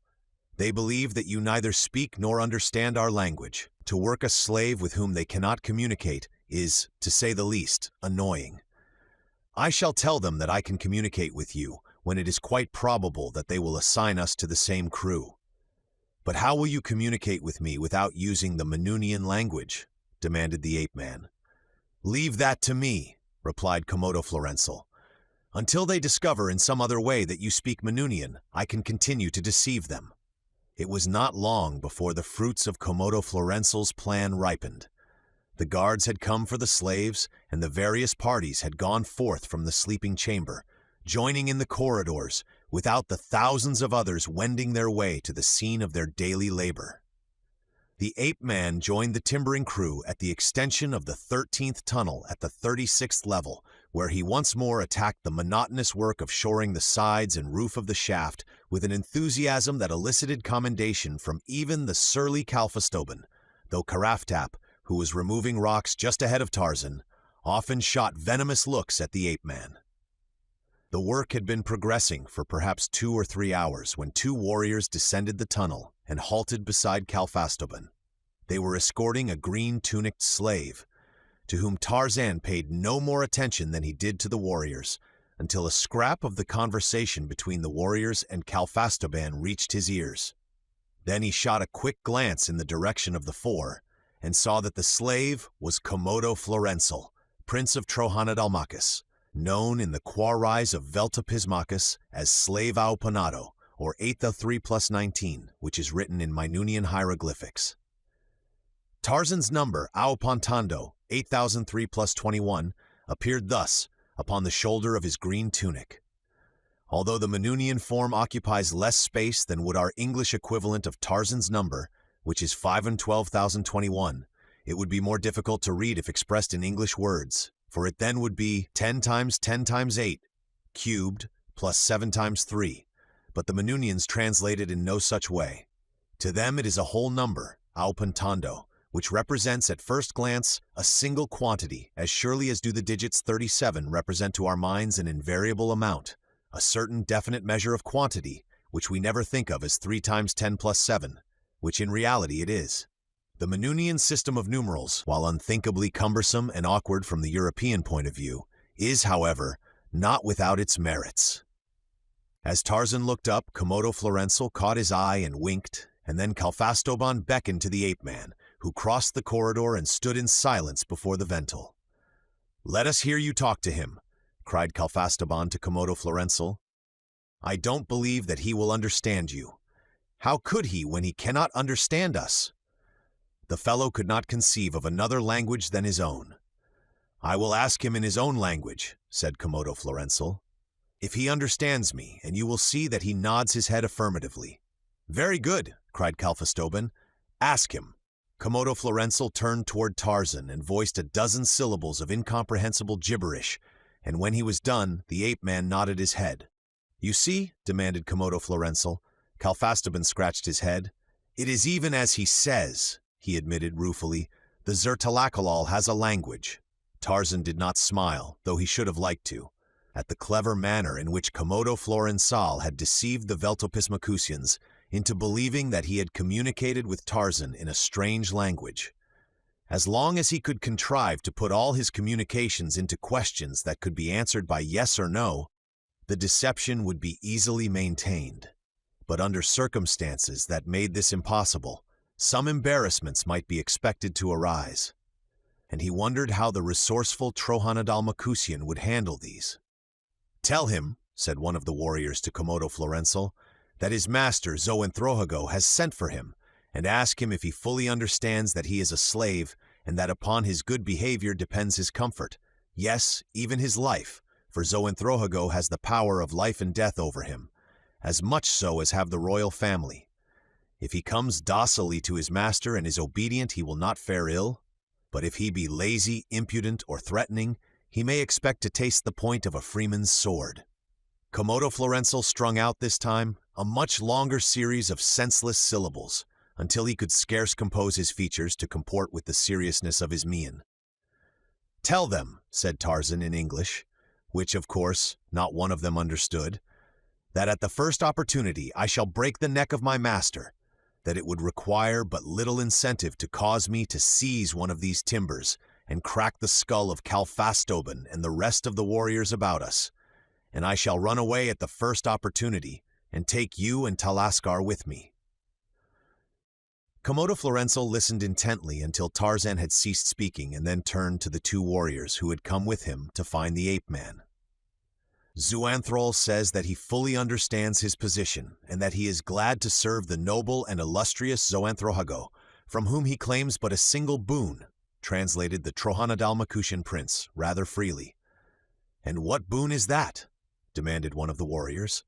They believe that you neither speak nor understand our language. To work a slave with whom they cannot communicate is, to say the least, annoying. I shall tell them that I can communicate with you, when it is quite probable that they will assign us to the same crew." "But how will you communicate with me without using the Manunian language?" demanded the ape-man. "Leave that to me," replied Komodo Florenzel. "Until they discover in some other way that you speak Manunian, I can continue to deceive them." It was not long before the fruits of Komodo Florenzel's plan ripened. The guards had come for the slaves, and the various parties had gone forth from the sleeping chamber, joining in the corridors, without the thousands of others wending their way to the scene of their daily labor. The ape-man joined the timbering crew at the extension of the 13th tunnel at the 36th level, where he once more attacked the monotonous work of shoring the sides and roof of the shaft with an enthusiasm that elicited commendation from even the surly Calfastoban, though Karaftap, who was removing rocks just ahead of Tarzan, often shot venomous looks at the ape-man. The work had been progressing for perhaps 2 or 3 hours when 2 warriors descended the tunnel and halted beside Calfastoban. They were escorting a green-tunicked slave, to whom Tarzan paid no more attention than he did to the warriors, until a scrap of the conversation between the warriors and Calfastoban reached his ears. Then he shot a quick glance in the direction of the 4, and saw that the slave was Komodo Florenzel, Prince of Trohanadalmacus, known in the quarries of Veltapismacus as Slave Aopanado, or 803 plus 19, which is written in Minunian hieroglyphics. Tarzan's number, Aopantando, 8003 plus 21, appeared thus upon the shoulder of his green tunic. Although the Manunian form occupies less space than would our English equivalent of Tarzan's number, which is 512,021, it would be more difficult to read if expressed in English words, for it then would be 10 times 10 times 8, cubed, plus 7 times 3, but the Manunians translate it in no such way. To them it is a whole number, Aopantando, which represents at first glance a single quantity, as surely as do the digits 37 represent to our minds an invariable amount, a certain definite measure of quantity, which we never think of as 3 times 10 plus 7, which in reality it is. The Manunian system of numerals, while unthinkably cumbersome and awkward from the European point of view, is, however, not without its merits. As Tarzan looked up, Komodo Florensal caught his eye and winked, and then Kalfastoban beckoned to the ape-man, who crossed the corridor and stood in silence before the ventile. "Let us hear you talk to him," cried Kalfastoban to Komodo Florensal. "I don't believe that he will understand you. How could he when he cannot understand us?" The fellow could not conceive of another language than his own. "I will ask him in his own language," said Komodo Florensal. "If he understands me, and you will see that he nods his head affirmatively." "Very good," cried Kalfastoban. "Ask him." Komodo Florensal turned toward Tarzan and voiced a dozen syllables of incomprehensible gibberish, and when he was done, the ape-man nodded his head. "You see," demanded Komodo Florensal. Kalfastoban scratched his head. "It is even as he says," he admitted ruefully. "The Zertalakalal has a language." Tarzan did not smile, though he should have liked to, at the clever manner in which Komodo Florensal had deceived the Veltopismacusians into believing that he had communicated with Tarzan in a strange language. As long as he could contrive to put all his communications into questions that could be answered by yes or no, the deception would be easily maintained. But under circumstances that made this impossible, some embarrassments might be expected to arise, and he wondered how the resourceful Trohanadalmacusian would handle these. "Tell him," said one of the warriors to Komodo Florensal, "that his master Zoanthrohago has sent for him, and ask him if he fully understands that he is a slave, and that upon his good behavior depends his comfort, yes, even his life, for Zoanthrohago has the power of life and death over him, as much so as have the royal family. If he comes docilely to his master and is obedient, he will not fare ill, but if he be lazy, impudent, or threatening, he may expect to taste the point of a freeman's sword." Komodo Florensal strung out this time a much longer series of senseless syllables, until he could scarce compose his features to comport with the seriousness of his mien. "Tell them," said Tarzan in English, which, of course, not one of them understood, "that at the first opportunity I shall break the neck of my master, that it would require but little incentive to cause me to seize one of these timbers and crack the skull of Kalfastoban and the rest of the warriors about us, and I shall run away at the first opportunity and take you and Talaskar with me." Komodo Florensal listened intently until Tarzan had ceased speaking, and then turned to the 2 warriors who had come with him to find the ape-man. "Zoanthrol says that he fully understands his position, and that he is glad to serve the noble and illustrious Zoanthrohago, from whom he claims but a single boon," translated the Trohanadalmacusian prince, rather freely. "And what boon is that?" demanded one of the warriors.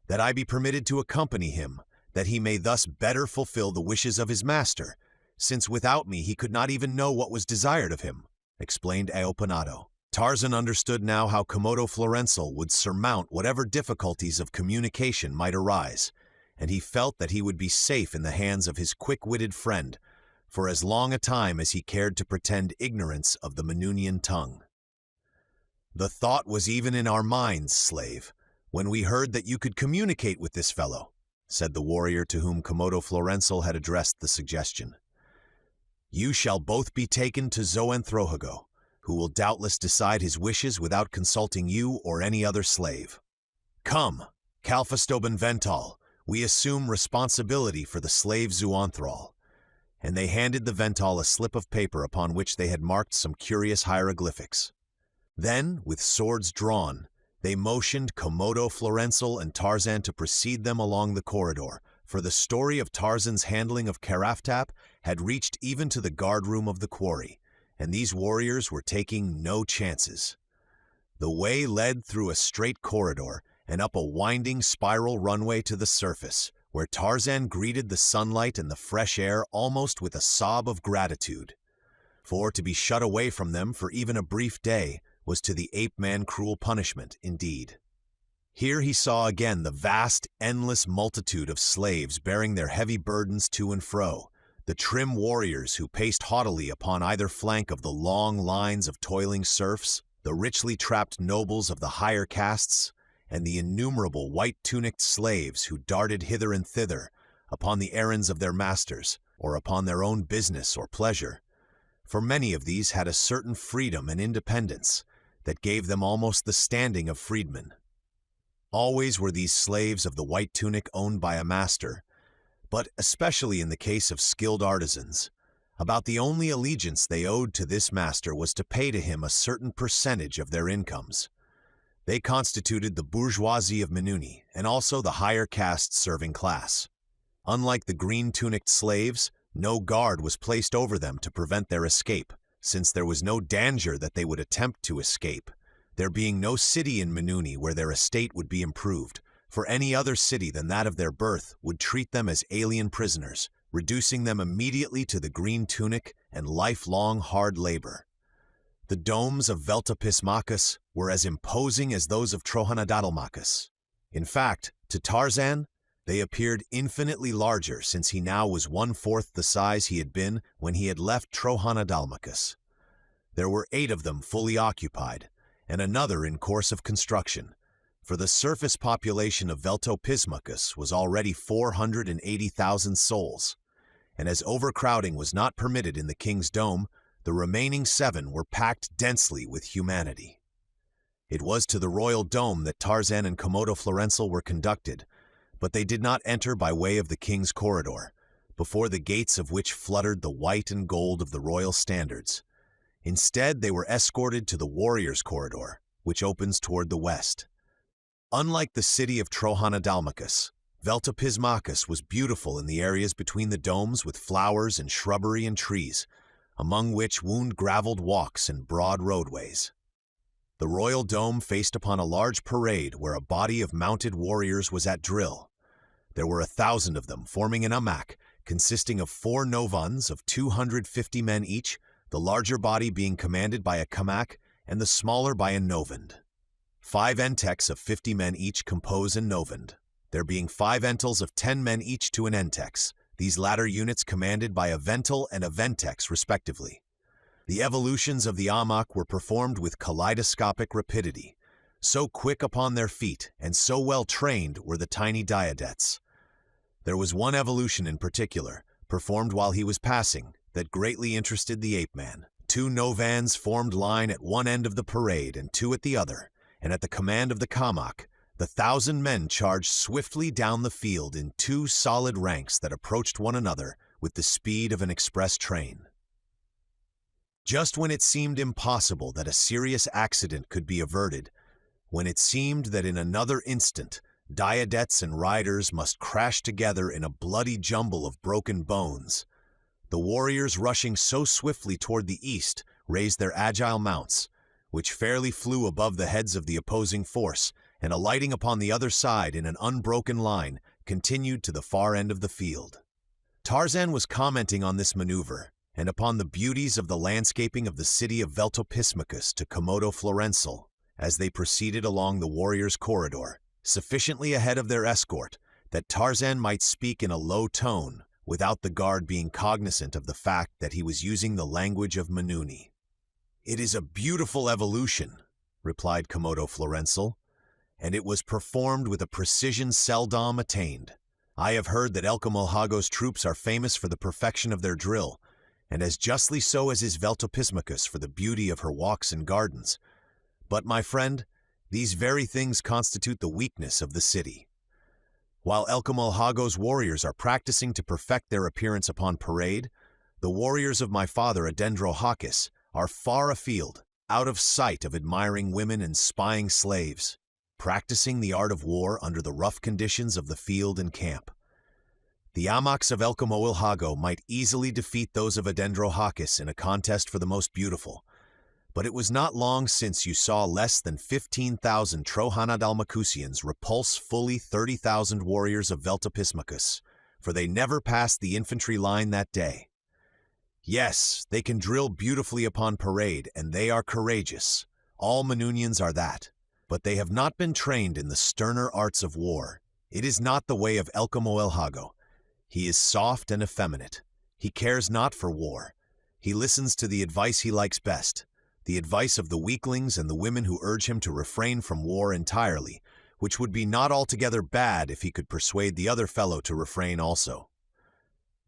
"That I be permitted to accompany him, that he may thus better fulfill the wishes of his master, since without me he could not even know what was desired of him," explained Eopanado. Tarzan understood now how Komodo Florensal would surmount whatever difficulties of communication might arise, and he felt that he would be safe in the hands of his quick-witted friend for as long a time as he cared to pretend ignorance of the Manunian tongue. "The thought was even in our minds, slave, when we heard that you could communicate with this fellow," said the warrior to whom Komodo Florensal had addressed the suggestion. "You shall both be taken to Zoanthrohago, who will doubtless decide his wishes without consulting you or any other slave. Come, Kalfastoban Vental, we assume responsibility for the slave Zoanthrol." And they handed the Vental a slip of paper upon which they had marked some curious hieroglyphics. Then, with swords drawn, they motioned Komodo Florensal and Tarzan to precede them along the corridor, for the story of Tarzan's handling of Karaftap had reached even to the guardroom of the quarry, and these warriors were taking no chances. The way led through a straight corridor and up a winding spiral runway to the surface, where Tarzan greeted the sunlight and the fresh air almost with a sob of gratitude. For to be shut away from them for even a brief day was to the ape-man cruel punishment indeed. Here he saw again the vast, endless multitude of slaves bearing their heavy burdens to and fro, The trim warriors who paced haughtily upon either flank of the long lines of toiling serfs, the richly trapped nobles of the higher castes, and the innumerable white-tunicked slaves who darted hither and thither upon the errands of their masters or upon their own business or pleasure. For many of these had a certain freedom and independence that gave them almost the standing of freedmen. Always were these slaves of the white tunic owned by a master, but especially in the case of skilled artisans, about the only allegiance they owed to this master was to pay to him a certain percentage of their incomes. They constituted the bourgeoisie of Menuni and also the higher caste serving class. Unlike the green-tunicked slaves, no guard was placed over them to prevent their escape, since there was no danger that they would attempt to escape, there being no city in Menuni where their estate would be improved, for any other city than that of their birth would treat them as alien prisoners, reducing them immediately to the green tunic and lifelong hard labor. The domes of Veltopismachus were as imposing as those of Trojanodatalmachus. In fact, to Tarzan, they appeared infinitely larger since he now was 1/4 the size he had been when he had left Trojanodatalmachus. There were 8 of them fully occupied, and another in course of construction, for the surface population of Veltopismachus was already 480,000 souls, and as overcrowding was not permitted in the king's dome, the remaining 7 were packed densely with humanity. It was to the royal dome that Tarzan and Komodo Florenzel were conducted, but they did not enter by way of the king's corridor, before the gates of which fluttered the white and gold of the royal standards. Instead, they were escorted to the warriors' corridor, which opens toward the west. Unlike the city of Trojanodatalmachus, Veltopismachus was beautiful in the areas between the domes with flowers and shrubbery and trees, among which wound graveled walks and broad roadways. The royal dome faced upon a large parade where a body of mounted warriors was at drill. There were 1,000 of them forming an amak, consisting of 4 novans of 250 men each, the larger body being commanded by a kamak and the smaller by a novand. 5 enteks of 50 men each compose a novand, there being 5 entals of 10 men each to an entex, these latter units commanded by a vental and a ventex respectively. The evolutions of the amak were performed with kaleidoscopic rapidity. So quick upon their feet and so well trained were the tiny diadets. There was one evolution in particular, performed while he was passing, that greatly interested the ape-man. 2 novans formed line at one end of the parade and 2 at the other, and at the command of the kamak, the 1,000 men charged swiftly down the field in 2 solid ranks that approached one another with the speed of an express train. Just when it seemed impossible that a serious accident could be averted, when it seemed that in another instant diadets and riders must crash together in a bloody jumble of broken bones, the warriors rushing so swiftly toward the east raised their agile mounts, which fairly flew above the heads of the opposing force, and alighting upon the other side in an unbroken line, continued to the far end of the field. Tarzan was commenting on this maneuver, and upon the beauties of the landscaping of the city of Veltopismachus to Komodo Florenzel, as they proceeded along the warriors' corridor, sufficiently ahead of their escort, that Tarzan might speak in a low tone, without the guard being cognizant of the fact that he was using the language of Menuni. "It is a beautiful evolution," replied Komodo Florenzel, "and it was performed with a precision seldom attained. I have heard that Elcomolhago's troops are famous for the perfection of their drill, and as justly so as is Veltopismachus for the beauty of her walks and gardens. But, my friend, these very things constitute the weakness of the city. While Elcomolhago's warriors are practicing to perfect their appearance upon parade, the warriors of my father Adendrohakis are far afield, out of sight of admiring women and spying slaves, practicing the art of war under the rough conditions of the field and camp. The amaks of Elcomolhago might easily defeat those of Adendrohakis in a contest for the most beautiful, but it was not long since you saw less than 15,000 Trojanodatalmacusians repulse fully 30,000 warriors of Veltopismachus, for they never passed the infantry line that day. Yes, they can drill beautifully upon parade, and they are courageous. All Menunians are that, but they have not been trained in the sterner arts of war. It is not the way of Elcomolhago. He is soft and effeminate. He cares not for war. He listens to the advice he likes best, the advice of the weaklings and the women who urge him to refrain from war entirely, which would be not altogether bad if he could persuade the other fellow to refrain also.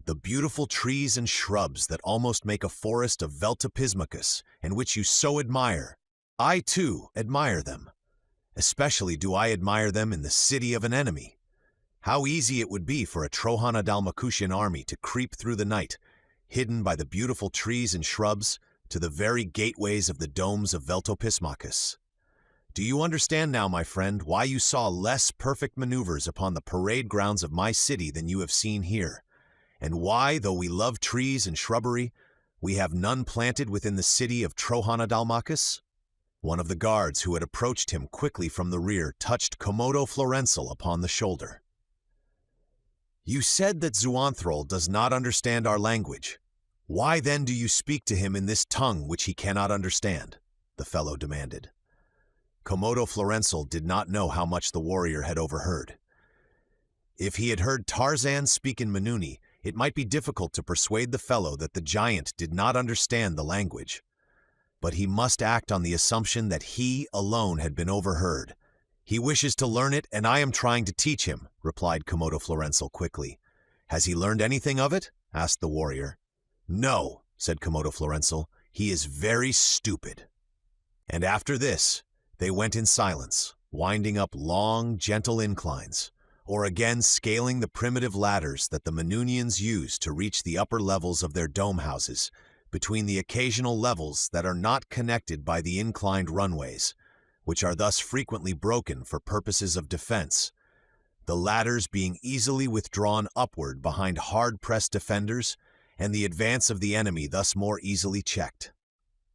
The beautiful trees and shrubs that almost make a forest of Veltopismacus, and which you so admire, I too admire them. Especially do I admire them in the city of an enemy. How easy it would be for a Trojana Dalmacutian army to creep through the night, hidden by the beautiful trees and shrubs, to the very gateways of the domes of Veltopismacus. Do you understand now, my friend, why you saw less perfect maneuvers upon the parade grounds of my city than you have seen here, and why, though we love trees and shrubbery, we have none planted within the city of Trojana Dalmacus? One of the guards who had approached him quickly from the rear touched Komodo Florenzel upon the shoulder. You said that Zuanthrol does not understand our language. Why then do you speak to him in this tongue which he cannot understand? The fellow demanded. Komodo Florenzel did not know how much the warrior had overheard. If he had heard Tarzan speak in Manuni, it might be difficult to persuade the fellow that the giant did not understand the language. But he must act on the assumption that he alone had been overheard. He wishes to learn it, and I am trying to teach him, replied Komodo Florenzel quickly. Has he learned anything of it? Asked the warrior. No, said Komodo Florenzel. He is very stupid. And after this, they went in silence, winding up long, gentle inclines, or again scaling the primitive ladders that the Manunians use to reach the upper levels of their dome houses, between the occasional levels that are not connected by the inclined runways, which are thus frequently broken for purposes of defense, the ladders being easily withdrawn upward behind hard-pressed defenders, and the advance of the enemy thus more easily checked.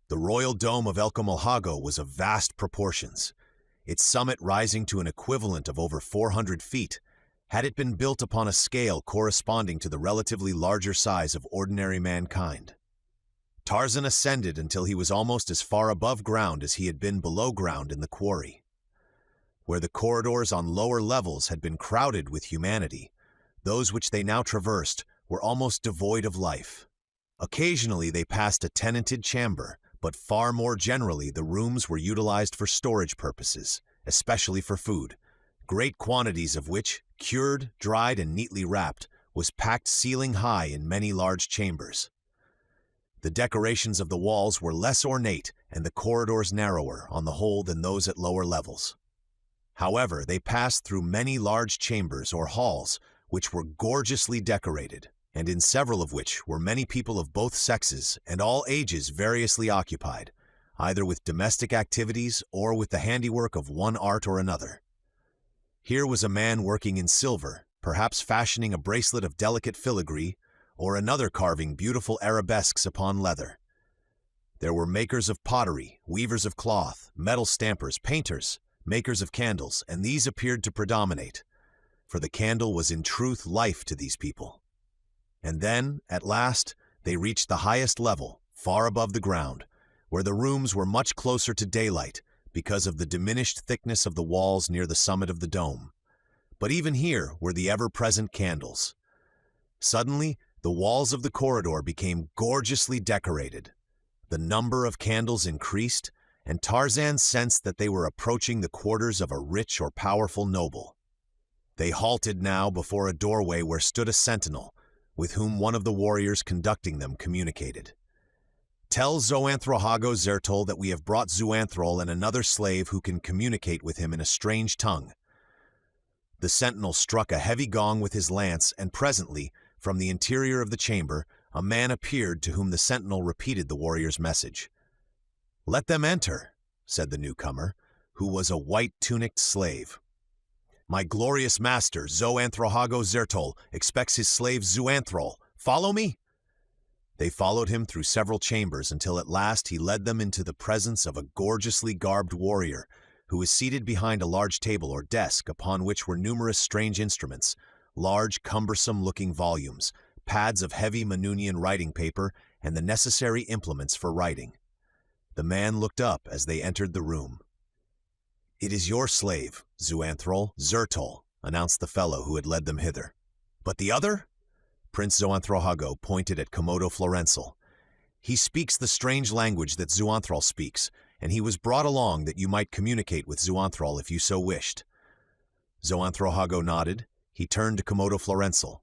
The royal dome of El Comolhago was of vast proportions, its summit rising to an equivalent of over 400 feet, had it been built upon a scale corresponding to the relatively larger size of ordinary mankind. Tarzan ascended until he was almost as far above ground as he had been below ground in the quarry. Where the corridors on lower levels had been crowded with humanity, those which they now traversed were almost devoid of life. Occasionally they passed a tenanted chamber, but far more generally the rooms were utilized for storage purposes, especially for food, great quantities of which, cured, dried, and neatly wrapped, was packed ceiling high in many large chambers. The decorations of the walls were less ornate and the corridors narrower on the whole than those at lower levels. However, they passed through many large chambers or halls which were gorgeously decorated, and in several of which were many people of both sexes and all ages variously occupied, either with domestic activities or with the handiwork of one art or another. Here was a man working in silver, perhaps fashioning a bracelet of delicate filigree, or another carving beautiful arabesques upon leather. There were makers of pottery, weavers of cloth, metal stampers, painters, makers of candles, and these appeared to predominate, for the candle was in truth life to these people. And then, at last, they reached the highest level, far above the ground, where the rooms were much closer to daylight because of the diminished thickness of the walls near the summit of the dome. But even here were the ever-present candles. Suddenly, the walls of the corridor became gorgeously decorated. The number of candles increased, and Tarzan sensed that they were approaching the quarters of a rich or powerful noble. They halted now before a doorway where stood a sentinel, with whom one of the warriors conducting them communicated. Tell Zoanthrohago Zertol that we have brought Zuanthrol and another slave who can communicate with him in a strange tongue. The sentinel struck a heavy gong with his lance, and presently, from the interior of the chamber, a man appeared to whom the sentinel repeated the warrior's message. "Let them enter," said the newcomer, who was a white-tunicked slave. "My glorious master, Zoanthrohago Zertol, expects his slave Zuanthrol. Follow me?" They followed him through several chambers until at last he led them into the presence of a gorgeously garbed warrior, who was seated behind a large table or desk upon which were numerous strange instruments, large, cumbersome-looking volumes, pads of heavy Manunian writing paper, and the necessary implements for writing. The man looked up as they entered the room. "It is your slave, Zuanthrol, Zertol," announced the fellow who had led them hither. "But the other?" Prince Zoanthrohago pointed at Komodo Florenzel. "He speaks the strange language that Zoanthral speaks, and he was brought along that you might communicate with Zoanthral if you so wished." Zoanthrohago nodded. He turned to Komodo Florenzel.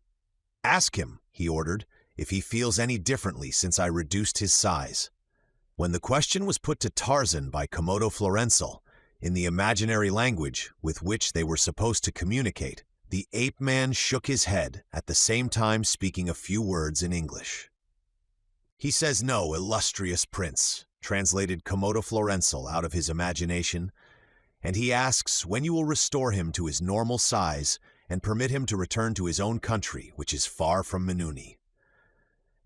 "Ask him," he ordered, "if he feels any differently since I reduced his size." When the question was put to Tarzan by Komodo Florenzel, in the imaginary language with which they were supposed to communicate, the ape-man shook his head, at the same time speaking a few words in English. "He says no, illustrious prince," translated Komodo Florenzel out of his imagination, "and he asks when you will restore him to his normal size and permit him to return to his own country, which is far from Minuni."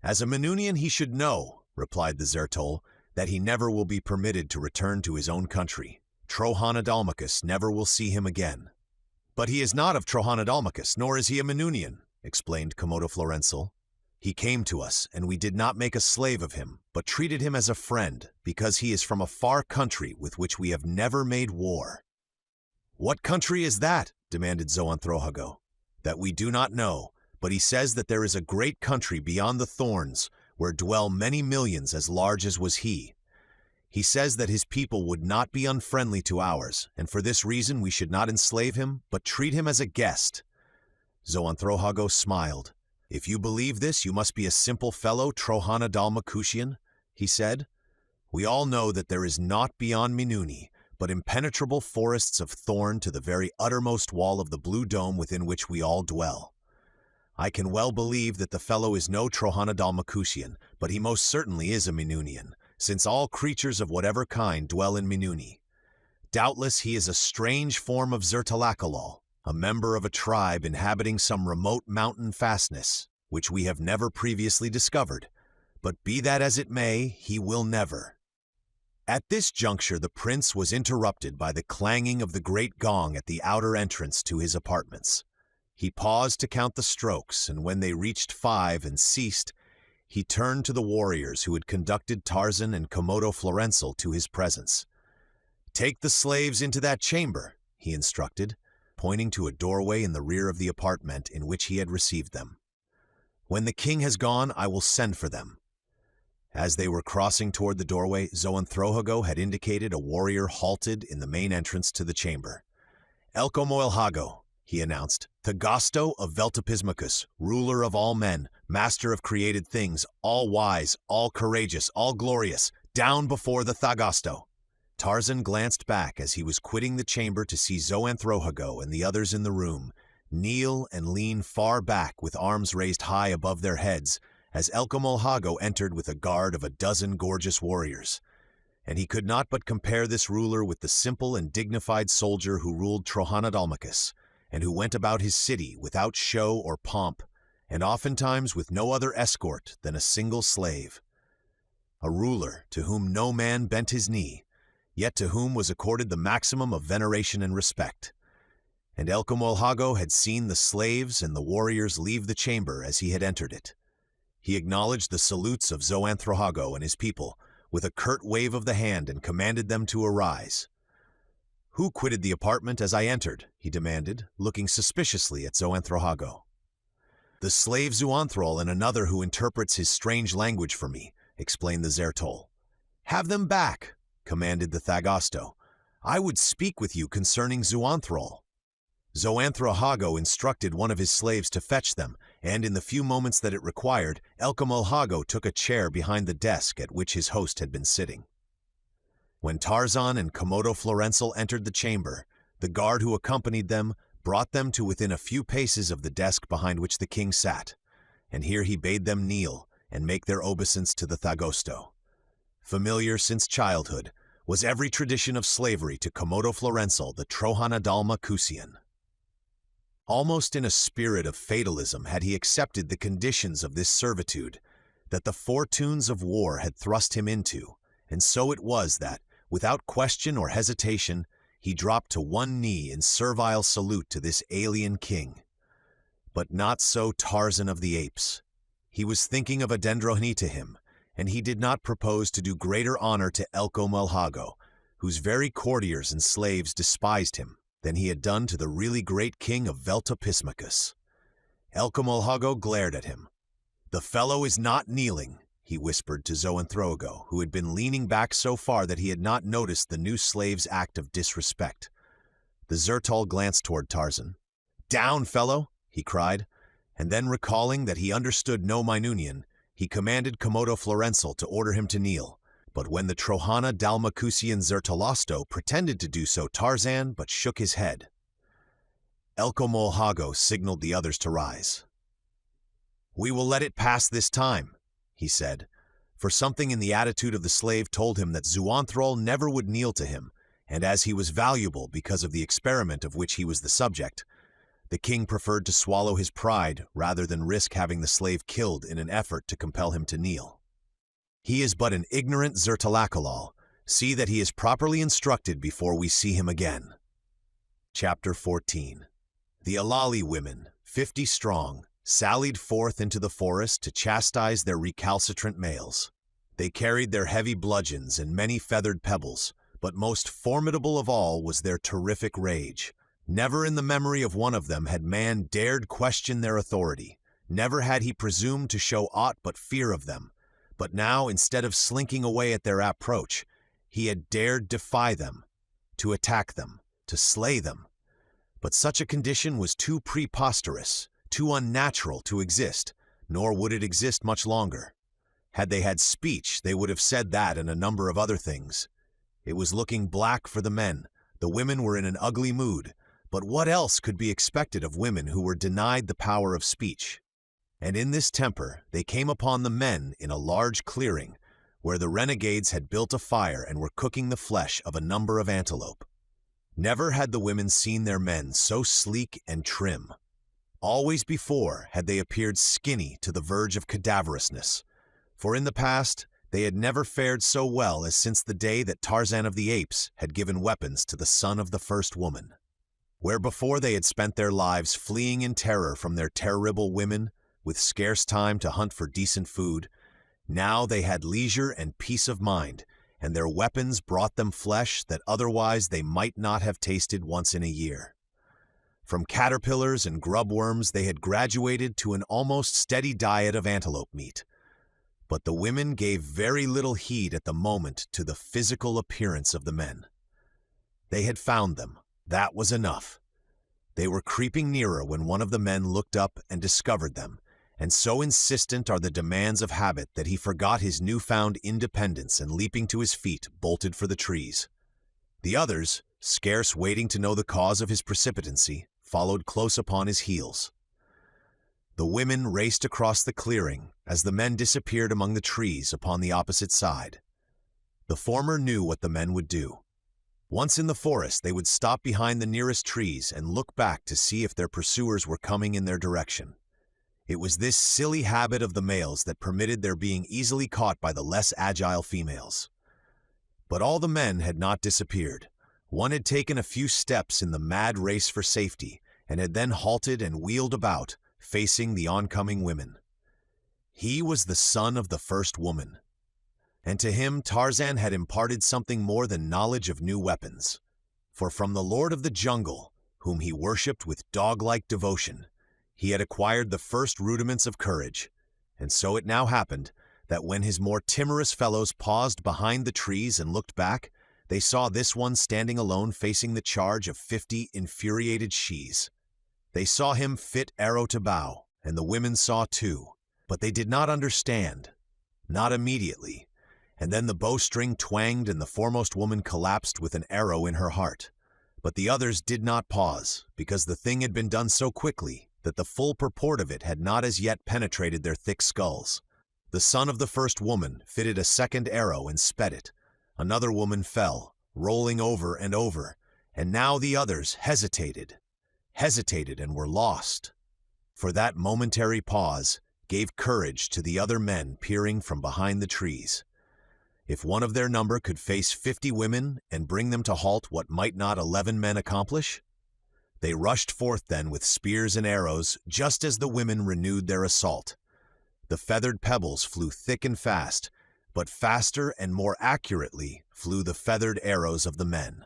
"As a Minunian he should know," replied the Zertol, "that he never will be permitted to return to his own country. Trohanadalmachus never will see him again." "But he is not of Trohanadalmachus, nor is he a Minunian," explained Komodo Florenzel. "He came to us, and we did not make a slave of him, but treated him as a friend, because he is from a far country with which we have never made war." "What country is that?" demanded Zoanthrohago. "That we do not know, but he says that there is a great country beyond the thorns, where dwell many millions as large as was he. He says that his people would not be unfriendly to ours, and for this reason we should not enslave him, but treat him as a guest." Zoanthrohago smiled. "If you believe this, you must be a simple fellow, Trohanadalmacusian," he said. "We all know that there is naught beyond Minuni, but impenetrable forests of thorn to the very uttermost wall of the blue dome within which we all dwell. I can well believe that the fellow is no Trohanadalmacusian, but he most certainly is a Minunian, since all creatures of whatever kind dwell in Minuni. Doubtless he is a strange form of Zertalakalal, a member of a tribe inhabiting some remote mountain fastness, which we have never previously discovered, but be that as it may, he will never." At this juncture the prince was interrupted by the clanging of the great gong at the outer entrance to his apartments. He paused to count the strokes, and when they reached 5 and ceased, he turned to the warriors who had conducted Tarzan and Komodo Florenzel to his presence. "Take the slaves into that chamber," he instructed, pointing to a doorway in the rear of the apartment in which he had received them. "When the king has gone, I will send for them." As they were crossing toward the doorway, Zoanthrohago had indicated a warrior halted in the main entrance to the chamber. "Elcomoilhago," he announced, "Thagasto of Veltopismacus, ruler of all men, master of created things, all wise, all courageous, all glorious, down before the Thagasto." Tarzan glanced back as he was quitting the chamber to see Zoanthrohago and the others in the room kneel and lean far back with arms raised high above their heads as Elcomoilhago entered with a guard of a dozen gorgeous warriors. And he could not but compare this ruler with the simple and dignified soldier who ruled Trohanadalmachus, and who went about his city without show or pomp, and oftentimes with no other escort than a single slave. A ruler to whom no man bent his knee, yet to whom was accorded the maximum of veneration and respect. And Elcomoilhago had seen the slaves and the warriors leave the chamber as he had entered it. He acknowledged the salutes of Zoanthrohago and his people with a curt wave of the hand and commanded them to arise. "Who quitted the apartment as I entered?" he demanded, looking suspiciously at Zoanthrohago. "The slave Zoanthral and another who interprets his strange language for me," explained the Zertol. "Have them back," commanded the Thagasto. "I would speak with you concerning Zoanthral." Zoanthrohago instructed one of his slaves to fetch them, and in the few moments that it required, Elcomoilhago took a chair behind the desk at which his host had been sitting. When Tarzan and Komodo Florenzel entered the chamber, the guard who accompanied them brought them to within a few paces of the desk behind which the king sat, and here he bade them kneel and make their obeisance to the Thagosto. Familiar since childhood was every tradition of slavery to Komodo Florenzel, the Trohanadalmacusian. Almost in a spirit of fatalism had he accepted the conditions of this servitude that the fortunes of war had thrust him into, and so it was that, without question or hesitation, he dropped to one knee in servile salute to this alien king. But not so Tarzan of the Apes. He was thinking of a Dendrohni to him, and he did not propose to do greater honor to Elcomoilhago, whose very courtiers and slaves despised him, than he had done to the really great king of Veltopismacus. Elcomoilhago glared at him, "The fellow is not kneeling," he whispered to Zoanthrogo, who had been leaning back so far that he had not noticed the new slave's act of disrespect. The Zertal glanced toward Tarzan. "Down, fellow!" he cried, and then recalling that he understood no Minunian, he commanded Komodo Florenzel to order him to kneel. But when the Trohana Dalmacusian Zertalosto pretended to do so, Tarzan but shook his head. Elko Molhago signaled the others to rise. "We will let it pass this time," he said, for something in the attitude of the slave told him that Zuanthrol never would kneel to him, and as he was valuable because of the experiment of which he was the subject, the king preferred to swallow his pride rather than risk having the slave killed in an effort to compel him to kneel. "He is but an ignorant Zertalakalal. See that he is properly instructed before we see him again." Chapter 14. The Alali women, 50 strong, sallied forth into the forest to chastise their recalcitrant males. They carried their heavy bludgeons and many feathered pebbles, but most formidable of all was their terrific rage. Never in the memory of one of them had man dared question their authority. Never had he presumed to show aught but fear of them. But now, instead of slinking away at their approach, he had dared defy them, to attack them, to slay them. But such a condition was too preposterous, too unnatural to exist, nor would it exist much longer. Had they had speech, they would have said that and a number of other things. It was looking black for the men. The women were in an ugly mood, but what else could be expected of women who were denied the power of speech? And in this temper, they came upon the men in a large clearing, where the renegades had built a fire and were cooking the flesh of a number of antelope. Never had the women seen their men so sleek and trim. Always before had they appeared skinny to the verge of cadaverousness, for in the past they had never fared so well as since the day that Tarzan of the Apes had given weapons to the son of the first woman. Where before they had spent their lives fleeing in terror from their terrible women, with scarce time to hunt for decent food, now they had leisure and peace of mind, and their weapons brought them flesh that otherwise they might not have tasted once in a year. From caterpillars and grubworms they had graduated to an almost steady diet of antelope meat. But the women gave very little heed at the moment to the physical appearance of the men. They had found them. That was enough. They were creeping nearer when one of the men looked up and discovered them, and so insistent are the demands of habit that he forgot his newfound independence and leaping to his feet, bolted for the trees. The others, scarce waiting to know the cause of his precipitancy, followed close upon his heels. The women raced across the clearing as the men disappeared among the trees upon the opposite side. The former knew what the men would do. Once in the forest, they would stop behind the nearest trees and look back to see if their pursuers were coming in their direction. It was this silly habit of the males that permitted their being easily caught by the less agile females. But all the men had not disappeared. One had taken a few steps in the mad race for safety, and had then halted and wheeled about, facing the oncoming women. He was the son of the first woman, and to him Tarzan had imparted something more than knowledge of new weapons. For from the Lord of the Jungle, whom he worshipped with dog-like devotion, he had acquired the first rudiments of courage, and so it now happened that when his more timorous fellows paused behind the trees and looked back, they saw this one standing alone facing the charge of 50 infuriated shes. They saw him fit arrow to bow, and the women saw too, but they did not understand, not immediately, and then the bowstring twanged and the foremost woman collapsed with an arrow in her heart. But the others did not pause, because the thing had been done so quickly that the full purport of it had not as yet penetrated their thick skulls. The son of the first woman fitted a second arrow and sped it. Another woman fell, rolling over and over, and now the others hesitated and were lost. For that momentary pause gave courage to the other men peering from behind the trees. If one of their number could face 50 women and bring them to halt, what might not 11 men accomplish? They rushed forth then with spears and arrows, just as the women renewed their assault. The feathered pebbles flew thick and fast, but faster and more accurately flew the feathered arrows of the men.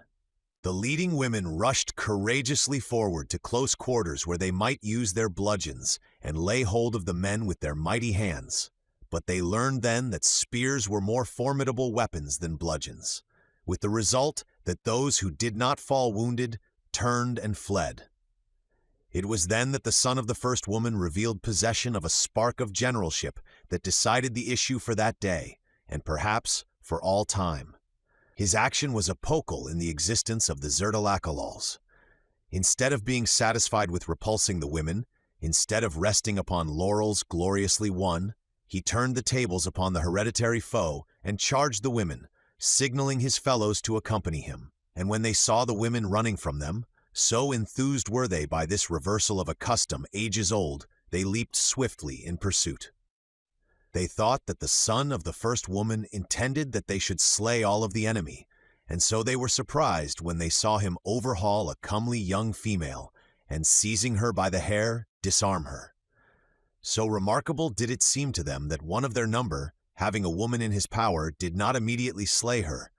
The leading women rushed courageously forward to close quarters where they might use their bludgeons and lay hold of the men with their mighty hands. But they learned then that spears were more formidable weapons than bludgeons, with the result that those who did not fall wounded turned and fled. It was then that the son of the first woman revealed possession of a spark of generalship that decided the issue for that day, and perhaps for all time. His action was apocal in the existence of the Zertalakalals. Instead of being satisfied with repulsing the women, instead of resting upon laurels gloriously won, he turned the tables upon the hereditary foe and charged the women, signaling his fellows to accompany him. And when they saw the women running from them, so enthused were they by this reversal of a custom ages old, they leaped swiftly in pursuit. They thought that the son of the first woman intended that they should slay all of the enemy, and so they were surprised when they saw him overhaul a comely young female, and seizing her by the hair, disarm her. So remarkable did it seem to them that one of their number, having a woman in his power, did not immediately slay her.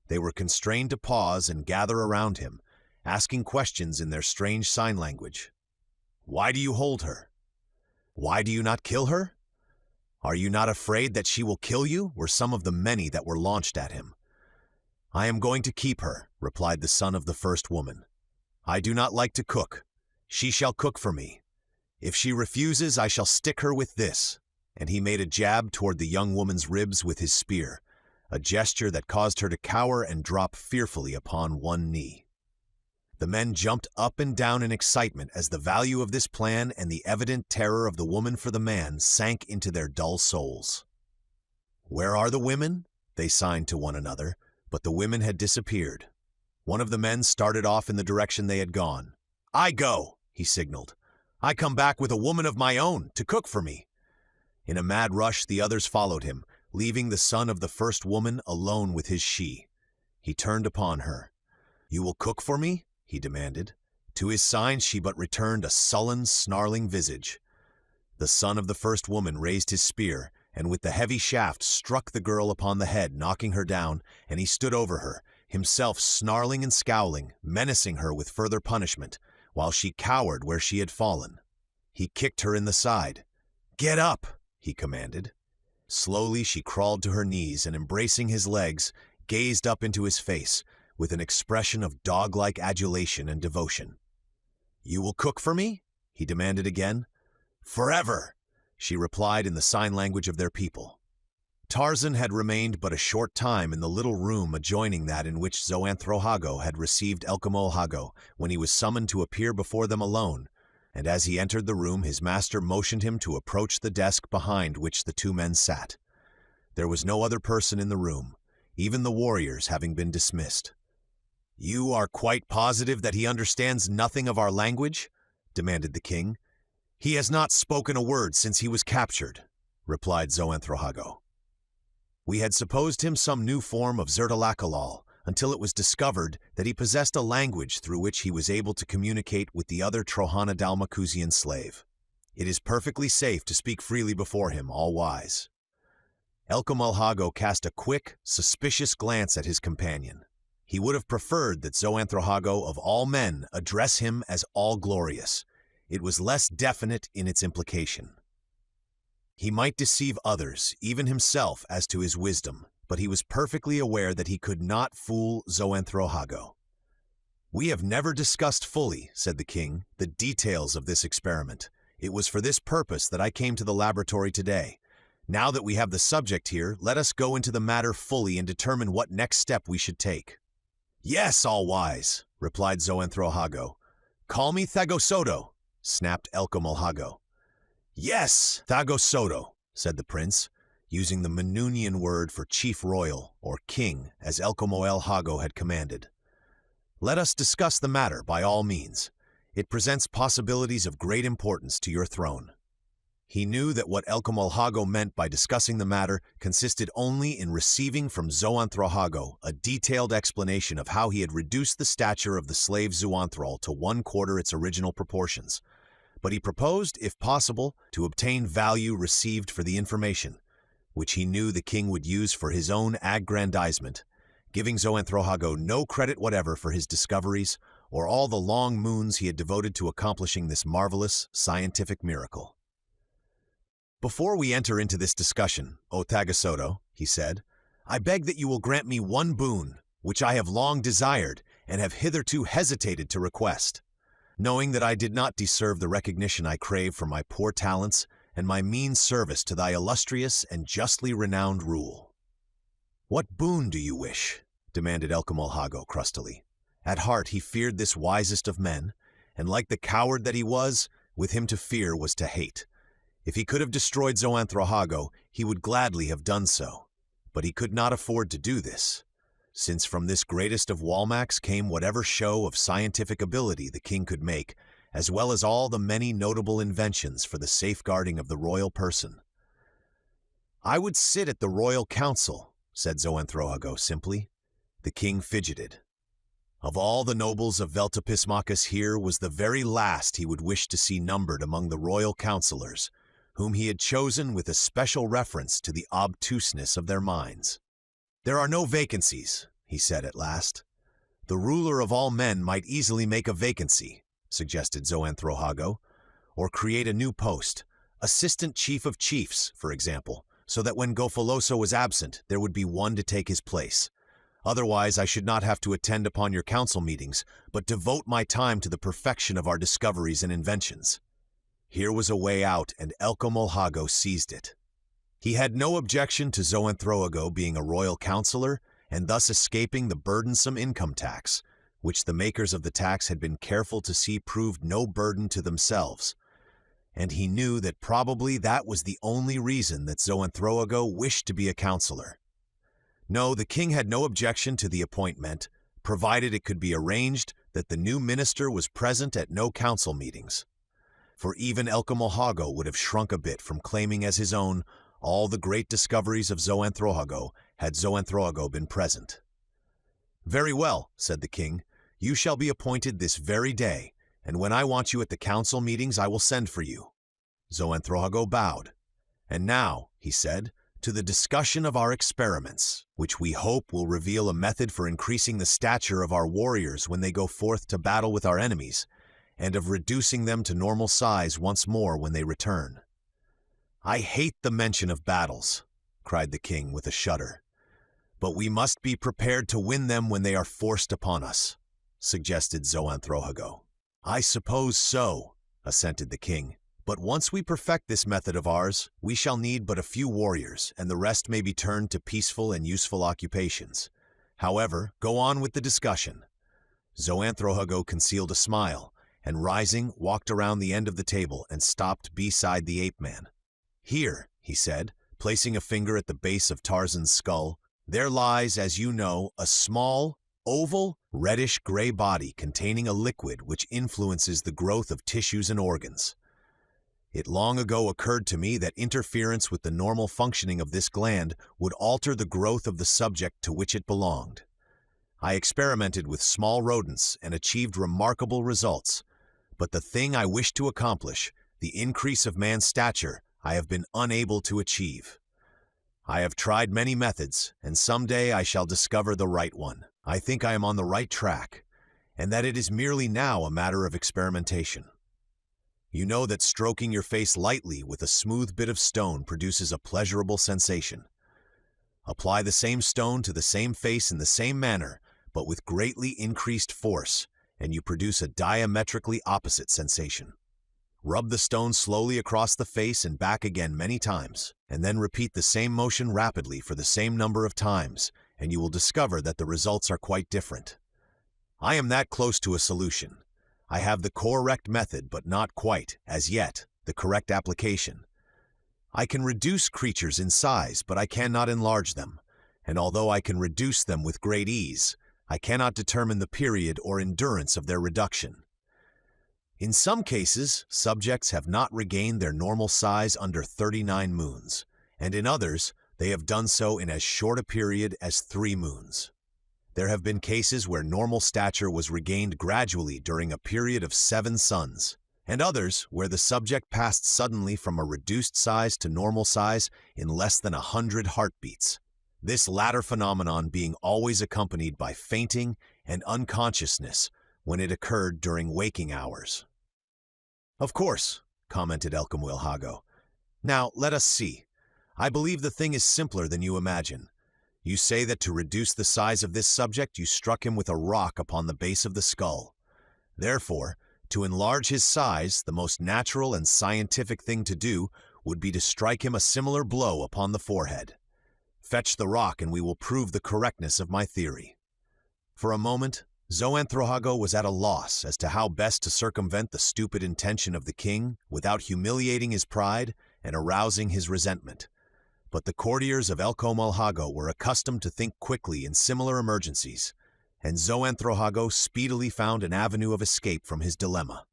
They were constrained to pause and gather around him, asking questions in their strange sign language. "Why do you hold her? Why do you not kill her? Are you not afraid that she will kill you?" were some of the many that were launched at him. "I am going to keep her," replied the son of the first woman. "I do not like to cook. She shall cook for me. If she refuses, I shall stick her with this." And he made a jab toward the young woman's ribs with his spear, a gesture that caused her to cower and drop fearfully upon one knee. The men jumped up and down in excitement as the value of this plan and the evident terror of the woman for the man sank into their dull souls. "Where are the women?" they signed to one another, but the women had disappeared. One of the men started off in the direction they had gone. "I go," he signaled. "I come back with a woman of my own to cook for me." In a mad rush, the others followed him, leaving the son of the first woman alone with his she. He turned upon her. "You will cook for me?" he demanded. To his sign she but returned a sullen, snarling visage. The son of the first woman raised his spear, and with the heavy shaft struck the girl upon the head, knocking her down, and he stood over her, himself snarling and scowling, menacing her with further punishment, while she cowered where she had fallen. He kicked her in the side. "Get up!" he commanded. Slowly she crawled to her knees and, embracing his legs, gazed up into his face, with an expression of dog-like adulation and devotion. "You will cook for me?" he demanded again. "Forever," she replied in the sign language of their people. Tarzan had remained but a short time in the little room adjoining that in which Xoanthrohago had received Elcamolhago when he was summoned to appear before them alone, and as he entered the room his master motioned him to approach the desk behind which the two men sat. There was no other person in the room, even the warriors having been dismissed. "You are quite positive that he understands nothing of our language?" demanded the king. "He has not spoken a word since he was captured," replied Xoanthrohago. "We had supposed him some new form of Zertalakalal, until it was discovered that he possessed a language through which he was able to communicate with the other Trohana Dalmacusian slave. It is perfectly safe to speak freely before him, all-wise." Elcamolhago cast a quick, suspicious glance at his companion. He would have preferred that Xoanthrohago, of all men, address him as all-glorious. It was less definite in its implication. He might deceive others, even himself, as to his wisdom, but he was perfectly aware that he could not fool Xoanthrohago. "We have never discussed fully," said the king, "the details of this experiment. It was for this purpose that I came to the laboratory today. Now that we have the subject here, let us go into the matter fully and determine what next step we should take." "Yes, all-wise," replied Xoanthrohago. "Call me Thagosoto," snapped Elcamolhago. "Yes, Thagosoto," said the prince, using the Manunian word for chief royal, or king, as Elcamolhago had commanded. "Let us discuss the matter by all means. It presents possibilities of great importance to your throne." He knew that what Elcamolhago meant by discussing the matter consisted only in receiving from Xoanthrohago a detailed explanation of how he had reduced the stature of the slave Xuanthral to 1/4 its original proportions. But he proposed, if possible, to obtain value received for the information, which he knew the king would use for his own aggrandizement, giving Xoanthrohago no credit whatever for his discoveries or all the long moons he had devoted to accomplishing this marvelous scientific miracle. "Before we enter into this discussion, O Tagasoto," he said, "I beg that you will grant me one boon, which I have long desired and have hitherto hesitated to request, knowing that I did not deserve the recognition I crave for my poor talents and my mean service to thy illustrious and justly renowned rule." "What boon do you wish?" demanded Elcamolhago crustily. At heart he feared this wisest of men, and like the coward that he was, with him to fear was to hate. If he could have destroyed Xoanthrohago, he would gladly have done so, but he could not afford to do this, since from this greatest of Walmacs came whatever show of scientific ability the king could make, as well as all the many notable inventions for the safeguarding of the royal person. "I would sit at the royal council," said Xoanthrohago simply. The king fidgeted. Of all the nobles of Veltapismachus, here was the very last he would wish to see numbered among the royal councillors, whom he had chosen with a special reference to the obtuseness of their minds. "There are no vacancies," he said at last. "The ruler of all men might easily make a vacancy," suggested Xoanthrohago, "or create a new post, assistant chief of chiefs, for example, so that when Gofoloso was absent, there would be one to take his place. Otherwise, I should not have to attend upon your council meetings, but devote my time to the perfection of our discoveries and inventions." Here was a way out, and Elcamolhago seized it. He had no objection to Xoanthrohago being a royal councillor and thus escaping the burdensome income tax, which the makers of the tax had been careful to see proved no burden to themselves. And he knew that probably that was the only reason that Xoanthrohago wished to be a councillor. No, the king had no objection to the appointment, provided it could be arranged that the new minister was present at no council meetings. For even Elcamolhago would have shrunk a bit from claiming as his own all the great discoveries of Xoanthrohago had Xoanthrohago been present. "Very well," said the king, "you shall be appointed this very day, and when I want you at the council meetings I will send for you." Xoanthrohago bowed. "And now," he said, "to the discussion of our experiments, which we hope will reveal a method for increasing the stature of our warriors when they go forth to battle with our enemies, and of reducing them to normal size once more when they return." "I hate the mention of battles," cried the king with a shudder. "But we must be prepared to win them when they are forced upon us," suggested Xoanthrohago. "I suppose so," assented the king. "But once we perfect this method of ours, we shall need but a few warriors, and the rest may be turned to peaceful and useful occupations. However, go on with the discussion." Xoanthrohago concealed a smile, and rising, walked around the end of the table and stopped beside the ape-man. "Here," he said, placing a finger at the base of Tarzan's skull, "there lies, as you know, a small, oval, reddish-gray body containing a liquid which influences the growth of tissues and organs. It long ago occurred to me that interference with the normal functioning of this gland would alter the growth of the subject to which it belonged. I experimented with small rodents and achieved remarkable results, but the thing I wished to accomplish, the increase of man's stature, I have been unable to achieve. I have tried many methods, and someday I shall discover the right one. I think I am on the right track, and that it is merely now a matter of experimentation. You know that stroking your face lightly with a smooth bit of stone produces a pleasurable sensation. Apply the same stone to the same face in the same manner, but with greatly increased force, and you produce a diametrically opposite sensation. Rub the stone slowly across the face and back again many times, and then repeat the same motion rapidly for the same number of times, and you will discover that the results are quite different. I am that close to a solution. I have the correct method, but not quite, as yet, the correct application. I can reduce creatures in size, but I cannot enlarge them, and although I can reduce them with great ease, I cannot determine the period or endurance of their reduction. In some cases, subjects have not regained their normal size under 39 moons, and in others, they have done so in as short a period as 3 moons. There have been cases where normal stature was regained gradually during a period of 7 suns, and others where the subject passed suddenly from a reduced size to normal size in less than 100 heartbeats. this latter phenomenon being always accompanied by fainting and unconsciousness when it occurred during waking hours. "Of course," commented Elcamwilhago. "Now, let us see. I believe the thing is simpler than you imagine. You say that to reduce the size of this subject, you struck him with a rock upon the base of the skull. Therefore, to enlarge his size, the most natural and scientific thing to do would be to strike him a similar blow upon the forehead. Fetch the rock and we will prove the correctness of my theory." For a moment, Xoanthrohago was at a loss as to how best to circumvent the stupid intention of the king without humiliating his pride and arousing his resentment. But the courtiers of Elcamwilhago were accustomed to think quickly in similar emergencies, and Xoanthrohago speedily found an avenue of escape from his dilemma.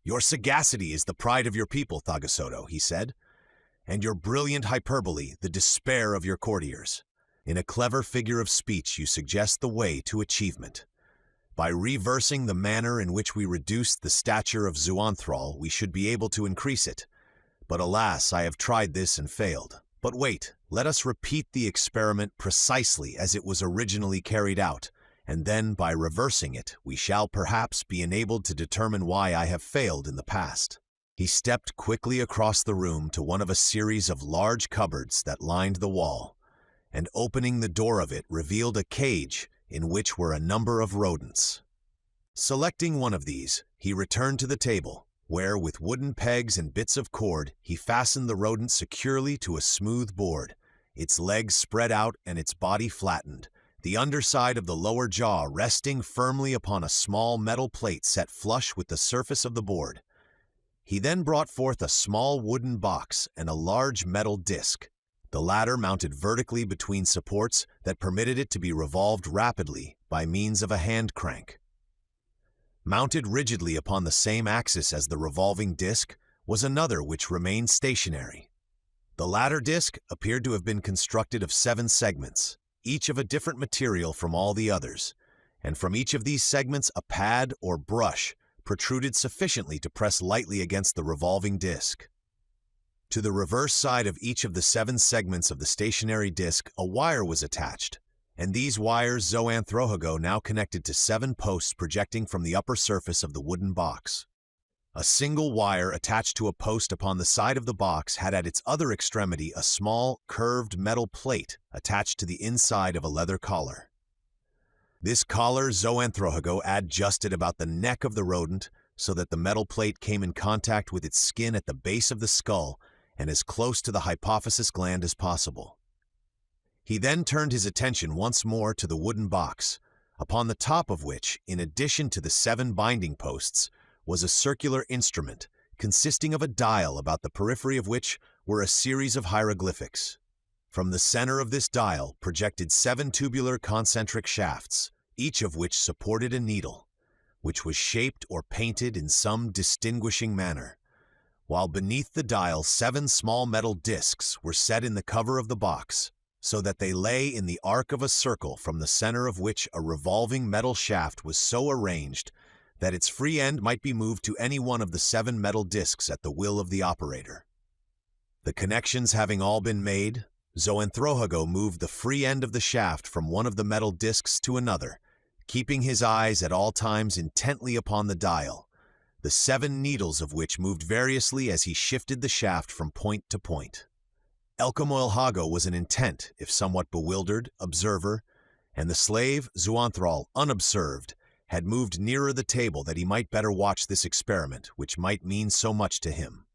"Your sagacity is the pride of your people, Thagasoto," he said, "and your brilliant hyperbole the despair of your courtiers. In a clever figure of speech you suggest the way to achievement. By reversing the manner in which we reduced the stature of Xuanthrol, we should be able to increase it. But alas, I have tried this and failed. But wait, let us repeat the experiment precisely as it was originally carried out, and then by reversing it, we shall perhaps be enabled to determine why I have failed in the past." He stepped quickly across the room to one of a series of large cupboards that lined the wall, and opening the door of it revealed a cage in which were a number of rodents. Selecting one of these, he returned to the table, where with wooden pegs and bits of cord he fastened the rodent securely to a smooth board, its legs spread out and its body flattened, the underside of the lower jaw resting firmly upon a small metal plate set flush with the surface of the board. He then brought forth a small wooden box and a large metal disc, the latter mounted vertically between supports that permitted it to be revolved rapidly by means of a hand crank. Mounted rigidly upon the same axis as the revolving disc was another which remained stationary. The latter disc appeared to have been constructed of 7 segments, each of a different material from all the others, and from each of these segments a pad or brush protruded sufficiently to press lightly against the revolving disc. To the reverse side of each of the 7 segments of the stationary disc a wire was attached, and these wires Xoanthrohago now connected to 7 posts projecting from the upper surface of the wooden box. A single wire attached to a post upon the side of the box had at its other extremity a small, curved metal plate attached to the inside of a leather collar. This collar Xoanthrohago adjusted about the neck of the rodent so that the metal plate came in contact with its skin at the base of the skull and as close to the hypophysis gland as possible. He then turned his attention once more to the wooden box, upon the top of which, in addition to the 7 binding posts, was a circular instrument consisting of a dial about the periphery of which were a series of hieroglyphics. From the center of this dial projected 7 tubular concentric shafts, each of which supported a needle, which was shaped or painted in some distinguishing manner, while beneath the dial 7 small metal discs were set in the cover of the box, so that they lay in the arc of a circle from the center of which a revolving metal shaft was so arranged that its free end might be moved to any one of the 7 metal discs at the will of the operator. The connections having all been made, Xoanthrohago moved the free end of the shaft from one of the metal discs to another, keeping his eyes at all times intently upon the dial, the 7 needles of which moved variously as he shifted the shaft from point to point. Elcamwilhago was an intent, if somewhat bewildered, observer, and the slave, Xuanthrol, unobserved, had moved nearer the table that he might better watch this experiment, which might mean so much to him.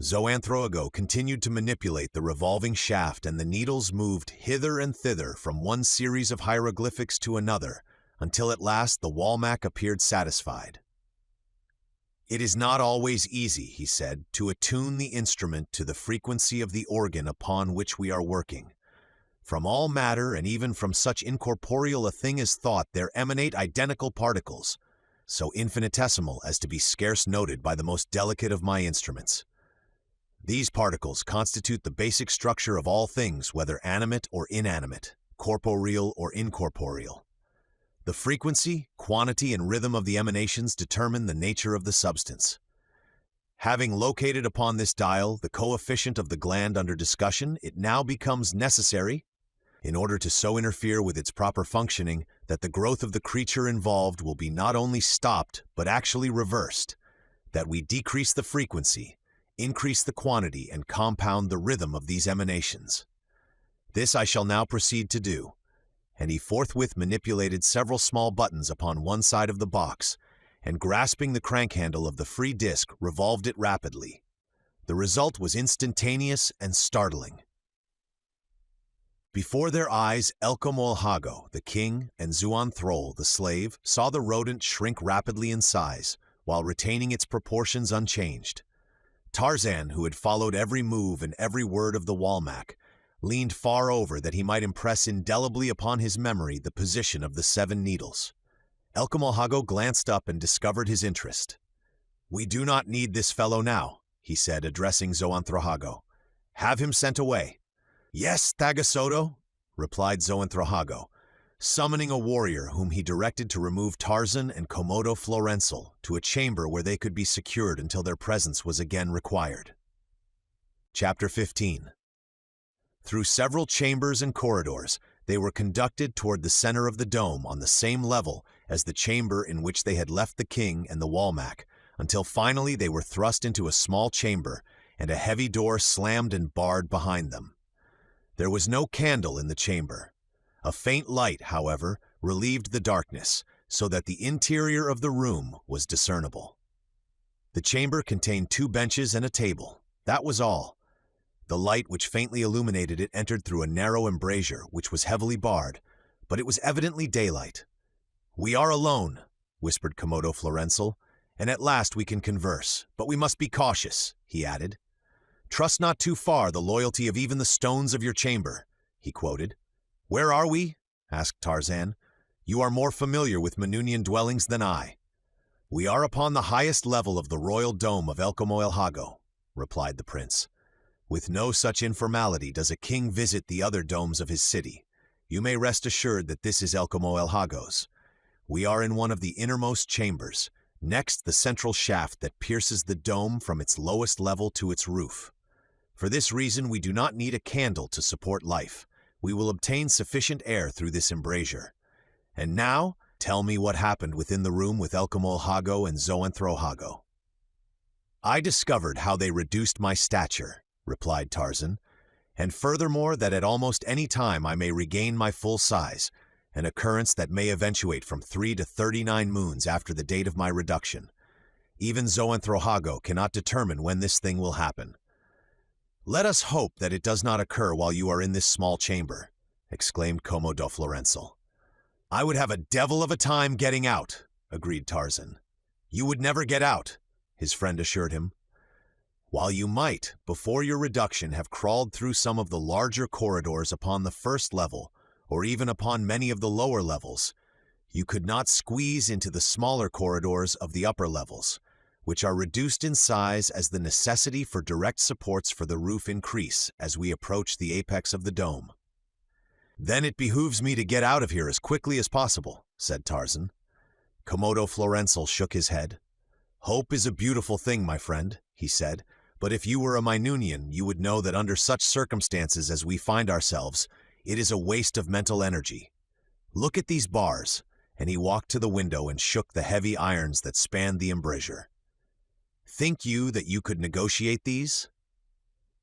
Xoanthrohago continued to manipulate the revolving shaft, and the needles moved hither and thither from one series of hieroglyphics to another, until at last the Walmack appeared satisfied. "It is not always easy," he said, "to attune the instrument to the frequency of the organ upon which we are working. From all matter, and even from such incorporeal a thing as thought, there emanate identical particles, so infinitesimal as to be scarce noted by the most delicate of my instruments. These particles constitute the basic structure of all things, whether animate or inanimate, corporeal or incorporeal. The frequency, quantity, and rhythm of the emanations determine the nature of the substance. Having located upon this dial the coefficient of the gland under discussion, it now becomes necessary, in order to so interfere with its proper functioning that the growth of the creature involved will be not only stopped but actually reversed, that we decrease the frequency, increase the quantity, and compound the rhythm of these emanations. This I shall now proceed to do." And he forthwith manipulated several small buttons upon one side of the box, and grasping the crank handle of the free disc, revolved it rapidly. The result was instantaneous and startling. Before their eyes, Elcomolhago, the king, and Zuanthrol, the slave, saw the rodent shrink rapidly in size, while retaining its proportions unchanged. Tarzan, who had followed every move and every word of the Walmack, leaned far over that he might impress indelibly upon his memory the position of the 7 needles. Elcomolhago glanced up and discovered his interest. "We do not need this fellow now," he said, addressing Zoanthrohago. "Have him sent away." "Yes, Thagasoto," replied Zoanthrohago, summoning a warrior whom he directed to remove Tarzan and Komodo Florensal to a chamber where they could be secured until their presence was again required. Chapter 15. Through several chambers and corridors, they were conducted toward the center of the dome on the same level as the chamber in which they had left the king and the Walmack, until finally they were thrust into a small chamber and a heavy door slammed and barred behind them. There was no candle in the chamber. A faint light, however, relieved the darkness, so that the interior of the room was discernible. The chamber contained 2 benches and a table. That was all. The light which faintly illuminated it entered through a narrow embrasure which was heavily barred, but it was evidently daylight. "We are alone," whispered Komodo Florensal, "and at last we can converse, but we must be cautious," he added. "Trust not too far the loyalty of even the stones of your chamber," he quoted. "Where are we?" asked Tarzan. "You are more familiar with Manunian dwellings than I." "We are upon the highest level of the royal dome of Elcomolhago," replied the prince. "With no such informality does a king visit the other domes of his city. You may rest assured that this is Elcomolhago's. We are in one of the innermost chambers, next the central shaft that pierces the dome from its lowest level to its roof. For this reason we do not need a candle to support life. We will obtain sufficient air through this embrasure. And now, tell me what happened within the room with Elcomolhago and Zoanthrohago." "I discovered how they reduced my stature," replied Tarzan, "and furthermore that at almost any time I may regain my full size, an occurrence that may eventuate from 3 to 39 moons after the date of my reduction. Even Zoanthrohago cannot determine when this thing will happen." "Let us hope that it does not occur while you are in this small chamber," exclaimed Komodo Florensal. "I would have a devil of a time getting out," agreed Tarzan. "You would never get out," his friend assured him. "While you might, before your reduction, have crawled through some of the larger corridors upon the first level, or even upon many of the lower levels, you could not squeeze into the smaller corridors of the upper levels, which are reduced in size as the necessity for direct supports for the roof increase as we approach the apex of the dome." "Then it behooves me to get out of here as quickly as possible," said Tarzan. Komodo Florensal shook his head. "Hope is a beautiful thing, my friend," he said, "but if you were a Minunian, you would know that under such circumstances as we find ourselves, it is a waste of mental energy. Look at these bars," and he walked to the window and shook the heavy irons that spanned the embrasure. "Think you that you could negotiate these?"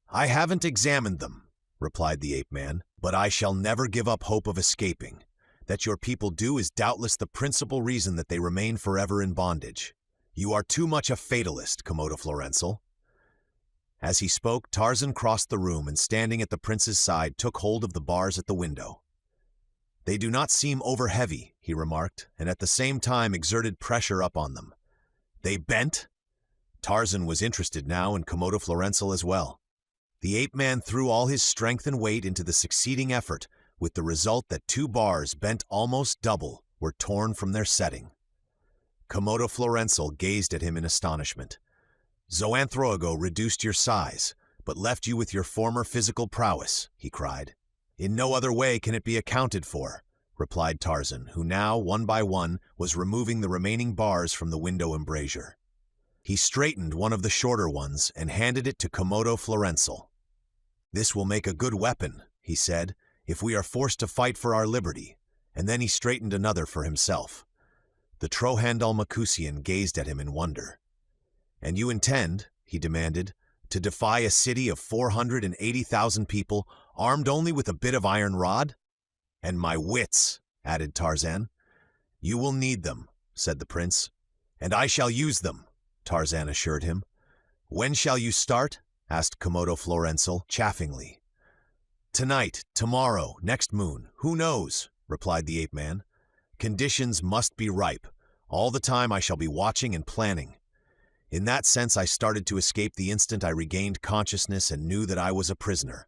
"I haven't examined them," replied the ape-man, "but I shall never give up hope of escaping. That your people do is doubtless the principal reason that they remain forever in bondage. You are too much a fatalist, Komodo Florensal." As he spoke, Tarzan crossed the room and, standing at the prince's side, took hold of the bars at the window. "They do not seem over-heavy," he remarked, and at the same time exerted pressure up on them. "They bent?" Tarzan was interested now, and Komodo Florensal as well. The ape-man threw all his strength and weight into the succeeding effort, with the result that 2 bars, bent almost double, were torn from their setting. Komodo Florensal gazed at him in astonishment. "Zoanthrohago reduced your size, but left you with your former physical prowess," he cried. "In no other way can it be accounted for," replied Tarzan, who now, one by one, was removing the remaining bars from the window embrasure. He straightened one of the shorter ones and handed it to Komodo Florensal. "This will make a good weapon," he said, if we are forced to fight for our liberty." And then he straightened another for himself. The Trohandalmacusian gazed at him in wonder. "And you intend," he demanded, "to defy a city of 480,000 people, armed only with a bit of iron rod?" "And my wits," added Tarzan. "You will need them," said the prince. "And I shall use them," Tarzan assured him. "When shall you start?" asked Komodo Florensal, chaffingly. "Tonight, tomorrow, next moon, who knows?" replied the ape-man. "Conditions must be ripe. All the time I shall be watching and planning. In that sense, I started to escape the instant I regained consciousness and knew that I was a prisoner."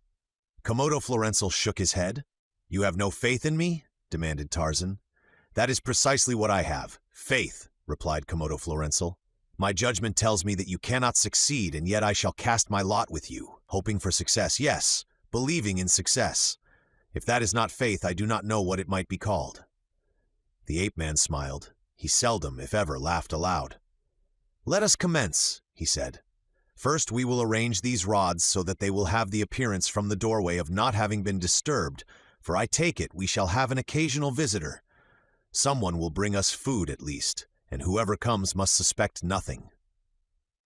Komodo Florensal shook his head. "You have no faith in me?" demanded Tarzan. "That is precisely what I have. Faith," replied Komodo Florensal. "My judgment tells me that you cannot succeed, and yet I shall cast my lot with you, hoping for success. Yes, believing in success. If that is not faith, I do not know what it might be called." The ape-man smiled. He seldom, if ever, laughed aloud. "Let us commence," he said. "First we will arrange these rods so that they will have the appearance from the doorway of not having been disturbed, for I take it we shall have an occasional visitor. Someone will bring us food at least, and whoever comes must suspect nothing."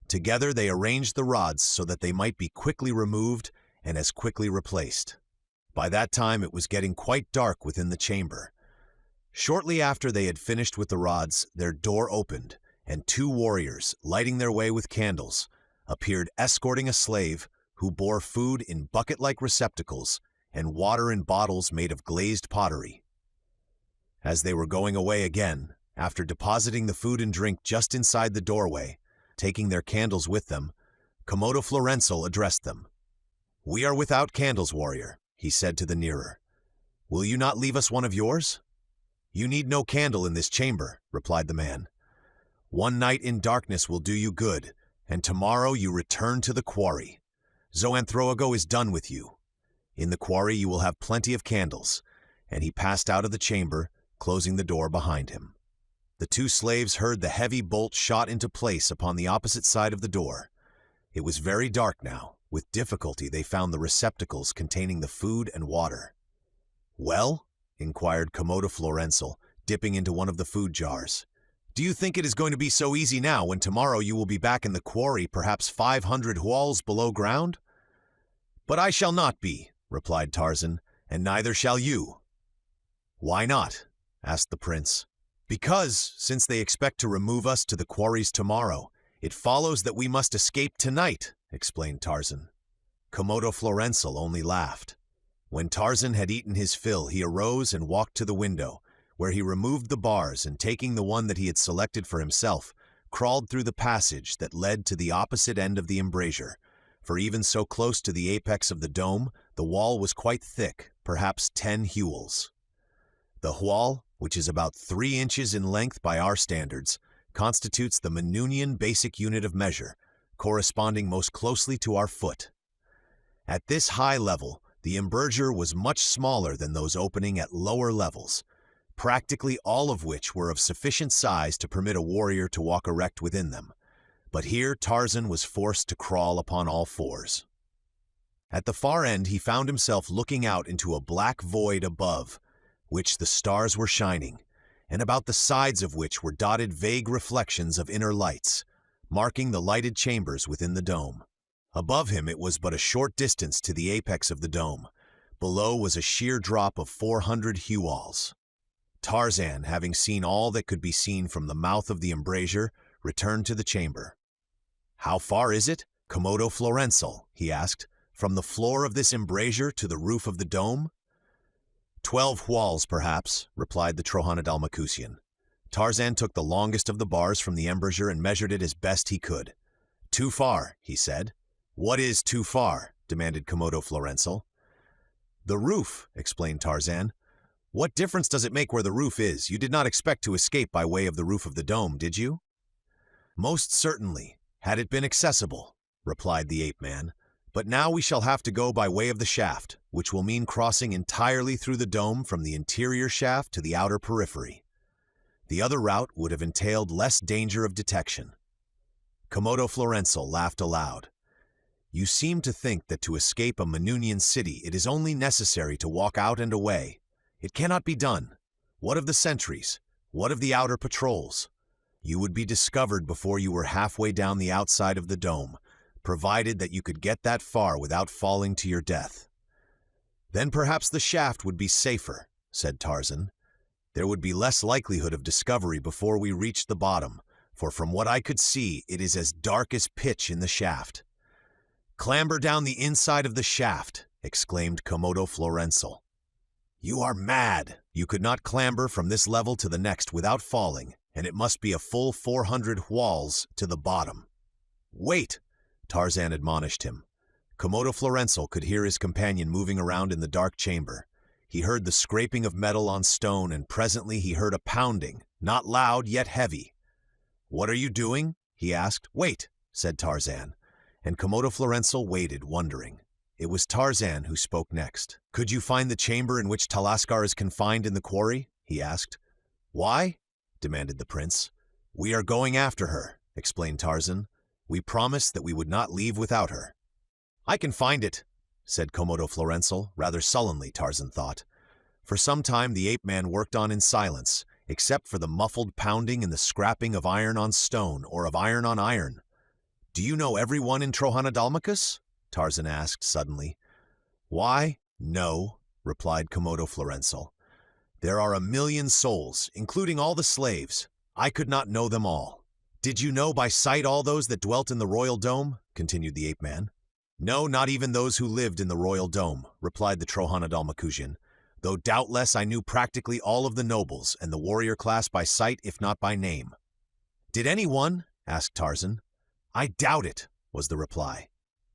Together they arranged the rods so that they might be quickly removed and as quickly replaced. By that time it was getting quite dark within the chamber. Shortly after they had finished with the rods, their door opened, and two warriors, lighting their way with candles, appeared escorting a slave who bore food in bucket-like receptacles and water in bottles made of glazed pottery. As they were going away again, after depositing the food and drink just inside the doorway, taking their candles with them, Komodo Florensal addressed them. "We are without candles, warrior," he said to the nearer. "Will you not leave us one of yours?" "You need no candle in this chamber," replied the man. "One night in darkness will do you good, and tomorrow you return to the quarry. Zoanthroago is done with you. In the quarry you will have plenty of candles," and he passed out of the chamber, closing the door behind him. The two slaves heard the heavy bolt shot into place upon the opposite side of the door. It was very dark now. With difficulty they found the receptacles containing the food and water. "Well?" inquired Komodo Florensal, dipping into one of the food jars. "Do you think it is going to be so easy now when tomorrow you will be back in the quarry perhaps 500 huals below ground?" "But I shall not be," replied Tarzan, "and neither shall you." "Why not?" asked the prince. "Because, since they expect to remove us to the quarries tomorrow, it follows that we must escape tonight," explained Tarzan. Komodo Florensal only laughed. When Tarzan had eaten his fill, he arose and walked to the window, where he removed the bars and, taking the one that he had selected for himself, crawled through the passage that led to the opposite end of the embrasure, for even so close to the apex of the dome, the wall was quite thick, perhaps 10 huals. The hual, which is about 3 inches in length by our standards, constitutes the Manunian basic unit of measure, corresponding most closely to our foot. At this high level, the embrasure was much smaller than those opening at lower levels, practically all of which were of sufficient size to permit a warrior to walk erect within them. But here Tarzan was forced to crawl upon all fours. At the far end he found himself looking out into a black void above, which the stars were shining, and about the sides of which were dotted vague reflections of inner lights, marking the lighted chambers within the dome. Above him it was but a short distance to the apex of the dome. Below was a sheer drop of 400 huals. Tarzan, having seen all that could be seen from the mouth of the embrasure, returned to the chamber. "How far is it, Komodo Florensal?" he asked, "from the floor of this embrasure to the roof of the dome?" 12 huals, perhaps," replied the Trohandalmacusian. Tarzan took the longest of the bars from the embrasure and measured it as best he could. "Too far," he said. "What is too far?" demanded Komodo Florensal. "The roof," explained Tarzan. "What difference does it make where the roof is? You did not expect to escape by way of the roof of the dome, did you?" "Most certainly, had it been accessible," replied the ape-man. "But now we shall have to go by way of the shaft, which will mean crossing entirely through the dome from the interior shaft to the outer periphery. The other route would have entailed less danger of detection." Komodo Florensal laughed aloud. You seem to think that to escape a Manunian city it is only necessary to walk out and away. It cannot be done. What of the sentries? What of the outer patrols? You would be discovered before you were halfway down the outside of the dome, provided that you could get that far without falling to your death. Then perhaps the shaft would be safer, said Tarzan. There would be less likelihood of discovery before we reached the bottom, for from what I could see, it is as dark as pitch in the shaft. Clamber down the inside of the shaft, exclaimed Komodo Florenzel. You are mad. You could not clamber from this level to the next without falling, and it must be a full 400 hwals to the bottom. Wait, Tarzan admonished him. Komodo Florenzel could hear his companion moving around in the dark chamber. He heard the scraping of metal on stone, and presently he heard a pounding, not loud yet heavy. What are you doing? He asked. Wait, said Tarzan, and Komodo Florenzel waited, wondering. It was Tarzan who spoke next. Could you find the chamber in which Talaskar is confined in the quarry? He asked. Why? Demanded the prince. We are going after her, explained Tarzan. We promised that we would not leave without her. I can find it, said Komodo Florenzel, rather sullenly, Tarzan thought. For some time the ape-man worked on in silence, except for the muffled pounding and the scrapping of iron on stone or of iron on iron. Do you know everyone in Trohanadalmacus? Tarzan asked suddenly. Why, no, replied Komodo Florenzel. There are 1,000,000 souls, including all the slaves. I could not know them all. Did you know by sight all those that dwelt in the royal dome? Continued the ape-man. No, not even those who lived in the royal dome, replied the Trohanadalmacusian, though doubtless I knew practically all of the nobles and the warrior class by sight if not by name. Did anyone? Asked Tarzan. I doubt it, was the reply.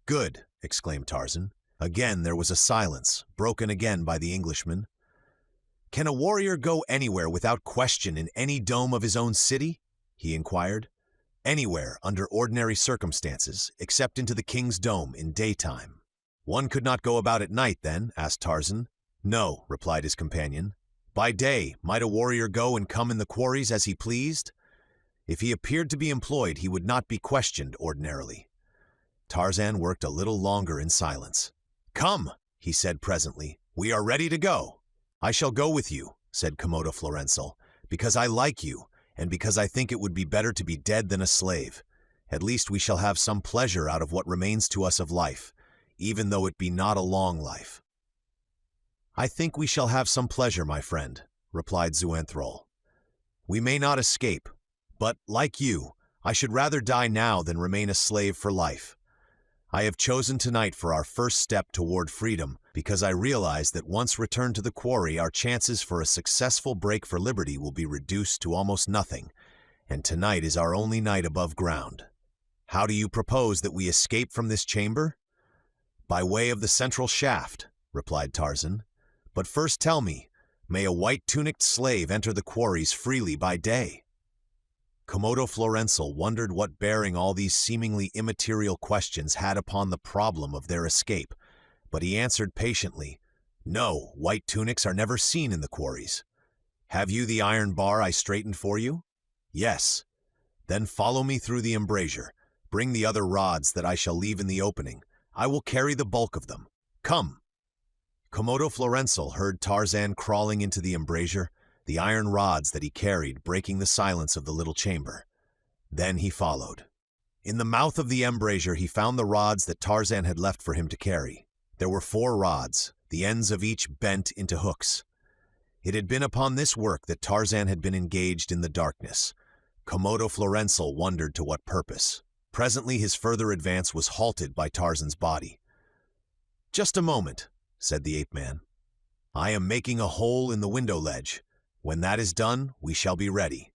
Good, exclaimed Tarzan. Again there was a silence, broken again by the Englishman. Can a warrior go anywhere without question in any dome of his own city? He inquired. Anywhere under ordinary circumstances, except into the king's dome in daytime. One could not go about at night, then? Asked Tarzan. No, replied his companion. By day, might a warrior go and come in the quarries as he pleased? If he appeared to be employed, he would not be questioned ordinarily. Tarzan worked a little longer in silence. Come, he said presently, we are ready to go. I shall go with you, said Komodo Florenzel, because I like you, and because I think it would be better to be dead than a slave. At least we shall have some pleasure out of what remains to us of life, even though it be not a long life. I think we shall have some pleasure, my friend, replied Zuanthrol. We may not escape, but, like you, I should rather die now than remain a slave for life. I have chosen tonight for our first step toward freedom because I realize that once returned to the quarry our chances for a successful break for liberty will be reduced to almost nothing, and tonight is our only night above ground. How do you propose that we escape from this chamber? By way of the central shaft, replied Tarzan. But first tell me, may a white-tunicked slave enter the quarries freely by day? Komodo Florenzel wondered what bearing all these seemingly immaterial questions had upon the problem of their escape, but he answered patiently, No, white tunics are never seen in the quarries. Have you the iron bar I straightened for you? Yes. Then follow me through the embrasure. Bring the other rods that I shall leave in the opening. I will carry the bulk of them. Come. Komodo Florenzel heard Tarzan crawling into the embrasure, the iron rods that he carried breaking the silence of the little chamber. Then he followed. In the mouth of the embrasure he found the rods that Tarzan had left for him to carry. There were 4 rods, the ends of each bent into hooks. It had been upon this work that Tarzan had been engaged in the darkness. Komodo Florenzel wondered to what purpose. Presently his further advance was halted by Tarzan's body. Just a moment, said the ape-man. I am making a hole in the window ledge. When that is done, we shall be ready.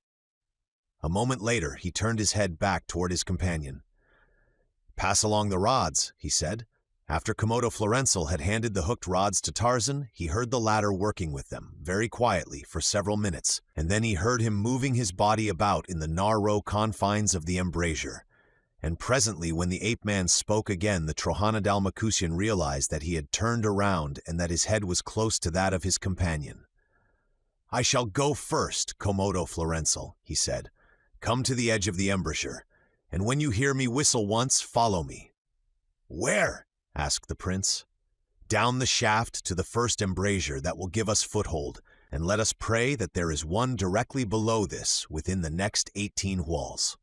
A moment later, he turned his head back toward his companion. Pass along the rods, he said. After Komodo Florenzel had handed the hooked rods to Tarzan, he heard the latter working with them, very quietly, for several minutes, and then he heard him moving his body about in the narrow confines of the embrasure. And presently, when the ape-man spoke again, the Trohanadalmacusian realized that he had turned around and that his head was close to that of his companion. I shall go first, Komodo Florenzel, he said. Come to the edge of the embrasure, and when you hear me whistle once, follow me. "Where?" asked the prince. "Down the shaft to the first embrasure that will give us foothold, and let us pray that there is one directly below this within the next 18 walls.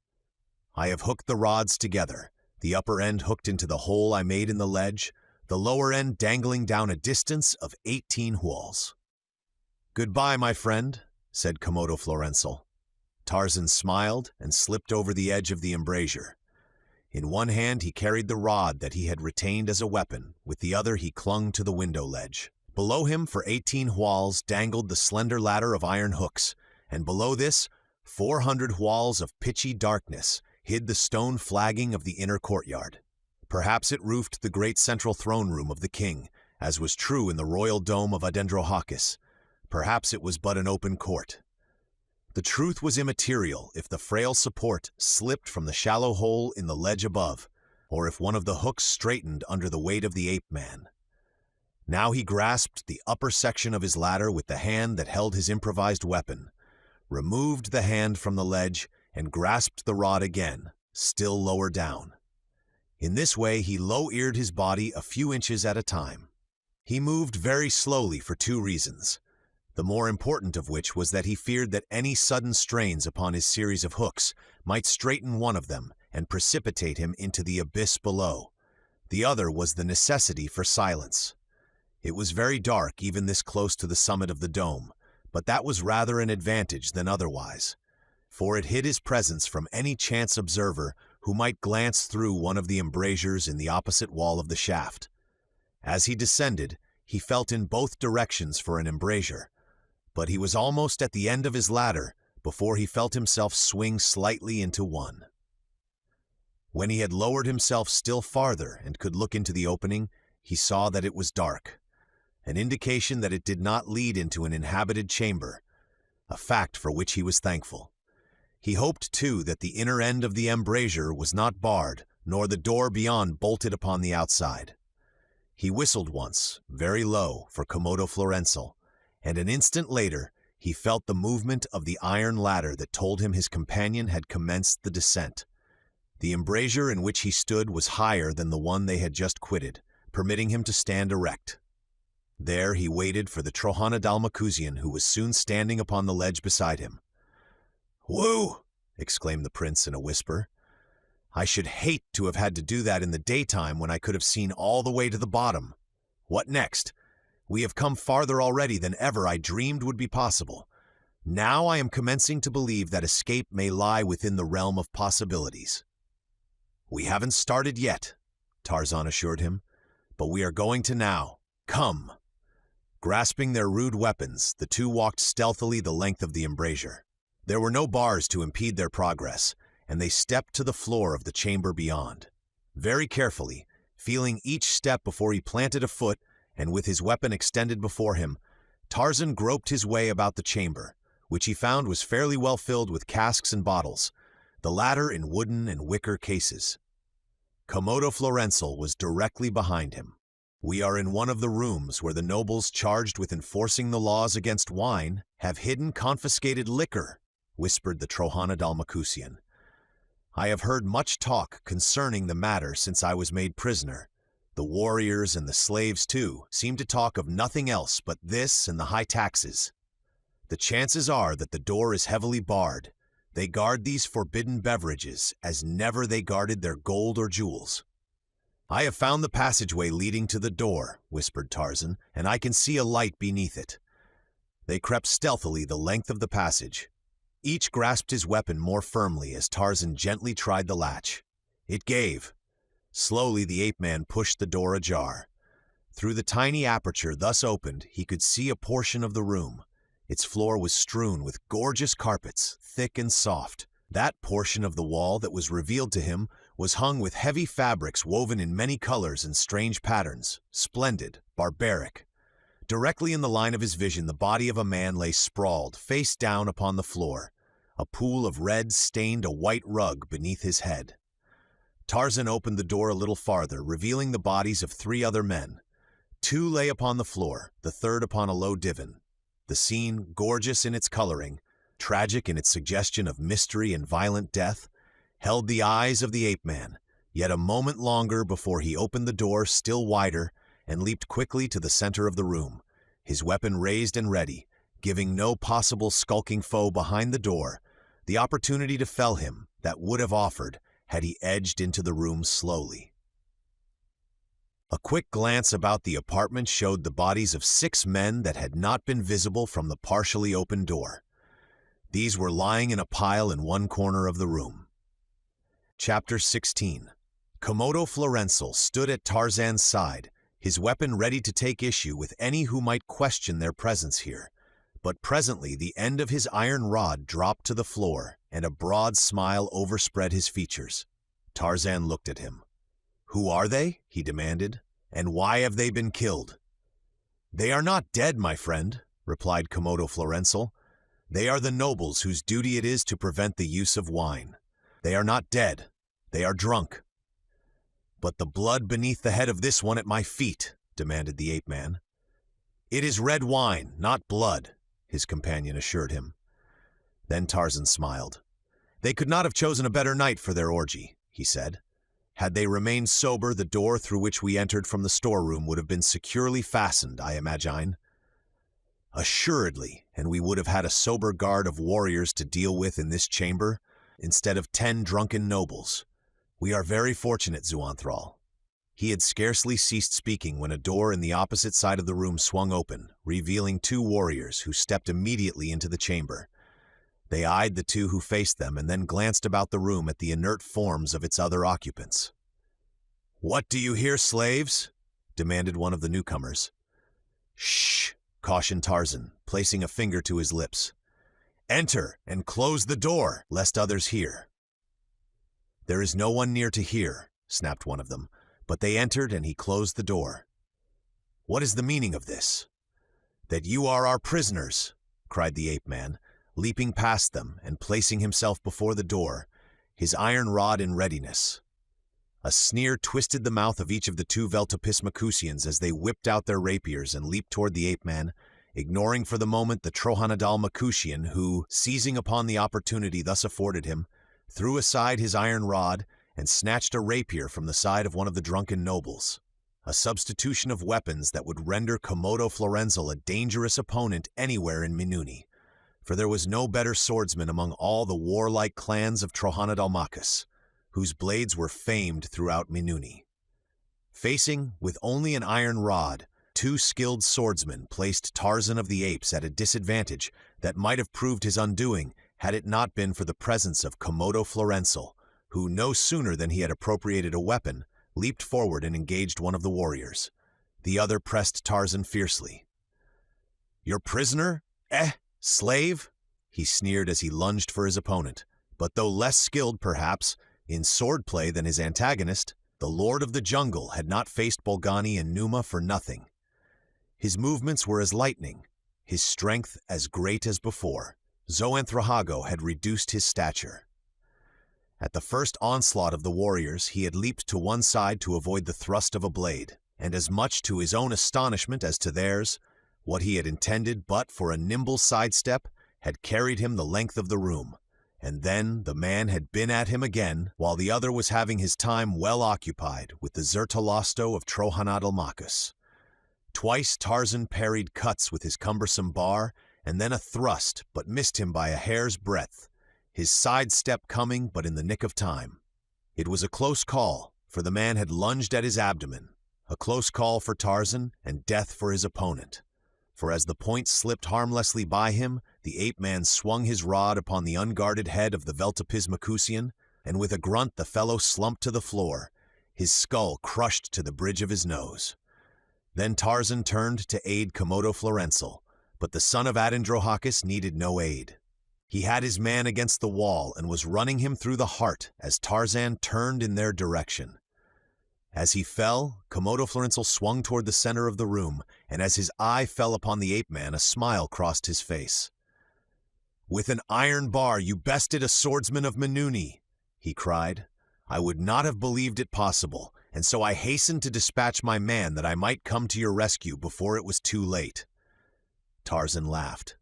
I have hooked the rods together, the upper end hooked into the hole I made in the ledge, the lower end dangling down a distance of 18 walls." "Goodbye, my friend," said Komodo Florenzel. Tarzan smiled and slipped over the edge of the embrasure. In one hand he carried the rod that he had retained as a weapon, with the other he clung to the window ledge. Below him, for 18 walls, dangled the slender ladder of iron hooks, and below this, 400 walls of pitchy darkness hid the stone flagging of the inner courtyard. Perhaps it roofed the great central throne room of the king, as was true in the royal dome of Adendrohakis. Perhaps it was but an open court. The truth was immaterial if the frail support slipped from the shallow hole in the ledge above, or if one of the hooks straightened under the weight of the ape-man. Now he grasped the upper section of his ladder with the hand that held his improvised weapon, removed the hand from the ledge, and grasped the rod again, still lower down. In this way he low-eared his body a few inches at a time. He moved very slowly for 2 reasons, the more important of which was that he feared that any sudden strains upon his series of hooks might straighten one of them and precipitate him into the abyss below. The other was the necessity for silence. It was very dark even this close to the summit of the dome, but that was rather an advantage than otherwise, for it hid his presence from any chance observer who might glance through one of the embrasures in the opposite wall of the shaft. As he descended, he felt in both directions for an embrasure, but he was almost at the end of his ladder before he felt himself swing slightly into one. When he had lowered himself still farther and could look into the opening, he saw that it was dark, an indication that it did not lead into an inhabited chamber, a fact for which he was thankful. He hoped, too, that the inner end of the embrasure was not barred, nor the door beyond bolted upon the outside. He whistled once, very low, for Komodo Florenzel, and an instant later he felt the movement of the iron ladder that told him his companion had commenced the descent. The embrasure in which he stood was higher than the one they had just quitted, permitting him to stand erect. There he waited for the Trohana Dalmacusian, who was soon standing upon the ledge beside him. "Whoo!" exclaimed the prince in a whisper. "I should hate to have had to do that in the daytime when I could have seen all the way to the bottom. What next? We have come farther already than ever I dreamed would be possible. Now I am commencing to believe that escape may lie within the realm of possibilities." "We haven't started yet," Tarzan assured him, "but we are going to now. Come." Grasping their rude weapons, the two walked stealthily the length of the embrasure. There were no bars to impede their progress, and they stepped to the floor of the chamber beyond. Very carefully, feeling each step before he planted a foot, and with his weapon extended before him, Tarzan groped his way about the chamber, which he found was fairly well filled with casks and bottles, the latter in wooden and wicker cases. Komodo Florenzel was directly behind him. "We are in one of the rooms where the nobles charged with enforcing the laws against wine have hidden confiscated liquor," whispered the Trohana Dalmacusian. "I have heard much talk concerning the matter since I was made prisoner. The warriors and the slaves, too, seem to talk of nothing else but this and the high taxes. The chances are that the door is heavily barred. They guard these forbidden beverages as never they guarded their gold or jewels." "I have found the passageway leading to the door," whispered Tarzan, "and I can see a light beneath it." They crept stealthily the length of the passage. Each grasped his weapon more firmly as Tarzan gently tried the latch. It gave. Slowly the ape-man pushed the door ajar. Through the tiny aperture thus opened, he could see a portion of the room. Its floor was strewn with gorgeous carpets, thick and soft. That portion of the wall that was revealed to him was hung with heavy fabrics woven in many colors and strange patterns, splendid, barbaric. Directly in the line of his vision, the body of a man lay sprawled, face down upon the floor. A pool of red stained a white rug beneath his head. Tarzan opened the door a little farther, revealing the bodies of 3 other men. 2 lay upon the floor, the third upon a low divan. The scene, gorgeous in its coloring, tragic in its suggestion of mystery and violent death, held the eyes of the ape-man, Yet a moment longer before he opened the door still wider and leaped quickly to the center of the room, his weapon raised and ready, giving no possible skulking foe behind the door the opportunity to fell him that would have offered had he edged into the room slowly. A quick glance about the apartment showed the bodies of 6 men that had not been visible from the partially open door. These were lying in a pile in one corner of the room. Chapter 16. Komodo Florenzel stood at Tarzan's side, his weapon ready to take issue with any who might question their presence here. But presently the end of his iron rod dropped to the floor, and a broad smile overspread his features. Tarzan looked at him. "Who are they?" he demanded, "and why have they been killed?" "They are not dead, my friend," replied Komodo Florenzel. "They are the nobles whose duty it is to prevent the use of wine. They are not dead. They are drunk." "But the blood beneath the head of this one at my feet," demanded the ape-man. "It is red wine, not blood," his companion assured him. Then Tarzan smiled. "They could not have chosen a better night for their orgy," he said. "Had they remained sober, the door through which we entered from the storeroom would have been securely fastened, I imagine." "Assuredly, and we would have had a sober guard of warriors to deal with in this chamber, instead of 10 drunken nobles. We are very fortunate, Zuanthral." He had scarcely ceased speaking when a door in the opposite side of the room swung open, revealing 2 warriors who stepped immediately into the chamber. They eyed the 2 who faced them and then glanced about the room at the inert forms of its other occupants. "What do you hear, slaves?" demanded one of the newcomers. "Shh!" cautioned Tarzan, placing a finger to his lips. "Enter and close the door, lest others hear." "There is no one near to hear," snapped one of them, but they entered and he closed the door. "What is the meaning of this?" "That you are our prisoners," cried the ape-man, leaping past them and placing himself before the door, his iron rod in readiness. A sneer twisted the mouth of each of the 2 Veltopismacusians as they whipped out their rapiers and leaped toward the ape-man, ignoring for the moment the Trohanadal-Macusian who, seizing upon the opportunity thus afforded him, threw aside his iron rod and snatched a rapier from the side of one of the drunken nobles, a substitution of weapons that would render Komodo Florenzel a dangerous opponent anywhere in Minuni, for there was no better swordsman among all the warlike clans of Trohanadalmacus, whose blades were famed throughout Minuni. Facing, with only an iron rod, 2 skilled swordsmen placed Tarzan of the Apes at a disadvantage that might have proved his undoing had it not been for the presence of Komodo Florenzel, who no sooner than he had appropriated a weapon, leaped forward and engaged one of the warriors. The other pressed Tarzan fiercely. "Your prisoner? Slave?" he sneered as he lunged for his opponent. But though less skilled, perhaps, in swordplay than his antagonist, the Lord of the Jungle had not faced Bolgani and Numa for nothing. His movements were as lightning, his strength as great as before. Zoanthrahago had reduced his stature. At the first onslaught of the warriors, he had leaped to one side to avoid the thrust of a blade, and as much to his own astonishment as to theirs, what he had intended but for a nimble sidestep had carried him the length of the room, and then the man had been at him again, while the other was having his time well occupied with the Zertolosto of Trohanadalmacus. Twice Tarzan parried cuts with his cumbersome bar, and then a thrust, but missed him by a hair's breadth, his sidestep coming but in the nick of time. It was a close call, for the man had lunged at his abdomen, a close call for Tarzan and death for his opponent. For as the point slipped harmlessly by him, the ape-man swung his rod upon the unguarded head of the Veltopismacusian, and with a grunt the fellow slumped to the floor, his skull crushed to the bridge of his nose. Then Tarzan turned to aid Komodo Florenzel, but the son of Adandrohakis needed no aid. He had his man against the wall and was running him through the heart as Tarzan turned in their direction. As he fell, Komodo Florenzel swung toward the center of the room, and as his eye fell upon the ape-man, a smile crossed his face. "With an iron bar you bested a swordsman of Minuni," he cried. "I would not have believed it possible, and so I hastened to dispatch my man that I might come to your rescue before it was too late." Tarzan laughed.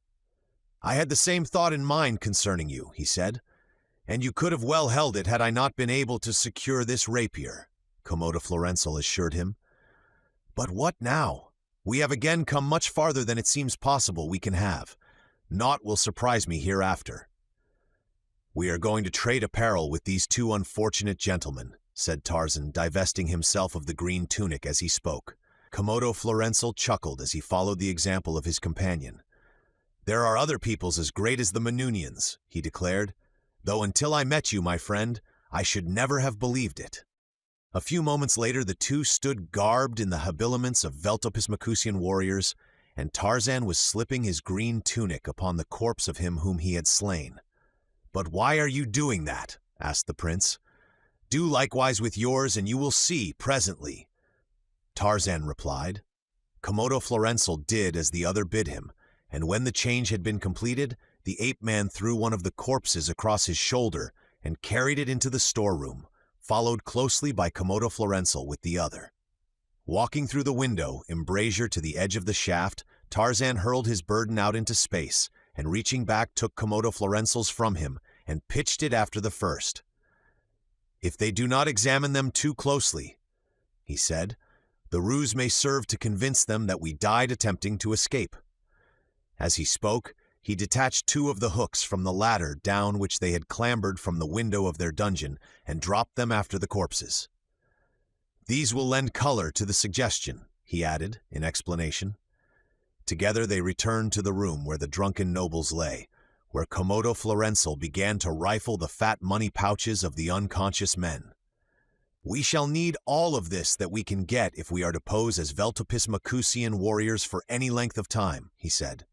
"I had the same thought in mind concerning you," he said. "And you could have well held it had I not been able to secure this rapier," Komodo Florenzel assured him. "But what now? We have again come much farther than it seems possible we can have. Naught will surprise me hereafter." "We are going to trade apparel with these two unfortunate gentlemen," said Tarzan, divesting himself of the green tunic as he spoke. Komodo Florenzel chuckled as he followed the example of his companion. "There are other peoples as great as the Manunians," he declared, "though until I met you, my friend, I should never have believed it." A few moments later, the two stood garbed in the habiliments of Veltopismacusian warriors, and Tarzan was slipping his green tunic upon the corpse of him whom he had slain. "But why are you doing that?" asked the prince. "Do likewise with yours, and you will see presently." Tarzan replied. Komodo Florenzel did as the other bid him, and when the change had been completed, the ape-man threw one of the corpses across his shoulder and carried it into the storeroom, followed closely by Komodo Florenzel with the other. Walking through the window, embrasure to the edge of the shaft, Tarzan hurled his burden out into space, and reaching back took Komodo Florenzel's from him and pitched it after the first. "If they do not examine them too closely," he said, "the ruse may serve to convince them that we died attempting to escape." As he spoke, he detached two of the hooks from the ladder down which they had clambered from the window of their dungeon and dropped them after the corpses. "These will lend color to the suggestion," he added in explanation. Together they returned to the room where the drunken nobles lay, where Komodo Florenzel began to rifle the fat money pouches of the unconscious men. "We shall need all of this that we can get if we are to pose as Veltopismacusian warriors for any length of time," he said.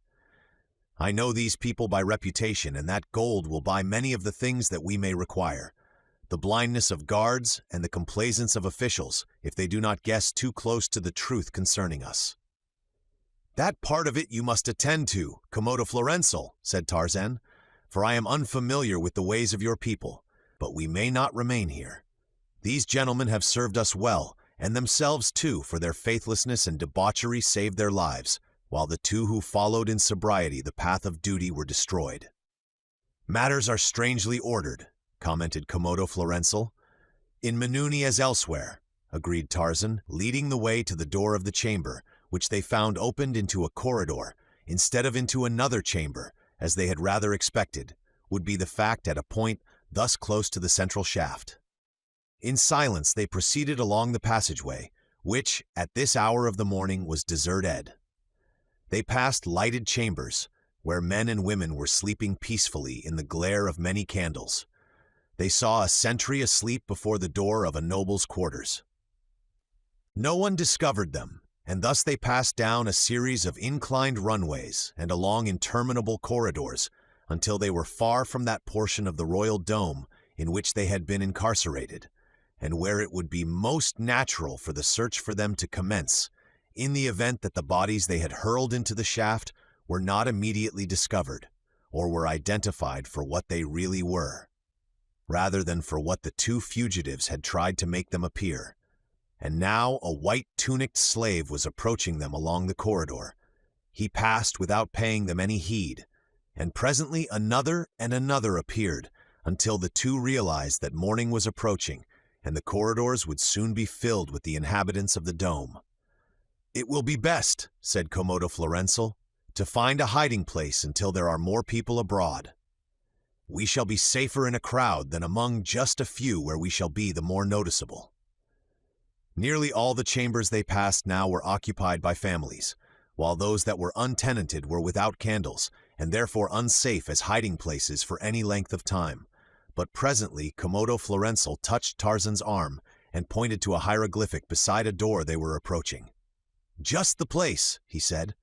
"I know these people by reputation, and that gold will buy many of the things that we may require. The blindness of guards and the complaisance of officials, if they do not guess too close to the truth concerning us." "That part of it you must attend to, Komodo Florenzel," said Tarzan, "for I am unfamiliar with the ways of your people, but we may not remain here. These gentlemen have served us well, and themselves too, for their faithlessness and debauchery saved their lives, while the two who followed in sobriety the path of duty were destroyed." "Matters are strangely ordered," commented Komodo Florenzel. "In Manuni as elsewhere," agreed Tarzan, leading the way to the door of the chamber, which they found opened into a corridor, instead of into another chamber, as they had rather expected, would be the fact at a point thus close to the central shaft. In silence they proceeded along the passageway, which, at this hour of the morning, was deserted. They passed lighted chambers, where men and women were sleeping peacefully in the glare of many candles. They saw a sentry asleep before the door of a noble's quarters. No one discovered them, and thus they passed down a series of inclined runways and along interminable corridors until they were far from that portion of the royal dome in which they had been incarcerated, and where it would be most natural for the search for them to commence, in the event that the bodies they had hurled into the shaft were not immediately discovered, or were identified for what they really were, rather than for what the two fugitives had tried to make them appear. And now a white-tunicked slave was approaching them along the corridor. He passed without paying them any heed, and presently another and another appeared, until the two realized that morning was approaching, and the corridors would soon be filled with the inhabitants of the dome. "It will be best," said Komodo Florenzel, "to find a hiding place until there are more people abroad. We shall be safer in a crowd than among just a few where we shall be the more noticeable." Nearly all the chambers they passed now were occupied by families, while those that were untenanted were without candles, and therefore unsafe as hiding places for any length of time. But presently Komodo Florenzel touched Tarzan's arm and pointed to a hieroglyphic beside a door they were approaching. "Just the place," he said.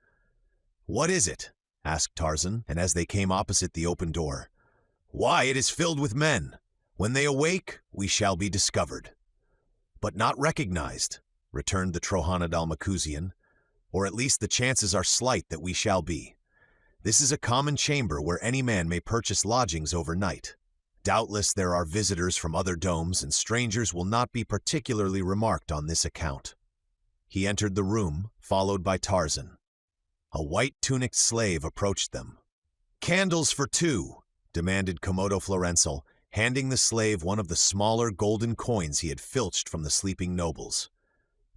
"What is it?" asked Tarzan, and as they came opposite the open door. "Why, it is filled with men. When they awake, we shall be discovered." "But not recognized," returned the Trohanadalmacusian, "or at least the chances are slight that we shall be. This is a common chamber where any man may purchase lodgings overnight. Doubtless there are visitors from other domes, and strangers will not be particularly remarked on this account." He entered the room, followed by Tarzan. A white-tunicked slave approached them. "Candles for two," demanded Komodo Florenzel, handing the slave one of the smaller golden coins he had filched from the sleeping nobles.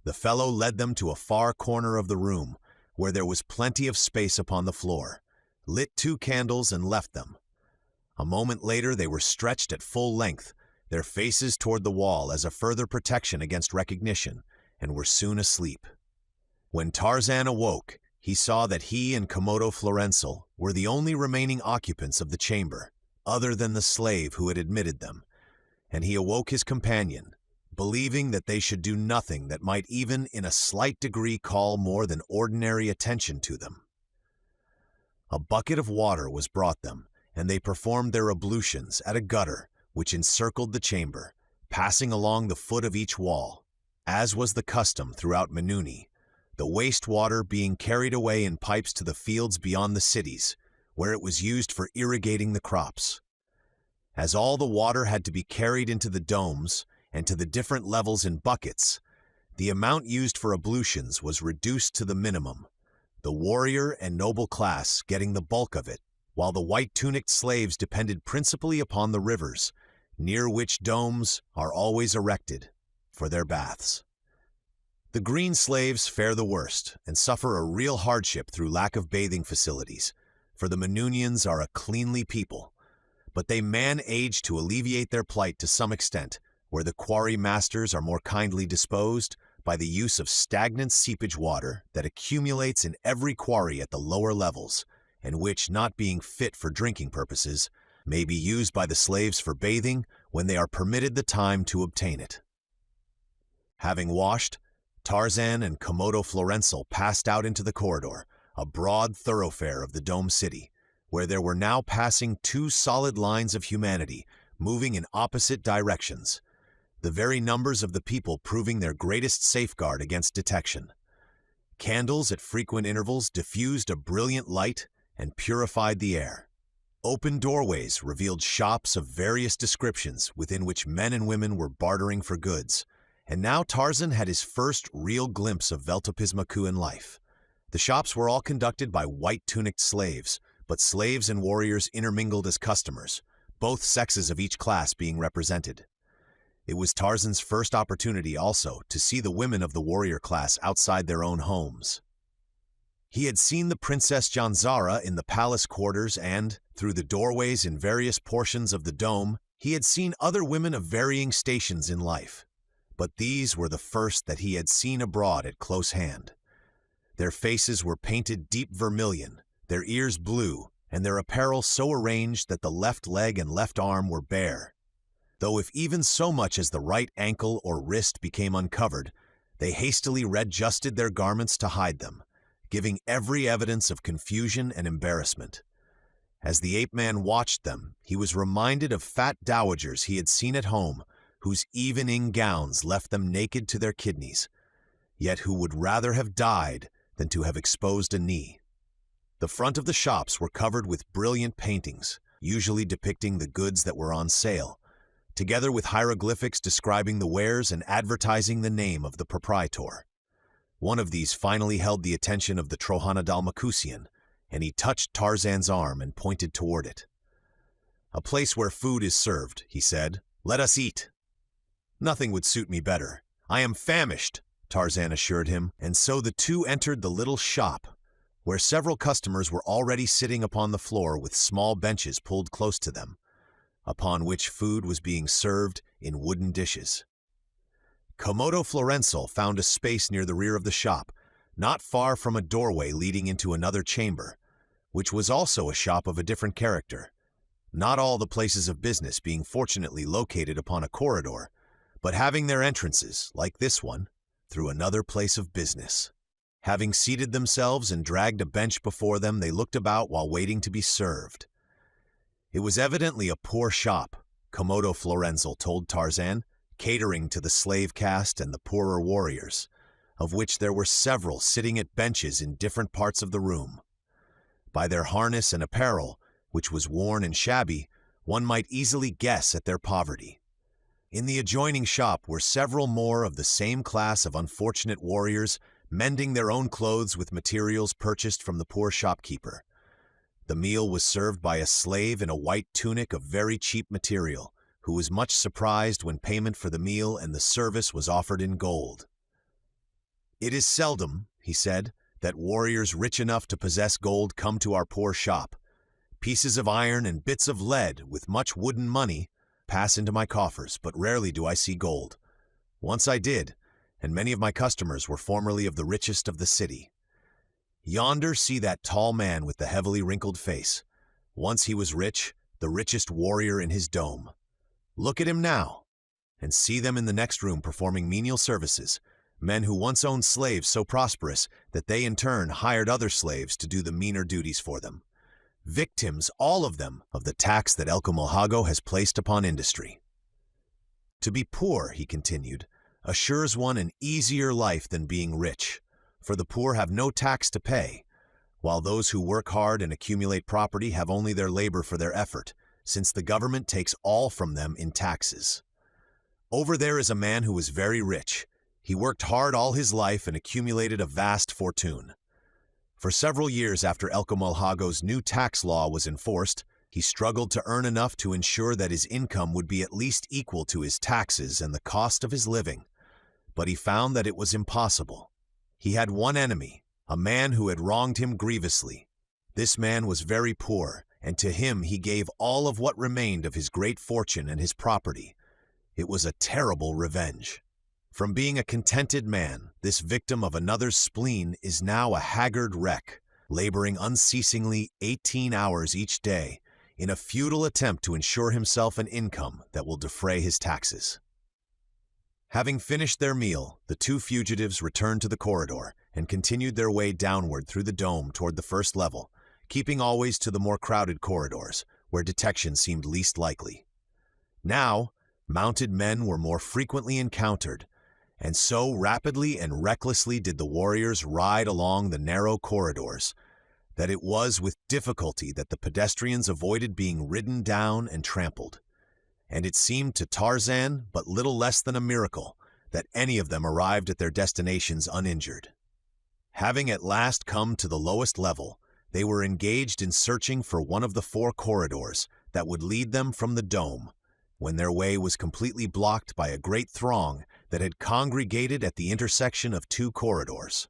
The fellow led them to a far corner of the room, where there was plenty of space upon the floor, lit 2 candles and left them. A moment later they were stretched at full length, their faces toward the wall as a further protection against recognition, and were soon asleep. When Tarzan awoke, he saw that he and Komodo Florenzel were the only remaining occupants of the chamber, other than the slave who had admitted them, and he awoke his companion, believing that they should do nothing that might even in a slight degree call more than ordinary attention to them. A bucket of water was brought them, and they performed their ablutions at a gutter which encircled the chamber, passing along the foot of each wall, as was the custom throughout Menuni, the waste water being carried away in pipes to the fields beyond the cities, where it was used for irrigating the crops. As all the water had to be carried into the domes and to the different levels in buckets, the amount used for ablutions was reduced to the minimum, the warrior and noble class getting the bulk of it, while the white-tunicked slaves depended principally upon the rivers, near which domes are always erected, for their baths. The green slaves fare the worst and suffer a real hardship through lack of bathing facilities, for the Menunians are a cleanly people, but they manage to alleviate their plight to some extent, where the quarry masters are more kindly disposed, by the use of stagnant seepage water that accumulates in every quarry at the lower levels, and which, not being fit for drinking purposes, may be used by the slaves for bathing when they are permitted the time to obtain it. Having washed, Tarzan and Komodo Florenzel passed out into the corridor, a broad thoroughfare of the Dome City, where there were now passing 2 solid lines of humanity, moving in opposite directions, the very numbers of the people proving their greatest safeguard against detection. Candles at frequent intervals diffused a brilliant light and purified the air. Open doorways revealed shops of various descriptions within which men and women were bartering for goods, and now Tarzan had his first real glimpse of Veltopismakuan life. The shops were all conducted by white-tunicked slaves, but slaves and warriors intermingled as customers, both sexes of each class being represented. It was Tarzan's first opportunity also to see the women of the warrior class outside their own homes. He had seen the Princess Janzara in the palace quarters and, through the doorways in various portions of the dome, he had seen other women of varying stations in life. But these were the first that he had seen abroad at close hand. Their faces were painted deep vermilion, their ears blue, and their apparel so arranged that the left leg and left arm were bare. Though if even so much as the right ankle or wrist became uncovered, they hastily readjusted their garments to hide them, giving every evidence of confusion and embarrassment. As the ape-man watched them, he was reminded of fat dowagers he had seen at home, whose evening gowns left them naked to their kidneys, yet who would rather have died than to have exposed a knee. The front of the shops were covered with brilliant paintings, usually depicting the goods that were on sale, together with hieroglyphics describing the wares and advertising the name of the proprietor. One of these finally held the attention of the Trohana Dalmacusian, and he touched Tarzan's arm and pointed toward it. "A place where food is served," he said. "Let us eat." "Nothing would suit me better. I am famished," Tarzan assured him, and so the two entered the little shop, where several customers were already sitting upon the floor with small benches pulled close to them, upon which food was being served in wooden dishes. Komodo Florenzel found a space near the rear of the shop, not far from a doorway leading into another chamber, which was also a shop of a different character, not all the places of business being fortunately located upon a corridor, but having their entrances, like this one, through another place of business. Having seated themselves and dragged a bench before them, they looked about while waiting to be served. It was evidently a poor shop, Komodo Florenzel told Tarzan, catering to the slave caste and the poorer warriors, of which there were several sitting at benches in different parts of the room. By their harness and apparel, which was worn and shabby, one might easily guess at their poverty. In the adjoining shop were several more of the same class of unfortunate warriors, mending their own clothes with materials purchased from the poor shopkeeper. The meal was served by a slave in a white tunic of very cheap material, who was much surprised when payment for the meal and the service was offered in gold. "It is seldom," he said, "that warriors rich enough to possess gold come to our poor shop. Pieces of iron and bits of lead, with much wooden money, pass into my coffers, but rarely do I see gold. Once I did, and many of my customers were formerly of the richest of the city. Yonder see that tall man with the heavily wrinkled face. Once he was rich, the richest warrior in his dome. Look at him now, and see them in the next room performing menial services, men who once owned slaves so prosperous that they in turn hired other slaves to do the meaner duties for them. Victims, all of them, of the tax that El Camolhago has placed upon industry. To be poor," he continued, "assures one an easier life than being rich, for the poor have no tax to pay, while those who work hard and accumulate property have only their labor for their effort, since the government takes all from them in taxes. Over there is a man who is very rich. He worked hard all his life and accumulated a vast fortune. For several years after El Camolhago's new tax law was enforced, he struggled to earn enough to ensure that his income would be at least equal to his taxes and the cost of his living. But he found that it was impossible. He had one enemy, a man who had wronged him grievously. This man was very poor, and to him he gave all of what remained of his great fortune and his property. It was a terrible revenge. From being a contented man, this victim of another's spleen is now a haggard wreck, laboring unceasingly 18 hours each day in a futile attempt to ensure himself an income that will defray his taxes." Having finished their meal, the two fugitives returned to the corridor and continued their way downward through the dome toward the first level, keeping always to the more crowded corridors, where detection seemed least likely. Now, mounted men were more frequently encountered, and so rapidly and recklessly did the warriors ride along the narrow corridors that it was with difficulty that the pedestrians avoided being ridden down and trampled. And it seemed to Tarzan but little less than a miracle that any of them arrived at their destinations uninjured. Having at last come to the lowest level, they were engaged in searching for one of the 4 corridors that would lead them from the dome, when their way was completely blocked by a great throng that had congregated at the intersection of 2 corridors.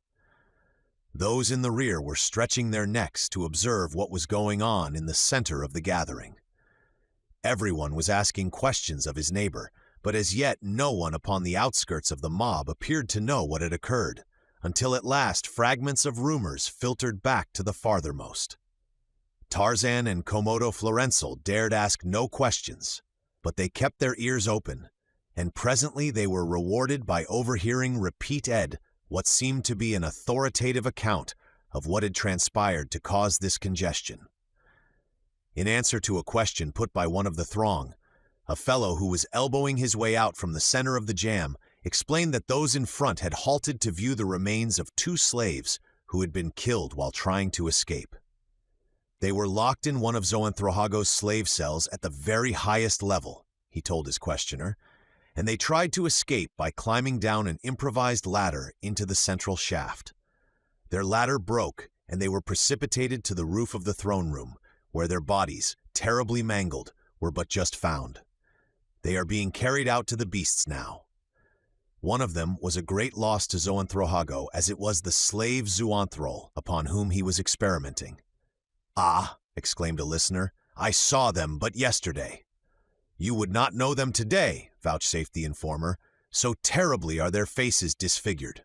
Those in the rear were stretching their necks to observe what was going on in the center of the gathering. Everyone was asking questions of his neighbor, but as yet no one upon the outskirts of the mob appeared to know what had occurred, until at last fragments of rumors filtered back to the farthermost. Tarzan and Komodo Florenzel dared ask no questions, but they kept their ears open, and presently they were rewarded by overhearing Repeat Ed what seemed to be an authoritative account of what had transpired to cause this congestion. In answer to a question put by one of the throng, a fellow who was elbowing his way out from the center of the jam explained that those in front had halted to view the remains of 2 slaves who had been killed while trying to escape. They were locked in one of Xoanthrohago's slave cells at the very highest level, he told his questioner, and they tried to escape by climbing down an improvised ladder into the central shaft. Their ladder broke, and they were precipitated to the roof of the throne room, where their bodies, terribly mangled, were but just found. They are being carried out to the beasts now. One of them was a great loss to Xoanthrohago, as it was the slave Zoanthrol upon whom he was experimenting. "Ah," exclaimed a listener, "I saw them but yesterday." "You would not know them today," vouchsafed the informer, "so terribly are their faces disfigured."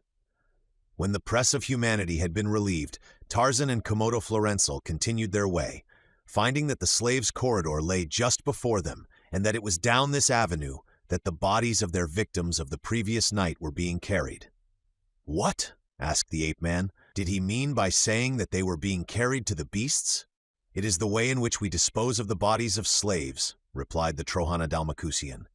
When the press of humanity had been relieved, Tarzan and Komodo Florenzel continued their way, finding that the slaves' corridor lay just before them, and that it was down this avenue that the bodies of their victims of the previous night were being carried. "What?" asked the ape-man. "Did he mean by saying that they were being carried to the beasts?" "It is the way in which we dispose of the bodies of slaves," replied the Trohana Dalmacusian.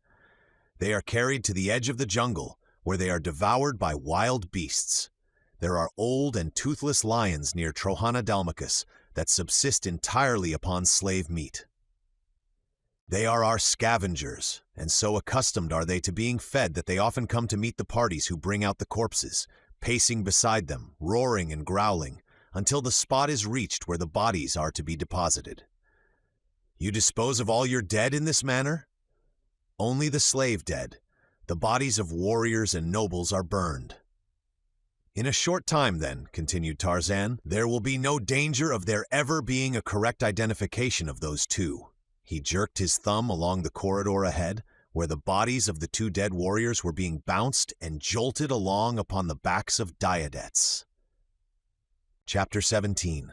"They are carried to the edge of the jungle, where they are devoured by wild beasts. There are old and toothless lions near Trohana Dalmacus that subsist entirely upon slave meat. They are our scavengers, and so accustomed are they to being fed that they often come to meet the parties who bring out the corpses, pacing beside them, roaring and growling, until the spot is reached where the bodies are to be deposited." "You dispose of all your dead in this manner?" Only the slave dead. The bodies of warriors and nobles are burned. In a short time, then, continued Tarzan, there will be no danger of there ever being a correct identification of those two. He jerked his thumb along the corridor ahead, where the bodies of the two dead warriors were being bounced and jolted along upon the backs of diadettes. Chapter 17.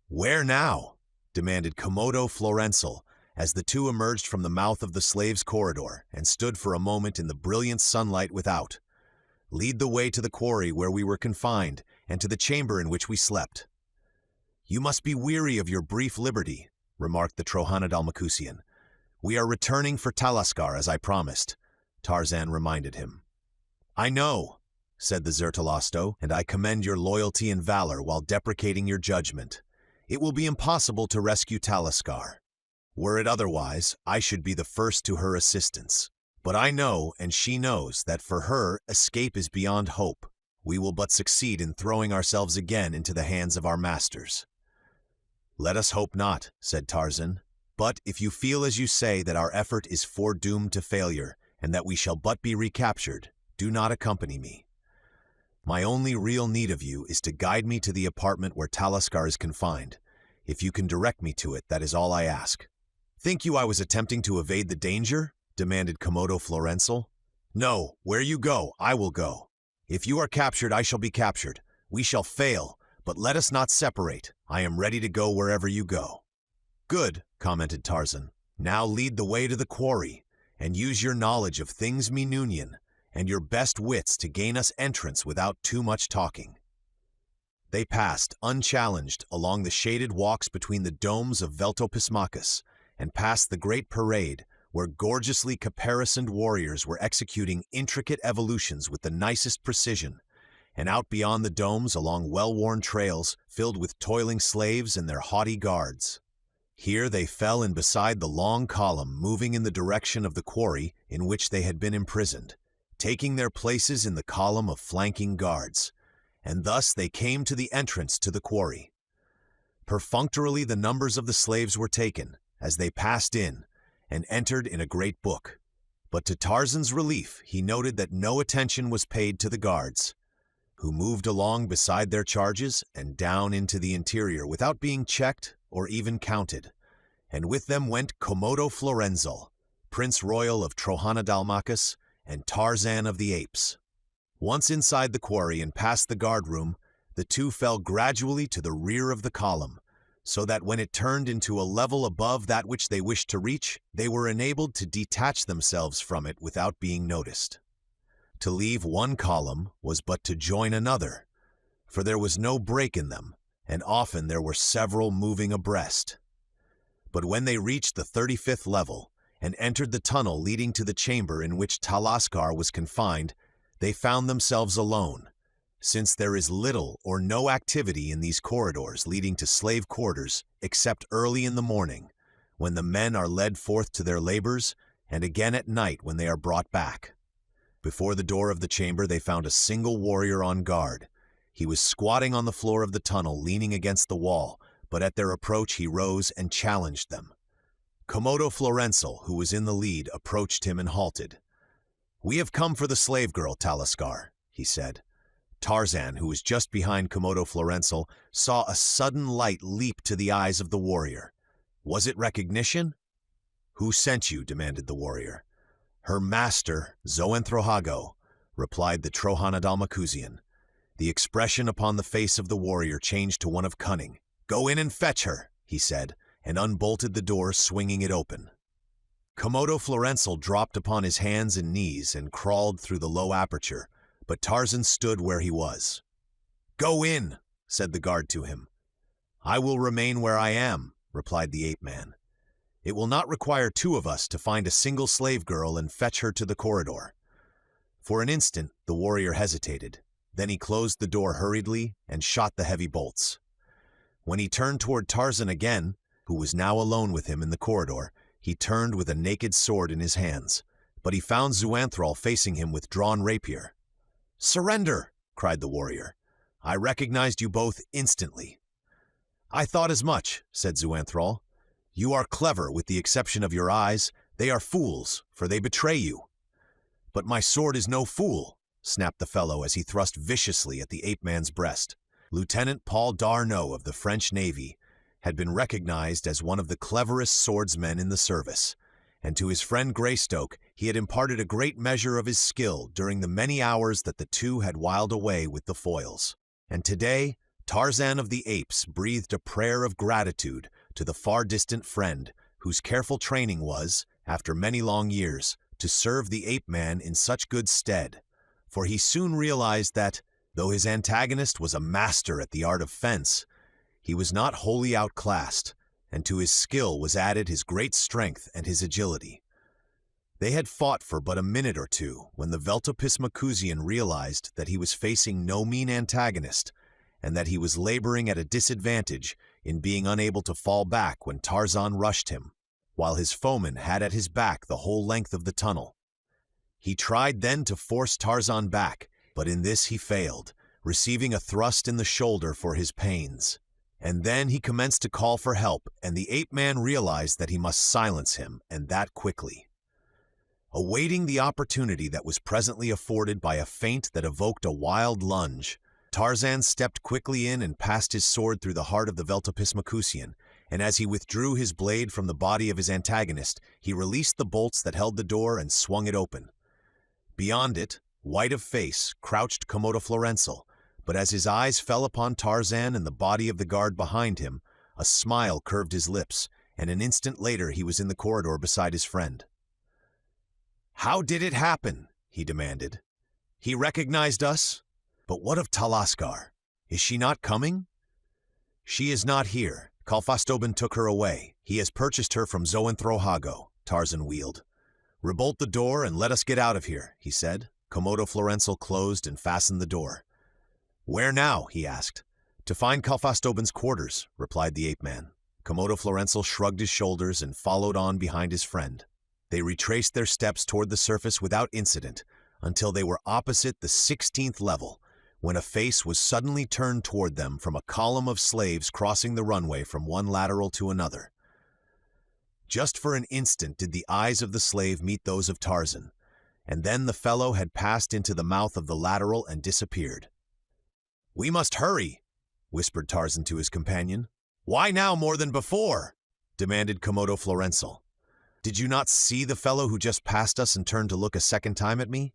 "Where now?" demanded Komodo Florenzel, as the two emerged from the mouth of the slaves' corridor and stood for a moment in the brilliant sunlight without. "Lead the way to the quarry where we were confined, and to the chamber in which we slept." "You must be weary of your brief liberty," remarked the Trohanadalmacusian. "We are returning for Talaskar, as I promised," Tarzan reminded him. "I know," said the Zertalasto, "and I commend your loyalty and valor while deprecating your judgment. It will be impossible to rescue Talaskar. Were it otherwise, I should be the first to her assistance. But I know, and she knows, that for her, escape is beyond hope. We will but succeed in throwing ourselves again into the hands of our masters." "Let us hope not," said Tarzan. "But if you feel as you say that our effort is foredoomed to failure, and that we shall but be recaptured, do not accompany me. My only real need of you is to guide me to the apartment where Talaskar is confined. If you can direct me to it, that is all I ask." "Think you I was attempting to evade the danger?" demanded Komodo Florenzel. "No, where you go, I will go. If you are captured, I shall be captured. We shall fail, but let us not separate. I am ready to go wherever you go." "Good," commented Tarzan. "Now lead the way to the quarry, and use your knowledge of things Minunian and your best wits to gain us entrance without too much talking." They passed, unchallenged, along the shaded walks between the domes of Veltopismachus, and past the great parade, where gorgeously caparisoned warriors were executing intricate evolutions with the nicest precision, and out beyond the domes along well-worn trails filled with toiling slaves and their haughty guards. Here they fell in beside the long column moving in the direction of the quarry in which they had been imprisoned, taking their places in the column of flanking guards, and thus they came to the entrance to the quarry. Perfunctorily the numbers of the slaves were taken, as they passed in, and entered in a great book. But to Tarzan's relief, he noted that no attention was paid to the guards, who moved along beside their charges and down into the interior without being checked or even counted. And with them went Komodo Florenzel, Prince Royal of Trohanadalmachus and Tarzan of the Apes. Once inside the quarry and past the guard-room, the two fell gradually to the rear of the column, so that when it turned into a level above that which they wished to reach, they were enabled to detach themselves from it without being noticed. To leave one column was but to join another, for there was no break in them, and often there were several moving abreast. But when they reached the 35th level and entered the tunnel leading to the chamber in which Talaskar was confined, they found themselves alone, since there is little or no activity in these corridors leading to slave quarters except early in the morning, when the men are led forth to their labors, and again at night when they are brought back. Before the door of the chamber they found a single warrior on guard. He was squatting on the floor of the tunnel, leaning against the wall, but at their approach he rose and challenged them. Komodo Florenzel, who was in the lead, approached him and halted. "We have come for the slave girl, Talaskar," he said. Tarzan, who was just behind Komodo Florenzel, saw a sudden light leap to the eyes of the warrior. Was it recognition? "Who sent you?" demanded the warrior. "Her master, Zoanthrohago," replied the Trohanadalmacusian. The expression upon the face of the warrior changed to one of cunning. "Go in and fetch her," he said, and unbolted the door, swinging it open. Komodo Florenzel dropped upon his hands and knees and crawled through the low aperture, but Tarzan stood where he was. "Go in," said the guard to him. "I will remain where I am," replied the ape-man. "It will not require two of us to find a single slave girl and fetch her to the corridor." For an instant the warrior hesitated. Then he closed the door hurriedly and shot the heavy bolts. When he turned toward Tarzan again, who was now alone with him in the corridor, he turned with a naked sword in his hands, but he found Zoanthral facing him with drawn rapier. "Surrender!" cried the warrior. "I recognized you both instantly." "I thought as much," said Zoanthral. "You are clever with the exception of your eyes, They are fools, for they betray you." "But my sword is no fool," snapped the fellow as he thrust viciously at the ape-man's breast. Lieutenant Paul Darnaud of the French Navy had been recognized as one of the cleverest swordsmen in the service, and to his friend Greystoke he had imparted a great measure of his skill during the many hours that the two had whiled away with the foils. And today, Tarzan of the Apes breathed a prayer of gratitude to the far-distant friend whose careful training was, after many long years, to serve the ape-man in such good stead, for he soon realized that, though his antagonist was a master at the art of fence, he was not wholly outclassed, and to his skill was added his great strength and his agility. They had fought for but a minute or two when the Veltopismacusian realized that he was facing no mean antagonist, and that he was laboring at a disadvantage in being unable to fall back when Tarzan rushed him, while his foeman had at his back the whole length of the tunnel. He tried then to force Tarzan back, but in this he failed, receiving a thrust in the shoulder for his pains. And then he commenced to call for help, and the ape-man realized that he must silence him, and that quickly. Awaiting the opportunity that was presently afforded by a feint that evoked a wild lunge, Tarzan stepped quickly in and passed his sword through the heart of the Veltopismacusian, and as he withdrew his blade from the body of his antagonist, he released the bolts that held the door and swung it open. Beyond it, white of face, crouched Komodo Florenzel, but as his eyes fell upon Tarzan and the body of the guard behind him, a smile curved his lips, and an instant later he was in the corridor beside his friend. "How did it happen?" he demanded. "He recognized us? But what of Talaskar? Is she not coming?" "She is not here. Kalfastoban took her away. He has purchased her from Zoanthrohago," Tarzan wheeled. "Rebolt the door and let us get out of here," he said. Komodo Florenzel closed and fastened the door. "Where now?" he asked. "To find Kalfastoban's quarters," replied the ape-man. Komodo Florenzel shrugged his shoulders and followed on behind his friend. They retraced their steps toward the surface without incident until they were opposite the 16th level, when a face was suddenly turned toward them from a column of slaves crossing the runway from one lateral to another. Just for an instant did the eyes of the slave meet those of Tarzan, and then the fellow had passed into the mouth of the lateral and disappeared. "We must hurry," whispered Tarzan to his companion. "Why now more than before?" demanded Komodo Florenzel. "Did you not see the fellow who just passed us and turned to look a second time at me?"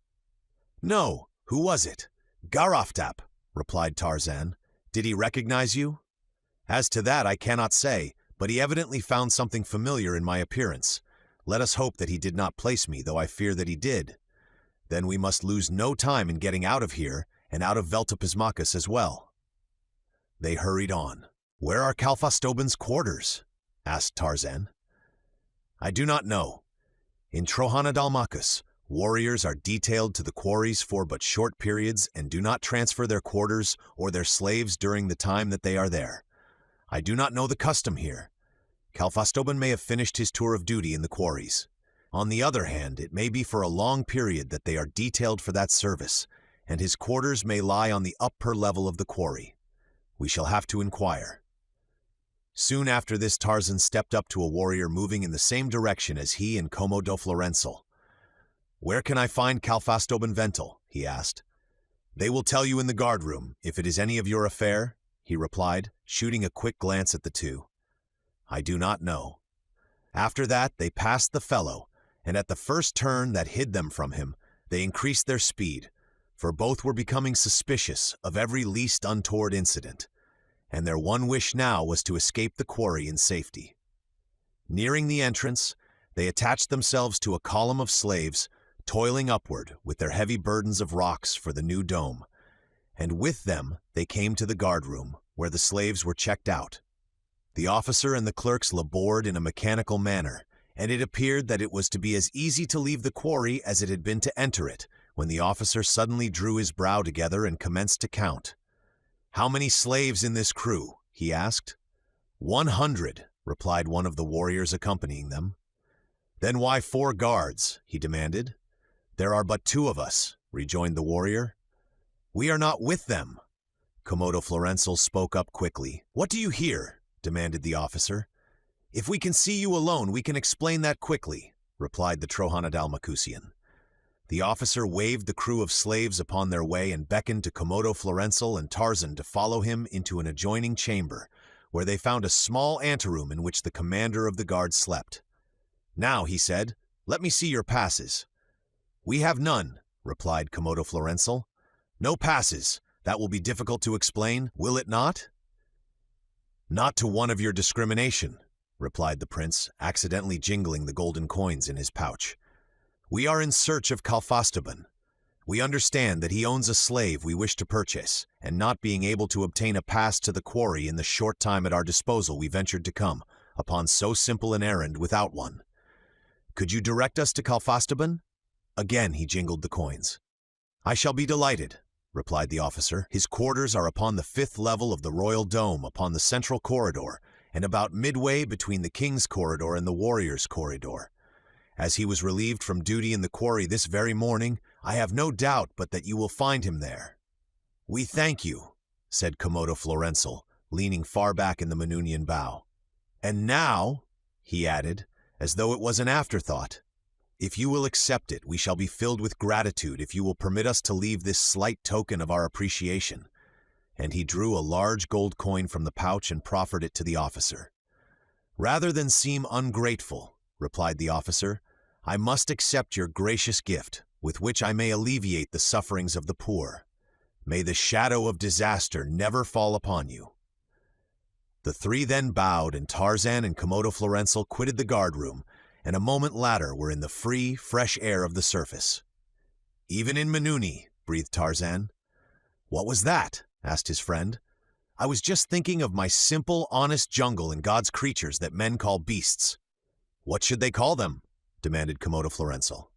"No. Who was it?" "Garaftap," replied Tarzan. "Did he recognize you?" "As to that I cannot say, but he evidently found something familiar in my appearance. Let us hope that he did not place me, though I fear that he did. Then we must lose no time in getting out of here, and out of Veltopismacus as well." They hurried on. "Where are Kalfastoban's quarters?" asked Tarzan. "I do not know. In Trohanadalmacus, warriors are detailed to the quarries for but short periods and do not transfer their quarters or their slaves during the time that they are there. I do not know the custom here. Kalfastoban may have finished his tour of duty in the quarries. On the other hand, it may be for a long period that they are detailed for that service, and his quarters may lie on the upper level of the quarry. We shall have to inquire." Soon after this Tarzan stepped up to a warrior moving in the same direction as he and Komodo Florenzel. "Where can I find Kalfastoban Ventel?" he asked. "They will tell you in the guardroom, if it is any of your affair," he replied, shooting a quick glance at the two. "I do not know." After that they passed the fellow, and at the first turn that hid them from him, they increased their speed, for both were becoming suspicious of every least untoward incident, and their one wish now was to escape the quarry in safety. Nearing the entrance, they attached themselves to a column of slaves, toiling upward with their heavy burdens of rocks for the new dome, and with them they came to the guardroom, where the slaves were checked out. The officer and the clerks labored in a mechanical manner, and it appeared that it was to be as easy to leave the quarry as it had been to enter it, when the officer suddenly drew his brow together and commenced to count. "How many slaves in this crew?" he asked. 100, replied one of the warriors accompanying them. "Then why 4 guards?" he demanded. "There are but 2 of us," rejoined the warrior. "We are not with them." Komodo Florenzel spoke up quickly. "What do you hear?" demanded the officer. "If we can see you alone, we can explain that quickly." replied the Trohanadalmacusian. The officer waved the crew of slaves upon their way and beckoned to Komodo Florenzel and Tarzan to follow him into an adjoining chamber, where they found a small anteroom in which the commander of the guard slept. "Now," he said, "let me see your passes." "We have none," replied Komodo Florenzel. "No passes. That will be difficult to explain, will it not?" "Not to one of your discrimination," replied the prince, accidentally jingling the golden coins in his pouch. "We are in search of Kalfastaban. We understand that he owns a slave we wish to purchase, and not being able to obtain a pass to the quarry in the short time at our disposal, we ventured to come upon so simple an errand without one. Could you direct us to Kalfastaban?" Again he jingled the coins. "I shall be delighted," replied the officer. "His quarters are upon the 5th level of the royal dome upon the central corridor, and about midway between the king's corridor and the warrior's corridor. As he was relieved from duty in the quarry this very morning, I have no doubt but that you will find him there." "We thank you," said Komodo Florenzel, leaning far back in the Manunian bow. "And now," he added, as though it was an afterthought, "if you will accept it, we shall be filled with gratitude if you will permit us to leave this slight token of our appreciation." And he drew a large gold coin from the pouch and proffered it to the officer. "Rather than seem ungrateful," replied the officer, "I must accept your gracious gift, with which I may alleviate the sufferings of the poor. May the shadow of disaster never fall upon you." The three then bowed, and Tarzan and Komodo Florenzel quitted the guardroom, and a moment later were in the free, fresh air of the surface. "Even in Manuni," breathed Tarzan. "What was that?" asked his friend. "I was just thinking of my simple, honest jungle and God's creatures that men call beasts." "What should they call them?" demanded Komodo Florenzel.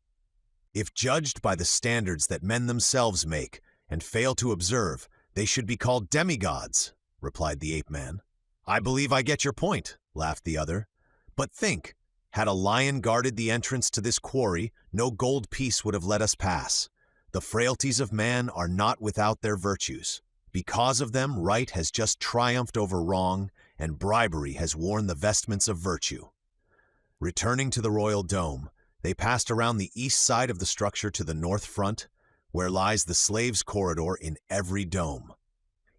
"If judged by the standards that men themselves make and fail to observe, they should be called demigods," replied the ape-man. "I believe I get your point," laughed the other. "But think, had a lion guarded the entrance to this quarry, no gold piece would have let us pass. The frailties of man are not without their virtues. Because of them, right has just triumphed over wrong, and bribery has worn the vestments of virtue." Returning to the royal dome, they passed around the east side of the structure to the north front, where lies the slaves' corridor in every dome.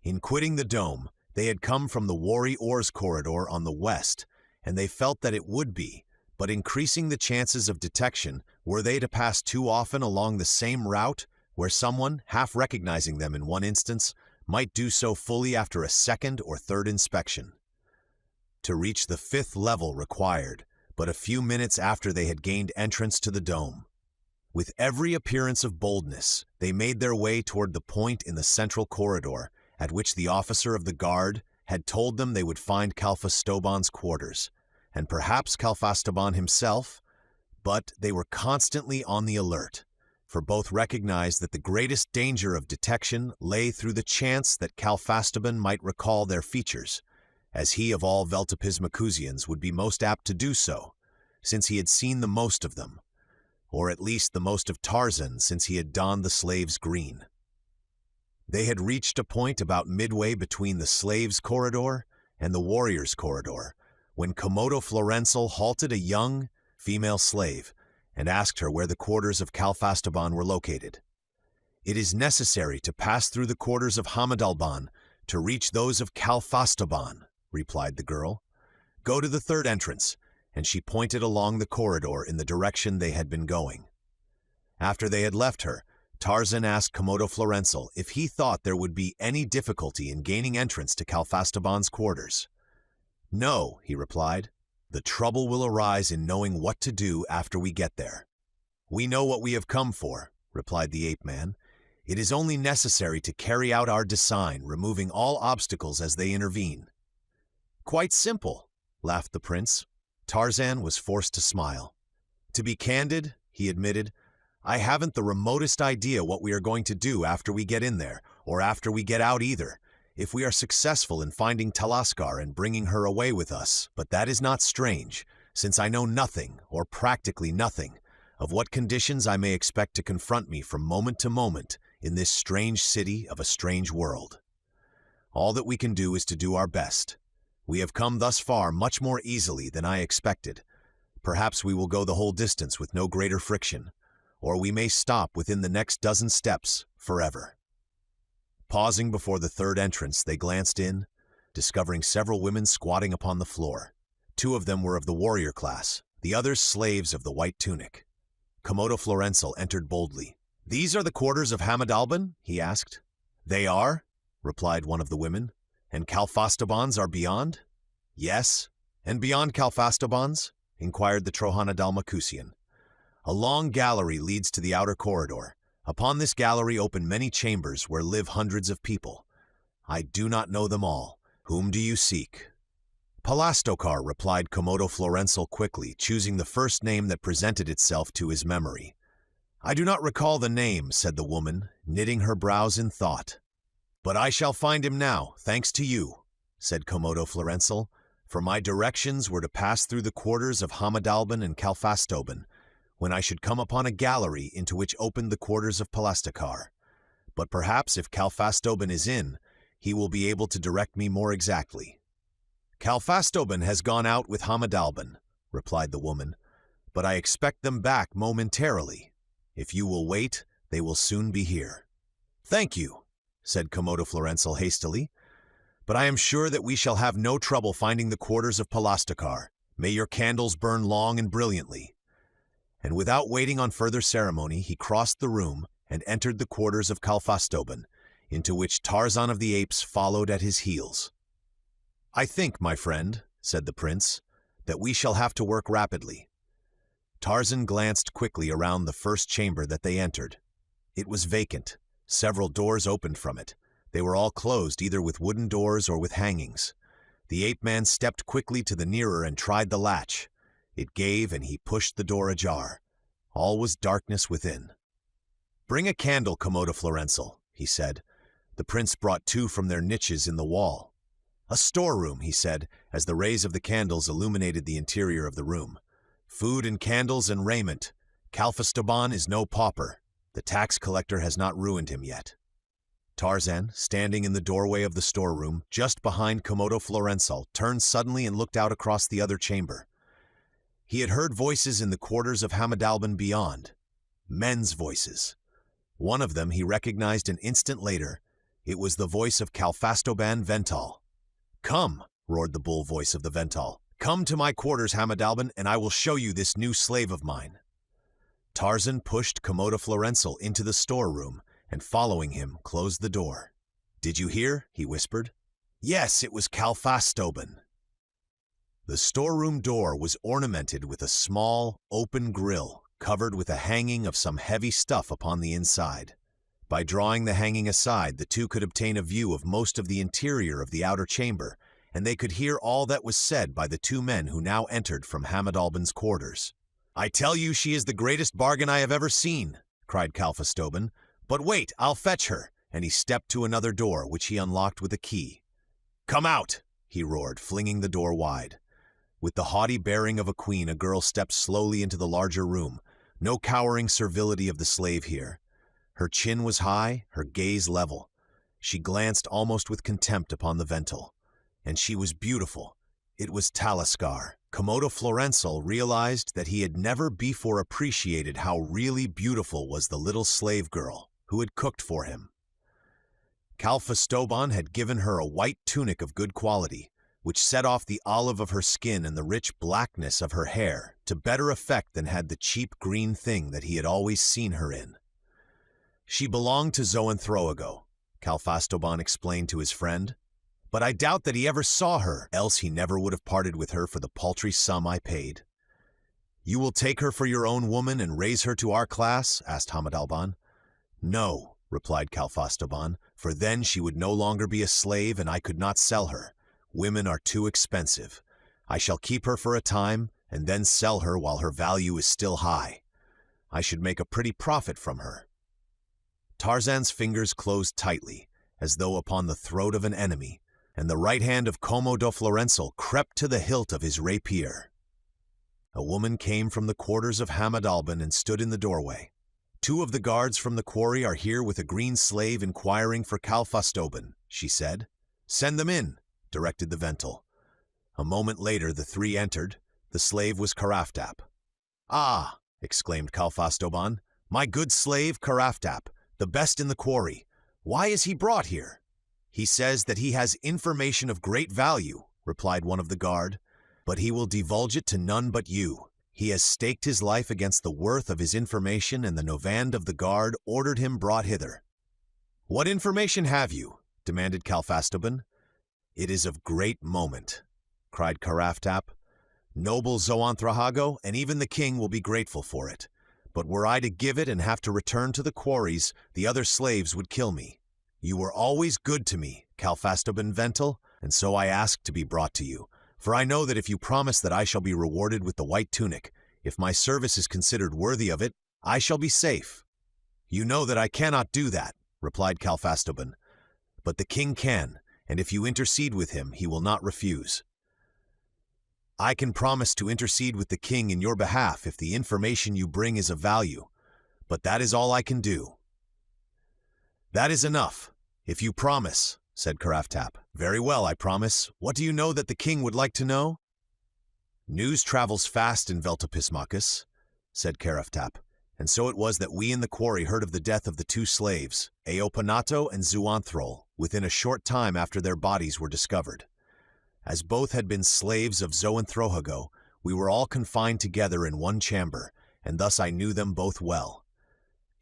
In quitting the dome, they had come from the warriors' corridor on the west, and they felt that it would be, but increasing the chances of detection were they to pass too often along the same route, where someone, half recognizing them in one instance, might do so fully after a second or third inspection. To reach the 5th level required but a few minutes after they had gained entrance to the dome. With every appearance of boldness, they made their way toward the point in the central corridor at which the officer of the guard had told them they would find Kalfastoban's quarters, and perhaps Kalfastoban himself, but they were constantly on the alert, for both recognized that the greatest danger of detection lay through the chance that Kalfastoban might recall their features, as he of all Veltapismacusians would be most apt to do so, since he had seen the most of them, or at least the most of Tarzan since he had donned the slave's green. They had reached a point about midway between the slave's corridor and the warrior's corridor, when Komodo Florenzel halted a young female slave and asked her where the quarters of Kalfastoban were located. "It is necessary to pass through the quarters of Hamadalban to reach those of Kalfastoban," replied the girl. "Go to the 3rd entrance," and she pointed along the corridor in the direction they had been going. After they had left her, Tarzan asked Komodo Florenzel if he thought there would be any difficulty in gaining entrance to Kalfastoban's quarters. "No," he replied. "The trouble will arise in knowing what to do after we get there." "We know what we have come for," replied the ape-man. "It is only necessary to carry out our design, removing all obstacles as they intervene." "Quite simple," laughed the prince. Tarzan was forced to smile. "To be candid," he admitted, "I haven't the remotest idea what we are going to do after we get in there, or after we get out either, if we are successful in finding Talaskar and bringing her away with us. But that is not strange, since I know nothing, or practically nothing, of what conditions I may expect to confront me from moment to moment in this strange city of a strange world. All that we can do is to do our best. We have come thus far much more easily than I expected. Perhaps we will go the whole distance with no greater friction, or we may stop within the next dozen steps forever. Pausing before the third entrance, they glanced in, discovering several women squatting upon the floor. 2 of them were of the warrior class, the others slaves of the white tunic. Komodo Florenzel entered boldly. "These are the quarters of Hamadalban?" he asked. "They are," replied one of the women. "And Kalfastobans are beyond?" "Yes." "And beyond Kalfastobans?" inquired the Trohana Dalmacusian. "A long gallery leads to the outer corridor. Upon this gallery open many chambers where live hundreds of people. I do not know them all. Whom do you seek?" "Palastokar," replied Komodo Florenzel quickly, choosing the first name that presented itself to his memory. "I do not recall the name," said the woman, knitting her brows in thought. "But I shall find him now, thanks to you," said Komodo Florenzel, "for my directions were to pass through the quarters of Hamadalban and Kalfastoban, when I should come upon a gallery into which opened the quarters of Palastokar. But perhaps if Kalfastoban is in, he will be able to direct me more exactly." "Kalfastoban has gone out with Hamadalban," replied the woman, "but I expect them back momentarily. If you will wait, they will soon be here." "Thank you," said Komodo Florenzel hastily, "but I am sure that we shall have no trouble finding the quarters of Palastokar. May your candles burn long and brilliantly." And without waiting on further ceremony, he crossed the room and entered the quarters of Kalfastoban, into which Tarzan of the Apes followed at his heels. "I think, my friend," said the prince, "that we shall have to work rapidly." Tarzan glanced quickly around the first chamber that they entered. It was vacant. Several doors opened from it. They were all closed either with wooden doors or with hangings. The ape-man stepped quickly to the nearer and tried the latch. It gave, and he pushed the door ajar. All was darkness within. "Bring a candle, Komodo Florenzel," he said. The prince brought 2 from their niches in the wall. "A storeroom," he said, as the rays of the candles illuminated the interior of the room. "Food and candles and raiment. Kalfastoban is no pauper. The tax collector has not ruined him yet." Tarzan, standing in the doorway of the storeroom, just behind Komodo Florenzel, turned suddenly and looked out across the other chamber. He had heard voices in the quarters of Hamadalban beyond. Men's voices. One of them he recognized an instant later. It was the voice of Kalfastoban Vental. "Come," roared the bull voice of the Vental. "Come to my quarters, Hamadalban, and I will show you this new slave of mine." Tarzan pushed Komodo Florenzel into the storeroom, and following him, closed the door. "Did you hear?" he whispered. "Yes, it was Kalfastoban." The storeroom door was ornamented with a small, open grill, covered with a hanging of some heavy stuff upon the inside. By drawing the hanging aside, the 2 could obtain a view of most of the interior of the outer chamber, and they could hear all that was said by the 2 men who now entered from Hamadalban's quarters. "I tell you she is the greatest bargain I have ever seen," cried Kalfastoban. "But wait, I'll fetch her," and he stepped to another door, which he unlocked with a key. "Come out," he roared, flinging the door wide. With the haughty bearing of a queen, a girl stepped slowly into the larger room. No cowering servility of the slave here. Her chin was high, her gaze level. She glanced almost with contempt upon the Vental. And she was beautiful. It was Talaskar. Komodo Florenzel realized that he had never before appreciated how really beautiful was the little slave girl who had cooked for him. Kalfastoban had given her a white tunic of good quality, which set off the olive of her skin and the rich blackness of her hair to better effect than had the cheap green thing that he had always seen her in. She belonged to Zoanthroago, Kalfastoban explained to his friend, but I doubt that he ever saw her, else he never would have parted with her for the paltry sum I paid. "You will take her for your own woman and raise her to our class?" asked Hamadalban. "No," replied Kalfastoban, "for then she would no longer be a slave and I could not sell her. Women are too expensive. I shall keep her for a time and then sell her while her value is still high. I should make a pretty profit from her." Tarzan's fingers closed tightly, as though upon the throat of an enemy, and the right hand of Komodo Florenzel crept to the hilt of his rapier. A woman came from the quarters of Hamadalban and stood in the doorway. "2 of the guards from the quarry are here with a green slave inquiring for Kalfastoban," she said. "Send them in," directed the Vental. A moment later the 3 entered, The slave was Karaftap. "Ah!" exclaimed Kalfastoban. "My good slave Karaftap, the best in the quarry. Why is he brought here?" "He says that he has information of great value," replied one of the guard, "but he will divulge it to none but you. He has staked his life against the worth of his information, and the Novand of the guard ordered him brought hither." "What information have you?" demanded Kalfastoban. "It is of great moment," cried Karaftap. "Noble Zoanthrahago and even the king will be grateful for it. But were I to give it and have to return to the quarries, the other slaves would kill me. You were always good to me, Kalfastoban Vental, and so I ask to be brought to you. For I know that if you promise that I shall be rewarded with the white tunic, if my service is considered worthy of it, I shall be safe." "You know that I cannot do that," replied Kalfastoban. "But the king can, and if you intercede with him, he will not refuse." "I can promise to intercede with the king in your behalf if the information you bring is of value, but that is all I can do." "That is enough, if you promise," said Karaftap. "Very well, I promise. What do you know that the king would like to know?" "News travels fast in Veltopismachus," said Karaftap, "and so it was that we in the quarry heard of the death of the two slaves, Eopanato and Zuanthrol, within a short time after their bodies were discovered. As both had been slaves of Zoanthrohago, we were all confined together in one chamber, and thus I knew them both well.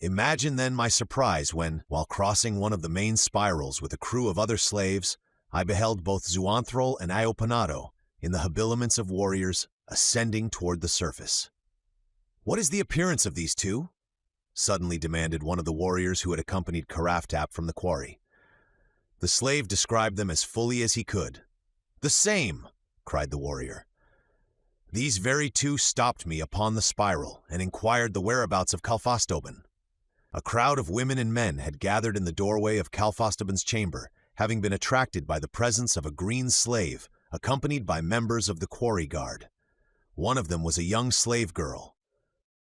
Imagine then my surprise when, while crossing one of the main spirals with a crew of other slaves, I beheld both Zuanthrol and Eopanato, in the habiliments of warriors, ascending toward the surface." "What is the appearance of these two?" suddenly demanded one of the warriors who had accompanied Karaftap from the quarry. The slave described them as fully as he could. "The same!" cried the warrior. "These very two stopped me upon the spiral and inquired the whereabouts of Kalfastoban." A crowd of women and men had gathered in the doorway of Kalfastoban's chamber, having been attracted by the presence of a green slave accompanied by members of the quarry guard. One of them was a young slave girl.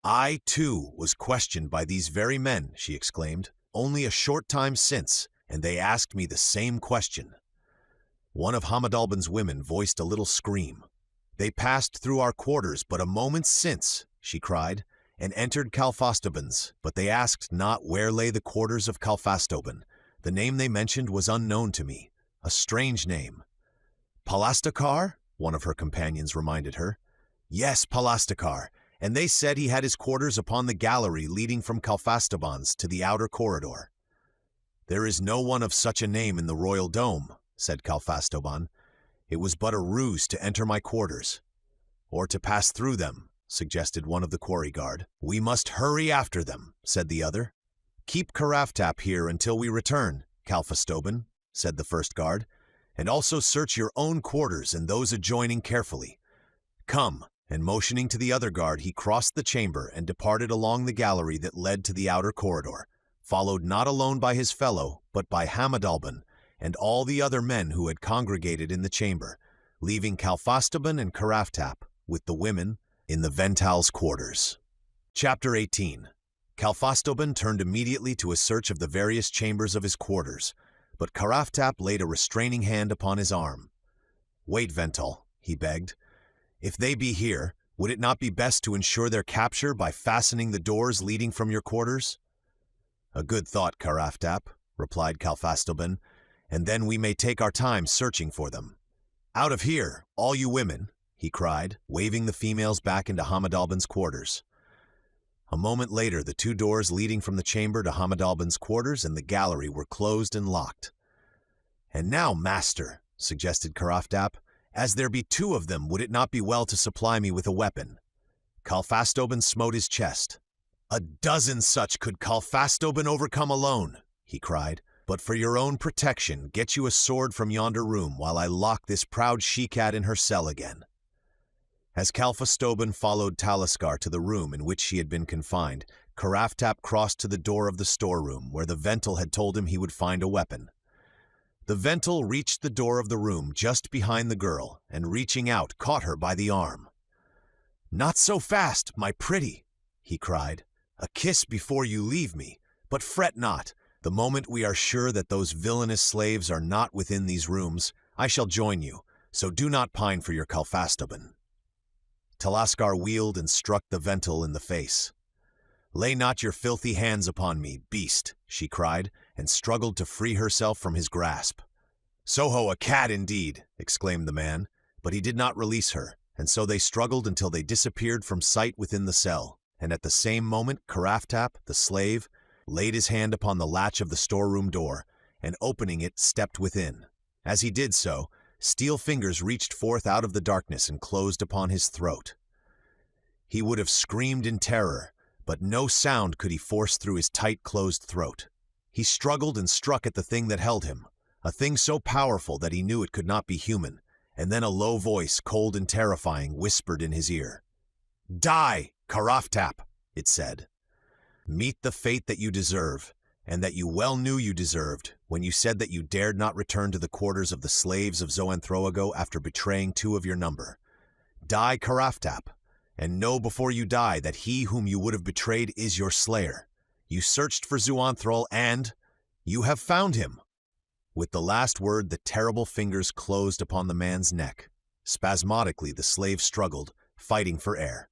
"I, too, was questioned by these very men," she exclaimed, "only a short time since, and they asked me the same question." One of Hamadalban's women voiced a little scream. "They passed through our quarters but a moment since," she cried, "and entered Kalfastoban's, but they asked not where lay the quarters of Kalfastoban. The name they mentioned was unknown to me, a strange name." "Palastakar?" one of her companions reminded her. "Yes, Palastakar, and they said he had his quarters upon the gallery leading from Kalfastoban's to the outer corridor." "There is no one of such a name in the royal dome," said Kalfastoban. "It was but a ruse to enter my quarters." "Or to pass through them," suggested one of the quarry guard. "We must hurry after them," said the other. "Keep Karaftap here until we return, Kalfastoban," said the first guard, "and also search your own quarters and those adjoining carefully. Come," and motioning to the other guard, he crossed the chamber and departed along the gallery that led to the outer corridor, followed not alone by his fellow, but by Hamadalban and all the other men who had congregated in the chamber, leaving Kalfastoban and Karaftap, with the women, in the Vental's quarters. Chapter 18. Kalfastoban turned immediately to a search of the various chambers of his quarters, but Karaftap laid a restraining hand upon his arm. "Wait, Vental," he begged. "If they be here, would it not be best to ensure their capture by fastening the doors leading from your quarters?" "A good thought, Karaftap," replied Kalfastoban, "and then we may take our time searching for them. Out of here, all you women," he cried, waving the females back into Hamadalban's quarters. A moment later, the two doors leading from the chamber to Hamadalban's quarters and the gallery were closed and locked. "And now, master," suggested Karaftap, "as there be two of them, would it not be well to supply me with a weapon?" Kalfastoban smote his chest. "A dozen such could Kalfastoban overcome alone," he cried. "But for your own protection, get you a sword from yonder room while I lock this proud she-cat in her cell again." As Kalfastoban followed Taliskar to the room in which she had been confined, Karaftap crossed to the door of the storeroom where the Vental had told him he would find a weapon. The Vental reached the door of the room just behind the girl, and reaching out, caught her by the arm. "Not so fast, my pretty," he cried. "A kiss before you leave me, but fret not. The moment we are sure that those villainous slaves are not within these rooms, I shall join you, so do not pine for your Kalfastoban." Talaskar wheeled and struck the Vental in the face. "Lay not your filthy hands upon me, beast," she cried, and struggled to free herself from his grasp. "Soho, a cat indeed!" exclaimed the man, but he did not release her, and so they struggled until they disappeared from sight within the cell, and at the same moment Karaftap, the slave, laid his hand upon the latch of the storeroom door, and opening it, stepped within. As he did so, steel fingers reached forth out of the darkness and closed upon his throat. He would have screamed in terror, but no sound could he force through his tight-closed throat. He struggled and struck at the thing that held him, a thing so powerful that he knew it could not be human, and then a low voice, cold and terrifying, whispered in his ear. "Die, Karaftap," it said. "Meet the fate that you deserve, and that you well knew you deserved, when you said that you dared not return to the quarters of the slaves of Xoanthroago after betraying 2 of your number. Die, Karaftap, and know before you die that he whom you would have betrayed is your slayer. You searched for Xuanthrol, and you have found him." With the last word, the terrible fingers closed upon the man's neck. Spasmodically, the slave struggled, fighting for air.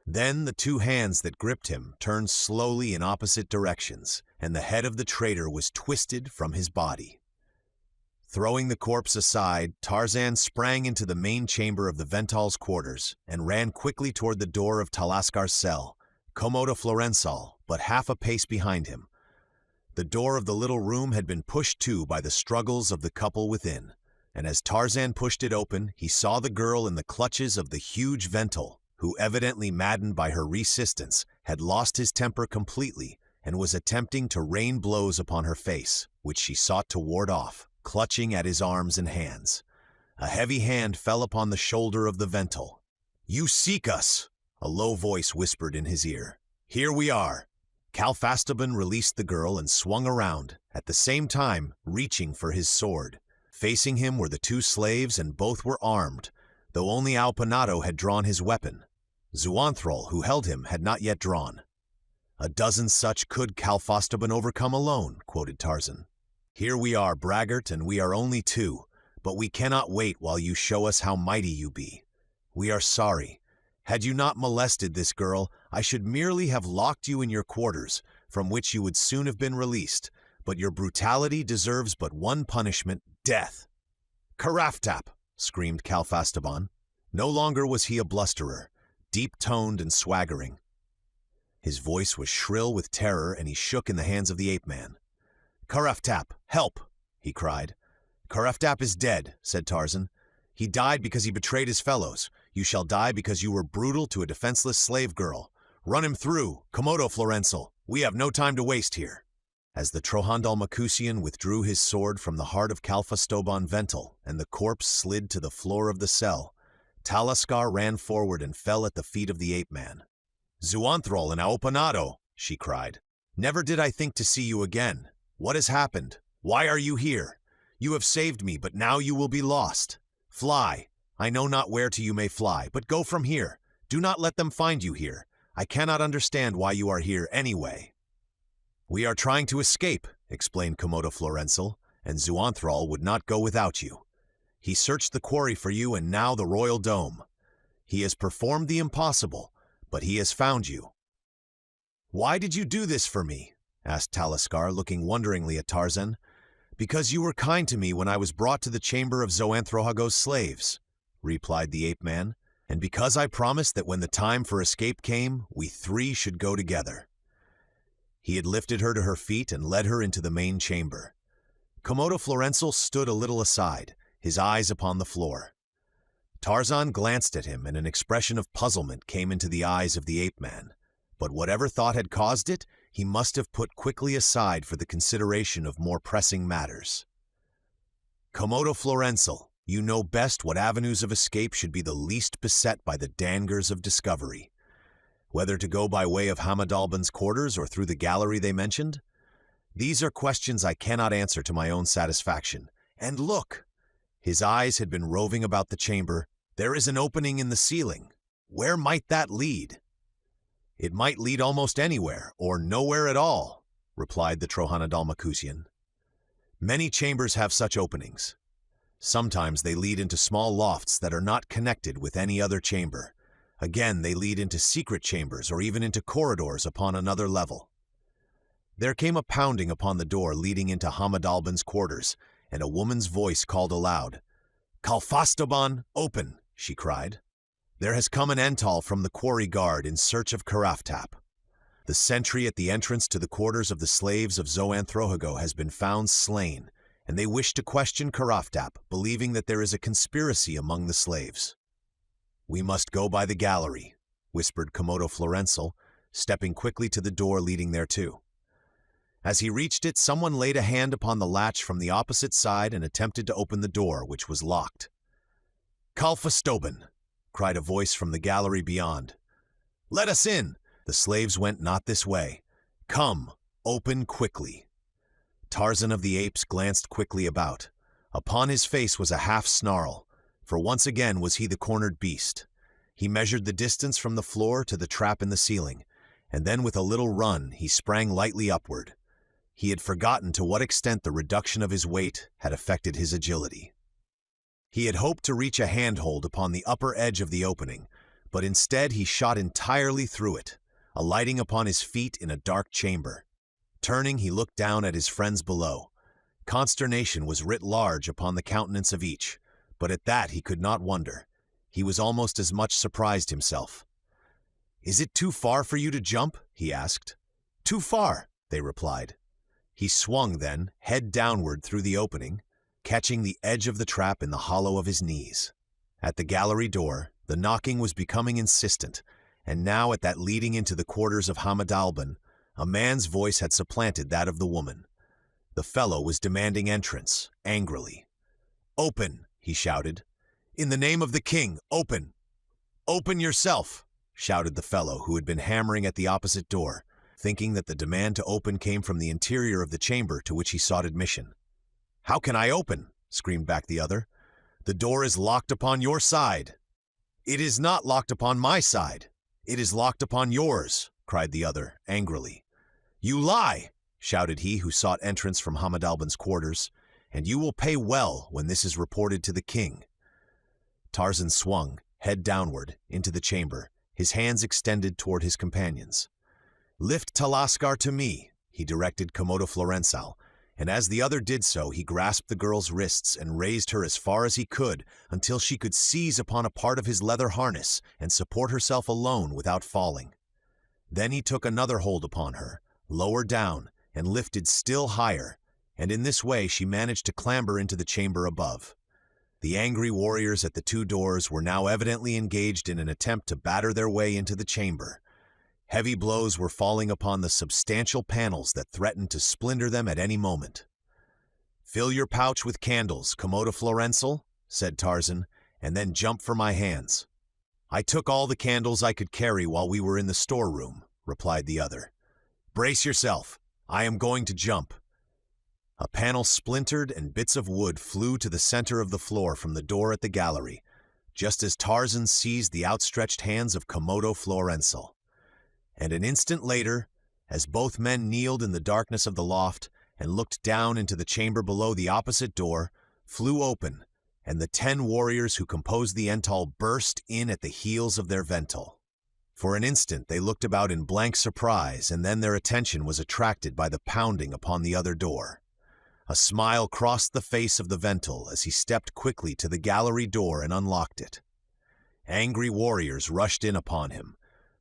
Then the 2 hands that gripped him turned slowly in opposite directions, and the head of the traitor was twisted from his body. Throwing the corpse aside, Tarzan sprang into the main chamber of the Vental's quarters and ran quickly toward the door of Talaskar's cell, Komodo Florensal but half a pace behind him. The door of the little room had been pushed to by the struggles of the couple within, and as Tarzan pushed it open, he saw the girl in the clutches of the huge Vental, who, evidently maddened by her resistance, had lost his temper completely and was attempting to rain blows upon her face, which she sought to ward off, clutching at his arms and hands. A heavy hand fell upon the shoulder of the Vental. "You seek us," a low voice whispered in his ear. "Here we are." Calfastaban released the girl and swung around, at the same time reaching for his sword. Facing him were the 2 slaves, and both were armed, though only Alpanado had drawn his weapon. Xuanthrol, who held him, had not yet drawn. "A dozen such could Calfastaban overcome alone," quoted Tarzan. "Here we are, braggart, and we are only 2, but we cannot wait while you show us how mighty you be. We are sorry. Had you not molested this girl, I should merely have locked you in your quarters, from which you would soon have been released, but your brutality deserves but one punishment, death." "Karaftap!" screamed Calfastaban. No longer was he a blusterer, deep-toned and swaggering. His voice was shrill with terror, and he shook in the hands of the ape-man. "Karaftap, help!" he cried. "Karaftap is dead," said Tarzan. "He died because he betrayed his fellows. You shall die because you were brutal to a defenseless slave girl. Run him through, Komodo Florensal. We have no time to waste here." As the Trohandal Makusian withdrew his sword from the heart of Calfastoban Vental and the corpse slid to the floor of the cell, Talaskar ran forward and fell at the feet of the ape-man. "Xuanthrol and Aopanado," she cried. "Never did I think to see you again. What has happened? Why are you here? You have saved me, but now you will be lost. Fly. I know not where to you may fly, but go from here. Do not let them find you here. I cannot understand why you are here anyway." "We are trying to escape," explained Komodo Florensal, "and Xuanthrol would not go without you. He searched the quarry for you and now the royal dome. He has performed the impossible, but he has found you." "Why did you do this for me?" asked Talaskar, looking wonderingly at Tarzan. "Because you were kind to me when I was brought to the chamber of Xoanthrohago's slaves," replied the ape-man, "and because I promised that when the time for escape came, we 3 should go together." He had lifted her to her feet and led her into the main chamber. Komodo Florensal stood a little aside, his eyes upon the floor. Tarzan glanced at him, and an expression of puzzlement came into the eyes of the ape-man. But whatever thought had caused it, he must have put quickly aside for the consideration of more pressing matters. "Komodo Florensal, you know best what avenues of escape should be the least beset by the dangers of discovery. Whether to go by way of Hamadalban's quarters or through the gallery they mentioned? These are questions I cannot answer to my own satisfaction. And look!" His eyes had been roving about the chamber. "There is an opening in the ceiling. Where might that lead?" "It might lead almost anywhere, or nowhere at all," replied the Trohanadal Makusian. "Many chambers have such openings. Sometimes they lead into small lofts that are not connected with any other chamber, Again, they lead into secret chambers or even into corridors upon another level. There came a pounding upon the door leading into Hamad Albin's quarters, and a woman's voice called aloud. "Kalfastoban, open!" she cried. "There has come an Ental from the quarry guard in search of Karaftap. The sentry at the entrance to the quarters of the slaves of Zoanthrohago has been found slain, and they wish to question Karaftap, believing that there is a conspiracy among the slaves." "We must go by the gallery," whispered Komodo Florenzel, stepping quickly to the door leading thereto. As he reached it, someone laid a hand upon the latch from the opposite side and attempted to open the door, which was locked. "Kalfastoban!" cried a voice from the gallery beyond. "Let us in!" The slaves went not this way. "Come, open quickly." Tarzan of the Apes glanced quickly about. Upon his face was a half-snarl, for once again was he the cornered beast. He measured the distance from the floor to the trap in the ceiling, and then with a little run he sprang lightly upward. He had forgotten to what extent the reduction of his weight had affected his agility. He had hoped to reach a handhold upon the upper edge of the opening, but instead he shot entirely through it, alighting upon his feet in a dark chamber. Turning, he looked down at his friends below. Consternation was writ large upon the countenance of each, but at that he could not wonder. He was almost as much surprised himself. "Is it too far for you to jump?" he asked. "Too far," they replied. He swung then, head downward through the opening, catching the edge of the trap in the hollow of his knees. At the gallery door, the knocking was becoming insistent, and now at that leading into the quarters of Hamad Albin, a man's voice had supplanted that of the woman. The fellow was demanding entrance, angrily. "Open!" he shouted. "In the name of the king, open!" "Open yourself!" shouted the fellow who had been hammering at the opposite door, thinking that the demand to open came from the interior of the chamber to which he sought admission. "How can I open?" screamed back the other. "The door is locked upon your side." "It is not locked upon my side. It is locked upon yours," cried the other, angrily. "You lie!" shouted he who sought entrance from Hamad Albin's quarters, "and you will pay well when this is reported to the king." Tarzan swung, head downward, into the chamber, his hands extended toward his companions. "Lift Talaskar to me," he directed Komodo Florenzel, and as the other did so, he grasped the girl's wrists and raised her as far as he could until she could seize upon a part of his leather harness and support herself alone without falling. Then he took another hold upon her, lower down, and lifted still higher, and in this way she managed to clamber into the chamber above. The angry warriors at the two doors were now evidently engaged in an attempt to batter their way into the chamber. Heavy blows were falling upon the substantial panels that threatened to splinter them at any moment. "Fill your pouch with candles, Komodo Florenzel," said Tarzan, "and then jump for my hands." "I took all the candles I could carry while we were in the storeroom," replied the other. "Brace yourself. I am going to jump." A panel splintered and bits of wood flew to the center of the floor from the door at the gallery, just as Tarzan seized the outstretched hands of Komodo Florenzel. And an instant later, as both men kneeled in the darkness of the loft and looked down into the chamber below, the opposite door flew open, and the 10 warriors who composed the Ental burst in at the heels of their Vental. For an instant they looked about in blank surprise, and then their attention was attracted by the pounding upon the other door. A smile crossed the face of the Vental as he stepped quickly to the gallery door and unlocked it. Angry warriors rushed in upon him,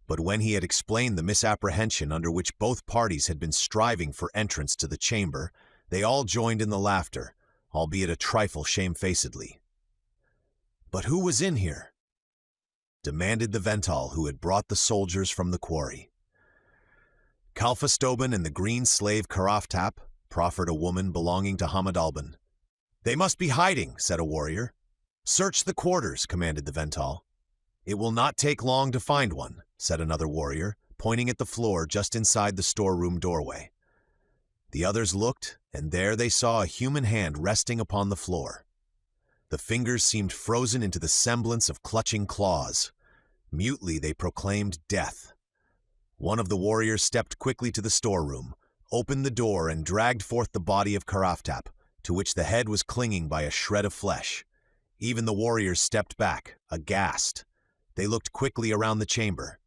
but when he had explained the misapprehension under which both parties had been striving for entrance to the chamber, they all joined in the laughter, albeit a trifle shamefacedly. "But who was in here?" demanded the Vental who had brought the soldiers from the quarry. "Kalfastoban and the green slave Karaftap," proffered a woman belonging to Hamad Albin. "They must be hiding," said a warrior. "Search the quarters," commanded the Vental. "It will not take long to find one," said another warrior, pointing at the floor just inside the storeroom doorway. The others looked, and there they saw a human hand resting upon the floor. The fingers seemed frozen into the semblance of clutching claws. Mutely they proclaimed death. One of the warriors stepped quickly to the storeroom, opened the door, and dragged forth the body of Karaftap, to which the head was clinging by a shred of flesh. Even the warriors stepped back, aghast. They looked quickly around the chamber.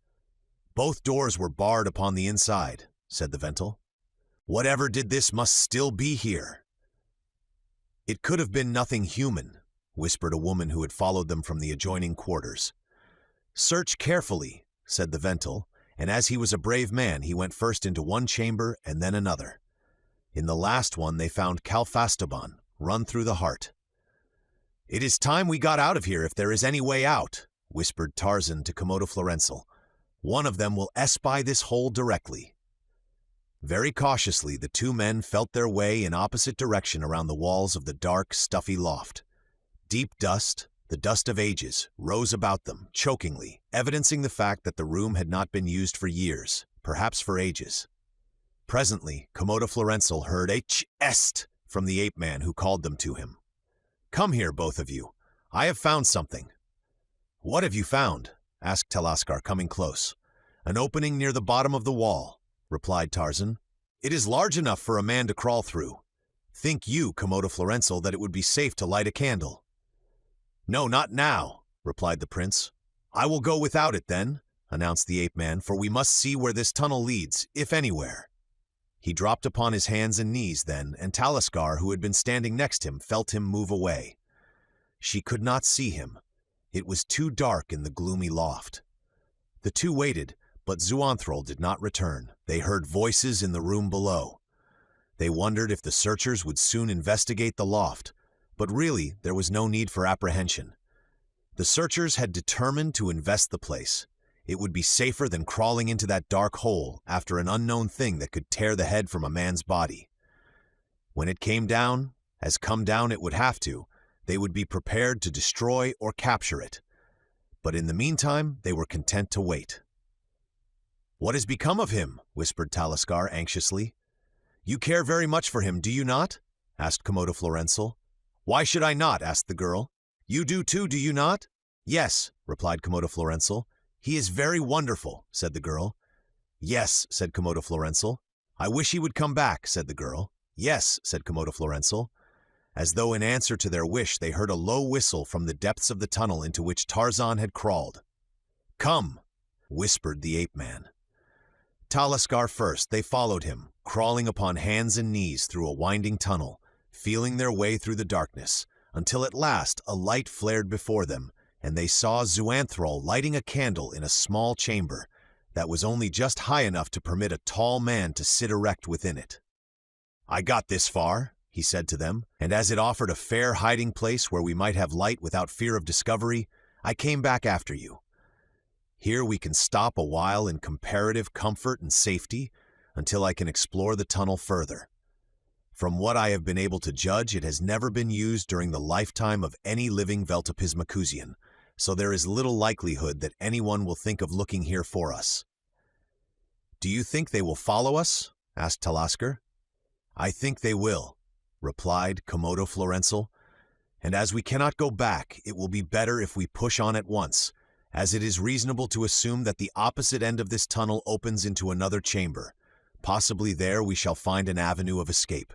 "Both doors were barred upon the inside," said the Vental. "Whatever did this must still be here." "It could have been nothing human," whispered a woman who had followed them from the adjoining quarters. "Search carefully," said the Vental, and as he was a brave man, he went first into one chamber and then another. In the last one they found Calfastoban, run through the heart. "It is time we got out of here if there is any way out," whispered Tarzan to Komodo Florenzel. "One of them will espy this hole directly." Very cautiously, the two men felt their way in opposite direction around the walls of the dark, stuffy loft. Deep dust, the dust of ages, rose about them, chokingly, evidencing the fact that the room had not been used for years, perhaps for ages. Presently, Komodo Florenzel heard a ch-est from the ape-man who called them to him. "Come here, both of you. I have found something." "What have you found?" asked Talaskar, coming close. "An opening near the bottom of the wall," replied Tarzan. "It is large enough for a man to crawl through. Think you, Komodo Florenzel, that it would be safe to light a candle?" "No, not now," replied the prince. "I will go without it then," announced the ape-man, "for we must see where this tunnel leads, if anywhere." He dropped upon his hands and knees then, and Talaskar, who had been standing next him, felt him move away. She could not see him. It was too dark in the gloomy loft. The two waited, but Zuanthrol did not return. They heard voices in the room below. They wondered if the searchers would soon investigate the loft, but really there was no need for apprehension. The searchers had determined to invest the place. It would be safer than crawling into that dark hole after an unknown thing that could tear the head from a man's body. When it came down, as come down it would have to, they would be prepared to destroy or capture it. But in the meantime, they were content to wait. "What has become of him?" whispered Talaskar anxiously. "You care very much for him, do you not?" asked Komodo Florenzel. "Why should I not?" asked the girl. "You do too, do you not?" "Yes," replied Komodo Florenzel. "He is very wonderful," said the girl. "Yes," said Komodo Florenzel. "I wish he would come back," said the girl. "Yes," said Komodo Florenzel. As though in answer to their wish, they heard a low whistle from the depths of the tunnel into which Tarzan had crawled. "Come," whispered the ape-man. Talaskar first, they followed him, crawling upon hands and knees through a winding tunnel, feeling their way through the darkness, until at last a light flared before them, and they saw Zuanthrol lighting a candle in a small chamber that was only just high enough to permit a tall man to sit erect within it. "I got this far," he said to them, "and as it offered a fair hiding place where we might have light without fear of discovery, I came back after you. Here we can stop a while in comparative comfort and safety until I can explore the tunnel further. From what I have been able to judge, it has never been used during the lifetime of any living Veltopismacusian, so there is little likelihood that anyone will think of looking here for us." "Do you think they will follow us?" asked Talaskar. "I think they will," replied Komodo Florenzel, "and as we cannot go back, it will be better if we push on at once, as it is reasonable to assume that the opposite end of this tunnel opens into another chamber. Possibly there we shall find an avenue of escape."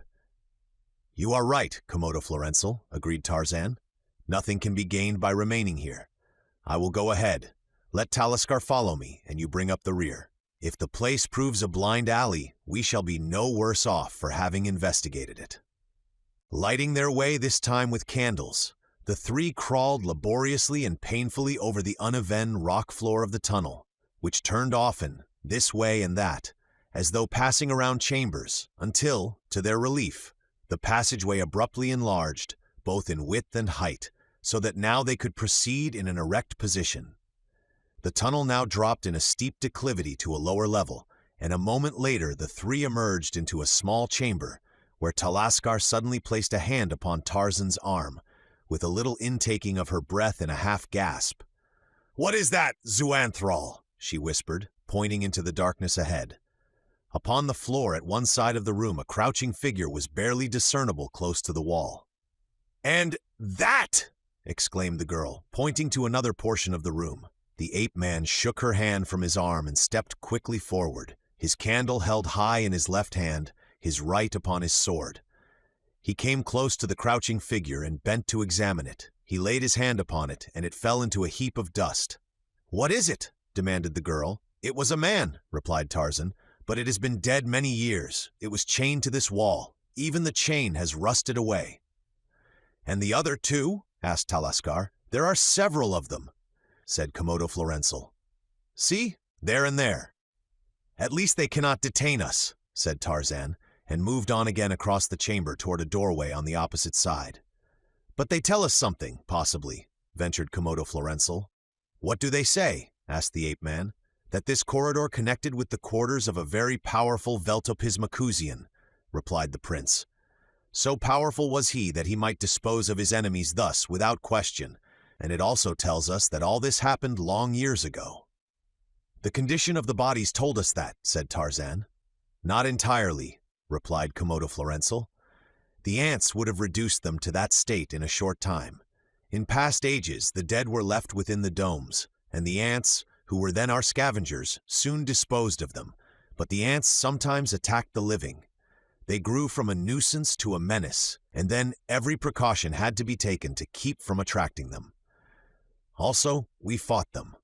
"You are right, Komodo Florenzel," agreed Tarzan. "Nothing can be gained by remaining here. I will go ahead. Let Talaskar follow me, and you bring up the rear. If the place proves a blind alley, we shall be no worse off for having investigated it." Lighting their way this time with candles, the three crawled laboriously and painfully over the uneven rock floor of the tunnel, which turned often, this way and that, as though passing around chambers, until, to their relief, the passageway abruptly enlarged, both in width and height, so that now they could proceed in an erect position. The tunnel now dropped in a steep declivity to a lower level, and a moment later the three emerged into a small chamber, where Talaskar suddenly placed a hand upon Tarzan's arm, with a little intaking of her breath in a half-gasp. "What is that, Zuanthrol?" she whispered, pointing into the darkness ahead. Upon the floor at one side of the room a crouching figure was barely discernible close to the wall. "And that!" exclaimed the girl, pointing to another portion of the room. The ape-man shook her hand from his arm and stepped quickly forward, his candle held high in his left hand, his right upon his sword. He came close to the crouching figure and bent to examine it. He laid his hand upon it, and it fell into a heap of dust. "What is it?" demanded the girl. "It was a man," replied Tarzan, "but it has been dead many years. It was chained to this wall. Even the chain has rusted away." "And the other two?" asked Talaskar. "There are several of them," said Komodo Florenzel. "See, there and there." "At least they cannot detain us," said Tarzan, and moved on again across the chamber toward a doorway on the opposite side. "But they tell us something, possibly," ventured Komodo Florenzel. "What do they say?" asked the ape-man. "That this corridor connected with the quarters of a very powerful Veltopismacusian," replied the prince. "So powerful was he that he might dispose of his enemies thus, without question, and it also tells us that all this happened long years ago." "The condition of the bodies told us that," said Tarzan. "Not entirely," replied Komodo Florenzel. "The ants would have reduced them to that state in a short time. In past ages, the dead were left within the domes, and the ants, who were then our scavengers, soon disposed of them, but the ants sometimes attacked the living. They grew from a nuisance to a menace, and then every precaution had to be taken to keep from attracting them. Also, we fought them.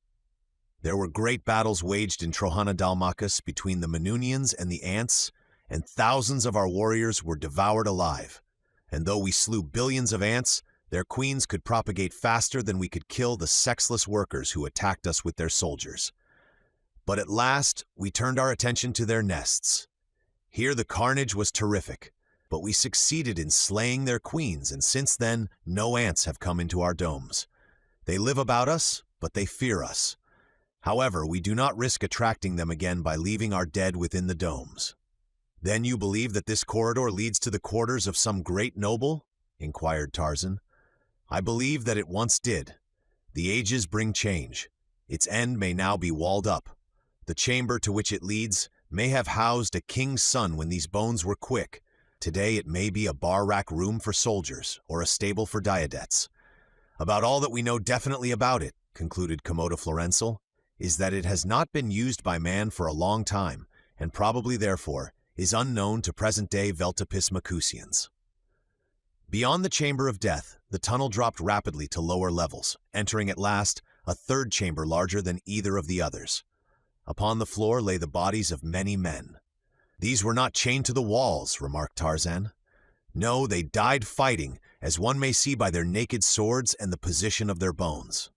There were great battles waged in Trohana Dalmacus between the Manunians and the ants, and thousands of our warriors were devoured alive. And though we slew billions of ants, their queens could propagate faster than we could kill the sexless workers who attacked us with their soldiers. But at last, we turned our attention to their nests. Here the carnage was terrific, but we succeeded in slaying their queens, and since then, no ants have come into our domes. They live about us, but they fear us. However, we do not risk attracting them again by leaving our dead within the domes." "Then you believe that this corridor leads to the quarters of some great noble?" inquired Tarzan. "I believe that it once did. The ages bring change. Its end may now be walled up. The chamber to which it leads may have housed a king's son when these bones were quick. Today it may be a bar-rack room for soldiers, or a stable for diadets. About all that we know definitely about it," concluded Komodo Florenzel, "is that it has not been used by man for a long time, and probably therefore is unknown to present-day Veltopismacusians." Beyond the Chamber of Death, the tunnel dropped rapidly to lower levels, entering at last a third chamber larger than either of the others. Upon the floor lay the bodies of many men. "These were not chained to the walls," remarked Tarzan. "No, they died fighting, as one may see by their naked swords and the position of their bones."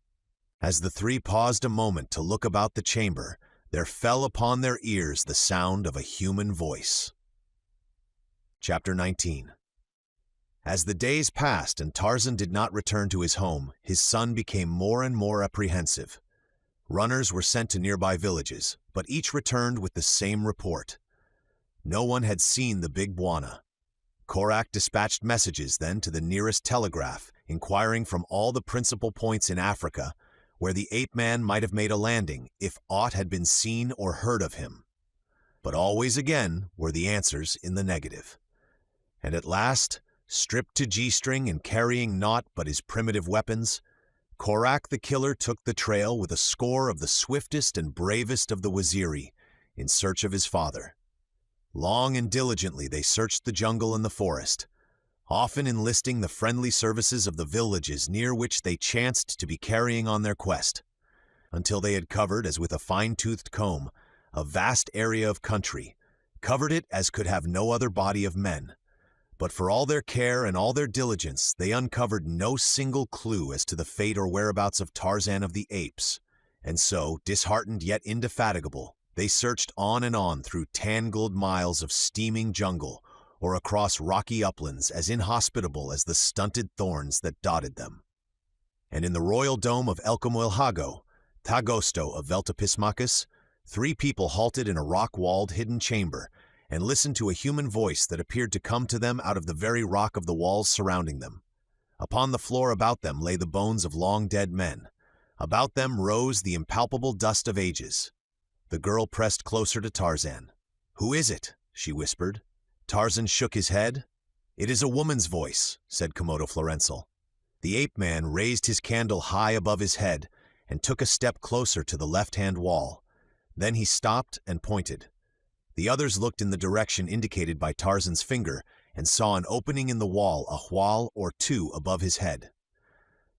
As the three paused a moment to look about the chamber, there fell upon their ears the sound of a human voice. Chapter 19. As the days passed and Tarzan did not return to his home, his son became more and more apprehensive. Runners were sent to nearby villages, but each returned with the same report. No one had seen the big Bwana. Korak dispatched messages then to the nearest telegraph, inquiring from all the principal points in Africa where the ape-man might have made a landing if aught had been seen or heard of him. But always again were the answers in the negative. And at last, stripped to G-string and carrying naught but his primitive weapons, Korak the killer took the trail with a score of the swiftest and bravest of the Waziri in search of his father. Long and diligently they searched the jungle and the forest, often enlisting the friendly services of the villages near which they chanced to be carrying on their quest, until they had covered, as with a fine-toothed comb, a vast area of country, covered it as could have no other body of men. But for all their care and all their diligence, they uncovered no single clue as to the fate or whereabouts of Tarzan of the Apes, and so, disheartened yet indefatigable, they searched on and on through tangled miles of steaming jungle, or across rocky uplands as inhospitable as the stunted thorns that dotted them. And in the royal dome of Elcomuelhago, Tagosto of Veltopismacus, 3 people halted in a rock-walled hidden chamber and listened to a human voice that appeared to come to them out of the very rock of the walls surrounding them. Upon the floor about them lay the bones of long-dead men. About them rose the impalpable dust of ages. The girl pressed closer to Tarzan. "Who is it?" she whispered. Tarzan shook his head. "It is a woman's voice," said Komodo Florenzel. The ape-man raised his candle high above his head and took a step closer to the left-hand wall. Then he stopped and pointed. The others looked in the direction indicated by Tarzan's finger and saw an opening in the wall a hwal or 2 above his head.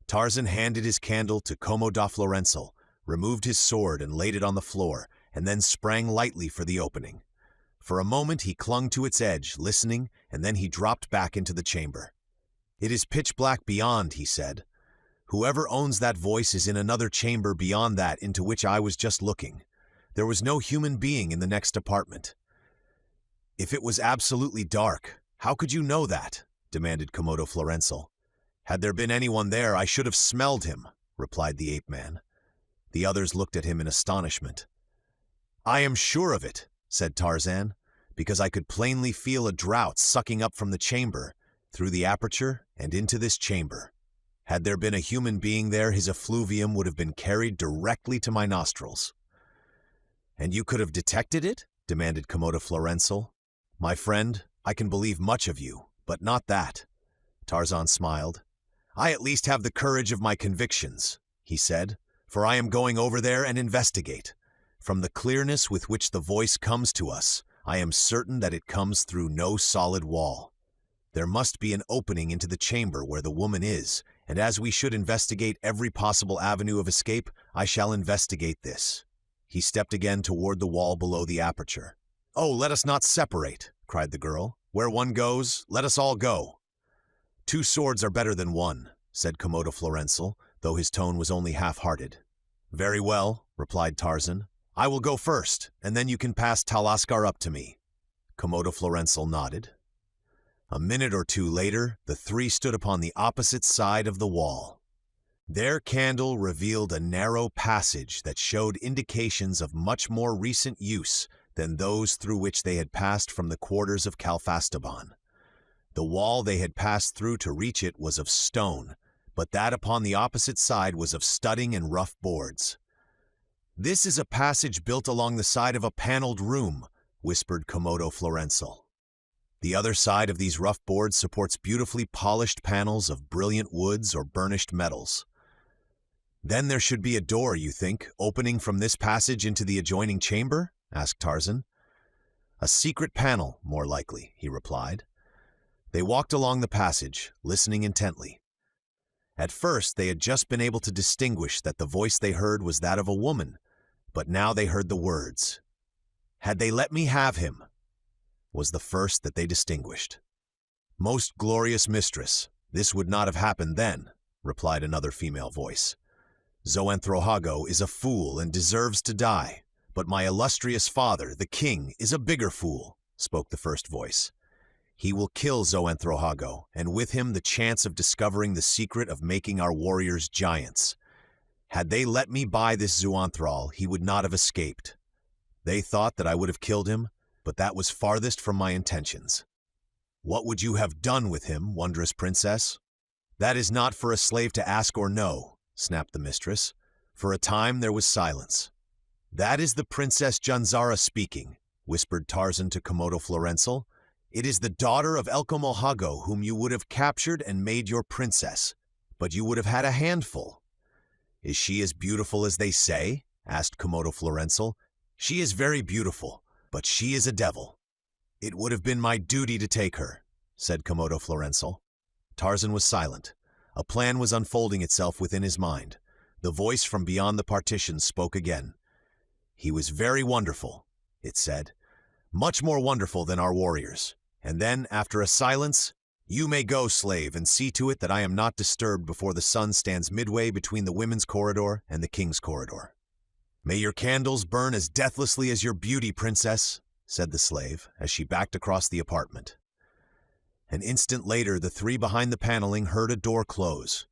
Tarzan handed his candle to Komodo Florenzel, removed his sword and laid it on the floor, and then sprang lightly for the opening. For a moment he clung to its edge, listening, and then he dropped back into the chamber. "It is pitch black beyond," he said. "Whoever owns that voice is in another chamber beyond that into which I was just looking. There was no human being in the next apartment." "If it was absolutely dark, how could you know that?" demanded Komodo Florenzel. "Had there been anyone there, I should have smelled him," replied the ape-man. The others looked at him in astonishment. "I am sure of it," said Tarzan, "because I could plainly feel a draught sucking up from the chamber, through the aperture and into this chamber. Had there been a human being there, his effluvium would have been carried directly to my nostrils." "And you could have detected it?" demanded Komodo Florenzel. "My friend, I can believe much of you, but not that." Tarzan smiled. "I at least have the courage of my convictions," he said, "for I am going over there and investigate. From the clearness with which the voice comes to us, I am certain that it comes through no solid wall. There must be an opening into the chamber where the woman is, and as we should investigate every possible avenue of escape, I shall investigate this." He stepped again toward the wall below the aperture. "Oh, let us not separate," cried the girl. "Where one goes, let us all go." "Two swords are better than one," said Komodo Florenzel, though his tone was only half-hearted. "Very well," replied Tarzan. "I will go first, and then you can pass Talaskar up to me." Komodo Florenzel nodded. A minute or two later, the three stood upon the opposite side of the wall. Their candle revealed a narrow passage that showed indications of much more recent use than those through which they had passed from the quarters of Calfastaban. The wall they had passed through to reach it was of stone, but that upon the opposite side was of studding and rough boards. "This is a passage built along the side of a paneled room," whispered Komodo Florenzel. "The other side of these rough boards supports beautifully polished panels of brilliant woods or burnished metals." "Then there should be a door, you think, opening from this passage into the adjoining chamber?" asked Tarzan. "A secret panel, more likely," he replied. They walked along the passage, listening intently. At first they had just been able to distinguish that the voice they heard was that of a woman, but now they heard the words. "Had they let me have him," was the first that they distinguished. "Most glorious mistress, this would not have happened then," replied another female voice. "Xoanthrohago is a fool and deserves to die, but my illustrious father, the king, is a bigger fool," spoke the first voice. "He will kill Xoanthrohago, and with him the chance of discovering the secret of making our warriors giants. Had they let me buy this Xuanthral, he would not have escaped. They thought that I would have killed him, but that was farthest from my intentions." "What would you have done with him, wondrous princess?" "That is not for a slave to ask or know," snapped the mistress. For a time there was silence. "That is the Princess Janzara speaking," whispered Tarzan to Komodo Florenzel. "It is the daughter of Elcomolhago whom you would have captured and made your princess, but you would have had a handful." "Is she as beautiful as they say?" asked Komodo Florenzel. "She is very beautiful, but she is a devil." "It would have been my duty to take her," said Komodo Florenzel. Tarzan was silent. A plan was unfolding itself within his mind. The voice from beyond the partition spoke again. "He was very wonderful," it said. "Much more wonderful than our warriors." And then, after a silence, "You may go, slave, and see to it that I am not disturbed before the sun stands midway between the women's corridor and the king's corridor." "May your candles burn as deathlessly as your beauty, princess," said the slave, as she backed across the apartment. An instant later, the three behind the paneling heard a door close.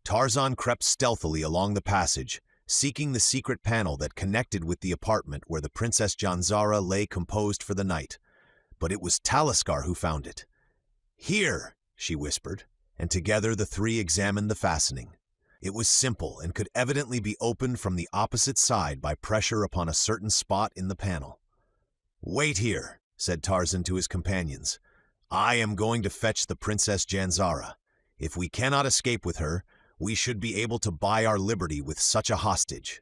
Tarzan crept stealthily along the passage, seeking the secret panel that connected with the apartment where the Princess Janzara lay composed for the night. But it was Talaskar who found it. "Here," she whispered, and together the three examined the fastening. It was simple and could evidently be opened from the opposite side by pressure upon a certain spot in the panel. "Wait here," said Tarzan to his companions. "I am going to fetch the Princess Janzara. If we cannot escape with her, we should be able to buy our liberty with such a hostage."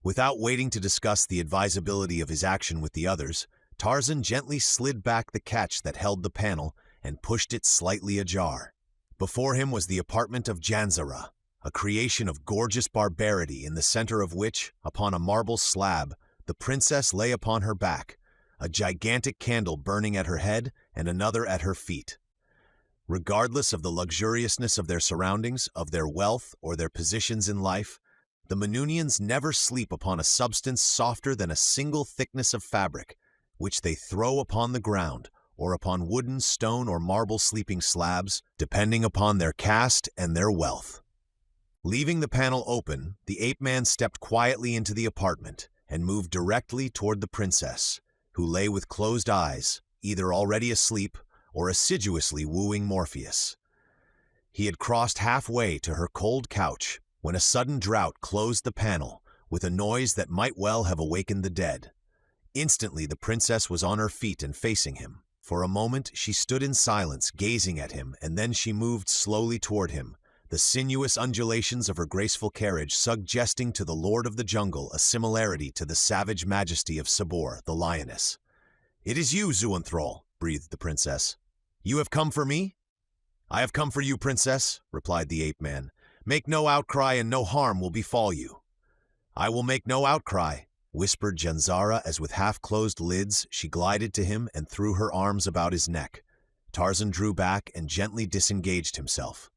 Without waiting to discuss the advisability of his action with the others, Tarzan gently slid back the catch that held the panel and pushed it slightly ajar. Before him was the apartment of Janzara. a creation of gorgeous barbarity in the center of which, upon a marble slab, the princess lay upon her back, a gigantic candle burning at her head and another at her feet. Regardless of the luxuriousness of their surroundings, of their wealth, or their positions in life, the Manunians never sleep upon a substance softer than a single thickness of fabric, which they throw upon the ground, or upon wooden, stone, or marble sleeping slabs, depending upon their caste and their wealth. Leaving the panel open, the ape-man stepped quietly into the apartment and moved directly toward the princess, who lay with closed eyes, either already asleep or assiduously wooing Morpheus. He had crossed halfway to her cold couch when a sudden draught closed the panel with a noise that might well have awakened the dead. Instantly the princess was on her feet and facing him. For a moment she stood in silence, gazing at him, and then she moved slowly toward him, the sinuous undulations of her graceful carriage suggesting to the lord of the jungle a similarity to the savage majesty of Sabor, the lioness. "It is you, Zuanthrol," breathed the princess. "You have come for me?" "I have come for you, princess," replied the ape-man. "Make no outcry and no harm will befall you." "I will make no outcry," whispered Janzara as with half-closed lids she glided to him and threw her arms about his neck. Tarzan drew back and gently disengaged himself.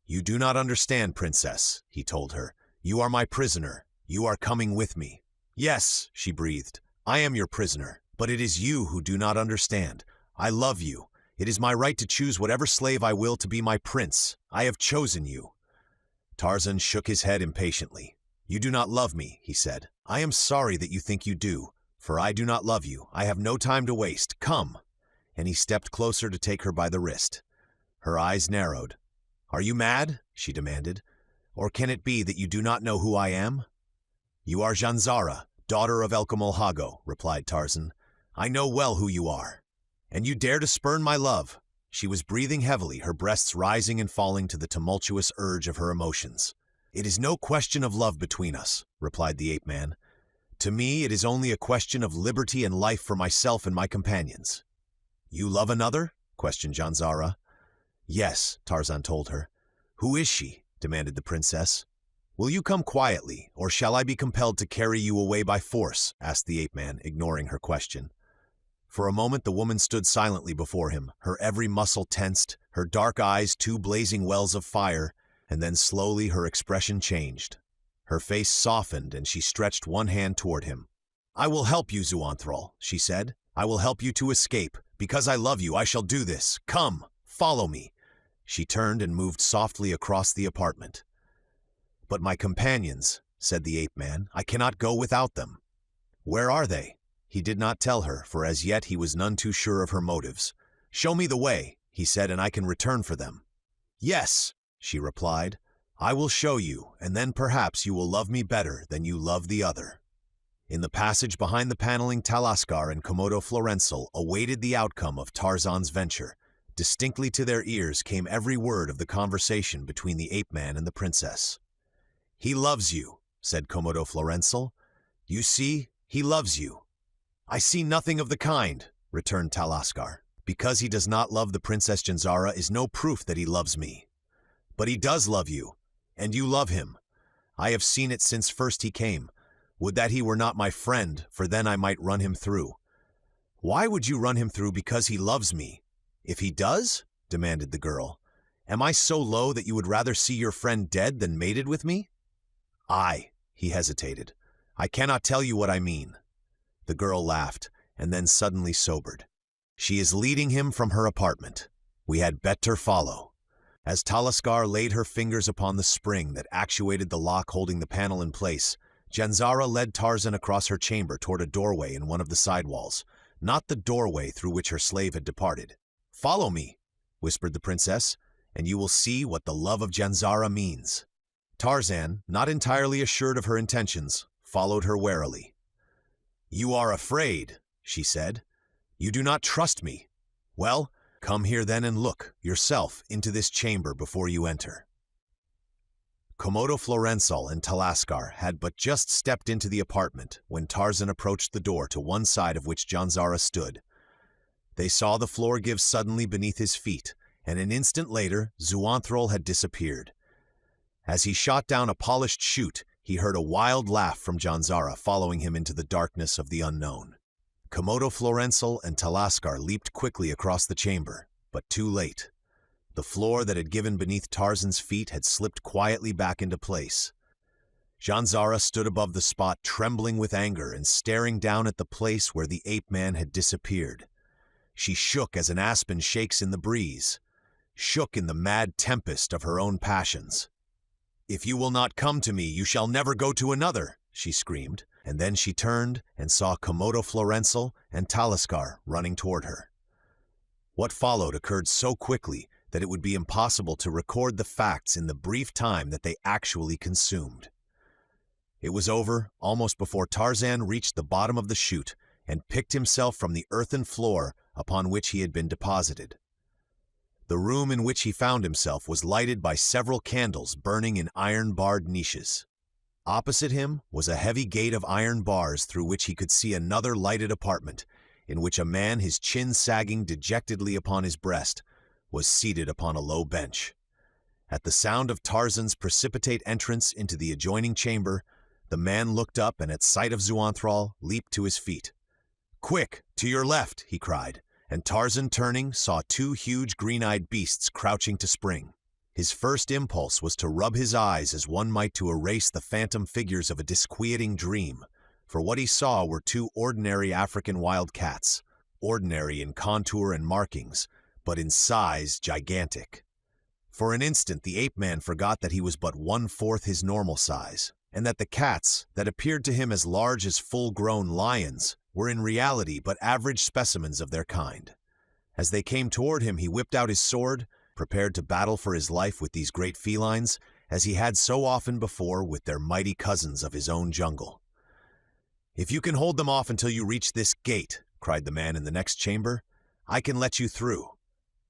"You do not understand, princess," he told her. "You are my prisoner. You are coming with me." "Yes," she breathed, "I am your prisoner, but it is you who do not understand. I love you. It is my right to choose whatever slave I will to be my prince. I have chosen you." Tarzan shook his head impatiently. "You do not love me," he said. "I am sorry that you think you do, for I do not love you. I have no time to waste. Come." And he stepped closer to take her by the wrist. Her eyes narrowed. "Are you mad?" she demanded. "Or can it be that you do not know who I am?" "You are Janzara, daughter of Elkamolhago," replied Tarzan. "I know well who you are. And you dare to spurn my love." She was breathing heavily, her breasts rising and falling to the tumultuous urge of her emotions. "It is no question of love between us," replied the ape-man. "To me it is only a question of liberty and life for myself and my companions." "You love another?" questioned Janzara. "Yes," Tarzan told her. "Who is she?" demanded the princess. "Will you come quietly, or shall I be compelled to carry you away by force?" asked the ape-man, ignoring her question. For a moment the woman stood silently before him, her every muscle tensed, her dark eyes two blazing wells of fire, and then slowly her expression changed. Her face softened and she stretched one hand toward him. "I will help you, Zuanthrol," she said. "I will help you to escape. Because I love you, I shall do this. Come, follow me." She turned and moved softly across the apartment. "But my companions," said the ape-man, "I cannot go without them." "Where are they?" He did not tell her, for as yet he was none too sure of her motives. "Show me the way," he said, "and I can return for them." "Yes," she replied, "I will show you, and then perhaps you will love me better than you love the other." In the passage behind the paneling, Talaskar and Komodo Florenzel awaited the outcome of Tarzan's venture. Distinctly to their ears came every word of the conversation between the ape-man and the princess. "He loves you," said Komodo Florenzel. "You see, he loves you." "I see nothing of the kind," returned Talaskar. "Because he does not love the Princess Janzara is no proof that he loves me." "But he does love you, and you love him. I have seen it since first he came. Would that he were not my friend, for then I might run him through." "Why would you run him through because he loves me? If he does?" demanded the girl. "Am I so low that you would rather see your friend dead than mated with me?" "I," he hesitated. "I cannot tell you what I mean." The girl laughed, and then suddenly sobered. "She is leading him from her apartment. We had better follow." As Talaskar laid her fingers upon the spring that actuated the lock holding the panel in place, Janzara led Tarzan across her chamber toward a doorway in one of the side walls, not the doorway through which her slave had departed. "Follow me," whispered the princess, "and you will see what the love of Janzara means." Tarzan, not entirely assured of her intentions, followed her warily. "You are afraid," she said. "You do not trust me. Well, come here then and look, yourself, into this chamber before you enter." Komodo Florenzel and Talaskar had but just stepped into the apartment when Tarzan approached the door to one side of which Janzara stood. They saw the floor give suddenly beneath his feet, and an instant later Zuanthrol had disappeared. As he shot down a polished chute, he heard a wild laugh from Janzara following him into the darkness of the unknown. Komodo Florenzel and Talaskar leaped quickly across the chamber, but too late. The floor that had given beneath Tarzan's feet had slipped quietly back into place. Janzara stood above the spot, trembling with anger and staring down at the place where the ape-man had disappeared. She shook as an aspen shakes in the breeze, shook in the mad tempest of her own passions. "If you will not come to me, you shall never go to another," she screamed, and then she turned and saw Komodo Florenzel and Talaskar running toward her. What followed occurred so quickly that it would be impossible to record the facts in the brief time that they actually consumed. It was over almost before Tarzan reached the bottom of the chute and picked himself from the earthen floor upon which he had been deposited. The room in which he found himself was lighted by several candles burning in iron-barred niches. Opposite him was a heavy gate of iron bars through which he could see another lighted apartment, in which a man, his chin sagging dejectedly upon his breast, was seated upon a low bench. At the sound of Tarzan's precipitate entrance into the adjoining chamber, the man looked up and at sight of Xuanthral leaped to his feet. "Quick, to your left!" he cried, and Tarzan, turning, saw two huge green-eyed beasts crouching to spring. His first impulse was to rub his eyes as one might to erase the phantom figures of a disquieting dream, for what he saw were two ordinary African wild cats, ordinary in contour and markings, but in size gigantic. For an instant the ape-man forgot that he was but 1/4 his normal size, and that the cats, that appeared to him as large as full-grown lions, were in reality but average specimens of their kind. As they came toward him, he whipped out his sword, prepared to battle for his life with these great felines, as he had so often before with their mighty cousins of his own jungle. "If you can hold them off until you reach this gate," cried the man in the next chamber, "I can let you through.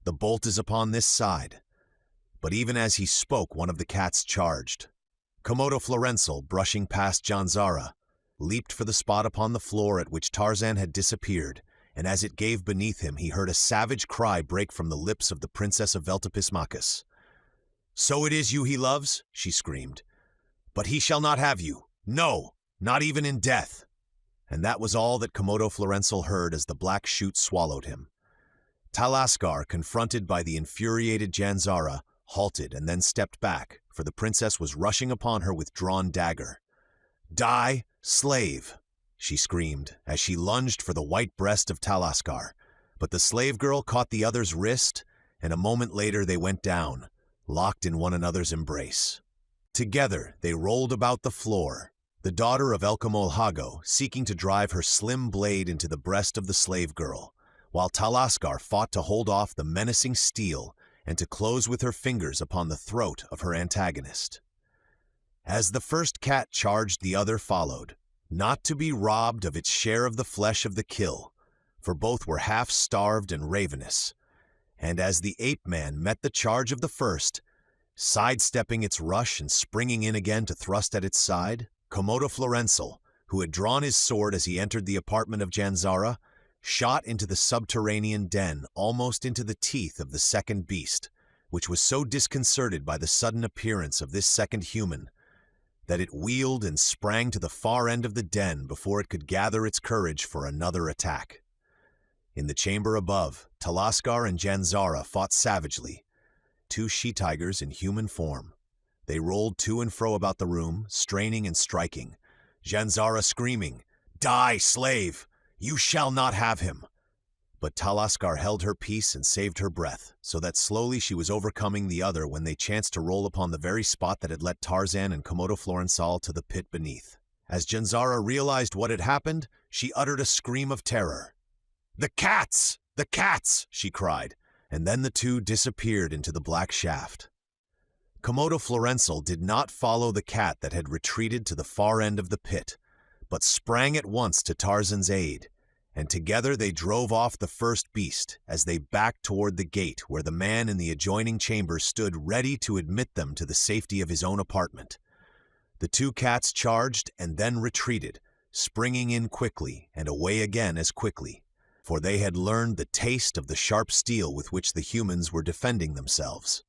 The bolt is upon this side." But even as he spoke, one of the cats charged. Komodo Florenzel, brushing past Janzara, leaped for the spot upon the floor at which Tarzan had disappeared, and as it gave beneath him, he heard a savage cry break from the lips of the Princess of Veltopismachus. "So it is you he loves," she screamed. "But he shall not have you. No, not even in death." And that was all that Komodo Florenzel heard as the black chute swallowed him. Talaskar, confronted by the infuriated Janzara, halted and then stepped back, for the princess was rushing upon her with drawn dagger. "Die, slave!" she screamed as she lunged for the white breast of Talaskar, but the slave girl caught the other's wrist, and a moment later they went down, locked in one another's embrace. Together they rolled about the floor, the daughter of Elkamol Hago seeking to drive her slim blade into the breast of the slave girl, while Talaskar fought to hold off the menacing steel and to close with her fingers upon the throat of her antagonist. As the first cat charged, the other followed, not to be robbed of its share of the flesh of the kill, for both were half-starved and ravenous. And as the ape-man met the charge of the first, sidestepping its rush and springing in again to thrust at its side, Komodo Florenzel, who had drawn his sword as he entered the apartment of Janzara, shot into the subterranean den almost into the teeth of the second beast, which was so disconcerted by the sudden appearance of this second human that it wheeled and sprang to the far end of the den before it could gather its courage for another attack. In the chamber above, Talaskar and Janzara fought savagely, two she-tigers in human form. They rolled to and fro about the room, straining and striking, Janzara screaming, "Die, slave! You shall not have him!" But Talaskar held her peace and saved her breath, so that slowly she was overcoming the other when they chanced to roll upon the very spot that had led Tarzan and Komodo Florenzel to the pit beneath. As Janzara realized what had happened, she uttered a scream of terror. "The cats! The cats!" she cried, and then the two disappeared into the black shaft. Komodo Florenzel did not follow the cat that had retreated to the far end of the pit, but sprang at once to Tarzan's aid, and together they drove off the first beast as they backed toward the gate where the man in the adjoining chamber stood ready to admit them to the safety of his own apartment. The two cats charged and then retreated, springing in quickly and away again as quickly, for they had learned the taste of the sharp steel with which the humans were defending themselves.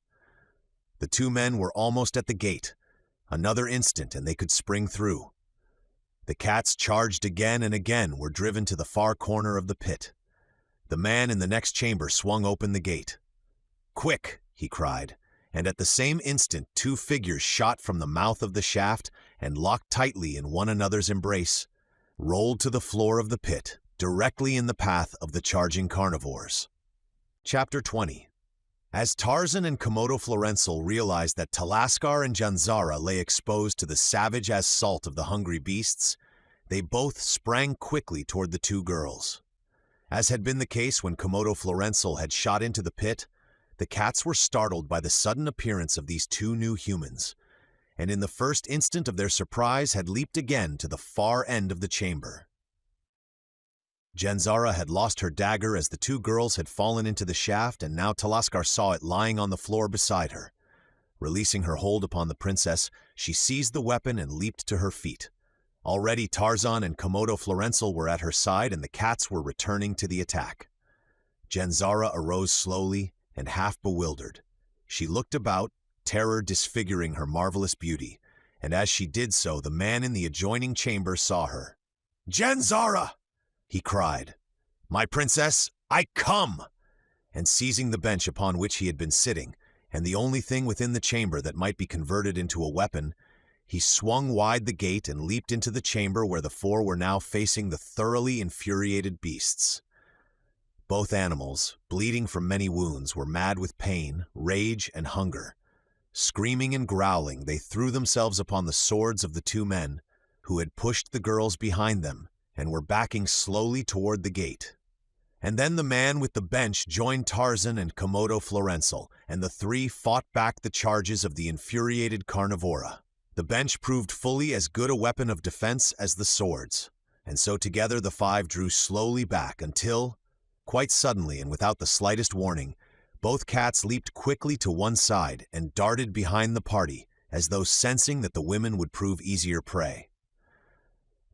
The two men were almost at the gate Another instant and they could spring through. The cats charged again and again, were driven to the far corner of the pit. The man in the next chamber swung open the gate. "Quick!" he cried, and at the same instant 2 figures shot from the mouth of the shaft and, locked tightly in one another's embrace, rolled to the floor of the pit, directly in the path of the charging carnivores. Chapter 20. As Tarzan and Komodo Florenzel realized that Talaskar and Janzara lay exposed to the savage assault of the hungry beasts, they both sprang quickly toward the 2 girls. As had been the case when Komodo Florenzel had shot into the pit, the cats were startled by the sudden appearance of these 2 new humans, and in the first instant of their surprise had leaped again to the far end of the chamber. Janzara had lost her dagger as the 2 girls had fallen into the shaft, and now Talaskar saw it lying on the floor beside her. Releasing her hold upon the princess, she seized the weapon and leaped to her feet. Already Tarzan and Komodo Florenzel were at her side, and the cats were returning to the attack. Janzara arose slowly and half bewildered. She looked about, terror disfiguring her marvelous beauty, and as she did so, the man in the adjoining chamber saw her. "Janzara!" he cried. "My princess, I come!" And seizing the bench upon which he had been sitting, and the only thing within the chamber that might be converted into a weapon, he swung wide the gate and leaped into the chamber where the 4 were now facing the thoroughly infuriated beasts. Both animals, bleeding from many wounds, were mad with pain, rage, and hunger. Screaming and growling, they threw themselves upon the swords of the 2 men, who had pushed the girls behind them and were backing slowly toward the gate. And then the man with the bench joined Tarzan and Komodo Florenzel, and the 3 fought back the charges of the infuriated carnivora. The bench proved fully as good a weapon of defense as the swords, and so together the 5 drew slowly back until, quite suddenly and without the slightest warning, both cats leaped quickly to one side and darted behind the party, as though sensing that the women would prove easier prey.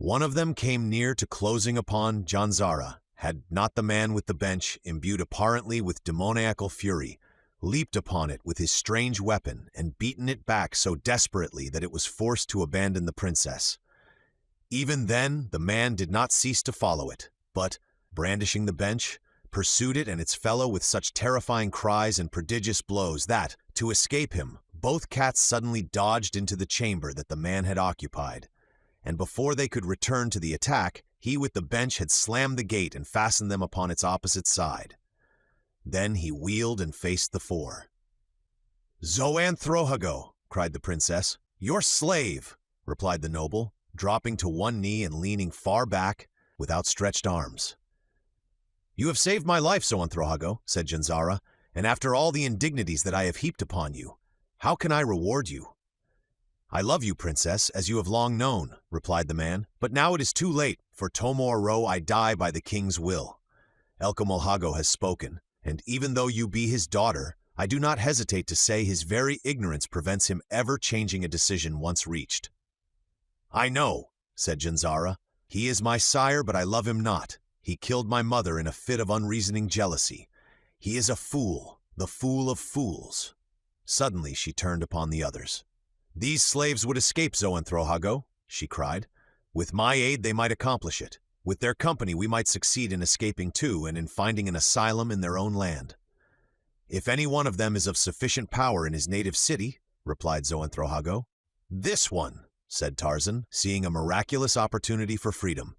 One of them came near to closing upon Janzara, had not the man with the bench, imbued apparently with demoniacal fury, leaped upon it with his strange weapon and beaten it back so desperately that it was forced to abandon the princess. Even then, the man did not cease to follow it, but, brandishing the bench, pursued it and its fellow with such terrifying cries and prodigious blows that, to escape him, both cats suddenly dodged into the chamber that the man had occupied, and before they could return to the attack, he with the bench had slammed the gate and fastened them upon its opposite side. Then he wheeled and faced the 4. "Zoanthrohago!" cried the princess. "Your slave!" replied the noble, dropping to one knee and leaning far back with outstretched arms. "You have saved my life, Zoanthrohago," said Janzara, "and after all the indignities that I have heaped upon you, how can I reward you?" "I love you, princess, as you have long known," replied the man, "but now it is too late, for Tomorrow I die by the king's will. Elcomolhago has spoken, and even though you be his daughter, I do not hesitate to say his very ignorance prevents him ever changing a decision once reached." "I know," said Janzara. "He is my sire, but I love him not. He killed my mother in a fit of unreasoning jealousy. He is a fool, the fool of fools." Suddenly she turned upon the others. "These slaves would escape, Zoanthrohago," she cried. "With my aid they might accomplish it. With their company we might succeed in escaping too, and in finding an asylum in their own land." "If any one of them is of sufficient power in his native city," replied Zoanthrohago. "This one," said Tarzan, seeing a miraculous opportunity for freedom,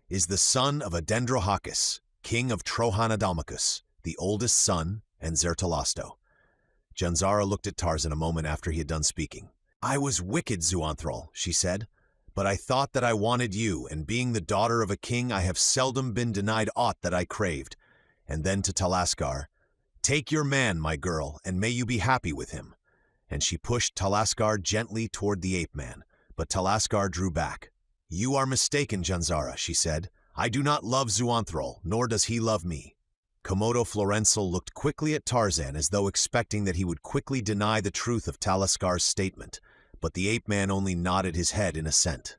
"is the son of Adendrohakis, king of Trohanadalmacus, the oldest son, and Zertalasto." Janzara looked at Tarzan a moment after he had done speaking. "I was wicked, Zoanthrol," she said, "but I thought that I wanted you, and being the daughter of a king I have seldom been denied aught that I craved." And then to Talaskar, "Take your man, my girl, and may you be happy with him." And she pushed Talaskar gently toward the ape-man, but Talaskar drew back. "You are mistaken, Janzara," she said. "I do not love Zoanthrol, nor does he love me." Komodo Florenzel looked quickly at Tarzan as though expecting that he would quickly deny the truth of Talaskar's statement, but the ape-man only nodded his head in assent.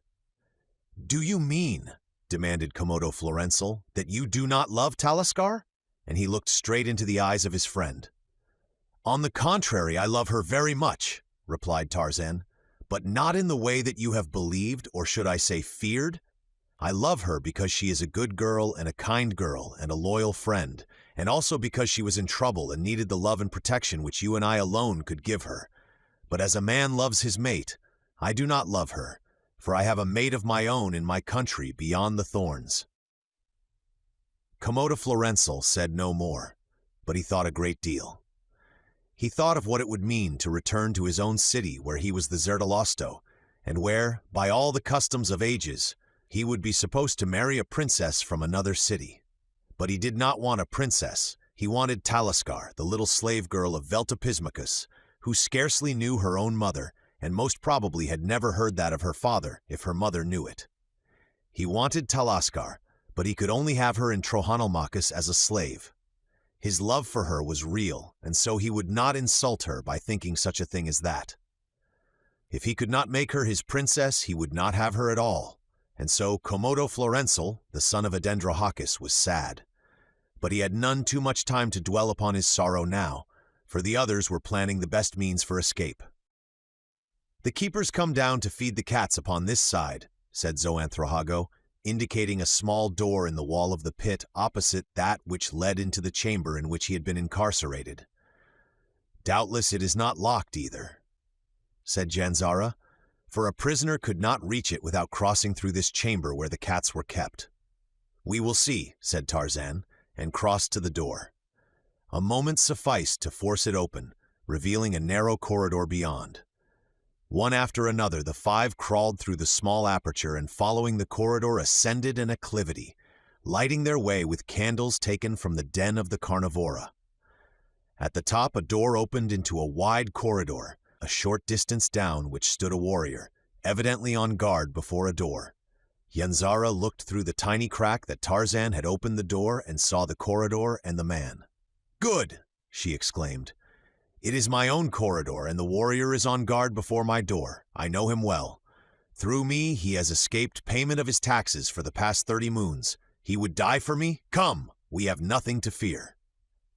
"Do you mean," demanded Komodo Florenzel, "that you do not love Talaskar?" And he looked straight into the eyes of his friend. "On the contrary, I love her very much," replied Tarzan, but not in the way that you have believed, or should I say feared. I love her because she is a good girl and a kind girl and a loyal friend, and also because she was in trouble and needed the love and protection which you and I alone could give her. But as a man loves his mate, I do not love her, for I have a mate of my own in my country beyond the thorns." Comodo Florenzel said no more, but he thought a great deal. He thought of what it would mean to return to his own city where he was the Zertolosto, and where, by all the customs of ages, he would be supposed to marry a princess from another city. But he did not want a princess. He wanted Taliskar, the little slave girl of Veltopismachus, who scarcely knew her own mother, and most probably had never heard that of her father if her mother knew it. He wanted Taliskar, but he could only have her in Trohanalmachus as a slave. His love for her was real, and so he would not insult her by thinking such a thing as that. If he could not make her his princess, he would not have her at all, and so Comodo Florenzel, the son of Adendrohakis, was sad. But he had none too much time to dwell upon his sorrow now, for the others were planning the best means for escape. "The keepers come down to feed the cats upon this side," said Xoanthrohago, indicating a small door in the wall of the pit opposite that which led into the chamber in which he had been incarcerated. "Doubtless it is not locked either," said Janzara, "for a prisoner could not reach it without crossing through this chamber where the cats were kept." "We will see," said Tarzan, and crossed to the door. A moment sufficed to force it open, revealing a narrow corridor beyond. One after another, the five crawled through the small aperture and following the corridor ascended an acclivity, lighting their way with candles taken from the den of the carnivora. At the top a door opened into a wide corridor, a short distance down which stood a warrior, evidently on guard before a door. Yanzara looked through the tiny crack that Tarzan had opened the door and saw the corridor and the man. "Good!" she exclaimed. "It is my own corridor, and the warrior is on guard before my door. I know him well. Through me he has escaped payment of his taxes for the past 30 moons. He would die for me? Come, we have nothing to fear."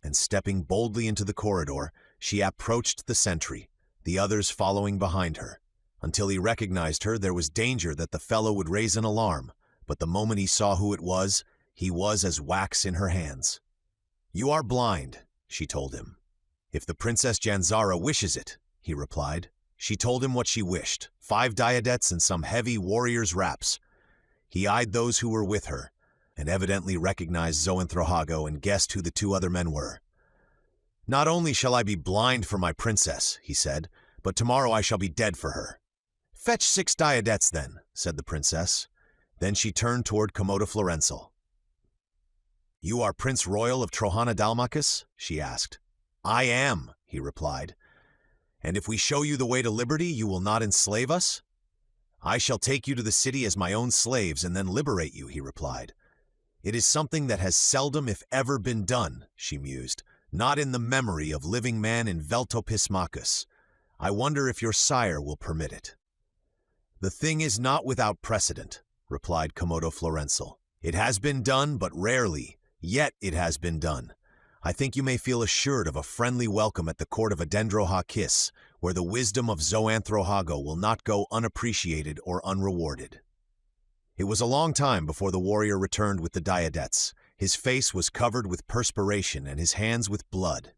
And stepping boldly into the corridor, she approached the sentry, the others following behind her. Until he recognized her, there was danger that the fellow would raise an alarm, but the moment he saw who it was, he was as wax in her hands. "You are blind," she told him. "If the Princess Janzara wishes it," he replied. She told him what she wished, 5 diadettes and some heavy warrior's wraps. He eyed those who were with her, and evidently recognized Xoanthrohago and guessed who the 2 other men were. "Not only shall I be blind for my princess," he said, "but tomorrow I shall be dead for her." "Fetch 6 diadettes then," said the princess. Then she turned toward Comodo Florenzel. "You are Prince Royal of Trohanadalmachus?" she asked. "I am," he replied. "And if we show you the way to liberty, you will not enslave us?" "I shall take you to the city as my own slaves and then liberate you," he replied. "It is something that has seldom, if ever, been done," she mused, "not in the memory of living man in Veltopismachus. I wonder if your sire will permit it." "The thing is not without precedent," replied Comodo Florenzel. "It has been done, but rarely, yet it has been done. I think you may feel assured of a friendly welcome at the court of Adendrohakis, where the wisdom of Xoanthrohago will not go unappreciated or unrewarded." It was a long time before the warrior returned with the diadettes. His face was covered with perspiration and his hands with blood.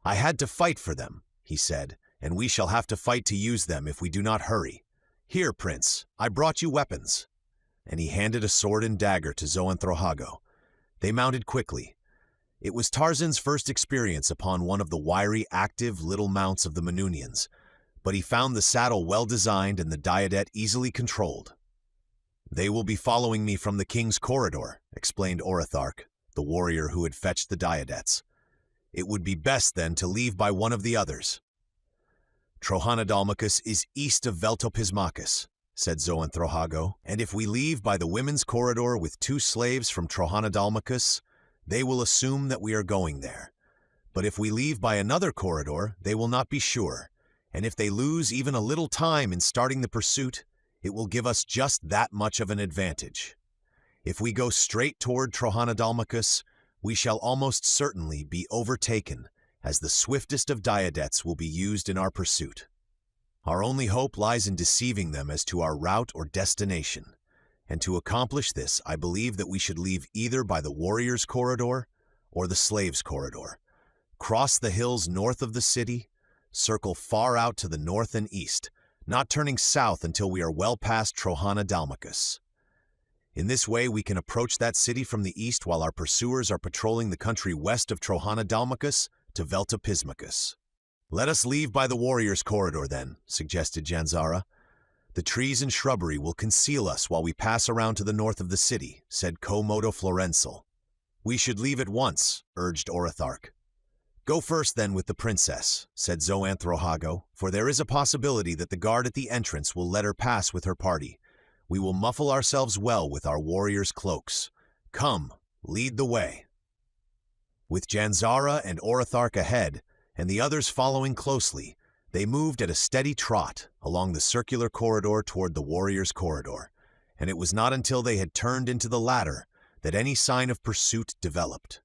"I had to fight for them," he said, "and we shall have to fight to use them if we do not hurry. Here, Prince, I brought you weapons." And he handed a sword and dagger to Xoanthrohago. They mounted quickly. It was Tarzan's first experience upon one of the wiry, active little mounts of the Manunians, but he found the saddle well designed and the diadette easily controlled. "They will be following me from the king's corridor," explained Orathark, the warrior who had fetched the diadettes. "It would be best, then, to leave by one of the others." "Trohanadalmachus is east of Veltopismachus," said Xoanthrohago, "and if we leave by the women's corridor with 2 slaves from Trohanadalmachus, they will assume that we are going there. But if we leave by another corridor, they will not be sure, and if they lose even a little time in starting the pursuit, it will give us just that much of an advantage. If we go straight toward Trohanadalmachus, we shall almost certainly be overtaken, as the swiftest of diadettes will be used in our pursuit." Our only hope lies in deceiving them as to our route or destination. And to accomplish this, I believe that we should leave either by the warriors' corridor or the slaves' corridor, cross the hills north of the city, circle far out to the north and east, not turning south until we are well past Trohana Dalmacus. In this way, we can approach that city from the east while our pursuers are patrolling the country west of Trohana Dalmacus to Velta Pismacus. "Let us leave by the warriors' corridor, then," suggested Janzara. "The trees and shrubbery will conceal us while we pass around to the north of the city," said Comodo Florenzel. "We should leave at once," urged Orathark. "Go first, then, with the princess," said Zoanthrohago, "for there is a possibility that the guard at the entrance will let her pass with her party. We will muffle ourselves well with our warriors' cloaks. Come, lead the way." With Janzara and Orathark ahead, and the others following closely, they moved at a steady trot along the circular corridor toward the warriors' corridor, and it was not until they had turned into the latter that any sign of pursuit developed.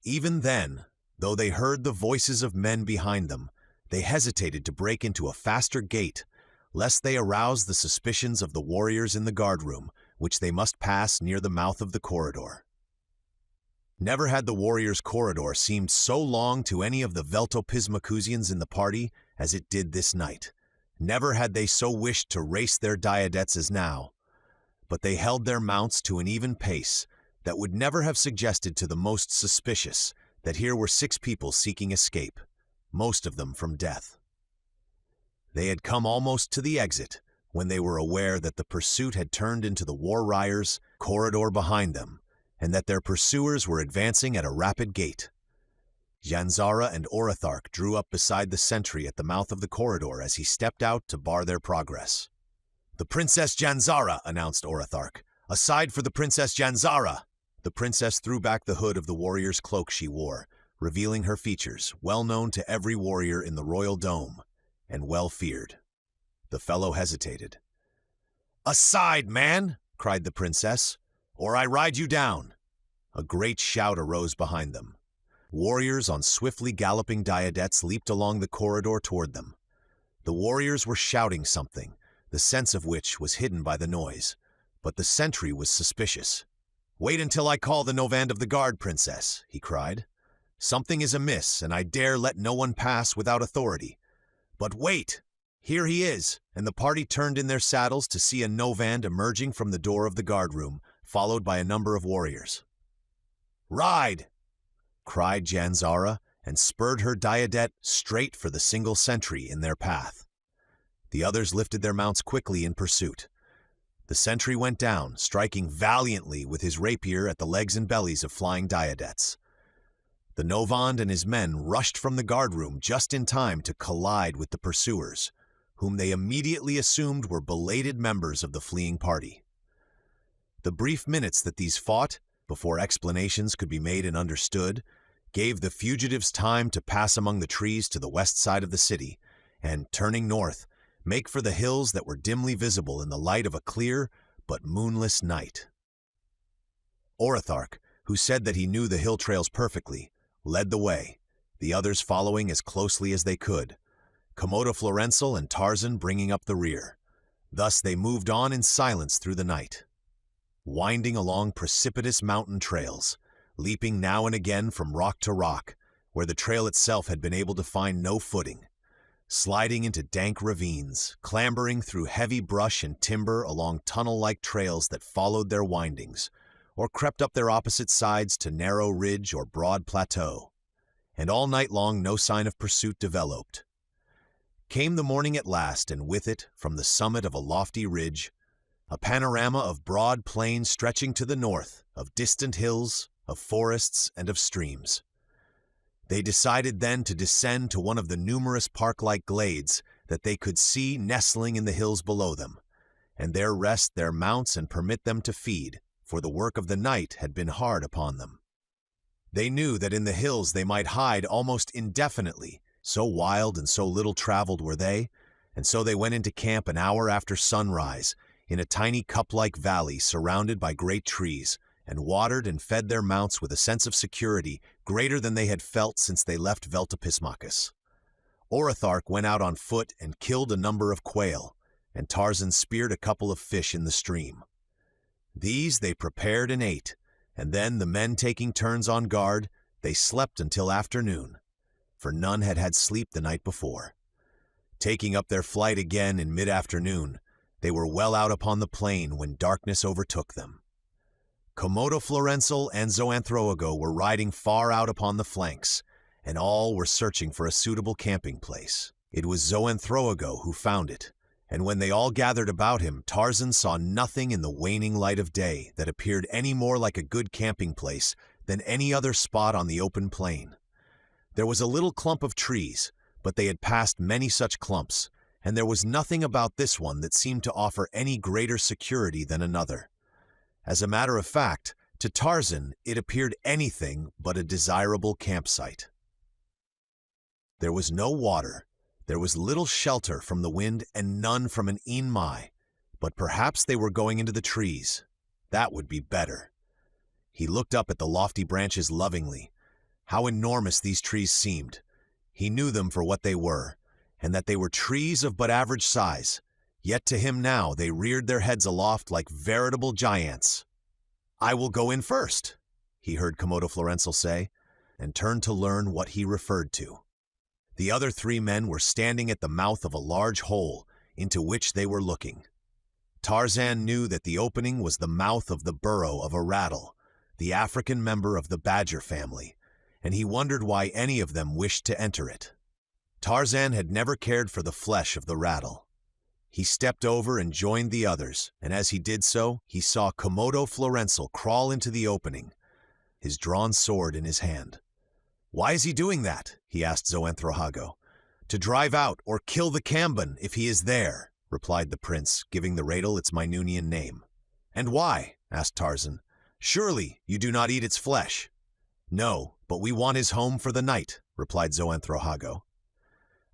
Even then, though they heard the voices of men behind them, they hesitated to break into a faster gait, lest they arouse the suspicions of the warriors in the guardroom, which they must pass near the mouth of the corridor. Never had the warriors' corridor seemed so long to any of the Veltopismacusians in the party as it did this night. Never had they so wished to race their diadettes as now. But they held their mounts to an even pace that would never have suggested to the most suspicious that here were 6 people seeking escape, most of them from death. They had come almost to the exit when they were aware that the pursuit had turned into the Warriors' corridor behind them, and that their pursuers were advancing at a rapid gait. Janzara and Orathark drew up beside the sentry at the mouth of the corridor as he stepped out to bar their progress. "The Princess Janzara," announced Orathark. "Aside for the Princess Janzara!" The princess threw back the hood of the warrior's cloak she wore, revealing her features, well known to every warrior in the royal dome, and well feared. The fellow hesitated. "Aside, man!" cried the princess, "or I ride you down!" A great shout arose behind them. Warriors on swiftly galloping diadettes leaped along the corridor toward them. The warriors were shouting something, the sense of which was hidden by the noise, but the sentry was suspicious. "Wait until I call the Novand of the Guard, princess," he cried. "Something is amiss, and I dare let no one pass without authority. But wait! Here he is!" And the party turned in their saddles to see a Novand emerging from the door of the guardroom, followed by a number of warriors. "Ride!" cried Janzara, and spurred her diadette straight for the single sentry in their path. The others lifted their mounts quickly in pursuit. The sentry went down, striking valiantly with his rapier at the legs and bellies of flying diadettes. The Novand and his men rushed from the guardroom just in time to collide with the pursuers, whom they immediately assumed were belated members of the fleeing party. The brief minutes that these fought, before explanations could be made and understood, gave the fugitives time to pass among the trees to the west side of the city, and, turning north, make for the hills that were dimly visible in the light of a clear but moonless night. Orathark, who said that he knew the hill trails perfectly, led the way, the others following as closely as they could, Komodo Florenzel and Tarzan bringing up the rear. Thus they moved on in silence through the night, winding along precipitous mountain trails, leaping now and again from rock to rock, where the trail itself had been able to find no footing, sliding into dank ravines, clambering through heavy brush and timber along tunnel-like trails that followed their windings, or crept up their opposite sides to narrow ridge or broad plateau. And all night long no sign of pursuit developed. Came the morning at last, and with it, from the summit of a lofty ridge, a panorama of broad plains stretching to the north, of distant hills, of forests, and of streams. They decided then to descend to one of the numerous park-like glades that they could see nestling in the hills below them, and there rest their mounts and permit them to feed, for the work of the night had been hard upon them. They knew that in the hills they might hide almost indefinitely, so wild and so little traveled were they, and so they went into camp an hour after sunrise, in a tiny cup-like valley surrounded by great trees, and watered and fed their mounts with a sense of security greater than they had felt since they left Veltopismacus. Orathark went out on foot and killed a number of quail, and Tarzan speared a couple of fish in the stream. These they prepared and ate, and then, the men taking turns on guard, they slept until afternoon, for none had had sleep the night before. Taking up their flight again in mid-afternoon, they were well out upon the plain when darkness overtook them. Komodo Florenzel and Zoanthroago were riding far out upon the flanks, and all were searching for a suitable camping place. It was Zoanthroago who found it, and when they all gathered about him, Tarzan saw nothing in the waning light of day that appeared any more like a good camping place than any other spot on the open plain. There was a little clump of trees, but they had passed many such clumps, and there was nothing about this one that seemed to offer any greater security than another. As a matter of fact, to Tarzan it appeared anything but a desirable campsite. There was no water, there was little shelter from the wind, and none from an inmai, but perhaps they were going into the trees. That would be better. He looked up at the lofty branches lovingly. How enormous these trees seemed. He knew them for what they were, and that they were trees of but average size, yet to him now they reared their heads aloft like veritable giants. "I will go in first," he heard Komodo Florenzel say, and turned to learn what he referred to. The other three men were standing at the mouth of a large hole, into which they were looking. Tarzan knew that the opening was the mouth of the burrow of a rattle, the African member of the badger family, and he wondered why any of them wished to enter it. Tarzan had never cared for the flesh of the rattle. He stepped over and joined the others, and as he did so, he saw Komodo Florenzel crawl into the opening, his drawn sword in his hand. "Why is he doing that?" he asked Zoanthroago. "To drive out or kill the Kamban if he is there," replied the prince, giving the rattle its Minunian name. "And why?" asked Tarzan. "Surely you do not eat its flesh." "No, but we want his home for the night," replied Zoanthroago.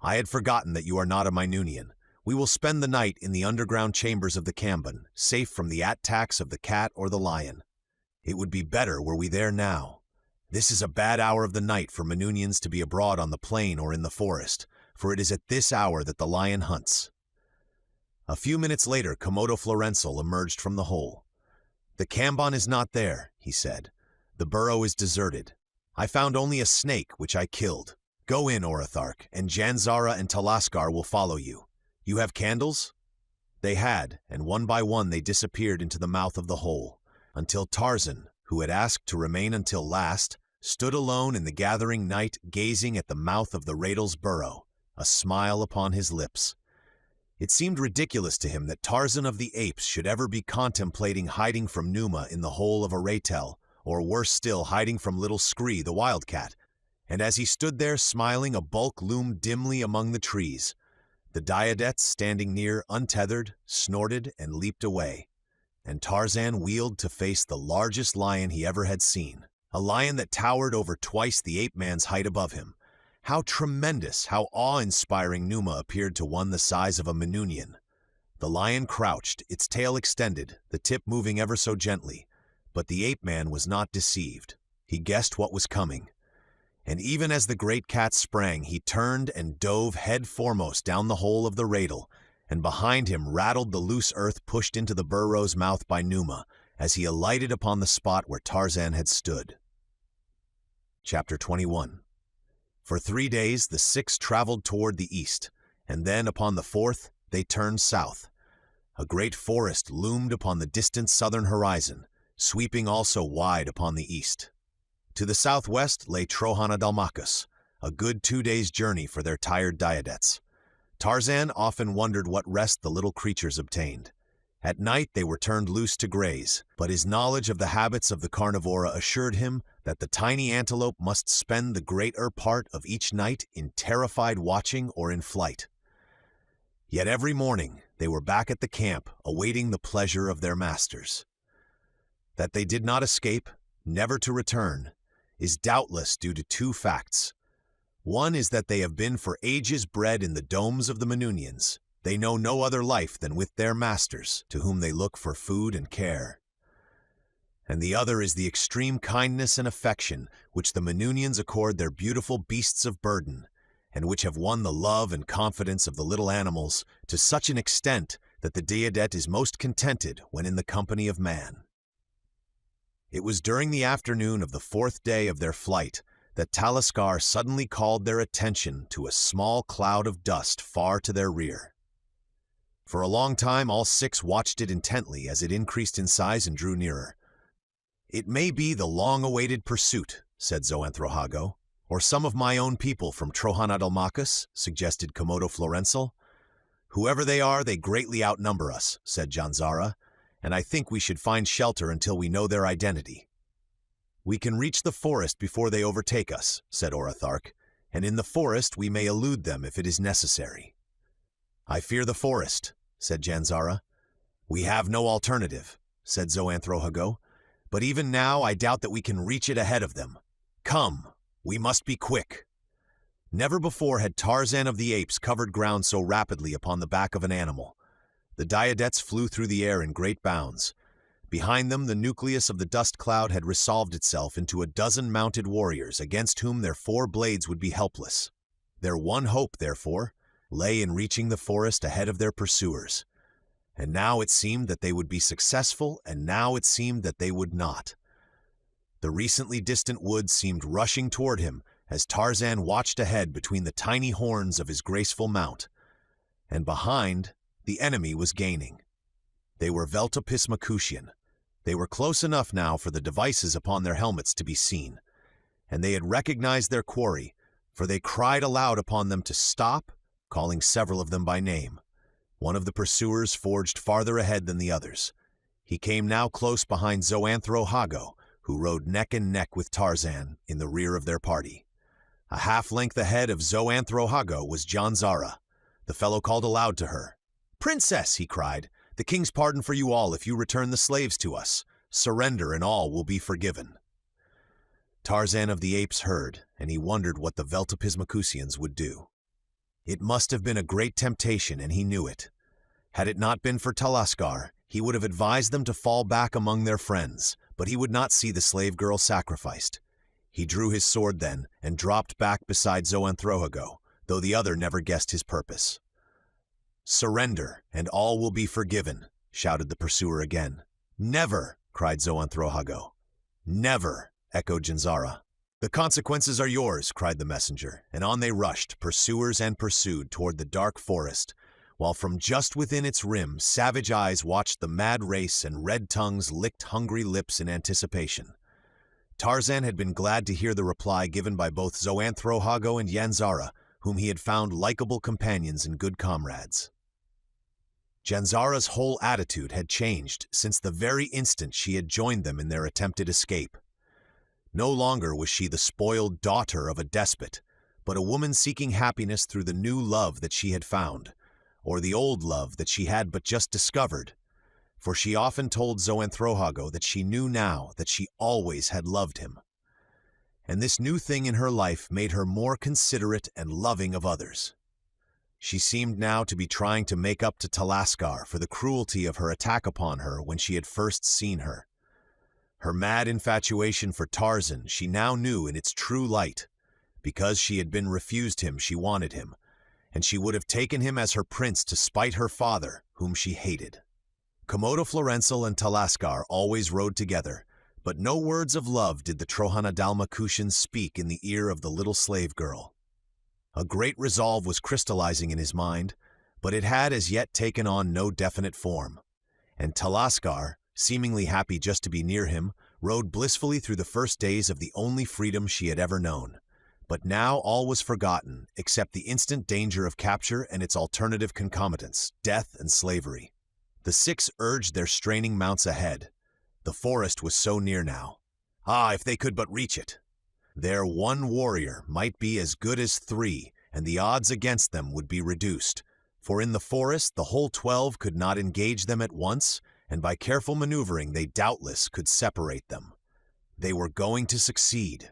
"I had forgotten that you are not a Minunian. We will spend the night in the underground chambers of the Kamban, safe from the attacks of the cat or the lion. It would be better were we there now. This is a bad hour of the night for Minunians to be abroad on the plain or in the forest, for it is at this hour that the lion hunts." A few minutes later, Komodo Florenzel emerged from the hole. "The Kamban is not there," he said. "The burrow is deserted. I found only a snake, which I killed. Go in, Orathark, and Janzara and Talaskar will follow you. You have candles?" They had, and one by one they disappeared into the mouth of the hole, until Tarzan, who had asked to remain until last, stood alone in the gathering night, gazing at the mouth of the rattle's burrow, a smile upon his lips. It seemed ridiculous to him that Tarzan of the Apes should ever be contemplating hiding from Numa in the hole of a ratel, or worse still, hiding from little Scree the wildcat, and as he stood there smiling, a bulk loomed dimly among the trees. The Diadets, standing near, untethered, snorted and leaped away, and Tarzan wheeled to face the largest lion he ever had seen, a lion that towered over twice the ape-man's height above him. How tremendous, how awe-inspiring Numa appeared to one the size of a Minunian. The lion crouched, its tail extended, the tip moving ever so gently, but the ape-man was not deceived. He guessed what was coming, and even as the great cat sprang, he turned and dove head foremost down the hole of the rattle, and behind him rattled the loose earth pushed into the burrow's mouth by Numa, as he alighted upon the spot where Tarzan had stood. Chapter 21. For 3 days the six traveled toward the east, and then upon the fourth they turned south. A great forest loomed upon the distant southern horizon, sweeping also wide upon the east. To the southwest lay Trohana Dalmakus, a good 2 days' journey for their tired Diadets. Tarzan often wondered what rest the little creatures obtained. At night they were turned loose to graze, but his knowledge of the habits of the carnivora assured him that the tiny antelope must spend the greater part of each night in terrified watching or in flight. Yet every morning they were back at the camp, awaiting the pleasure of their masters. That they did not escape, never to return, is doubtless due to 2 facts. One is that they have been for ages bred in the domes of the Minunians. They know no other life than with their masters, to whom they look for food and care. And the other is the extreme kindness and affection which the Minunians accord their beautiful beasts of burden, and which have won the love and confidence of the little animals to such an extent that the Deodat is most contented when in the company of man. It was during the afternoon of the 4th day of their flight that Taliskar suddenly called their attention to a small cloud of dust far to their rear. For a long time all 6 watched it intently as it increased in size and drew nearer. "It may be the long-awaited pursuit," said Xoanthrohago. "Or some of my own people from Trohanadalmachus," suggested Komodo Florenzel. "Whoever they are, they greatly outnumber us," said Janzara, "and I think we should find shelter until we know their identity." "We can reach the forest before they overtake us," said Orathark, "and in the forest we may elude them if it is necessary." "I fear the forest," said Janzara. "We have no alternative," said Xoanthrohago, "but even now I doubt that we can reach it ahead of them. Come, we must be quick." Never before had Tarzan of the Apes covered ground so rapidly upon the back of an animal. The Diadets flew through the air in great bounds. Behind them, the nucleus of the dust cloud had resolved itself into a dozen mounted warriors against whom their 4 blades would be helpless. Their one hope, therefore, lay in reaching the forest ahead of their pursuers. And now it seemed that they would be successful, and now it seemed that they would not. The recently distant woods seemed rushing toward him as Tarzan watched ahead between the tiny horns of his graceful mount. And behind, the enemy was gaining. They were Veltopismacusian. They were close enough now for the devices upon their helmets to be seen, and they had recognized their quarry, for they cried aloud upon them to stop, calling several of them by name. One of the pursuers forged farther ahead than the others. He came now close behind Xoanthrohago, who rode neck and neck with Tarzan in the rear of their party. A half-length ahead of Xoanthrohago was Janzara. The fellow called aloud to her. "Princess," he cried, "the king's pardon for you all if you return the slaves to us. Surrender and all will be forgiven." Tarzan of the Apes heard, and he wondered what the Veltopismacusians would do. It must have been a great temptation, and he knew it. Had it not been for Taliskar, he would have advised them to fall back among their friends, but he would not see the slave girl sacrificed. He drew his sword then, and dropped back beside Xoanthrohago, though the other never guessed his purpose. "Surrender, and all will be forgiven," shouted the pursuer again. "Never," cried Xoanthrohago. "Never," echoed Janzara. "The consequences are yours," cried the messenger, and on they rushed, pursuers and pursued, toward the dark forest, while from just within its rim savage eyes watched the mad race and red tongues licked hungry lips in anticipation. Tarzan had been glad to hear the reply given by both Xoanthrohago and Janzara, whom he had found likable companions and good comrades. Janzara's whole attitude had changed since the very instant she had joined them in their attempted escape. No longer was she the spoiled daughter of a despot, but a woman seeking happiness through the new love that she had found, or the old love that she had but just discovered, for she often told Xoanthrohago that she knew now that she always had loved him. And this new thing in her life made her more considerate and loving of others. She seemed now to be trying to make up to Taliskar for the cruelty of her attack upon her when she had first seen her. Her mad infatuation for Tarzan she now knew in its true light. Because she had been refused him, she wanted him, and she would have taken him as her prince to spite her father, whom she hated. Komodo Florenzel and Taliskar always rode together, but no words of love did the Trohanadalmacusians speak in the ear of the little slave girl. A great resolve was crystallizing in his mind, but it had as yet taken on no definite form, and Taliskar, seemingly happy just to be near him, rode blissfully through the first days of the only freedom she had ever known. But now all was forgotten, except the instant danger of capture and its alternative concomitants, death and slavery. The 6 urged their straining mounts ahead. The forest was so near now. Ah, if they could but reach it! Their one warrior might be as good as 3, and the odds against them would be reduced, for in the forest the whole 12 could not engage them at once, and by careful maneuvering they doubtless could separate them. They were going to succeed.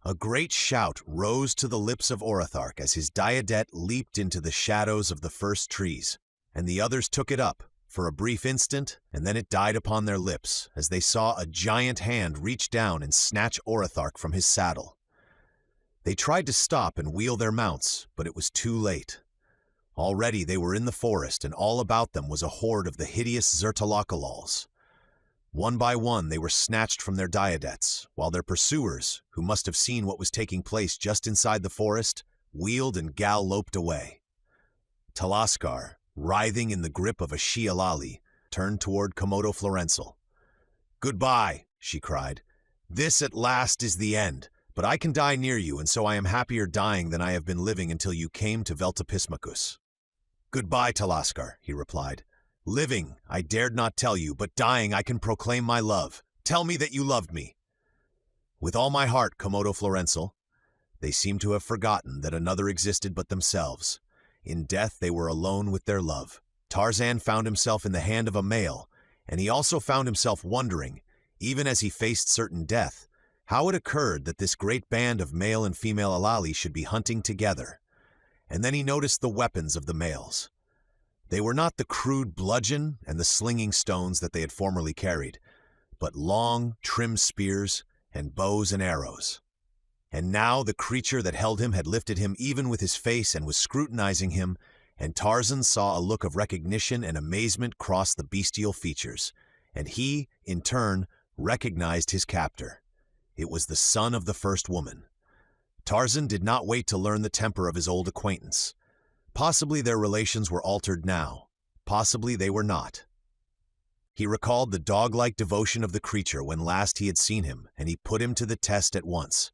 A great shout rose to the lips of Orathark as his Diadet leaped into the shadows of the first trees, and the others took it up, for a brief instant, and then it died upon their lips as they saw a giant hand reach down and snatch Orathark from his saddle. They tried to stop and wheel their mounts, but it was too late. Already they were in the forest, and all about them was a horde of the hideous Zertalakalals. One by one they were snatched from their diadettes, while their pursuers, who must have seen what was taking place just inside the forest, wheeled and galloped away. Talaskar, writhing in the grip of a she-alali, turned toward Komodo Florenzel. "Goodbye," she cried. "This at last is the end, but I can die near you, and so I am happier dying than I have been living until you came to Veltapismacus." "Goodbye, Talaskar," he replied. "Living, I dared not tell you, but dying I can proclaim my love. Tell me that you loved me." "With all my heart, Komodo Florenzel." They seemed to have forgotten that another existed but themselves. In death they were alone with their love. Tarzan found himself in the hand of a male, and he also found himself wondering, even as he faced certain death, how it occurred that this great band of male and female alali should be hunting together. And then he noticed the weapons of the males. They were not the crude bludgeon and the slinging stones that they had formerly carried, but long, trim spears and bows and arrows. And now the creature that held him had lifted him even with his face and was scrutinizing him, and Tarzan saw a look of recognition and amazement cross the bestial features, and he, in turn, recognized his captor. It was the son of the first woman. Tarzan did not wait to learn the temper of his old acquaintance. Possibly their relations were altered now. Possibly they were not. He recalled the dog-like devotion of the creature when last he had seen him, and he put him to the test at once.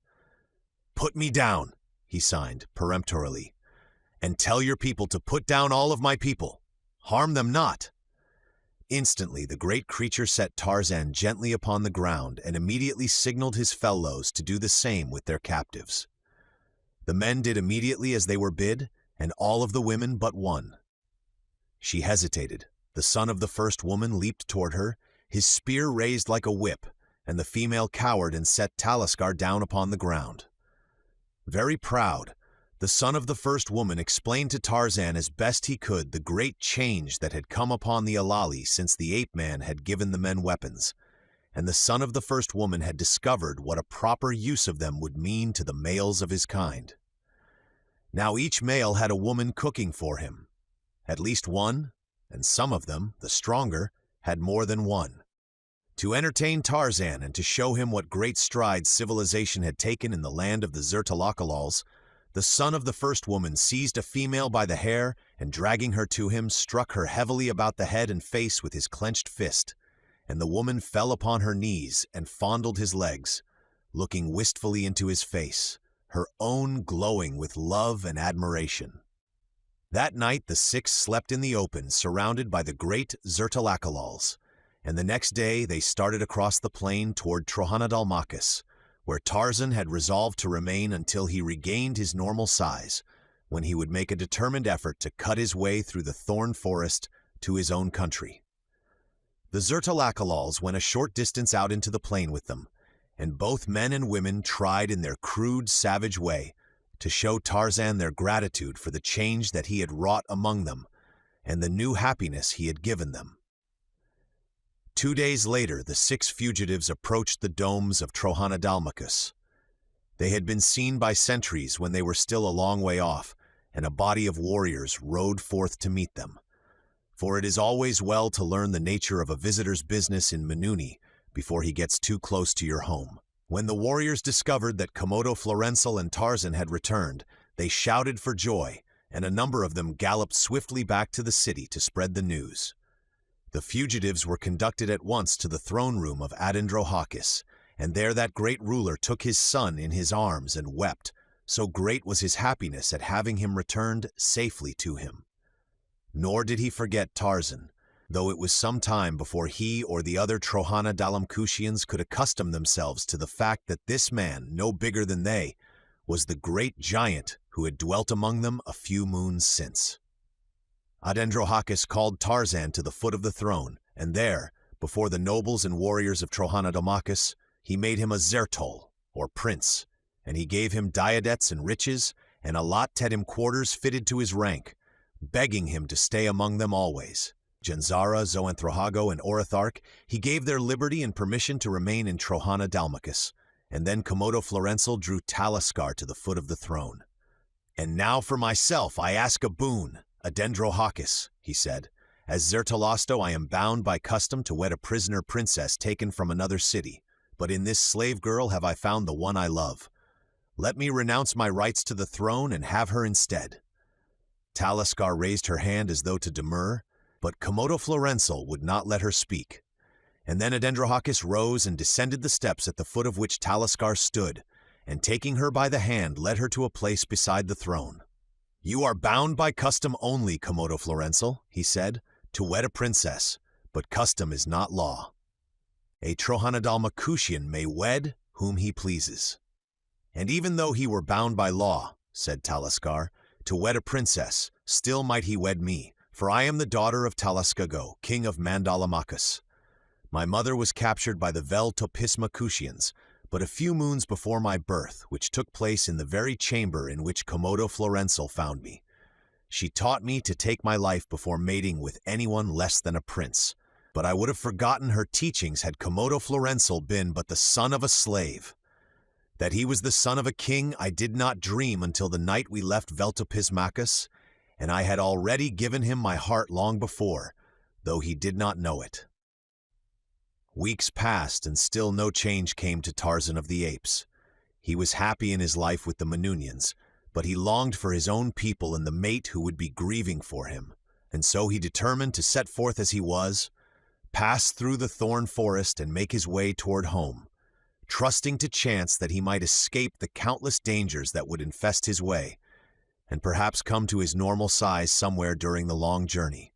"Put me down," he signed peremptorily, "and tell your people to put down all of my people. Harm them not." Instantly the great creature set Tarzan gently upon the ground and immediately signaled his fellows to do the same with their captives. The men did immediately as they were bid, and all of the women but one. She hesitated. The son of the first woman leaped toward her, his spear raised like a whip, and the female cowered and set Talaskar down upon the ground. Very proud, the son of the first woman explained to Tarzan as best he could the great change that had come upon the alali since the ape-man had given the men weapons, and the son of the first woman had discovered what a proper use of them would mean to the males of his kind. Now each male had a woman cooking for him. At least one, and some of them, the stronger, had more than one. To entertain Tarzan and to show him what great strides civilization had taken in the land of the Zertalakalals, the son of the first woman seized a female by the hair and, dragging her to him, struck her heavily about the head and face with his clenched fist, and the woman fell upon her knees and fondled his legs, looking wistfully into his face, her own glowing with love and admiration. That night the six slept in the open, surrounded by the great Zertalakalals, and the next day they started across the plain toward Trohanadalmakis, where Tarzan had resolved to remain until he regained his normal size, when he would make a determined effort to cut his way through the thorn forest to his own country. The Zertalakalals went a short distance out into the plain with them, and both men and women tried in their crude, savage way to show Tarzan their gratitude for the change that he had wrought among them and the new happiness he had given them. 2 days later, the 6 fugitives approached the domes of Trohanadalmakis. They had been seen by sentries when they were still a long way off, and a body of warriors rode forth to meet them. For it is always well to learn the nature of a visitor's business in Manuni before he gets too close to your home. When the warriors discovered that Komodo Florenzel and Tarzan had returned, they shouted for joy, and a number of them galloped swiftly back to the city to spread the news. The fugitives were conducted at once to the throne room of Adandrohakis, and there that great ruler took his son in his arms and wept, so great was his happiness at having him returned safely to him. Nor did he forget Tarzan, though it was some time before he or the other Trohanadalamkushians could accustom themselves to the fact that this man, no bigger than they, was the great giant who had dwelt among them a few moons since. Adandrohakis called Tarzan to the foot of the throne, and there, before the nobles and warriors of Trohanadamakis, he made him a zertol, or prince, and he gave him diadettes and riches, and allotted him quarters fitted to his rank, begging him to stay among them always. Janzara, Zoanthrohago, and Orathark he gave their liberty and permission to remain in Trohanadalmakis, and then Komodo Florenzel drew Taliskar to the foot of the throne. "And now for myself I ask a boon, Adendrohakis," he said. "As Zertalasto I am bound by custom to wed a prisoner princess taken from another city, but in this slave girl have I found the one I love. Let me renounce my rights to the throne and have her instead." Taliskar raised her hand as though to demur, but Komodo Florenzel would not let her speak. And then Adendrohakis rose and descended the steps at the foot of which Taliskar stood, and taking her by the hand led her to a place beside the throne. "You are bound by custom only, Komodo Florenzel," he said, "to wed a princess, but custom is not law. A Trohanadalmakushian may wed whom he pleases." "And even though he were bound by law," said Taliskar, "to wed a princess, still might he wed me, for I am the daughter of Talaskago, king of Mandalamakus. My mother was captured by the Vel-Topismakushians, but a few moons before my birth, which took place in the very chamber in which Komodo Florenzel found me. She taught me to take my life before mating with anyone less than a prince, but I would have forgotten her teachings had Komodo Florenzel been but the son of a slave. That he was the son of a king I did not dream until the night we left Vel-Topismakus, and I had already given him my heart long before, though he did not know it." Weeks passed, and still no change came to Tarzan of the Apes. He was happy in his life with the Manunians, but he longed for his own people and the mate who would be grieving for him, and so he determined to set forth as he was, pass through the thorn forest and make his way toward home, trusting to chance that he might escape the countless dangers that would infest his way, and perhaps come to his normal size somewhere during the long journey.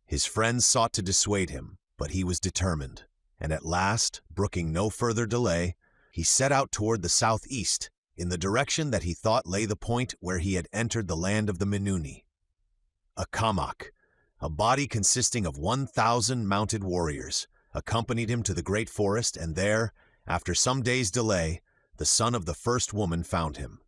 His friends sought to dissuade him, but he was determined, and at last, brooking no further delay, he set out toward the southeast, in the direction that he thought lay the point where he had entered the land of the Menuni. A Kamak, a body consisting of 1,000 mounted warriors, accompanied him to the great forest, and there, after some days' delay, the son of the first woman found him.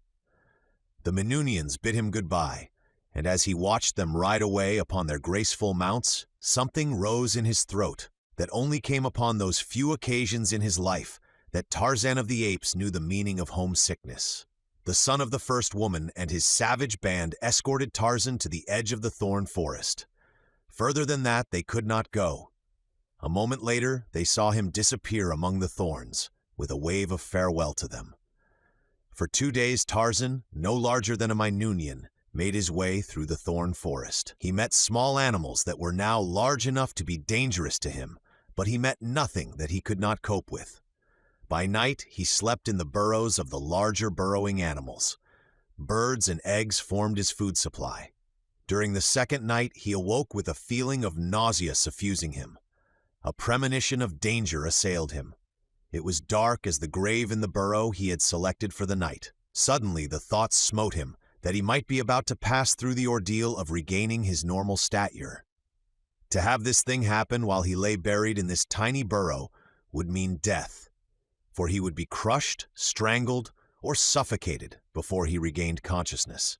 The Menunians bid him goodbye, and as he watched them ride away upon their graceful mounts, something rose in his throat that only came upon those few occasions in his life that Tarzan of the Apes knew the meaning of homesickness. The son of the first woman and his savage band escorted Tarzan to the edge of the thorn forest. Further than that they could not go. A moment later they saw him disappear among the thorns, with a wave of farewell to them. For 2 days Tarzan, no larger than a Minunian, made his way through the thorn forest. He met small animals that were now large enough to be dangerous to him, but he met nothing that he could not cope with. By night he slept in the burrows of the larger burrowing animals. Birds and eggs formed his food supply. During the second night he awoke with a feeling of nausea suffusing him. A premonition of danger assailed him. It was dark as the grave in the burrow he had selected for the night. Suddenly the thought smote him that he might be about to pass through the ordeal of regaining his normal stature. To have this thing happen while he lay buried in this tiny burrow would mean death, for he would be crushed, strangled, or suffocated before he regained consciousness.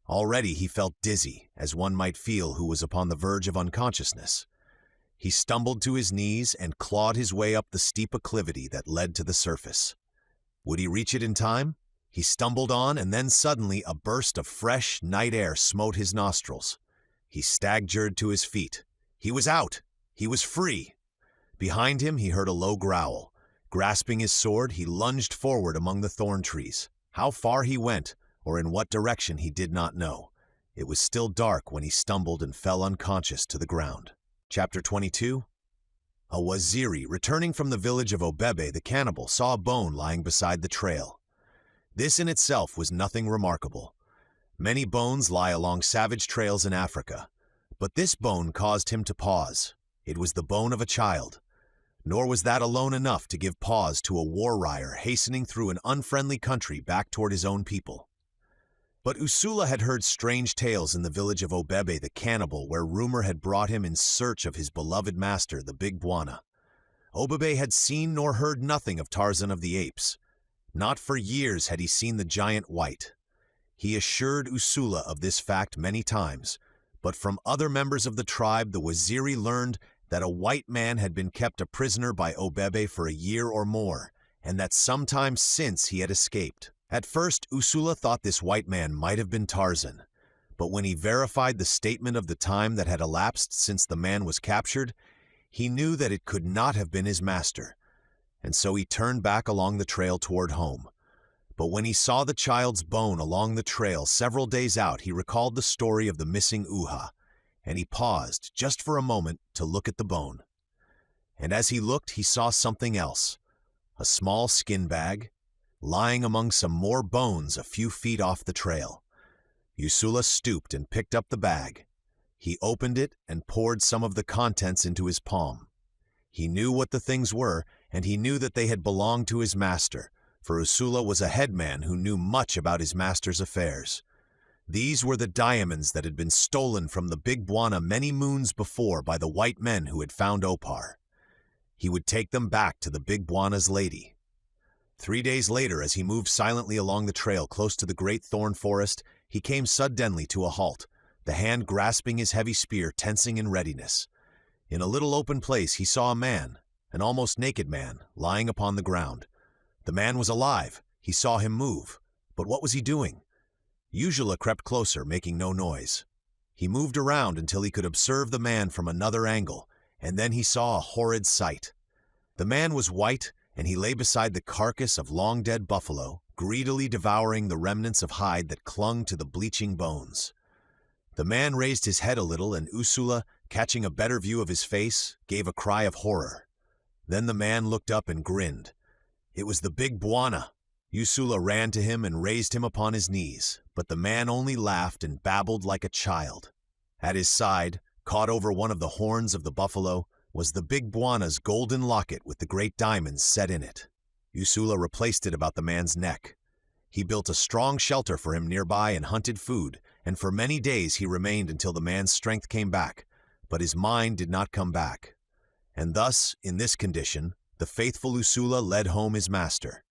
Already he felt dizzy, as one might feel who was upon the verge of unconsciousness. He stumbled to his knees and clawed his way up the steep acclivity that led to the surface. Would he reach it in time? He stumbled on, and then suddenly a burst of fresh night air smote his nostrils. He staggered to his feet. He was out! He was free! Behind him he heard a low growl. Grasping his sword, he lunged forward among the thorn trees. How far he went, or in what direction, he did not know. It was still dark when he stumbled and fell unconscious to the ground. Chapter 22. A Waziri returning from the village of Obebe the cannibal saw a bone lying beside the trail. This in itself was nothing remarkable. Many bones lie along savage trails in Africa, but this bone caused him to pause. It was the bone of a child. Nor was that alone enough to give pause to a war-rider hastening through an unfriendly country back toward his own people. But Usula had heard strange tales in the village of Obebe the cannibal, where rumor had brought him in search of his beloved master, the Big Bwana. Obebe had seen nor heard nothing of Tarzan of the Apes. Not for years had he seen the giant white. He assured Usula of this fact many times, but from other members of the tribe the Waziri learned that a white man had been kept a prisoner by Obebe for a year or more, and that sometime since he had escaped. At first, Ursula thought this white man might have been Tarzan, but when he verified the statement of the time that had elapsed since the man was captured, he knew that it could not have been his master, and so he turned back along the trail toward home. But when he saw the child's bone along the trail several days out, he recalled the story of the missing Uha, and he paused just for a moment to look at the bone. And as he looked, he saw something else, a small skin bag, lying among some more bones a few feet off the trail. Ursula stooped and picked up the bag. He opened it and poured some of the contents into his palm. He knew what the things were, and he knew that they had belonged to his master, for Ursula was a headman who knew much about his master's affairs. These were the diamonds that had been stolen from the Big Bwana many moons before by the white men who had found Opar. He would take them back to the Big Bwana's lady. 3 days later, as he moved silently along the trail close to the great thorn forest, he came suddenly to a halt, the hand grasping his heavy spear, tensing in readiness. In a little open place he saw a man, an almost naked man, lying upon the ground. The man was alive. He saw him move. But what was he doing? Ursula crept closer, making no noise. He moved around until he could observe the man from another angle, and then he saw a horrid sight. The man was white, and he lay beside the carcass of long-dead buffalo, greedily devouring the remnants of hide that clung to the bleaching bones. The man raised his head a little, and Ursula, catching a better view of his face, gave a cry of horror. Then the man looked up and grinned. It was the Big Bwana. Ursula ran to him and raised him upon his knees, but the man only laughed and babbled like a child. At his side, caught over one of the horns of the buffalo, was the Big Bwana's golden locket with the great diamonds set in it. Ursula replaced it about the man's neck. He built a strong shelter for him nearby and hunted food, and for many days he remained until the man's strength came back, but his mind did not come back. And thus, in this condition, the faithful Ursula led home his master.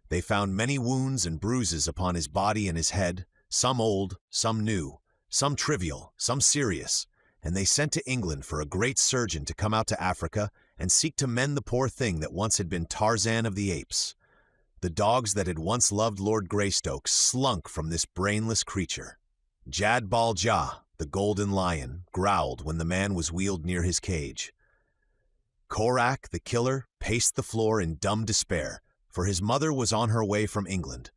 They found many wounds and bruises upon his body and his head, some old, some new, some trivial, some serious, and they sent to England for a great surgeon to come out to Africa and seek to mend the poor thing that once had been Tarzan of the apes. The dogs that had once loved Lord Greystoke slunk from this brainless creature. Jad Bal Jah, the golden lion, growled when the man was wheeled near his cage. Korak, the killer, paced the floor in dumb despair, for his mother was on her way from England.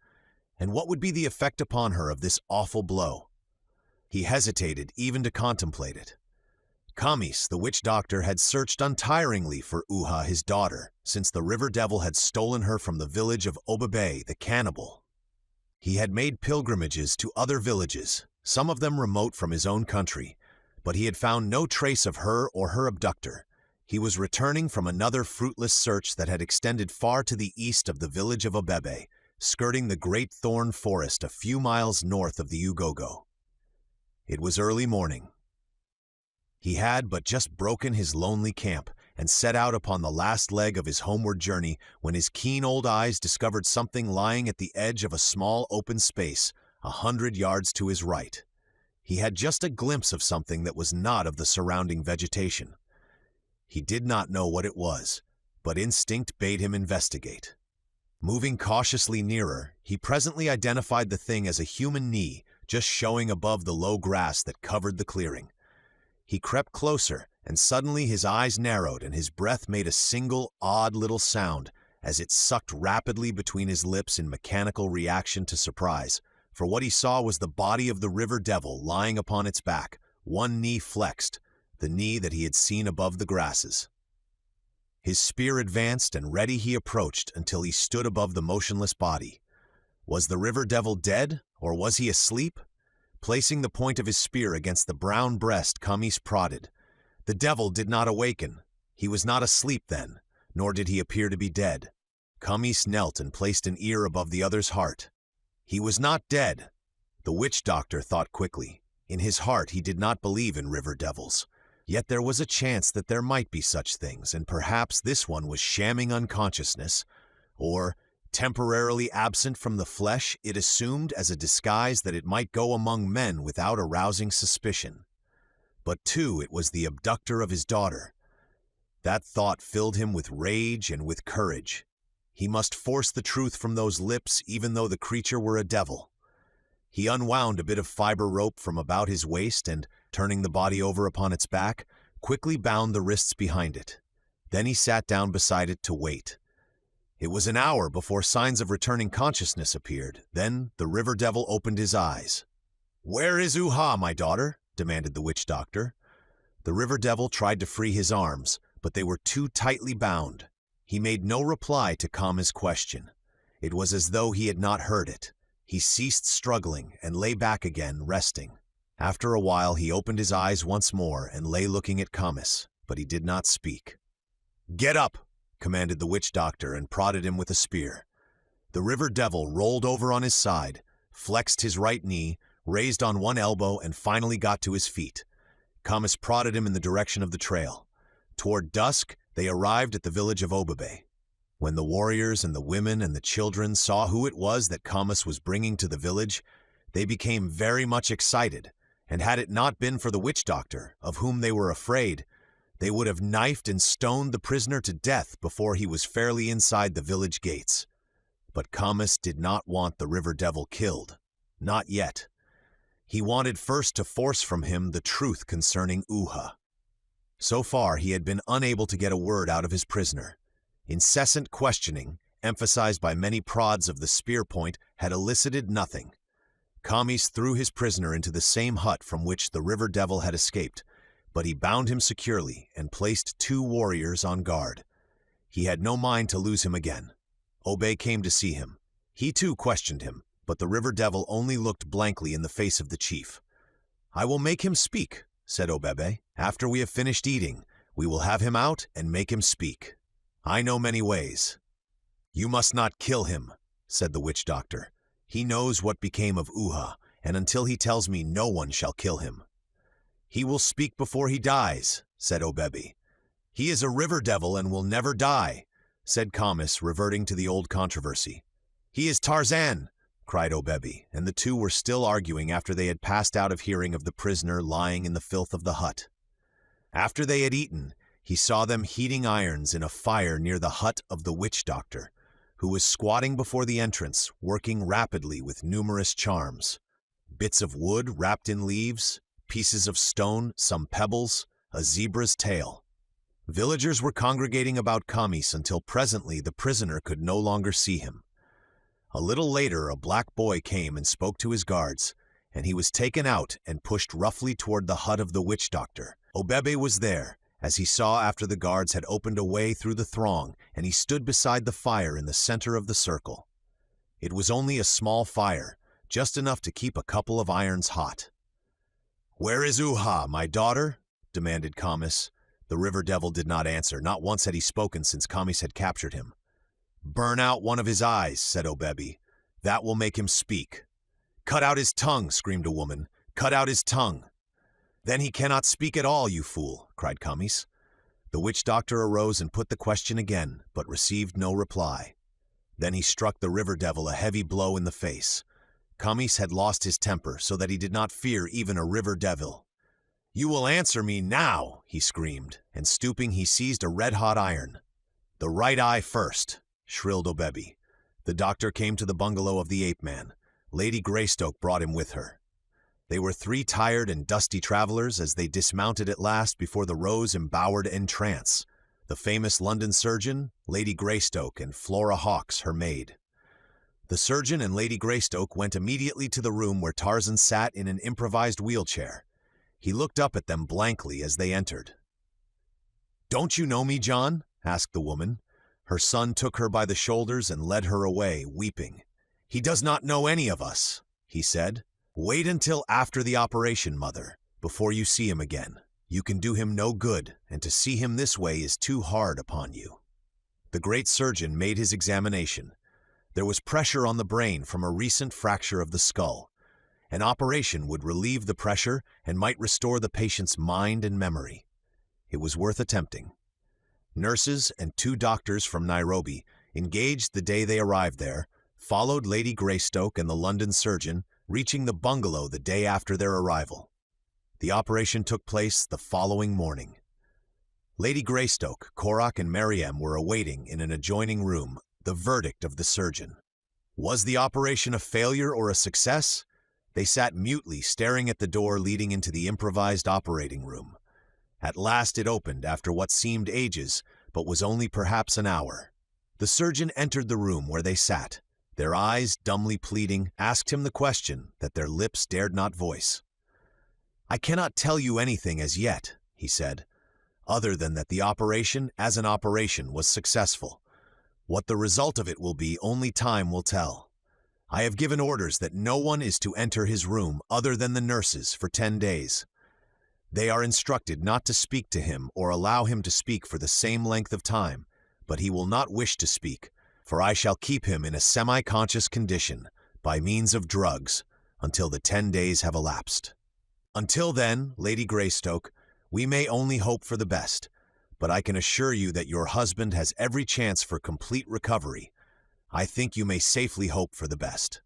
And what would be the effect upon her of this awful blow? He hesitated even to contemplate it. Kamis, the witch doctor, had searched untiringly for Uha, his daughter, since the river devil had stolen her from the village of Obebe, the cannibal. He had made pilgrimages to other villages, some of them remote from his own country, but he had found no trace of her or her abductor. He was returning from another fruitless search that had extended far to the east of the village of Obebe, skirting the great thorn forest a few miles north of the Ugogo. It was early morning. He had but just broken his lonely camp and set out upon the last leg of his homeward journey when his keen old eyes discovered something lying at the edge of a small open space 100 yards to his right. He had just a glimpse of something that was not of the surrounding vegetation. He did not know what it was, but instinct bade him investigate. Moving cautiously nearer, he presently identified the thing as a human knee just showing above the low grass that covered the clearing. He crept closer, and suddenly his eyes narrowed and his breath made a single, odd little sound as it sucked rapidly between his lips in mechanical reaction to surprise, for what he saw was the body of the river devil lying upon its back, one knee flexed, the knee that he had seen above the grasses. His spear advanced, and ready he approached until he stood above the motionless body. Was the river devil dead, or was he asleep? Placing the point of his spear against the brown breast, Kamis prodded. The devil did not awaken. He was not asleep then, nor did he appear to be dead. Kamis knelt and placed an ear above the other's heart. He was not dead. The witch doctor thought quickly. In his heart he did not believe in river devils. Yet there was a chance that there might be such things, and perhaps this one was shamming unconsciousness, or, temporarily absent from the flesh, it assumed as a disguise that it might go among men without arousing suspicion. But too, it was the abductor of his daughter. That thought filled him with rage and with courage. He must force the truth from those lips even though the creature were a devil. He unwound a bit of fiber rope from about his waist and, turning the body over upon its back, quickly bound the wrists behind it. Then he sat down beside it to wait. It was an hour before signs of returning consciousness appeared. Then the river devil opened his eyes. "Where is Uha, my daughter?" demanded the witch doctor. The river devil tried to free his arms, but they were too tightly bound. He made no reply to Kama's question. It was as though he had not heard it. He ceased struggling and lay back again, resting. After a while he opened his eyes once more and lay looking at Kamis, but he did not speak. "Get up!" commanded the witch doctor and prodded him with a spear. The river devil rolled over on his side, flexed his right knee, raised on one elbow, and finally got to his feet. Kamis prodded him in the direction of the trail. Toward dusk, they arrived at the village of Obebe. When the warriors and the women and the children saw who it was that Kamis was bringing to the village, they became very much excited, and had it not been for the witch doctor, of whom they were afraid, they would have knifed and stoned the prisoner to death before he was fairly inside the village gates. But Kamis did not want the river devil killed. Not yet. He wanted first to force from him the truth concerning Uha. So far, he had been unable to get a word out of his prisoner. Incessant questioning, emphasized by many prods of the spear point, had elicited nothing. Kamis threw his prisoner into the same hut from which the river devil had escaped, but he bound him securely and placed 2 warriors on guard. He had no mind to lose him again. Obe came to see him. He too questioned him, but the river devil only looked blankly in the face of the chief. "I will make him speak," said Obebe. "After we have finished eating, we will have him out and make him speak. I know many ways." "You must not kill him," said the witch doctor. "He knows what became of Uha, and until he tells me, no one shall kill him." "He will speak before he dies," said Obebe. "He is a river devil and will never die," said Kamis, reverting to the old controversy. "He is Tarzan," cried Obebe, and the two were still arguing after they had passed out of hearing of the prisoner lying in the filth of the hut. After they had eaten, he saw them heating irons in a fire near the hut of the witch doctor, who was squatting before the entrance, working rapidly with numerous charms. Bits of wood wrapped in leaves, pieces of stone, some pebbles, a zebra's tail. Villagers were congregating about Kamis until presently the prisoner could no longer see him. A little later a black boy came and spoke to his guards, and he was taken out and pushed roughly toward the hut of the witch doctor. Obebe was there, as he saw after the guards had opened a way through the throng, and he stood beside the fire in the center of the circle. It was only a small fire, just enough to keep a couple of irons hot. "Where is Uha, my daughter?" demanded Kamis. The river devil did not answer. Not once had he spoken since Kamis had captured him. "Burn out one of his eyes," said Obebe. "That will make him speak." "Cut out his tongue," screamed a woman. "Cut out his tongue." "Then he cannot speak at all, you fool," cried Kamis. The witch doctor arose and put the question again, but received no reply. Then he struck the river devil a heavy blow in the face. Kamis had lost his temper so that he did not fear even a river devil. "You will answer me now," he screamed, and stooping he seized a red-hot iron. "The right eye first," shrilled Obebe. The doctor came to the bungalow of the ape-man. Lady Greystoke brought him with her. They were 3 tired and dusty travelers as they dismounted at last before the rose-embowered entrance, the famous London surgeon, Lady Greystoke, and Flora Hawkes, her maid. The surgeon and Lady Greystoke went immediately to the room where Tarzan sat in an improvised wheelchair. He looked up at them blankly as they entered. "Don't you know me, John?" asked the woman. Her son took her by the shoulders and led her away, weeping. "He does not know any of us," he said. "Wait until after the operation, mother, before you see him again. You can do him no good, and to see him this way is too hard upon you." The great surgeon made his examination. There was pressure on the brain from a recent fracture of the skull. An operation would relieve the pressure and might restore the patient's mind and memory. It was worth attempting. Nurses and 2 doctors from Nairobi, engaged the day they arrived there, followed Lady Greystoke and the London surgeon, reaching the bungalow the day after their arrival. The operation took place the following morning. Lady Greystoke, Korak, and Mariam were awaiting in an adjoining room, The verdict of the surgeon. Was the operation a failure or a success? They sat mutely staring at the door leading into the improvised operating room. At last it opened after what seemed ages, but was only perhaps an hour. The surgeon entered the room where they sat. Their eyes, dumbly pleading, asked him the question that their lips dared not voice. "I cannot tell you anything as yet," he said, "other than that the operation, as an operation, was successful. What the result of it will be, only time will tell. I have given orders that no one is to enter his room other than the nurses for 10 days. They are instructed not to speak to him or allow him to speak for the same length of time, but he will not wish to speak, for I shall keep him in a semi-conscious condition by means of drugs until the 10 days have elapsed. Until then, Lady Greystoke, we may only hope for the best, but I can assure you that your husband has every chance for complete recovery. I think you may safely hope for the best."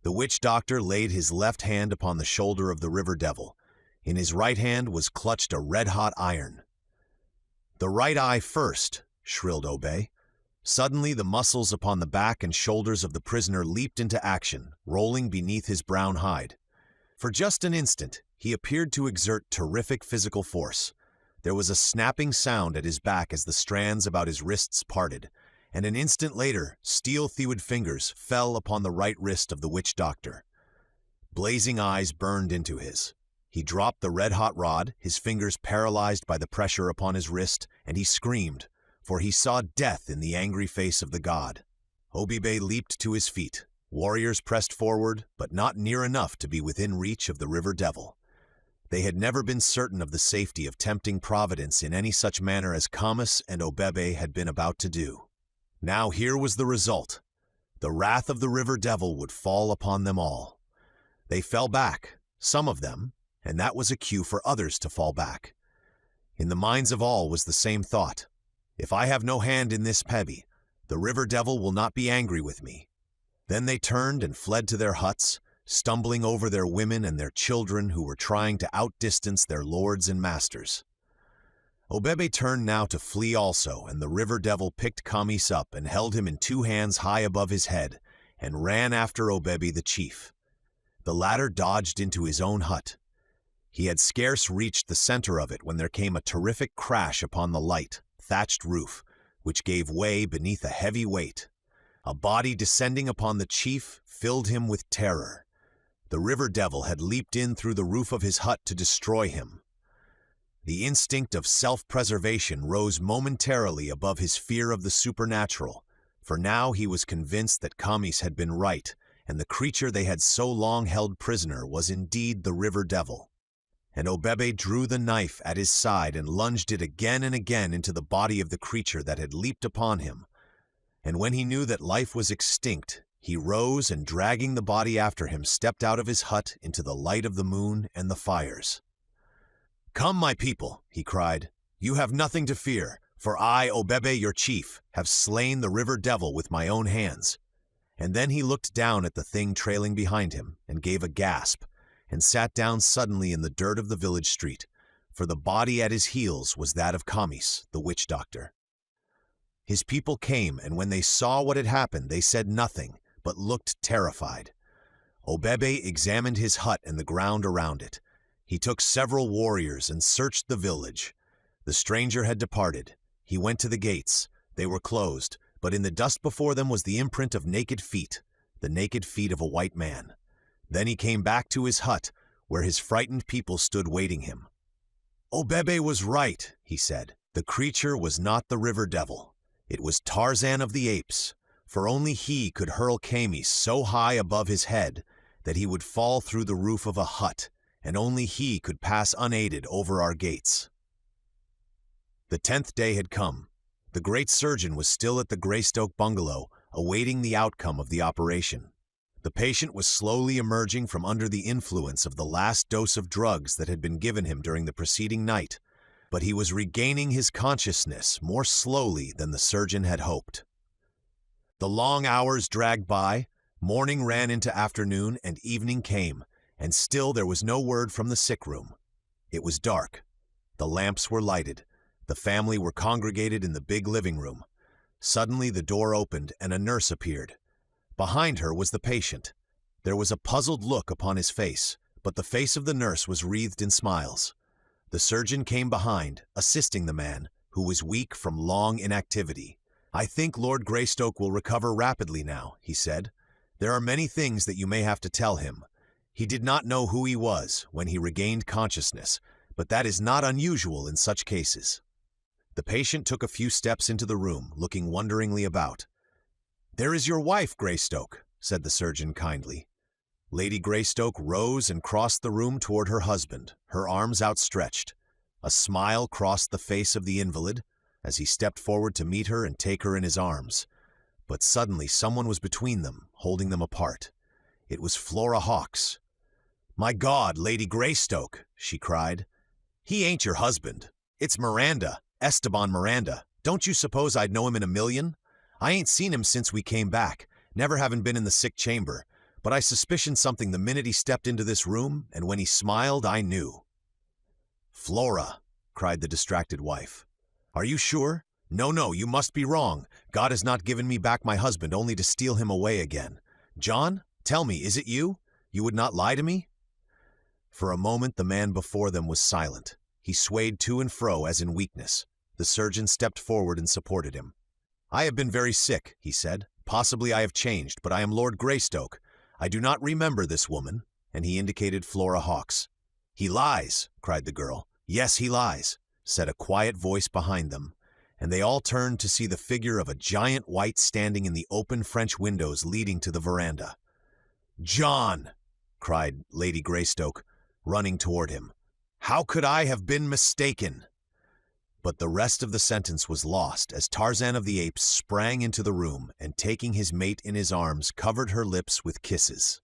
The witch doctor laid his left hand upon the shoulder of the river devil. In his right hand was clutched a red-hot iron. "The right eye first," shrilled Obey. Suddenly the muscles upon the back and shoulders of the prisoner leaped into action, rolling beneath his brown hide. For just an instant, he appeared to exert terrific physical force. There was a snapping sound at his back as the strands about his wrists parted, and an instant later, steel-thewed fingers fell upon the right wrist of the witch doctor. Blazing eyes burned into his. He dropped the red-hot rod, his fingers paralyzed by the pressure upon his wrist, and he screamed, for he saw death in the angry face of the god. Obibay leaped to his feet. Warriors pressed forward, but not near enough to be within reach of the river devil. They had never been certain of the safety of tempting Providence in any such manner as Camus and Obebe had been about to do. Now here was the result. The wrath of the river devil would fall upon them all. They fell back, some of them, and that was a cue for others to fall back. In the minds of all was the same thought. If I have no hand in this Pebby, the river devil will not be angry with me. Then they turned and fled to their huts, stumbling over their women and their children who were trying to outdistance their lords and masters. Obebe turned now to flee also, and the river devil picked Camis up and held him in 2 hands high above his head, and ran after Obebe the chief. The latter dodged into his own hut. He had scarce reached the center of it when there came a terrific crash upon the light, thatched roof, which gave way beneath a heavy weight. A body descending upon the chief filled him with terror. The river devil had leaped in through the roof of his hut to destroy him. The instinct of self-preservation rose momentarily above his fear of the supernatural, for now he was convinced that Camis had been right, and the creature they had so long held prisoner was indeed the river devil. And Obebe drew the knife at his side and lunged it again and again into the body of the creature that had leaped upon him. And when he knew that life was extinct, he rose and, dragging the body after him, stepped out of his hut into the light of the moon and the fires. "Come, my people," he cried. "You have nothing to fear, for I, Obebe, your chief, have slain the river devil with my own hands." And then he looked down at the thing trailing behind him and gave a gasp, and sat down suddenly in the dirt of the village street, for the body at his heels was that of Camis, the witch doctor. His people came, and when they saw what had happened, they said nothing, but looked terrified. Obebe examined his hut and the ground around it. He took several warriors and searched the village. The stranger had departed. He went to the gates. They were closed, but in the dust before them was the imprint of naked feet, the naked feet of a white man. Then he came back to his hut, where his frightened people stood waiting him. "Obebe was right," he said. "The creature was not the river devil. It was Tarzan of the apes, for only he could hurl Camis so high above his head that he would fall through the roof of a hut, and only he could pass unaided over our gates." The 10th day had come. The great surgeon was still at the Greystoke bungalow, awaiting the outcome of the operation. The patient was slowly emerging from under the influence of the last dose of drugs that had been given him during the preceding night, but he was regaining his consciousness more slowly than the surgeon had hoped. The long hours dragged by, morning ran into afternoon, and evening came, and still there was no word from the sick room. It was dark. The lamps were lighted. The family were congregated in the big living room. Suddenly the door opened and a nurse appeared. Behind her was the patient. There was a puzzled look upon his face, but the face of the nurse was wreathed in smiles. The surgeon came behind, assisting the man, who was weak from long inactivity. "I think Lord Greystoke will recover rapidly now," he said. "There are many things that you may have to tell him. He did not know who he was when he regained consciousness, but that is not unusual in such cases." The patient took a few steps into the room, looking wonderingly about. "There is your wife, Greystoke," said the surgeon kindly. Lady Greystoke rose and crossed the room toward her husband, her arms outstretched. A smile crossed the face of the invalid as he stepped forward to meet her and take her in his arms. But suddenly someone was between them, holding them apart. It was Flora Hawkes. "My God, Lady Greystoke," she cried. "He ain't your husband. It's Miranda, Esteban Miranda. Don't you suppose I'd know him in a million? I ain't seen him since we came back, never having been in the sick chamber, but I suspicioned something the minute he stepped into this room, and when he smiled, I knew." "Flora," cried the distracted wife. "Are you sure? No, you must be wrong. God has not given me back my husband only to steal him away again. John, tell me, is it you? You would not lie to me?" For a moment the man before them was silent. He swayed to and fro as in weakness. The surgeon stepped forward and supported him. "I have been very sick," he said. "Possibly I have changed, but I am Lord Greystoke. I do not remember this woman," and he indicated Flora Hawkes. "He lies," cried the girl. "Yes, he lies," said a quiet voice behind them, and they all turned to see the figure of a giant white standing in the open French windows leading to the veranda. "John!" cried Lady Greystoke, running toward him. "How could I have been mistaken?" But the rest of the sentence was lost as Tarzan of the Apes sprang into the room and, taking his mate in his arms, covered her lips with kisses.